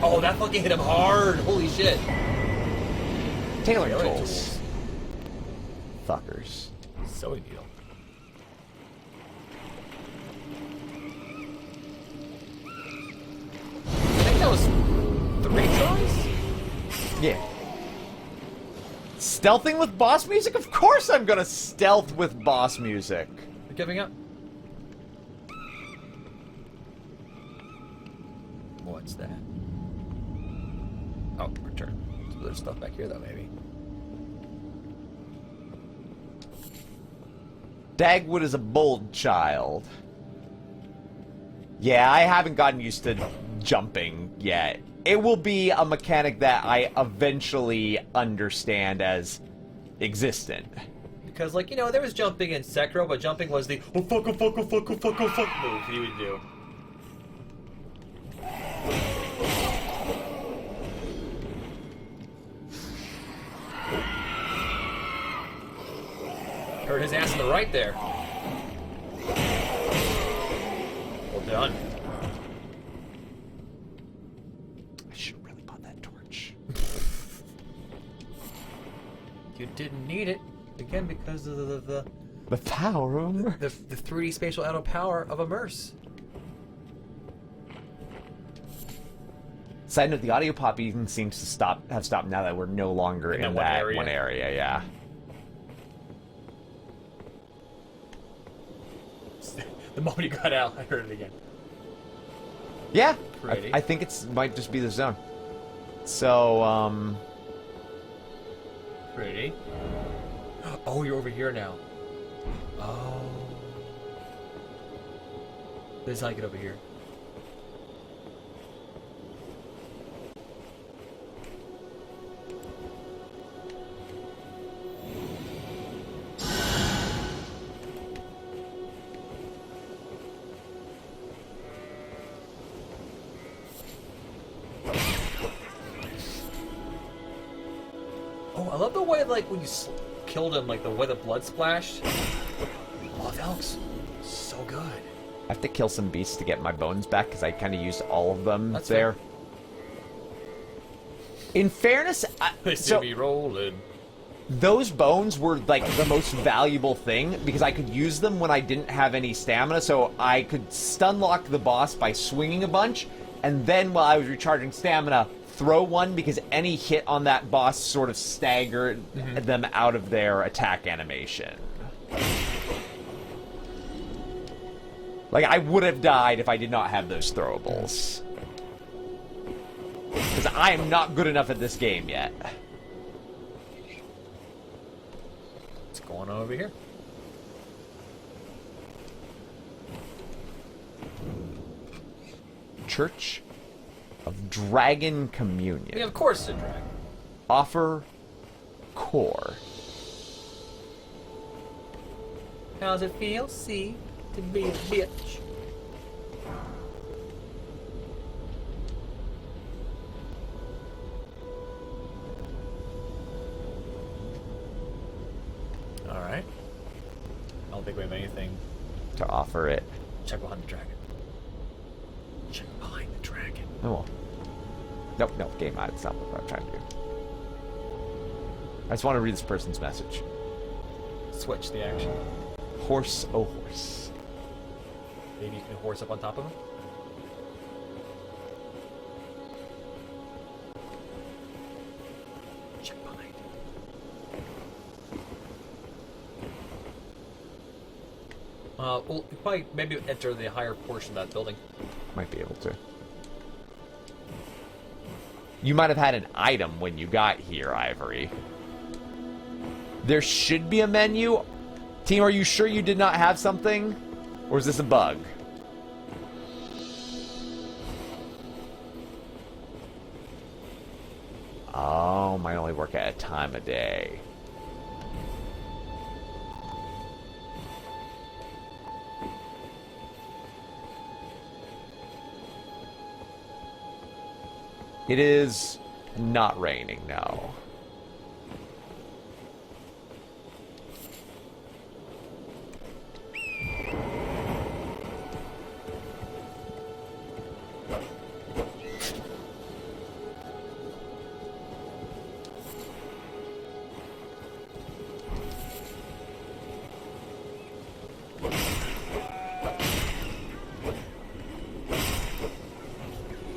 Oh, that fucking hit him hard! Holy shit! Tailoring Tailoring tools. Fuckers. Sewing needle. That was 3 tries? Yeah. Stealthing with boss music? Of course I'm gonna stealth with boss music. You're giving up? What's that? Oh, return. So there's stuff back here though, maybe. Dagwood is a bold child. Yeah, I haven't gotten used to jumping yet. It will be a mechanic that I eventually understand as existent. Because, like, you know, there was jumping in Sekiro, but jumping was the oh fuck, oh fuck, oh fuck, oh fuck, oh fuck move he would do. Heard his ass on the right there. Well done. I should have really bought that torch. You didn't need it. Again, because of the Farum. the 3D spatial auto power of Immerse. Side note, the audio popping seems to have stopped now that we're no longer in that one area, yeah. The moment you got out, I heard it again. Yeah, Pretty. I think it might just be the zone. So, Pretty. Oh, you're over here now. Oh. This is how I get over here. Oh, I love the way, like, when you killed him, like, the way the blood splashed. Oh, that looks so good. I have to kill some beasts to get my bones back, because I kind of used all of them That's there. fair. In fairness, They see me rolling. those bones were, like, the most valuable thing, because I could use them when I didn't have any stamina, so I could stun lock the boss by swinging a bunch, and then while I was recharging stamina, throw one, because any hit on that boss sort of staggered them out of their attack animation. Like, I would have died if I did not have those throwables. Because I am not good enough at this game yet. What's going on over here? Church of Dragon Communion. Yeah, of course it's a dragon. Offer core. How's it feel, see, to be a bitch? Alright. I don't think we have anything. To offer it. Check behind the dragon. Check behind the dragon. Oh well. Nope, nope, game out. It's not what I'm trying to do. I just want to read this person's message. Switch the action. Horse, oh horse. Maybe you can horse up on top of him. Check behind. Well, you probably maybe enter the higher portion of that building. Might be able to. You might have had an item when you got here, Ivory. There should be a menu. Team, are you sure you did not have something? Or is this a bug? Oh, might only work at a time a day. It is not raining, no.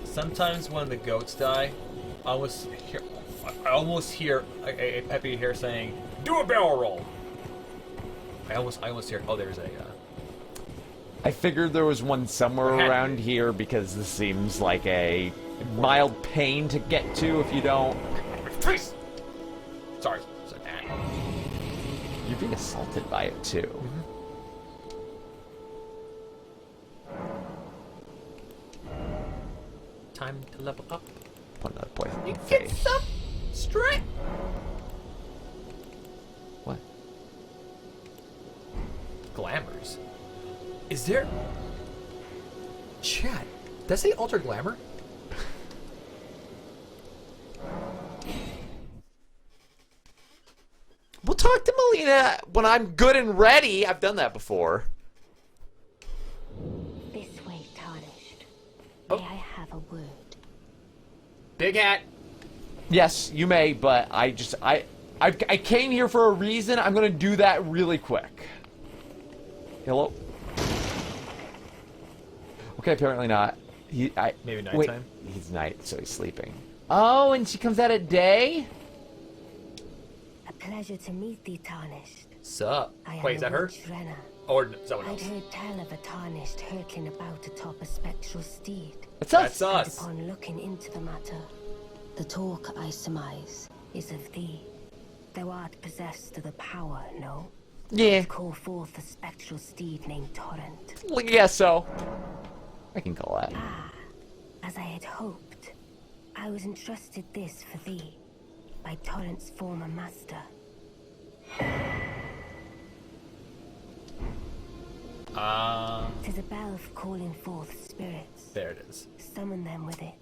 Sometimes when the goats die, I almost hear a Peppy here saying, "Do a barrel roll." I almost hear. Oh, there's a. I figured there was one somewhere around here because this seems like a mild pain to get to if you don't. Sorry. You're being assaulted by it too. Time to level up. Put another poison in You the get face. some strength. What? Glamours. Is there... Chat, did I say alter glamour? We'll talk to Melina when I'm good and ready. I've done that before. This way, Tarnished. Oh. May I have a word? Big hat. Yes, you may, but I came here for a reason. I'm gonna do that really quick. Hello? Okay, apparently not. Maybe nighttime? Wait, he's night, so he's sleeping. Oh, and she comes out at day? A pleasure to meet thee, Tarnished. Sup? I am Wait, is that her? Renna. Or is that one I'd else? heard tell of a Tarnished hurtling about atop a spectral steed. It's us. That's And us. upon looking into the matter, the talk, I surmise, is of thee. Thou art possessed of the power, no? Yeah, To call forth a spectral steed named Torrent. I guess so. I can call that. As I had hoped, I was entrusted this for thee by Torrent's former master. Tis a bell for calling forth spirits. There it is. Summon them with it.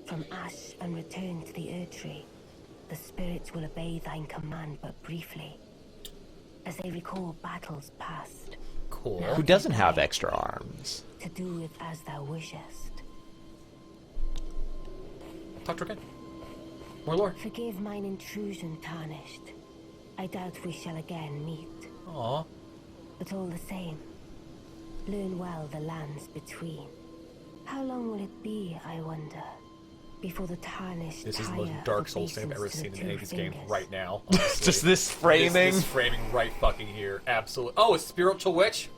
From ash and return to the Erdtree, the spirits will obey thine command but briefly, as they recall battles past. Cool. Now Who doesn't take have thine extra arms? to do with as thou wishest. Talk to her again. More lore. Forgive mine intrusion, Tarnished. I doubt we shall again meet. Aw. But all the same, learn well the lands between. How long will it be, I wonder, before the Tarnished This is the tire most of Dark Souls thing I've ever obeisance to seen the in any of two these games fingers? right now. Honestly. Just this framing. This framing right fucking here. Absolutely. Oh, a spiritual witch?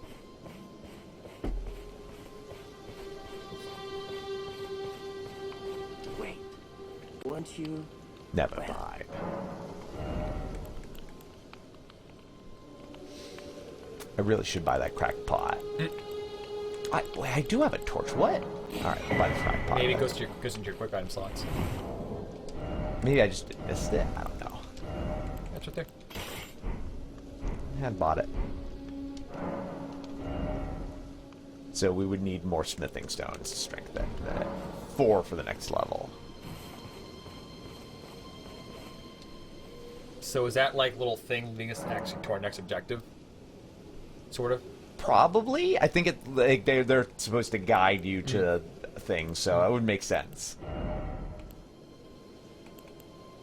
Wait, weren't you? Never mind. I really should buy that cracked pot. I do have a torch. What? Alright, I'll buy the cracked pot. Maybe it then. goes into your quick item slots. Maybe I just missed it. I don't know. That's right there. I had bought it. So we would need more smithing stones to strengthen that. 4 for the next level. So is that like little thing leading us actually to our next objective? Sort of? Probably. I think it like they're supposed to guide you to things, so it would make sense.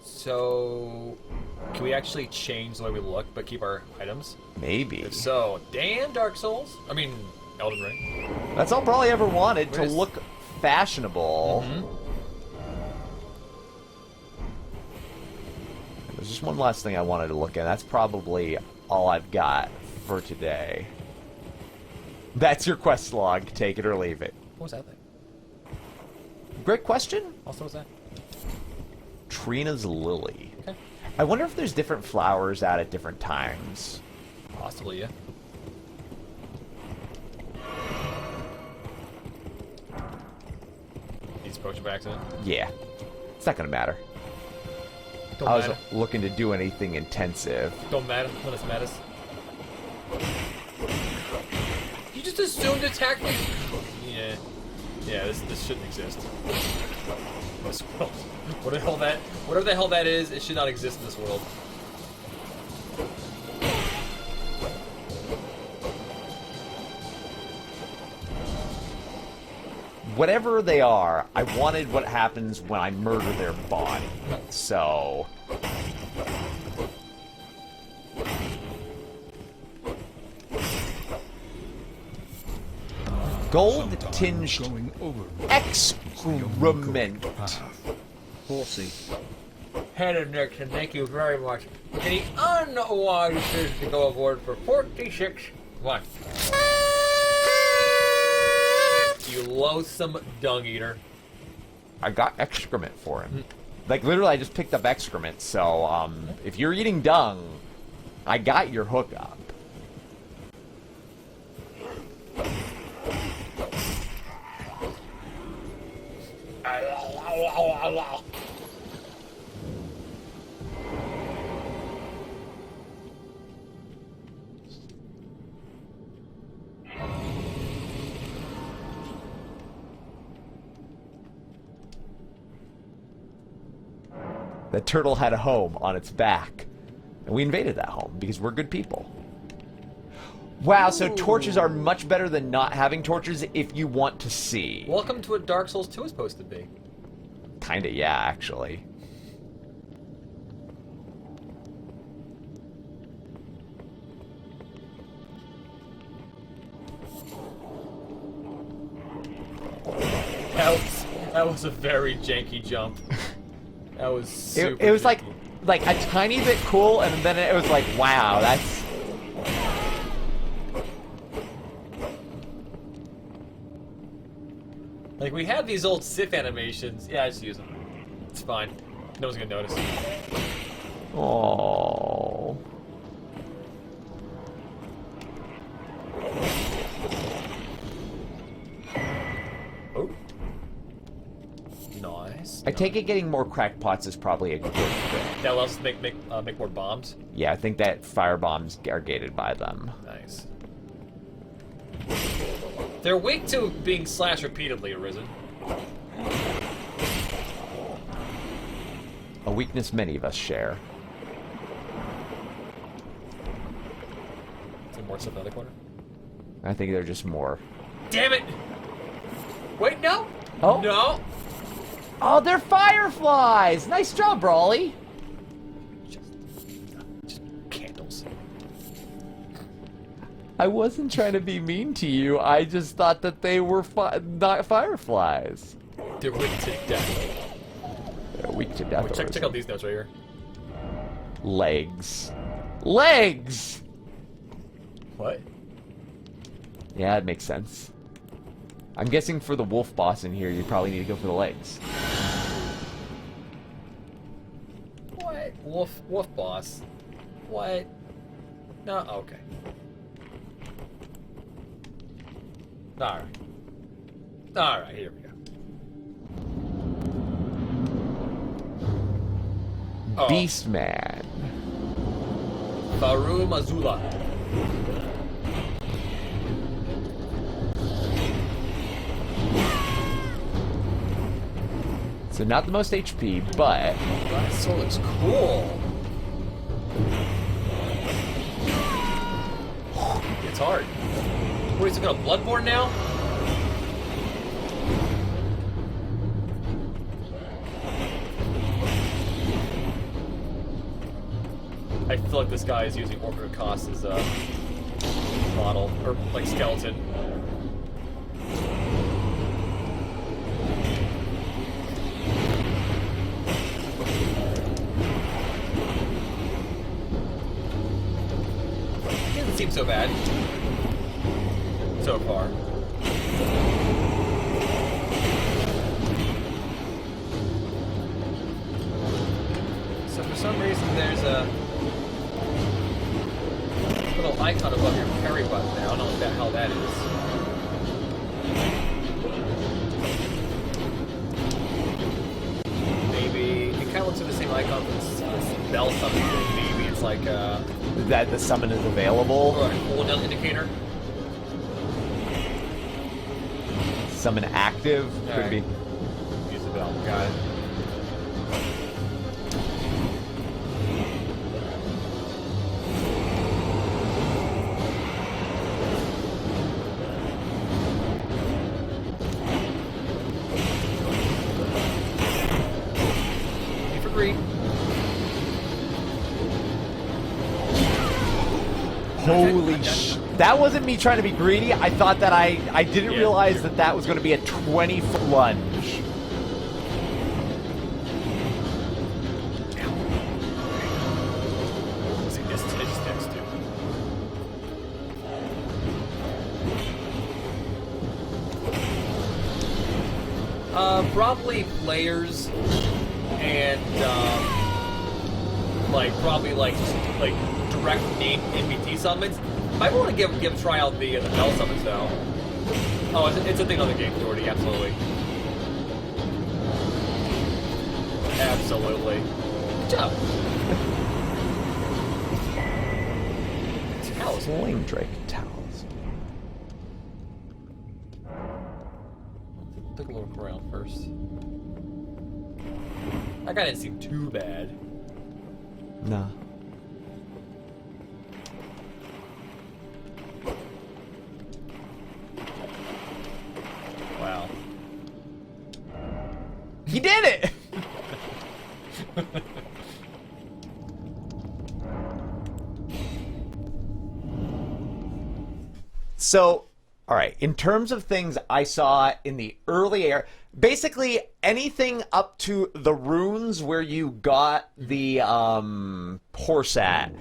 So can we actually change the way we look but keep our items? Maybe. If so, damn Dark Souls. I mean, Elden Ring. That's all probably ever wanted, to Where's- look fashionable. There's just one last thing I wanted to look at. That's probably all I've got for today. That's your quest log. Take it or leave it. What was that thing? Great question. Also, what's that? Trina's lily. Okay. I wonder if there's different flowers out at different times. Possibly, yeah. These potion by accident. Yeah. It's not gonna matter. Don't I was matter. looking to do anything intensive. Don't matter. Let us matters. You just assumed attack me. Yeah. Yeah, this shouldn't exist. This world. Whatever the hell that is, it should not exist in this world. Whatever they are, I wanted what happens when I murder their body. So... Gold-tinged Going over excrement. Horsey. Hannah Nixon, thank you very much. Any unwise decision to go aboard for 46 months. You loathsome dung eater. I got excrement for him. Like, literally, I just picked up excrement, so, if you're eating dung, I got your hookup. That turtle had a home on its back. And we invaded that home because we're good people. Wow, so torches are much better than not having torches if you want to see. Welcome to what Dark Souls 2 is supposed to be. Kinda, yeah, actually. That was a very janky jump. That was super It was janky. like a tiny bit cool, and then it was like, wow, that's... Like, we have these old Sith animations. Yeah, I just use them. It's fine. No one's gonna notice. Oh. Oh. Nice. I take it getting more crackpots is probably a good thing. That allows us to make more bombs. Yeah, I think that fire bombs are gated by them. Nice. They're weak to being slashed repeatedly, Arisen. A weakness many of us share. Is there more stuff in the other corner? I think they're just more. Damn it! Wait, no! Oh. No! Oh, they're fireflies! Nice job, Brawly! Just candles. I wasn't trying to be mean to you. I just thought that they were not fireflies. They're weak to death. They're weak to death. Check out these notes right here. Legs. Legs! What? Yeah, it makes sense. I'm guessing for the wolf boss in here, you probably need to go for the legs. What? Wolf boss. What? No, okay. Alright. Alright, here we go. Oh. Beastman. Farum Azula. So not the most HP, but... That sword looks cool. It's hard. What, he's looking at Bloodborne now? I feel like this guy is using Orca Cost as a model, or like skeleton. Doesn't seem so bad so far. So for some reason there's a little icon above your parry button there. I don't know what the hell that is. Maybe it kind of looks like the same icon for this bell summon thing. Maybe it's like that the summon is available. Or a cooldown indicator. Summon active. All Could right. be. Use the bell. Got it. Holy sh... That wasn't me trying to be greedy. I thought that I didn't realize that that was going to be a 20-foot lunge. Probably players and like probably like just like direct name NPT summons. Might want to give try out the bell summons though. Oh, it's a thing on the game authority, absolutely. Absolutely. Good job. Towels. Flame Drake towels. Take a look around first. That guy didn't seem too bad. No. Wow. He did it! So, alright, in terms of things I saw in the early era, basically anything up to the runes where you got the horse at,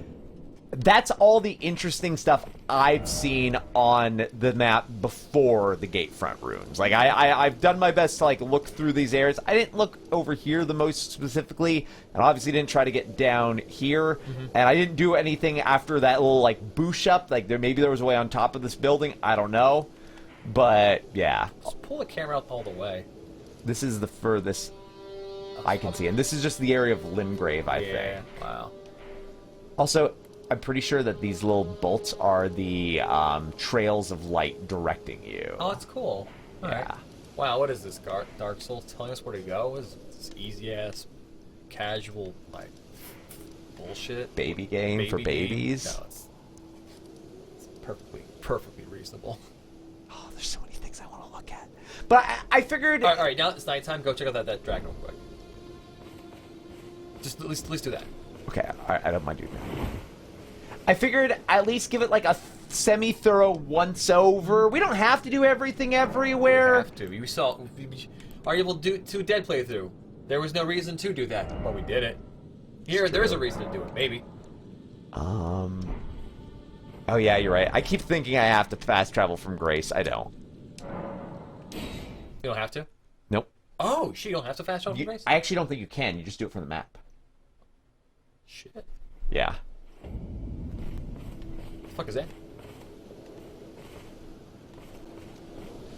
that's all the interesting stuff I've seen on the map before the Gatefront runes. Like, I've done my best to, like, look through these areas. I didn't look over here the most specifically, and obviously didn't try to get down here. And I didn't do anything after that little, like, boosh up. Like, maybe there was a way on top of this building. I don't know. But, yeah. Just pull the camera out all the way. This is the furthest I can see. And this is just the area of Limgrave, I think. Yeah, wow. Also, I'm pretty sure that these little bolts are the trails of light directing you. Oh, that's cool. All yeah. right. Wow, what is this? Dark Souls telling us where to go? Is this easy-ass, casual, like, bullshit? Baby game for babies? No, it's perfectly reasonable. Oh, there's so many things I want to look at. But I figured... All right, now it's nighttime. Go check out that dragon real quick. Just at least do that. Okay, I don't mind doing that. I figured at least give it like a semi-thorough once-over. We don't have to do everything everywhere. We have to. We saw... Are you able to do a dead playthrough? There was no reason to do that, but we did it. Here, there's a reason to do it, maybe. Oh yeah, you're right. I keep thinking I have to fast travel from Grace. I don't. You don't have to? Nope. Oh, shit, you don't have to fast travel from Grace? I actually don't think you can. You just do it from the map. Shit. Yeah. The fuck is that?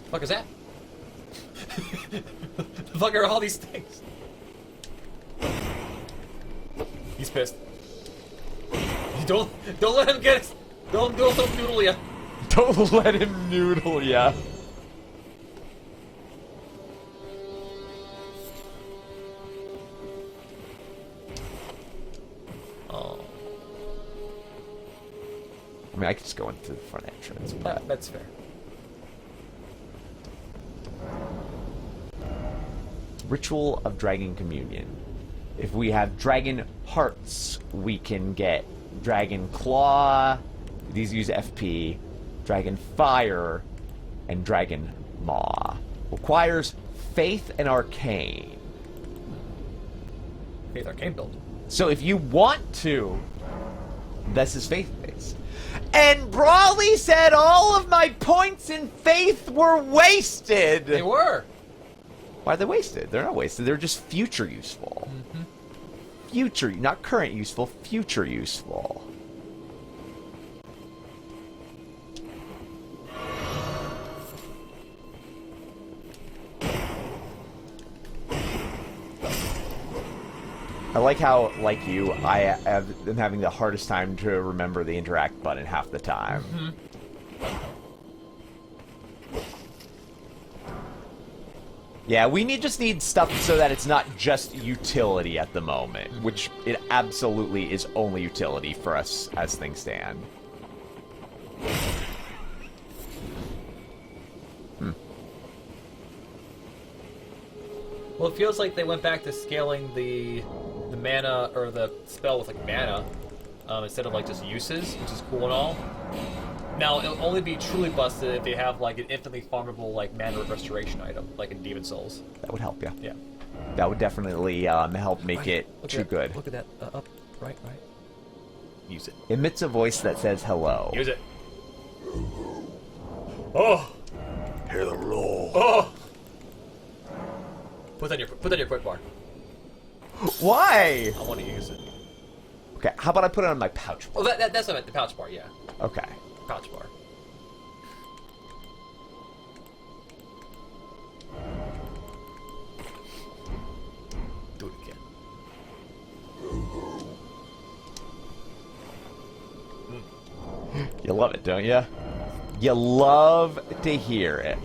The fuck is that? The fuck are all these things? He's pissed. Don't let him get us. Don't noodle ya. Don't let him noodle ya. Oh. I mean, I could just go into the front entrance, but... That's fair. Ritual of Dragon Communion. If we have Dragon Hearts, we can get Dragon Claw, these use FP, Dragon Fire, and Dragon Maw. Requires Faith and Arcane. Faith Arcane build. So if you want to, this is Faith-based. And Brawley said all of my points in Faith were wasted! They were! Why are they wasted? They're not wasted, they're just future useful. Future, not current useful, future useful. I like how, like you, I am having the hardest time to remember the interact button half the time. Yeah, we just need stuff so that it's not just utility at the moment, which it absolutely is only utility for us as things stand. Well, it feels like they went back to scaling the mana, or the spell with, like, mana, instead of, like, just uses, which is cool and all. Now, it'll only be truly busted if they have, like, an infinitely farmable, like, mana restoration item, like in Demon Souls. That would help, yeah. Yeah. That would definitely help make it too good. Look at that. Up. Right. Use it. Emits a voice that says hello. Use it. Oh! Hello. Oh! Put that in your quick bar. Why? I want to use it. Okay, how about I put it on my pouch bar? Oh, that's what I meant, the pouch bar, yeah. Okay. Pouch bar. Do it again. You love it, don't you? You love to hear it.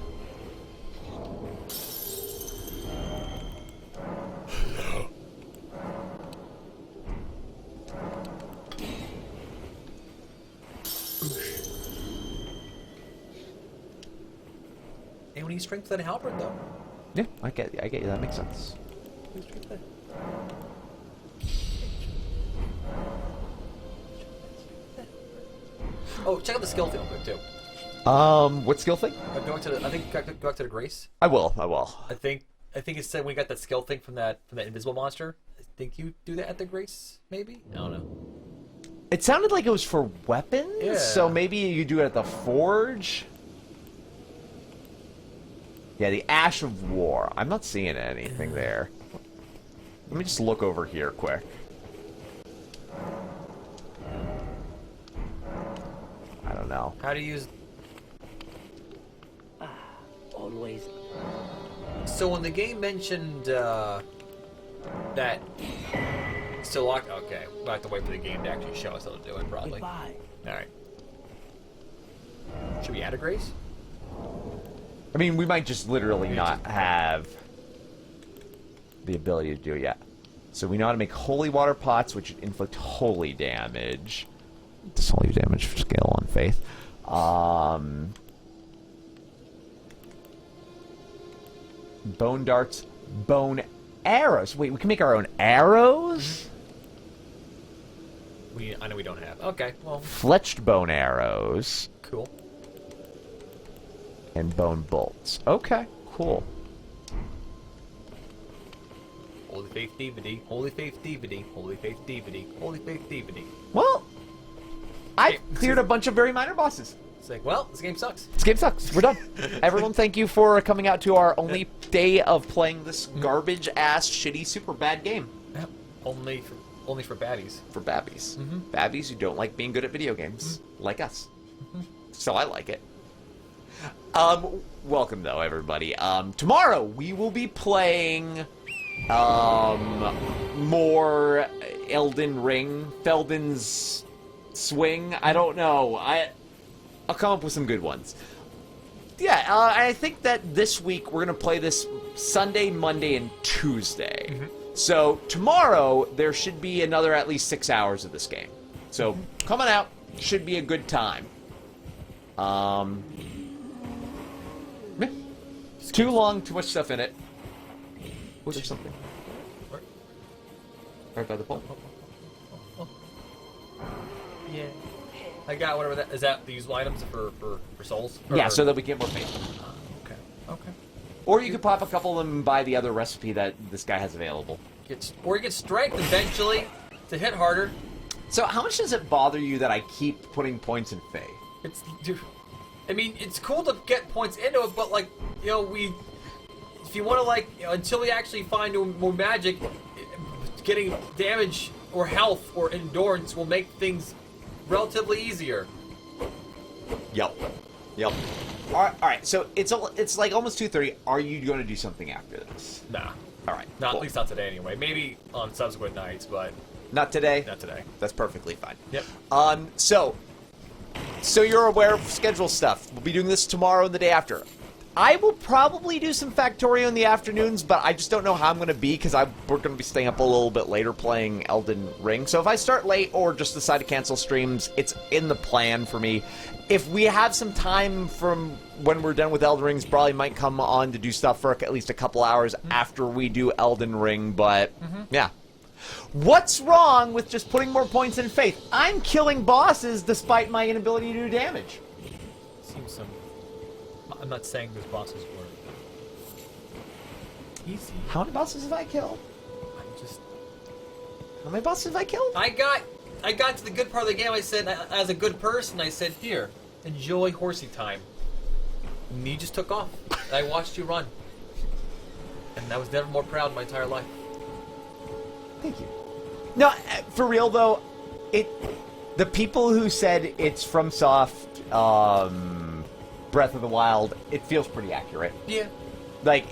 3 strength for that halberd, though. Yeah, I get you. That makes sense. Oh, check out the skill thing real quick, too. What skill thing? Go back to the, I think go back to the Grace. I will. I think it said we got that skill thing from that invisible monster. I think you do that at the Grace, maybe? I don't know. It sounded like it was for weapons, Yeah. so maybe you do it at the Forge? Yeah, the Ash of War. I'm not seeing anything there. Let me just look over here quick. I don't know. How to use... Always. So when the game mentioned that... So, okay, we'll have to wait for the game to actually show us how to do it, probably. Goodbye. Alright. Should we add a Grace? I mean, we might just literally not have the ability to do it yet. So we know how to make holy water pots, which inflict holy damage. This holy damage for scale on faith. Bone darts, bone arrows. Wait, we can make our own arrows? I know we don't have. Okay, well, Fletched bone arrows cool. and bone bolts. Okay, cool. Holy faith DVD, holy faith DVD, holy faith DVD, holy faith DVD. Well, I cleared a bunch of very minor bosses. It's like, well, this game sucks. This game sucks. We're done. Everyone, thank you for coming out to our only day of playing this garbage-ass, shitty, super bad game. Yep. Only for baddies. For babbies. Babbies who don't like being good at video games. Like us. So I like it. Welcome, though, everybody. Tomorrow, we will be playing... more Elden Ring, Felden's Swing. I don't know. I'll come up with some good ones. Yeah, I think that this week we're gonna play this Sunday, Monday, and Tuesday. So tomorrow there should be another at least 6 hours of this game. So coming out should be a good time. Yeah. It's too long, too much stuff in it. Oh, there's something. Where? Right by the pole. Yeah. I got whatever that is. That the usable items for souls? Yeah, so that we get more faith. Okay. Okay. Or you could pop a couple of them and buy the other recipe that this guy has available. Or you get strength eventually to hit harder. So how much does it bother you that I keep putting points in faith? Dude, I mean, it's cool to get points into it, but like, you know, if you want to, like, you know, until we actually find more magic, getting damage or health or endurance will make things relatively easier. Yep. All right. So it's like almost 2:30. Are you going to do something after this? Nah. All right. Not cool. At least not today anyway. Maybe on subsequent nights, but Not today. not today. That's perfectly fine. Yep. So you're aware of schedule stuff. We'll be doing this tomorrow and the day after. I will probably do some Factorio in the afternoons, but I just don't know how I'm going to be because we're going to be staying up a little bit later playing Elden Ring. So if I start late or just decide to cancel streams, it's in the plan for me. If we have some time from when we're done with Elden Rings, probably might come on to do stuff for at least a couple hours after we do Elden Ring, but yeah. What's wrong with just putting more points in faith? I'm killing bosses despite my inability to do damage. Seems some. I'm not saying those bosses were easy. How many bosses have I killed? I'm just. How many bosses have I killed? I got to the good part of the game. I said, as a good person, I said, here, enjoy horsey time. And you just took off. And I watched you run. And I was never more proud in my entire life. Thank you. No, for real though, the people who said it's FromSoft, Breath of the Wild, it feels pretty accurate. Yeah. Like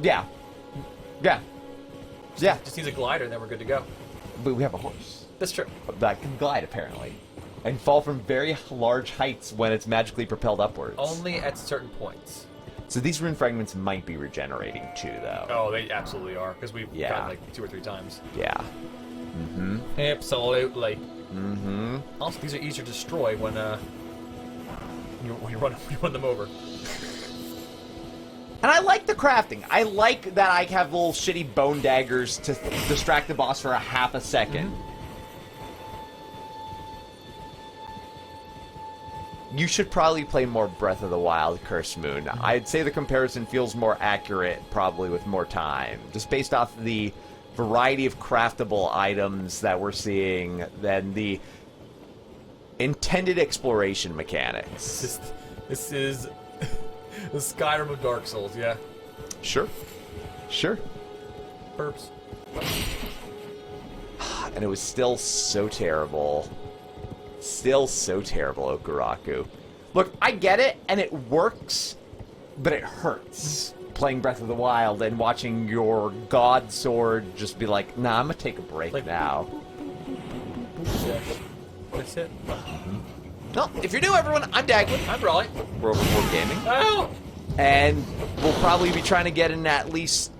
yeah. Just needs a glider, and then we're good to go. But we have a horse That's true. that can glide apparently, and fall from very large heights when it's magically propelled upwards. Only at certain points. So these rune fragments might be regenerating too, though. Oh, they absolutely are, because we've gotten like 2 or 3 times. Yeah. Absolutely. Also, these are easier to destroy when you run them over. And I like the crafting. I like that I have little shitty bone daggers to distract the boss for a half a second. You should probably play more Breath of the Wild, Cursed Moon. I'd say the comparison feels more accurate, probably with more time. Just based off the variety of craftable items that we're seeing, than the intended exploration mechanics. This is the Skyrim of Dark Souls, yeah. Sure. Sure. Burps. And it was still so terrible. Still so terrible, Okuraku. Look, I get it, and it works, but it hurts. Playing Breath of the Wild and watching your god sword just be like, nah, I'm gonna take a break now. That's it. No, if you're new, everyone, I'm Dagwood. I'm Raleigh. We're Overboard Gaming. Oh! And we'll probably be trying to get in at least